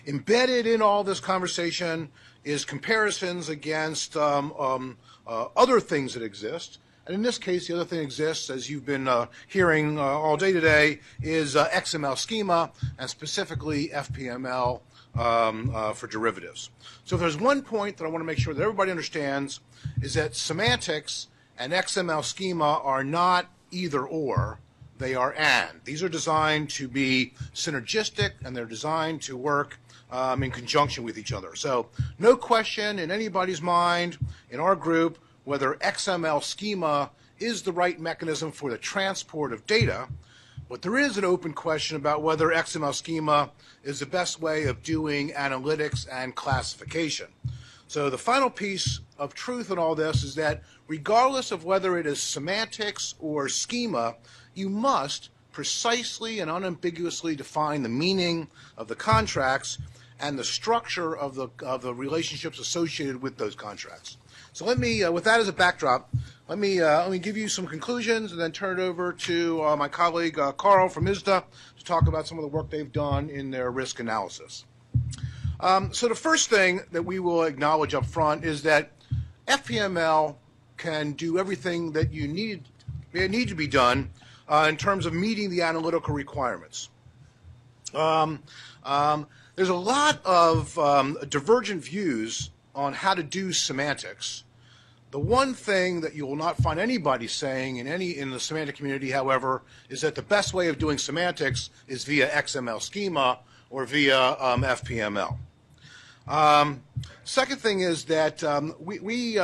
Embedded in all this conversation is comparisons against other things that exist. And in this case, the other thing that exists, as you've been hearing all day today, is XML schema, and specifically FPML for derivatives. So if there's one point that I want to make sure that everybody understands is that semantics and XML schema are not either or, they are and. These are designed to be synergistic and they're designed to work in conjunction with each other. So no question in anybody's mind in our group whether XML schema is the right mechanism for the transport of data, but there is an open question about whether XML schema is the best way of doing analytics and classification. So the final piece of truth in all this is that regardless of whether it is semantics or schema, you must precisely and unambiguously define the meaning of the contracts and the structure of the relationships associated with those contracts. So let me, with that as a backdrop, let me give you some conclusions and then turn it over to my colleague Carl from ISDA to talk about some of the work they've done in their risk analysis. So the first thing that we will acknowledge up front is that FPML can do everything that you need to be done in terms of meeting the analytical requirements. There's a lot of divergent views on how to do semantics. The one thing that you will not find anybody saying in the semantic community, however, is that the best way of doing semantics is via XML schema or via FPML. Second thing is that we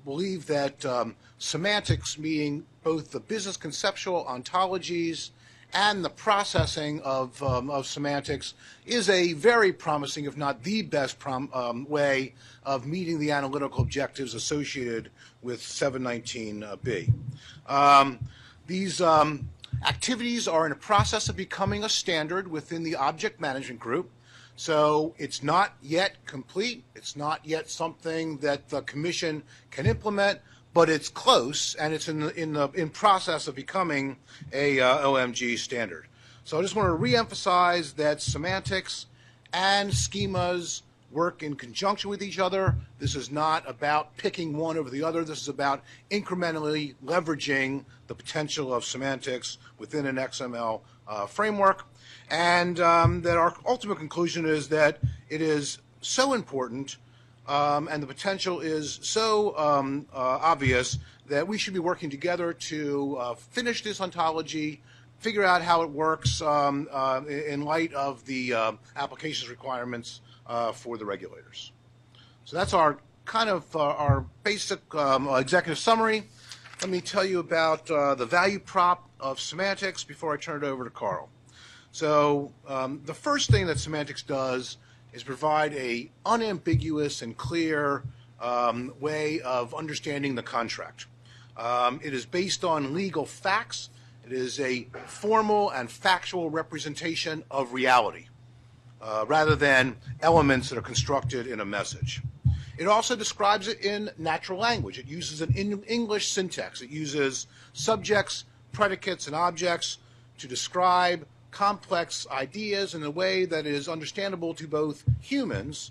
believe that semantics, meaning both the business conceptual ontologies and the processing of semantics, is a very promising, if not the best way of meeting the analytical objectives associated with 719B. These activities are in a process of becoming a standard within the object management group. So it's not yet complete. It's not yet something that the Commission can implement, but it's close, and it's in process of becoming a OMG standard. So I just want to reemphasize that semantics and schemas work in conjunction with each other. This is not about picking one over the other. This is about incrementally leveraging the potential of semantics within an XML framework. And that our ultimate conclusion is that it is so important and the potential is so obvious that we should be working together to finish this ontology, figure out how it works in light of the applications requirements for the regulators. So that's our kind of our basic executive summary. Let me tell you about the value prop of semantics before I turn it over to Carl. So the first thing that semantics does is provide a unambiguous and clear way of understanding the contract. It is based on legal facts. It is a formal and factual representation of reality rather than elements that are constructed in a message. It also describes it in natural language. It uses an English syntax. It uses subjects, predicates, and objects to describe complex ideas in a way that is understandable to both humans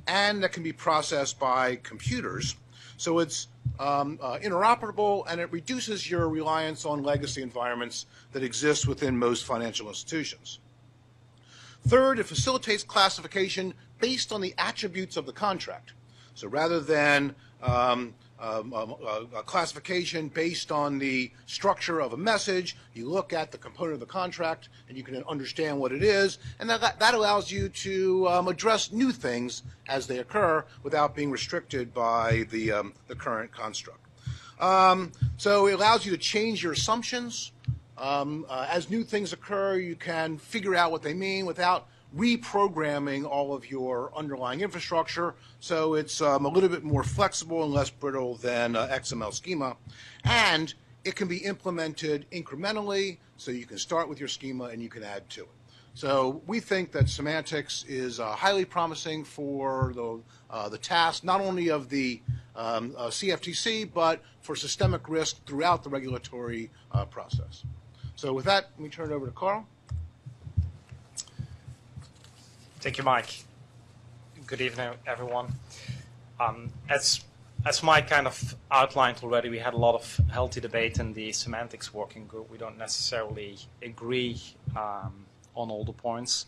and that can be processed by computers. So it's interoperable, and it reduces your reliance on legacy environments that exist within most financial institutions. Third, it facilitates classification based on the attributes of the contract. So rather than a classification based on the structure of a message, you look at the component of the contract and you can understand what it is, and that allows you to address new things as they occur without being restricted by the current construct. So it allows you to change your assumptions. As new things occur, you can figure out what they mean without reprogramming all of your underlying infrastructure, so it's a little bit more flexible and less brittle than XML schema. And it can be implemented incrementally, so you can start with your schema and you can add to it. So we think that semantics is highly promising for the task, not only of the CFTC, but for systemic risk throughout the regulatory process. So with that, let me turn it over to Carl. Thank you, Mike. Good evening, everyone. As Mike kind of outlined already, we had a lot of healthy debate in the semantics working group. We don't necessarily agree on all the points,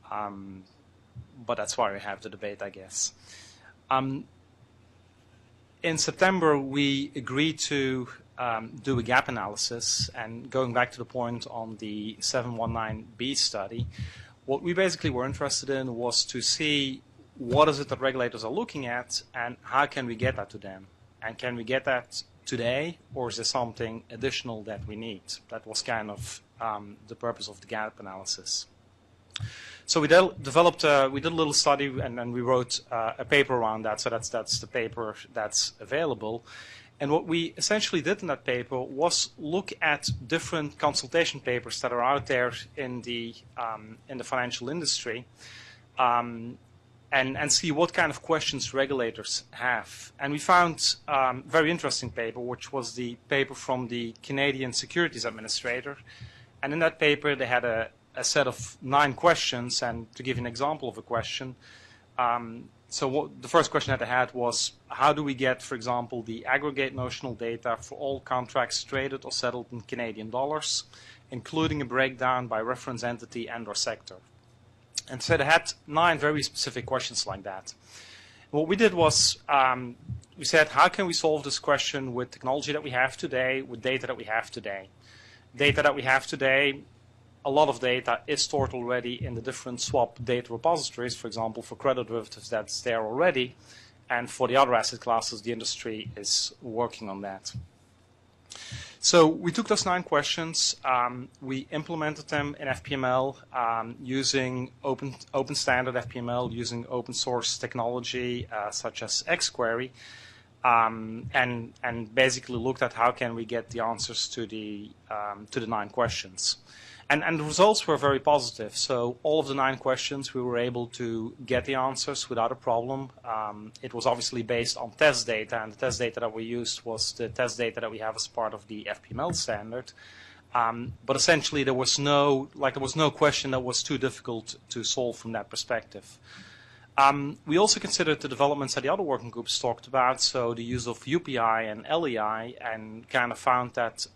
but that's why we have the debate, I guess. In September, we agreed to do a gap analysis, and going back to the point on the 719B study, what we basically were interested in was to see what is it that regulators are looking at and how can we get that to them. And can we get that today, or is there something additional that we need? That was kind of the purpose of the gap analysis. So we developed, we did a little study, and then we wrote a paper around that. So that's the paper that's available. And what we essentially did in that paper was look at different consultation papers that are out there in the financial industry, and see what kind of questions regulators have. And we found a very interesting paper, which was the paper from the Canadian Securities Administrator. And in that paper, they had a set of 9 questions. And to give you an example of a question, So the first question that I had was, how do we get, for example, the aggregate notional data for all contracts traded or settled in Canadian dollars, including a breakdown by reference entity and or sector? And so they had 9 very specific questions like that. What we did was we said, how can we solve this question with technology that we have today, with data that we have today? Data that we have today, a lot of data is stored already in the different swap data repositories. For example, for credit derivatives, that's there already. And for the other asset classes, the industry is working on that. So we took those 9 questions, we implemented them in FPML using open standard FPML, using open source technology such as xQuery, and basically looked at how can we get the answers to the 9 questions. And the results were very positive. So all of the 9 questions, we were able to get the answers without a problem. It was obviously based on test data, and the test data that we used was the test data that we have as part of the FPML standard. But essentially, there was no question that was too difficult to solve from that perspective. We also considered the developments that the other working groups talked about, so the use of UPI and LEI, and kind of found that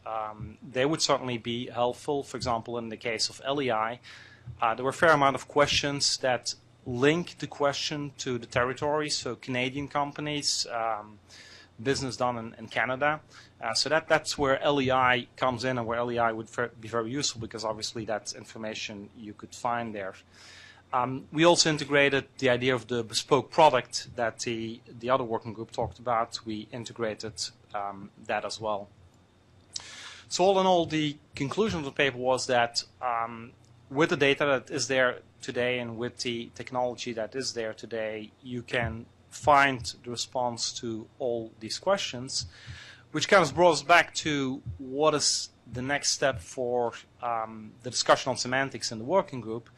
they would certainly be helpful. For example, in the case of LEI, there were a fair amount of questions that link the question to the territory, so Canadian companies, business done in Canada. So that's where LEI comes in, and where LEI would be very useful, because obviously that's information you could find there. We also integrated the idea of the bespoke product that the other working group talked about. We integrated that as well. So all in all, the conclusion of the paper was that with the data that is there today and with the technology that is there today, you can find the response to all these questions, which kind of brought us back to what is the next step for the discussion on semantics in the working group.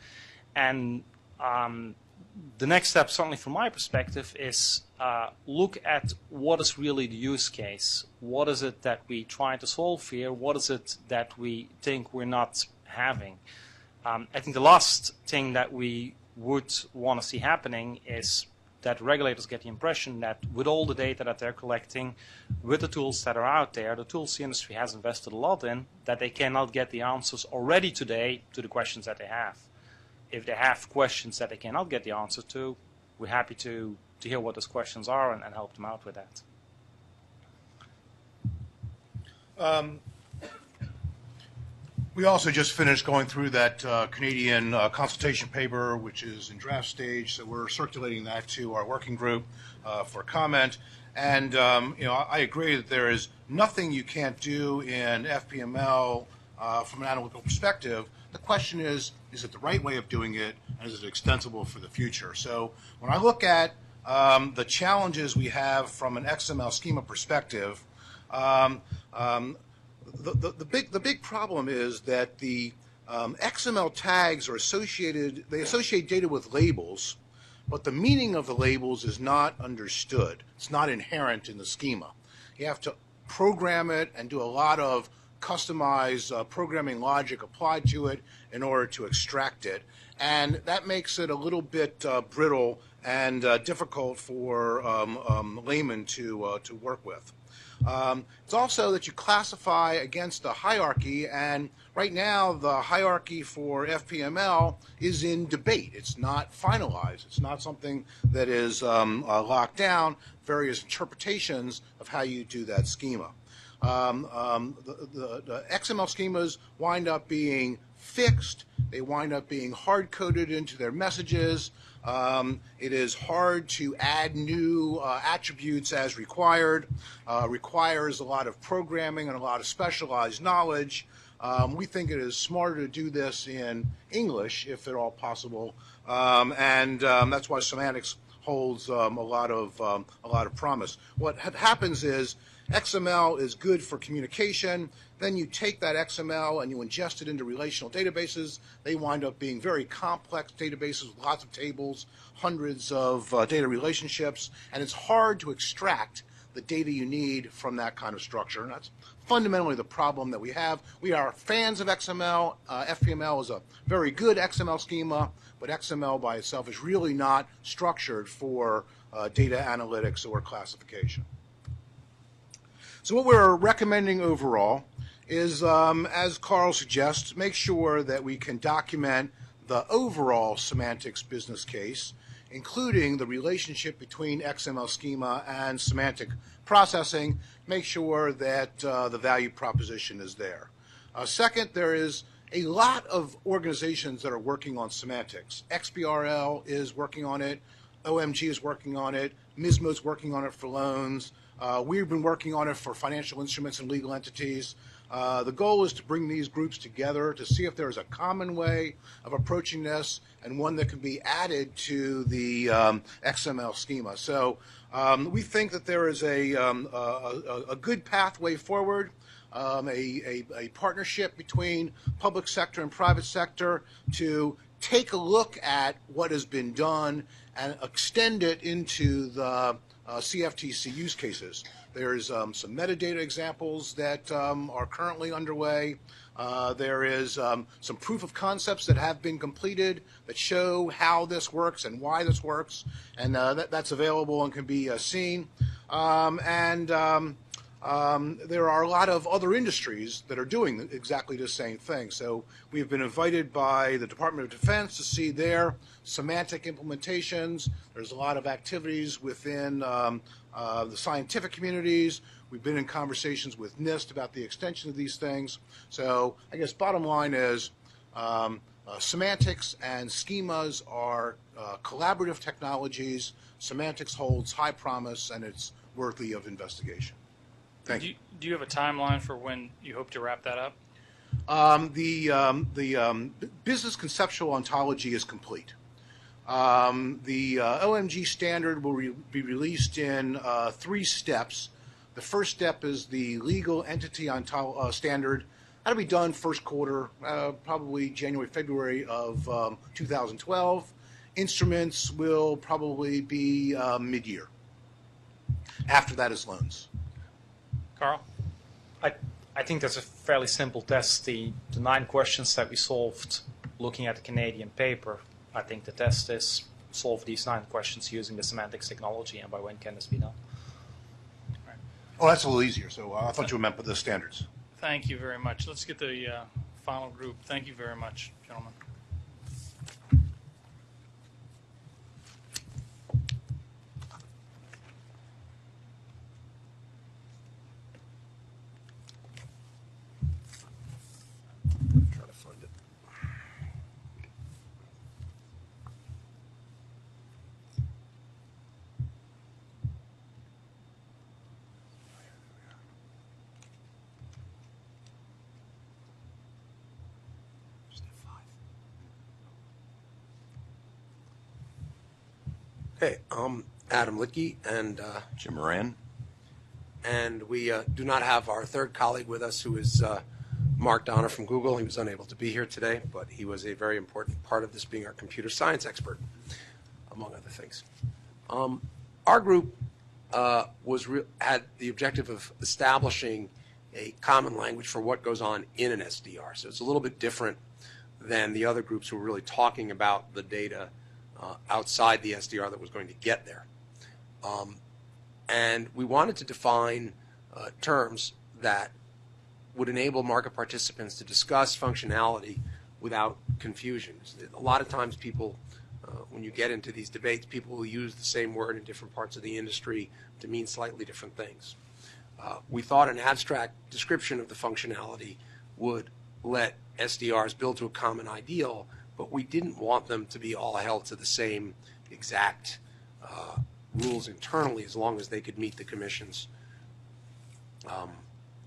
And the next step, certainly from my perspective, is look at what is really the use case. What is it that we try to solve here? What is it that we think we're not having? I think the last thing that we would want to see happening is that regulators get the impression that with all the data that they're collecting, with the tools that are out there, the tools the industry has invested a lot in, that they cannot get the answers already today to the questions that they have. If they have questions that they cannot get the answer to, we're happy to hear what those questions are and help them out with that. We also just finished going through that Canadian consultation paper, which is in draft stage, so we're circulating that to our working group for comment. And I agree that there is nothing you can't do in FPML from an analytical perspective. The question is it the right way of doing it, and is it extensible for the future? So when I look at the challenges we have from an XML schema perspective, the big problem is that the XML tags are they associate data with labels, but the meaning of the labels is not understood. It's not inherent in the schema. You have to program it and do a lot of customized programming logic applied to it in order to extract it. And that makes it a little bit brittle and difficult for laymen to work with. It's also that you classify against a hierarchy, and right now the hierarchy for FPML is in debate. It's not finalized. It's not something that is locked down, various interpretations of how you do that schema. The XML schemas wind up being fixed. They wind up being hard-coded into their messages. It is hard to add new attributes as required. Requires a lot of programming and a lot of specialized knowledge. We think it is smarter to do this in English, if at all possible, and that's why semantics holds a lot of promise. What happens is XML is good for communication. Then you take that XML and you ingest it into relational databases. They wind up being very complex databases with lots of tables, hundreds of data relationships, and it's hard to extract the data you need from that kind of structure. And that's fundamentally the problem that we have. We are fans of XML. FPML is a very good XML schema, but XML by itself is really not structured for data analytics or classification. So what we're recommending overall is, as Carl suggests, make sure that we can document the overall semantics business case, including the relationship between XML schema and semantic processing, make sure that the value proposition is there. Second, there is a lot of organizations that are working on semantics. XBRL is working on it, OMG is working on it, MISMO is working on it for loans. We've been working on it for financial instruments and legal entities. The goal is to bring these groups together to see if there is a common way of approaching this and one that can be added to the XML schema. So we think that there is a good pathway forward, a partnership between public sector and private sector to take a look at what has been done and extend it into the CFTC use cases. There's some metadata examples that are currently underway. There is some proof of concepts that have been completed that show how this works and why this works, and that's available and can be seen. There are a lot of other industries that are doing exactly the same thing. So we've been invited by the Department of Defense to see their semantic implementations. There's a lot of activities within the scientific communities. We've been in conversations with NIST about the extension of these things. So I guess bottom line is semantics and schemas are collaborative technologies. Semantics holds high promise, and it's worthy of investigation. Thank you. Do you have a timeline for when you hope to wrap that up? The business conceptual ontology is complete. The OMG standard will be released in 3 steps. The first step is the legal entity standard. That'll be done first quarter, probably January, February of 2012. Instruments will probably be mid-year. After that is loans. Carl? I think that's a fairly simple test. The 9 questions that we solved looking at the Canadian paper, I think the test is solve these 9 questions using the semantics technology, and by when can this be done? Right. Oh, that's a little easier. So I thought you meant the standards. Thank you very much. Let's get the final group. Thank you very much, gentlemen. Try to find it. Hey, I'm Adam Litke and Jim Moran. And we do not have our third colleague with us, who is Mark Donner from Google. He was unable to be here today, but he was a very important part of this, being our computer science expert, among other things. Our group had the objective of establishing a common language for what goes on in an SDR. So it's a little bit different than the other groups who were really talking about the data outside the SDR that was going to get there. And we wanted to define terms that would enable market participants to discuss functionality without confusion. A lot of times people, when you get into these debates, people will use the same word in different parts of the industry to mean slightly different things. We thought an abstract description of the functionality would let SDRs build to a common ideal, but we didn't want them to be all held to the same exact rules internally, as long as they could meet the Commission's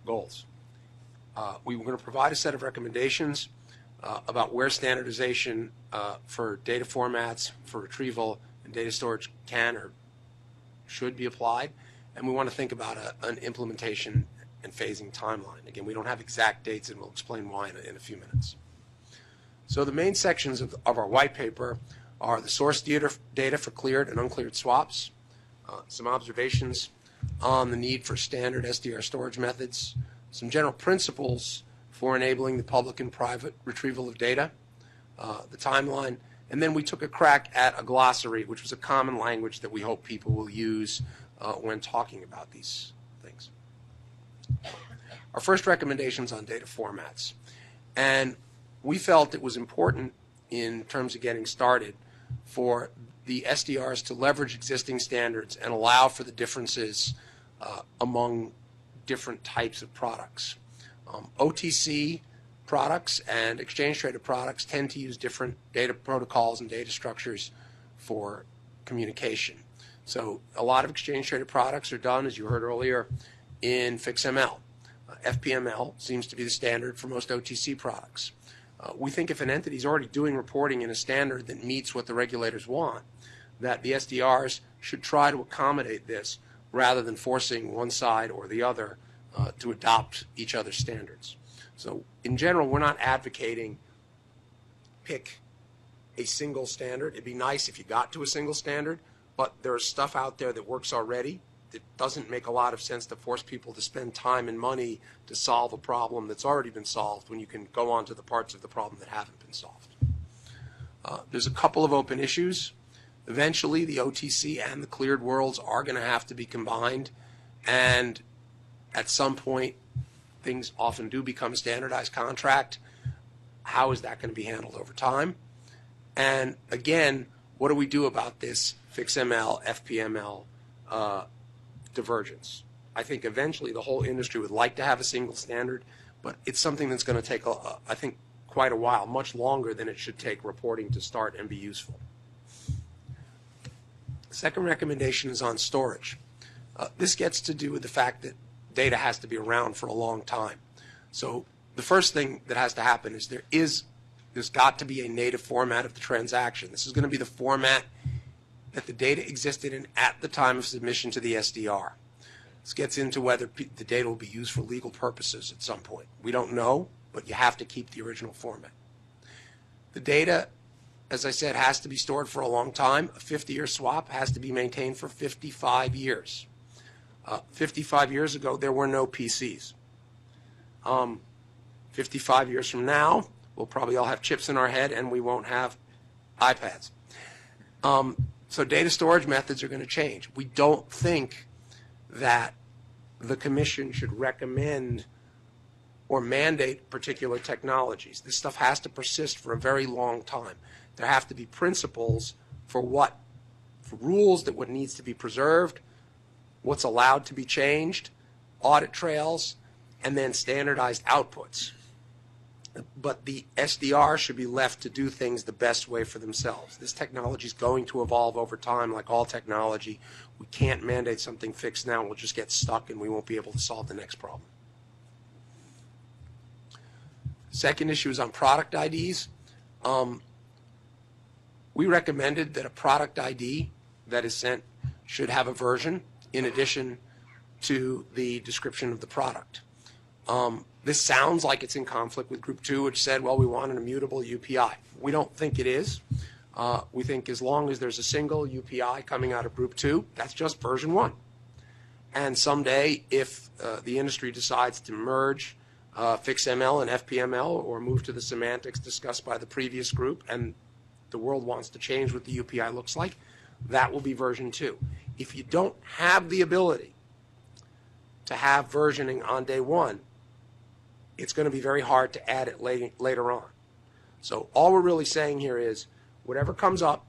goals. We were going to provide a set of recommendations about where standardization for data formats, for retrieval, and data storage can or should be applied, and we want to think about an implementation and phasing timeline. Again, we don't have exact dates, and we'll explain why in a few minutes. So the main sections of our white paper are the source data for cleared and uncleared swaps, some observations on the need for standard SDR storage methods, some general principles for enabling the public and private retrieval of data, the timeline, and then we took a crack at a glossary, which was a common language that we hope people will use when talking about these things. Our first recommendations on data formats. And we felt it was important in terms of getting started for the SDRs to leverage existing standards and allow for the differences among different types of products. OTC products and exchange-traded products tend to use different data protocols and data structures for communication. So a lot of exchange-traded products are done, as you heard earlier, in FixML. FPML seems to be the standard for most OTC products. We think if an entity is already doing reporting in a standard that meets what the regulators want, that the SDRs should try to accommodate this rather than forcing one side or the other to adopt each other's standards. So in general, we're not advocating pick a single standard. It'd be nice if you got to a single standard, but there's stuff out there that works already. It doesn't make a lot of sense to force people to spend time and money to solve a problem that's already been solved when you can go on to the parts of the problem that haven't been solved. There's a couple of open issues. Eventually, the OTC and the cleared worlds are going to have to be combined, and at some point, things often do become a standardized contract. How is that going to be handled over time? And again, what do we do about this FixML, FPML divergence? I think eventually the whole industry would like to have a single standard, but it's something that's going to take, I think, quite a while, much longer than it should take reporting to start and be useful. The second recommendation is on storage. This gets to do with the fact that data has to be around for a long time. So the first thing that has to happen is there's got to be a native format of the transaction. This is going to be the format that the data existed in at the time of submission to the SDR. This gets into whether the data will be used for legal purposes at some point. We don't know, but you have to keep the original format. The data, as I said, has to be stored for a long time. A 50-year swap has to be maintained for 55 years. 55 years ago, there were no PCs. 55 years from now, we'll probably all have chips in our head and we won't have iPads. So data storage methods are going to change. We don't think that the Commission should recommend or mandate particular technologies. This stuff has to persist for a very long time. There have to be principles for rules that what needs to be preserved, what's allowed to be changed, audit trails, and then standardized outputs. But the SDR should be left to do things the best way for themselves. This technology is going to evolve over time like all technology. We can't mandate something fixed now. We'll just get stuck and we won't be able to solve the next problem. Second issue is on product IDs. We recommended that a product ID that is sent should have a version in addition to the description of the product. This sounds like it's in conflict with Group 2, which said, well, we want an immutable UPI. We don't think it is. We think as long as there's a single UPI coming out of Group 2, that's just version 1. And someday, if the industry decides to merge FixML and FPML or move to the semantics discussed by the previous group, and the world wants to change what the UPI looks like, that will be version 2. If you don't have the ability to have versioning on day 1, it's going to be very hard to add it later on. So all we're really saying here is whatever comes up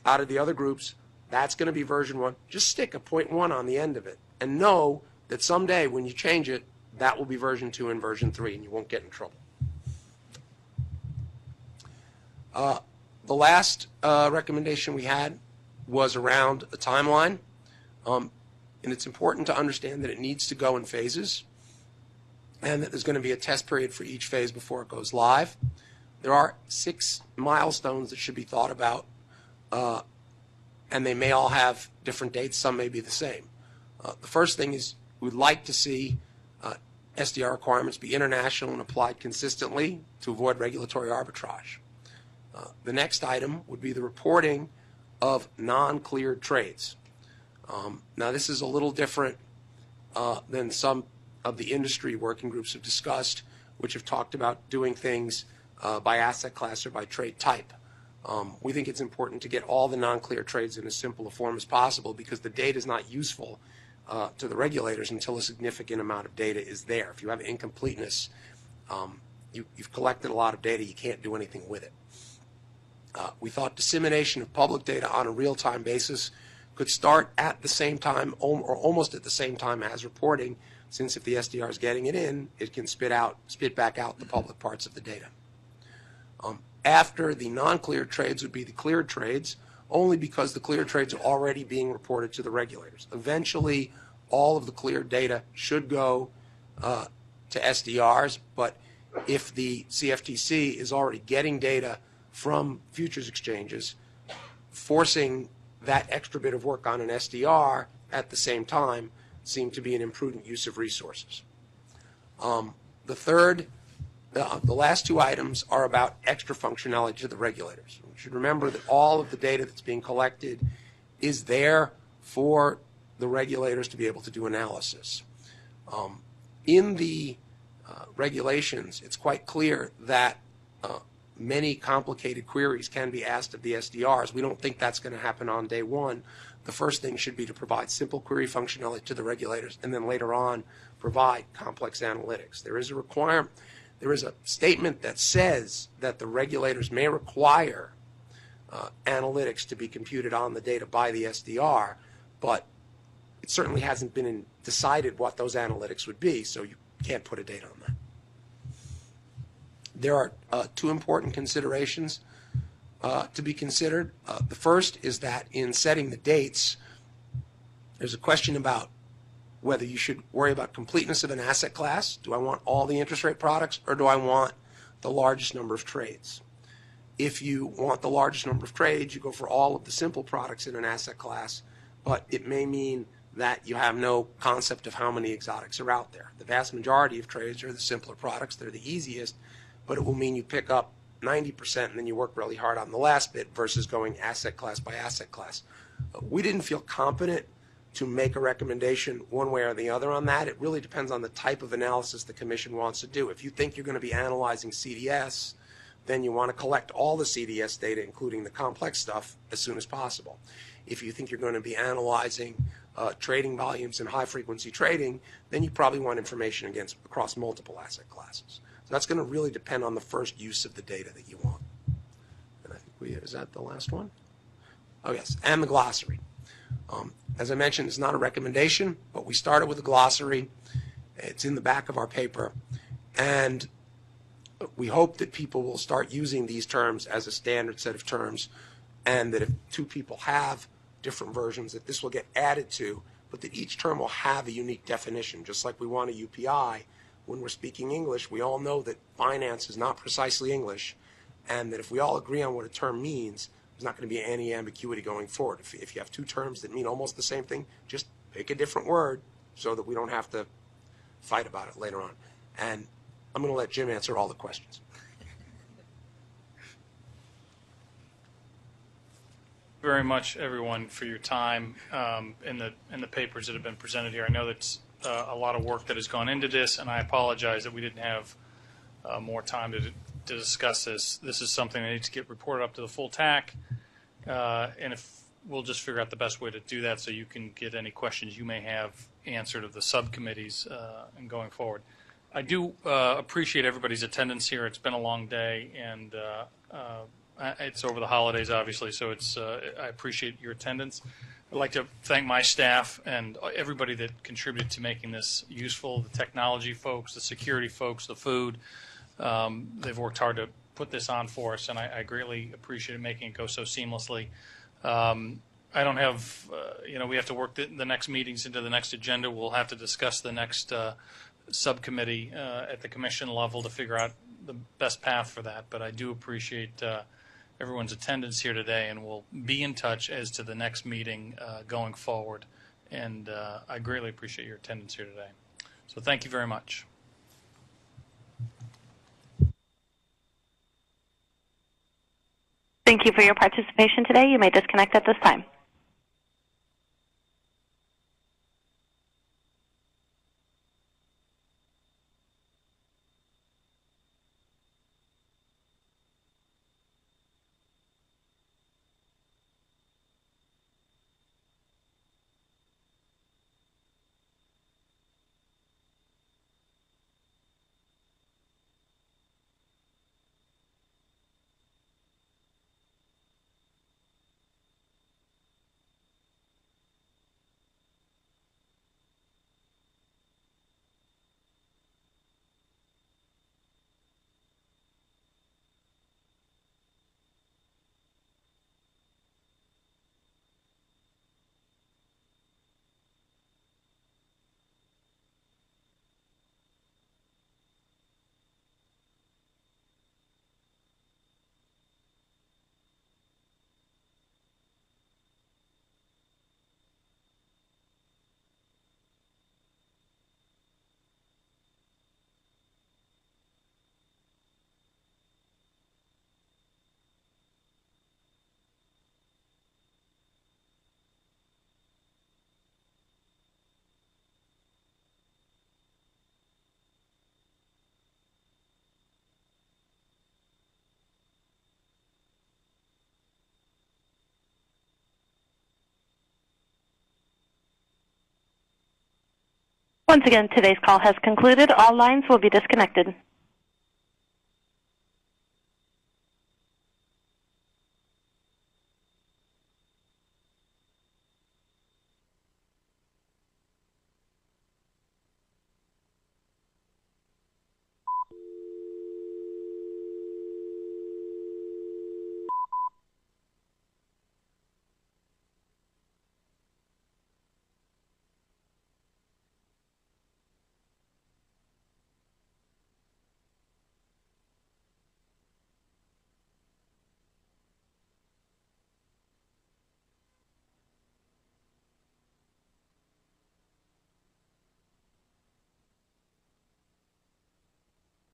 out of the other groups, that's going to be version 1. Just stick a 0.1 on the end of it and know that someday when you change it, that will be version 2 and version 3 and you won't get in trouble. The last recommendation we had was around a timeline. And it's important to understand that it needs to go in phases and that there's going to be a test period for each phase before it goes live. There are 6 milestones that should be thought about, and they may all have different dates. Some may be the same. The first thing is we'd like to see SDR requirements be international and applied consistently to avoid regulatory arbitrage. The next item would be the reporting of non-cleared trades. Now, this is a little different than some of the industry working groups have discussed, which have talked about doing things by asset class or by trade type. We think it's important to get all the non-clear trades in as simple a form as possible because the data is not useful to the regulators until a significant amount of data is there. If you have incompleteness, you've collected a lot of data, you can't do anything with it. We thought dissemination of public data on a real-time basis could start at the same time or almost at the same time as reporting, since if the SDR is getting it in, it can spit back out the public parts of the data. After the non-cleared trades would be the cleared trades, only because the cleared trades are already being reported to the regulators. Eventually, all of the cleared data should go to SDRs, but if the CFTC is already getting data from futures exchanges, forcing that extra bit of work on an SDR at the same time seemed to be an imprudent use of resources. The last two items are about extra functionality to the regulators. We should remember that all of the data that's being collected is there for the regulators to be able to do analysis. In the regulations, it's quite clear that many complicated queries can be asked of the SDRs. We don't think that's going to happen on day one. The first thing should be to provide simple query functionality to the regulators and then later on provide complex analytics. There is a requirement, there is a statement that says that the regulators may require analytics to be computed on the data by the SDR, but it certainly hasn't been decided what those analytics would be, so you can't put a date on that. There are two important considerations to be considered. The first is that in setting the dates, there's a question about whether you should worry about completeness of an asset class. Do I want all the interest rate products, or do I want the largest number of trades? If you want the largest number of trades, you go for all of the simple products in an asset class, but it may mean that you have no concept of how many exotics are out there. The vast majority of trades are the simpler products. They're the easiest, but it will mean you pick up 90% and then you work really hard on the last bit versus going asset class by asset class. We didn't feel competent to make a recommendation one way or the other on that. It really depends on the type of analysis the Commission wants to do. If you think you're going to be analyzing CDS, then you want to collect all the CDS data, including the complex stuff, as soon as possible. If you think you're going to be analyzing trading volumes and high-frequency trading, then you probably want information across multiple asset classes. So that's going to really depend on the first use of the data that you want. And I think is that the last one? Oh, yes, and the glossary. As I mentioned, it's not a recommendation, but we started with a glossary. It's in the back of our paper. And we hope that people will start using these terms as a standard set of terms, and that if two people have different versions, that this will get added to, but that each term will have a unique definition. Just like we want a UPI, when we're speaking English, we all know that finance is not precisely English, and that if we all agree on what a term means, there's not going to be any ambiguity going forward. If you have two terms that mean almost the same thing, just pick a different word so that we don't have to fight about it later on. And I'm going to let Jim answer all the questions. Very much, everyone, for your time in the papers that have been presented here. I know that's a lot of work that has gone into this, and I apologize that we didn't have more time to discuss this. This is something that needs to get reported up to the full TAC, and if we'll just figure out the best way to do that so you can get any questions you may have answered of the subcommittees and going forward. I do appreciate everybody's attendance here. It's been a long day, and it's over the holidays, obviously, so it's I appreciate your attendance. I'd like to thank my staff and everybody that contributed to making this useful, the technology folks, the security folks, the food. They've worked hard to put this on for us, and I greatly appreciate making it go so seamlessly. I don't have, we have to work the next meetings into the next agenda. We'll have to discuss the next subcommittee at the commission level to figure out the best path for that, but I do appreciate everyone's attendance here today, and we'll be in touch as to the next meeting going forward. And I greatly appreciate your attendance here today. So thank you very much. Thank you for your participation today. You may disconnect at this time. Once again, today's call has concluded. All lines will be disconnected.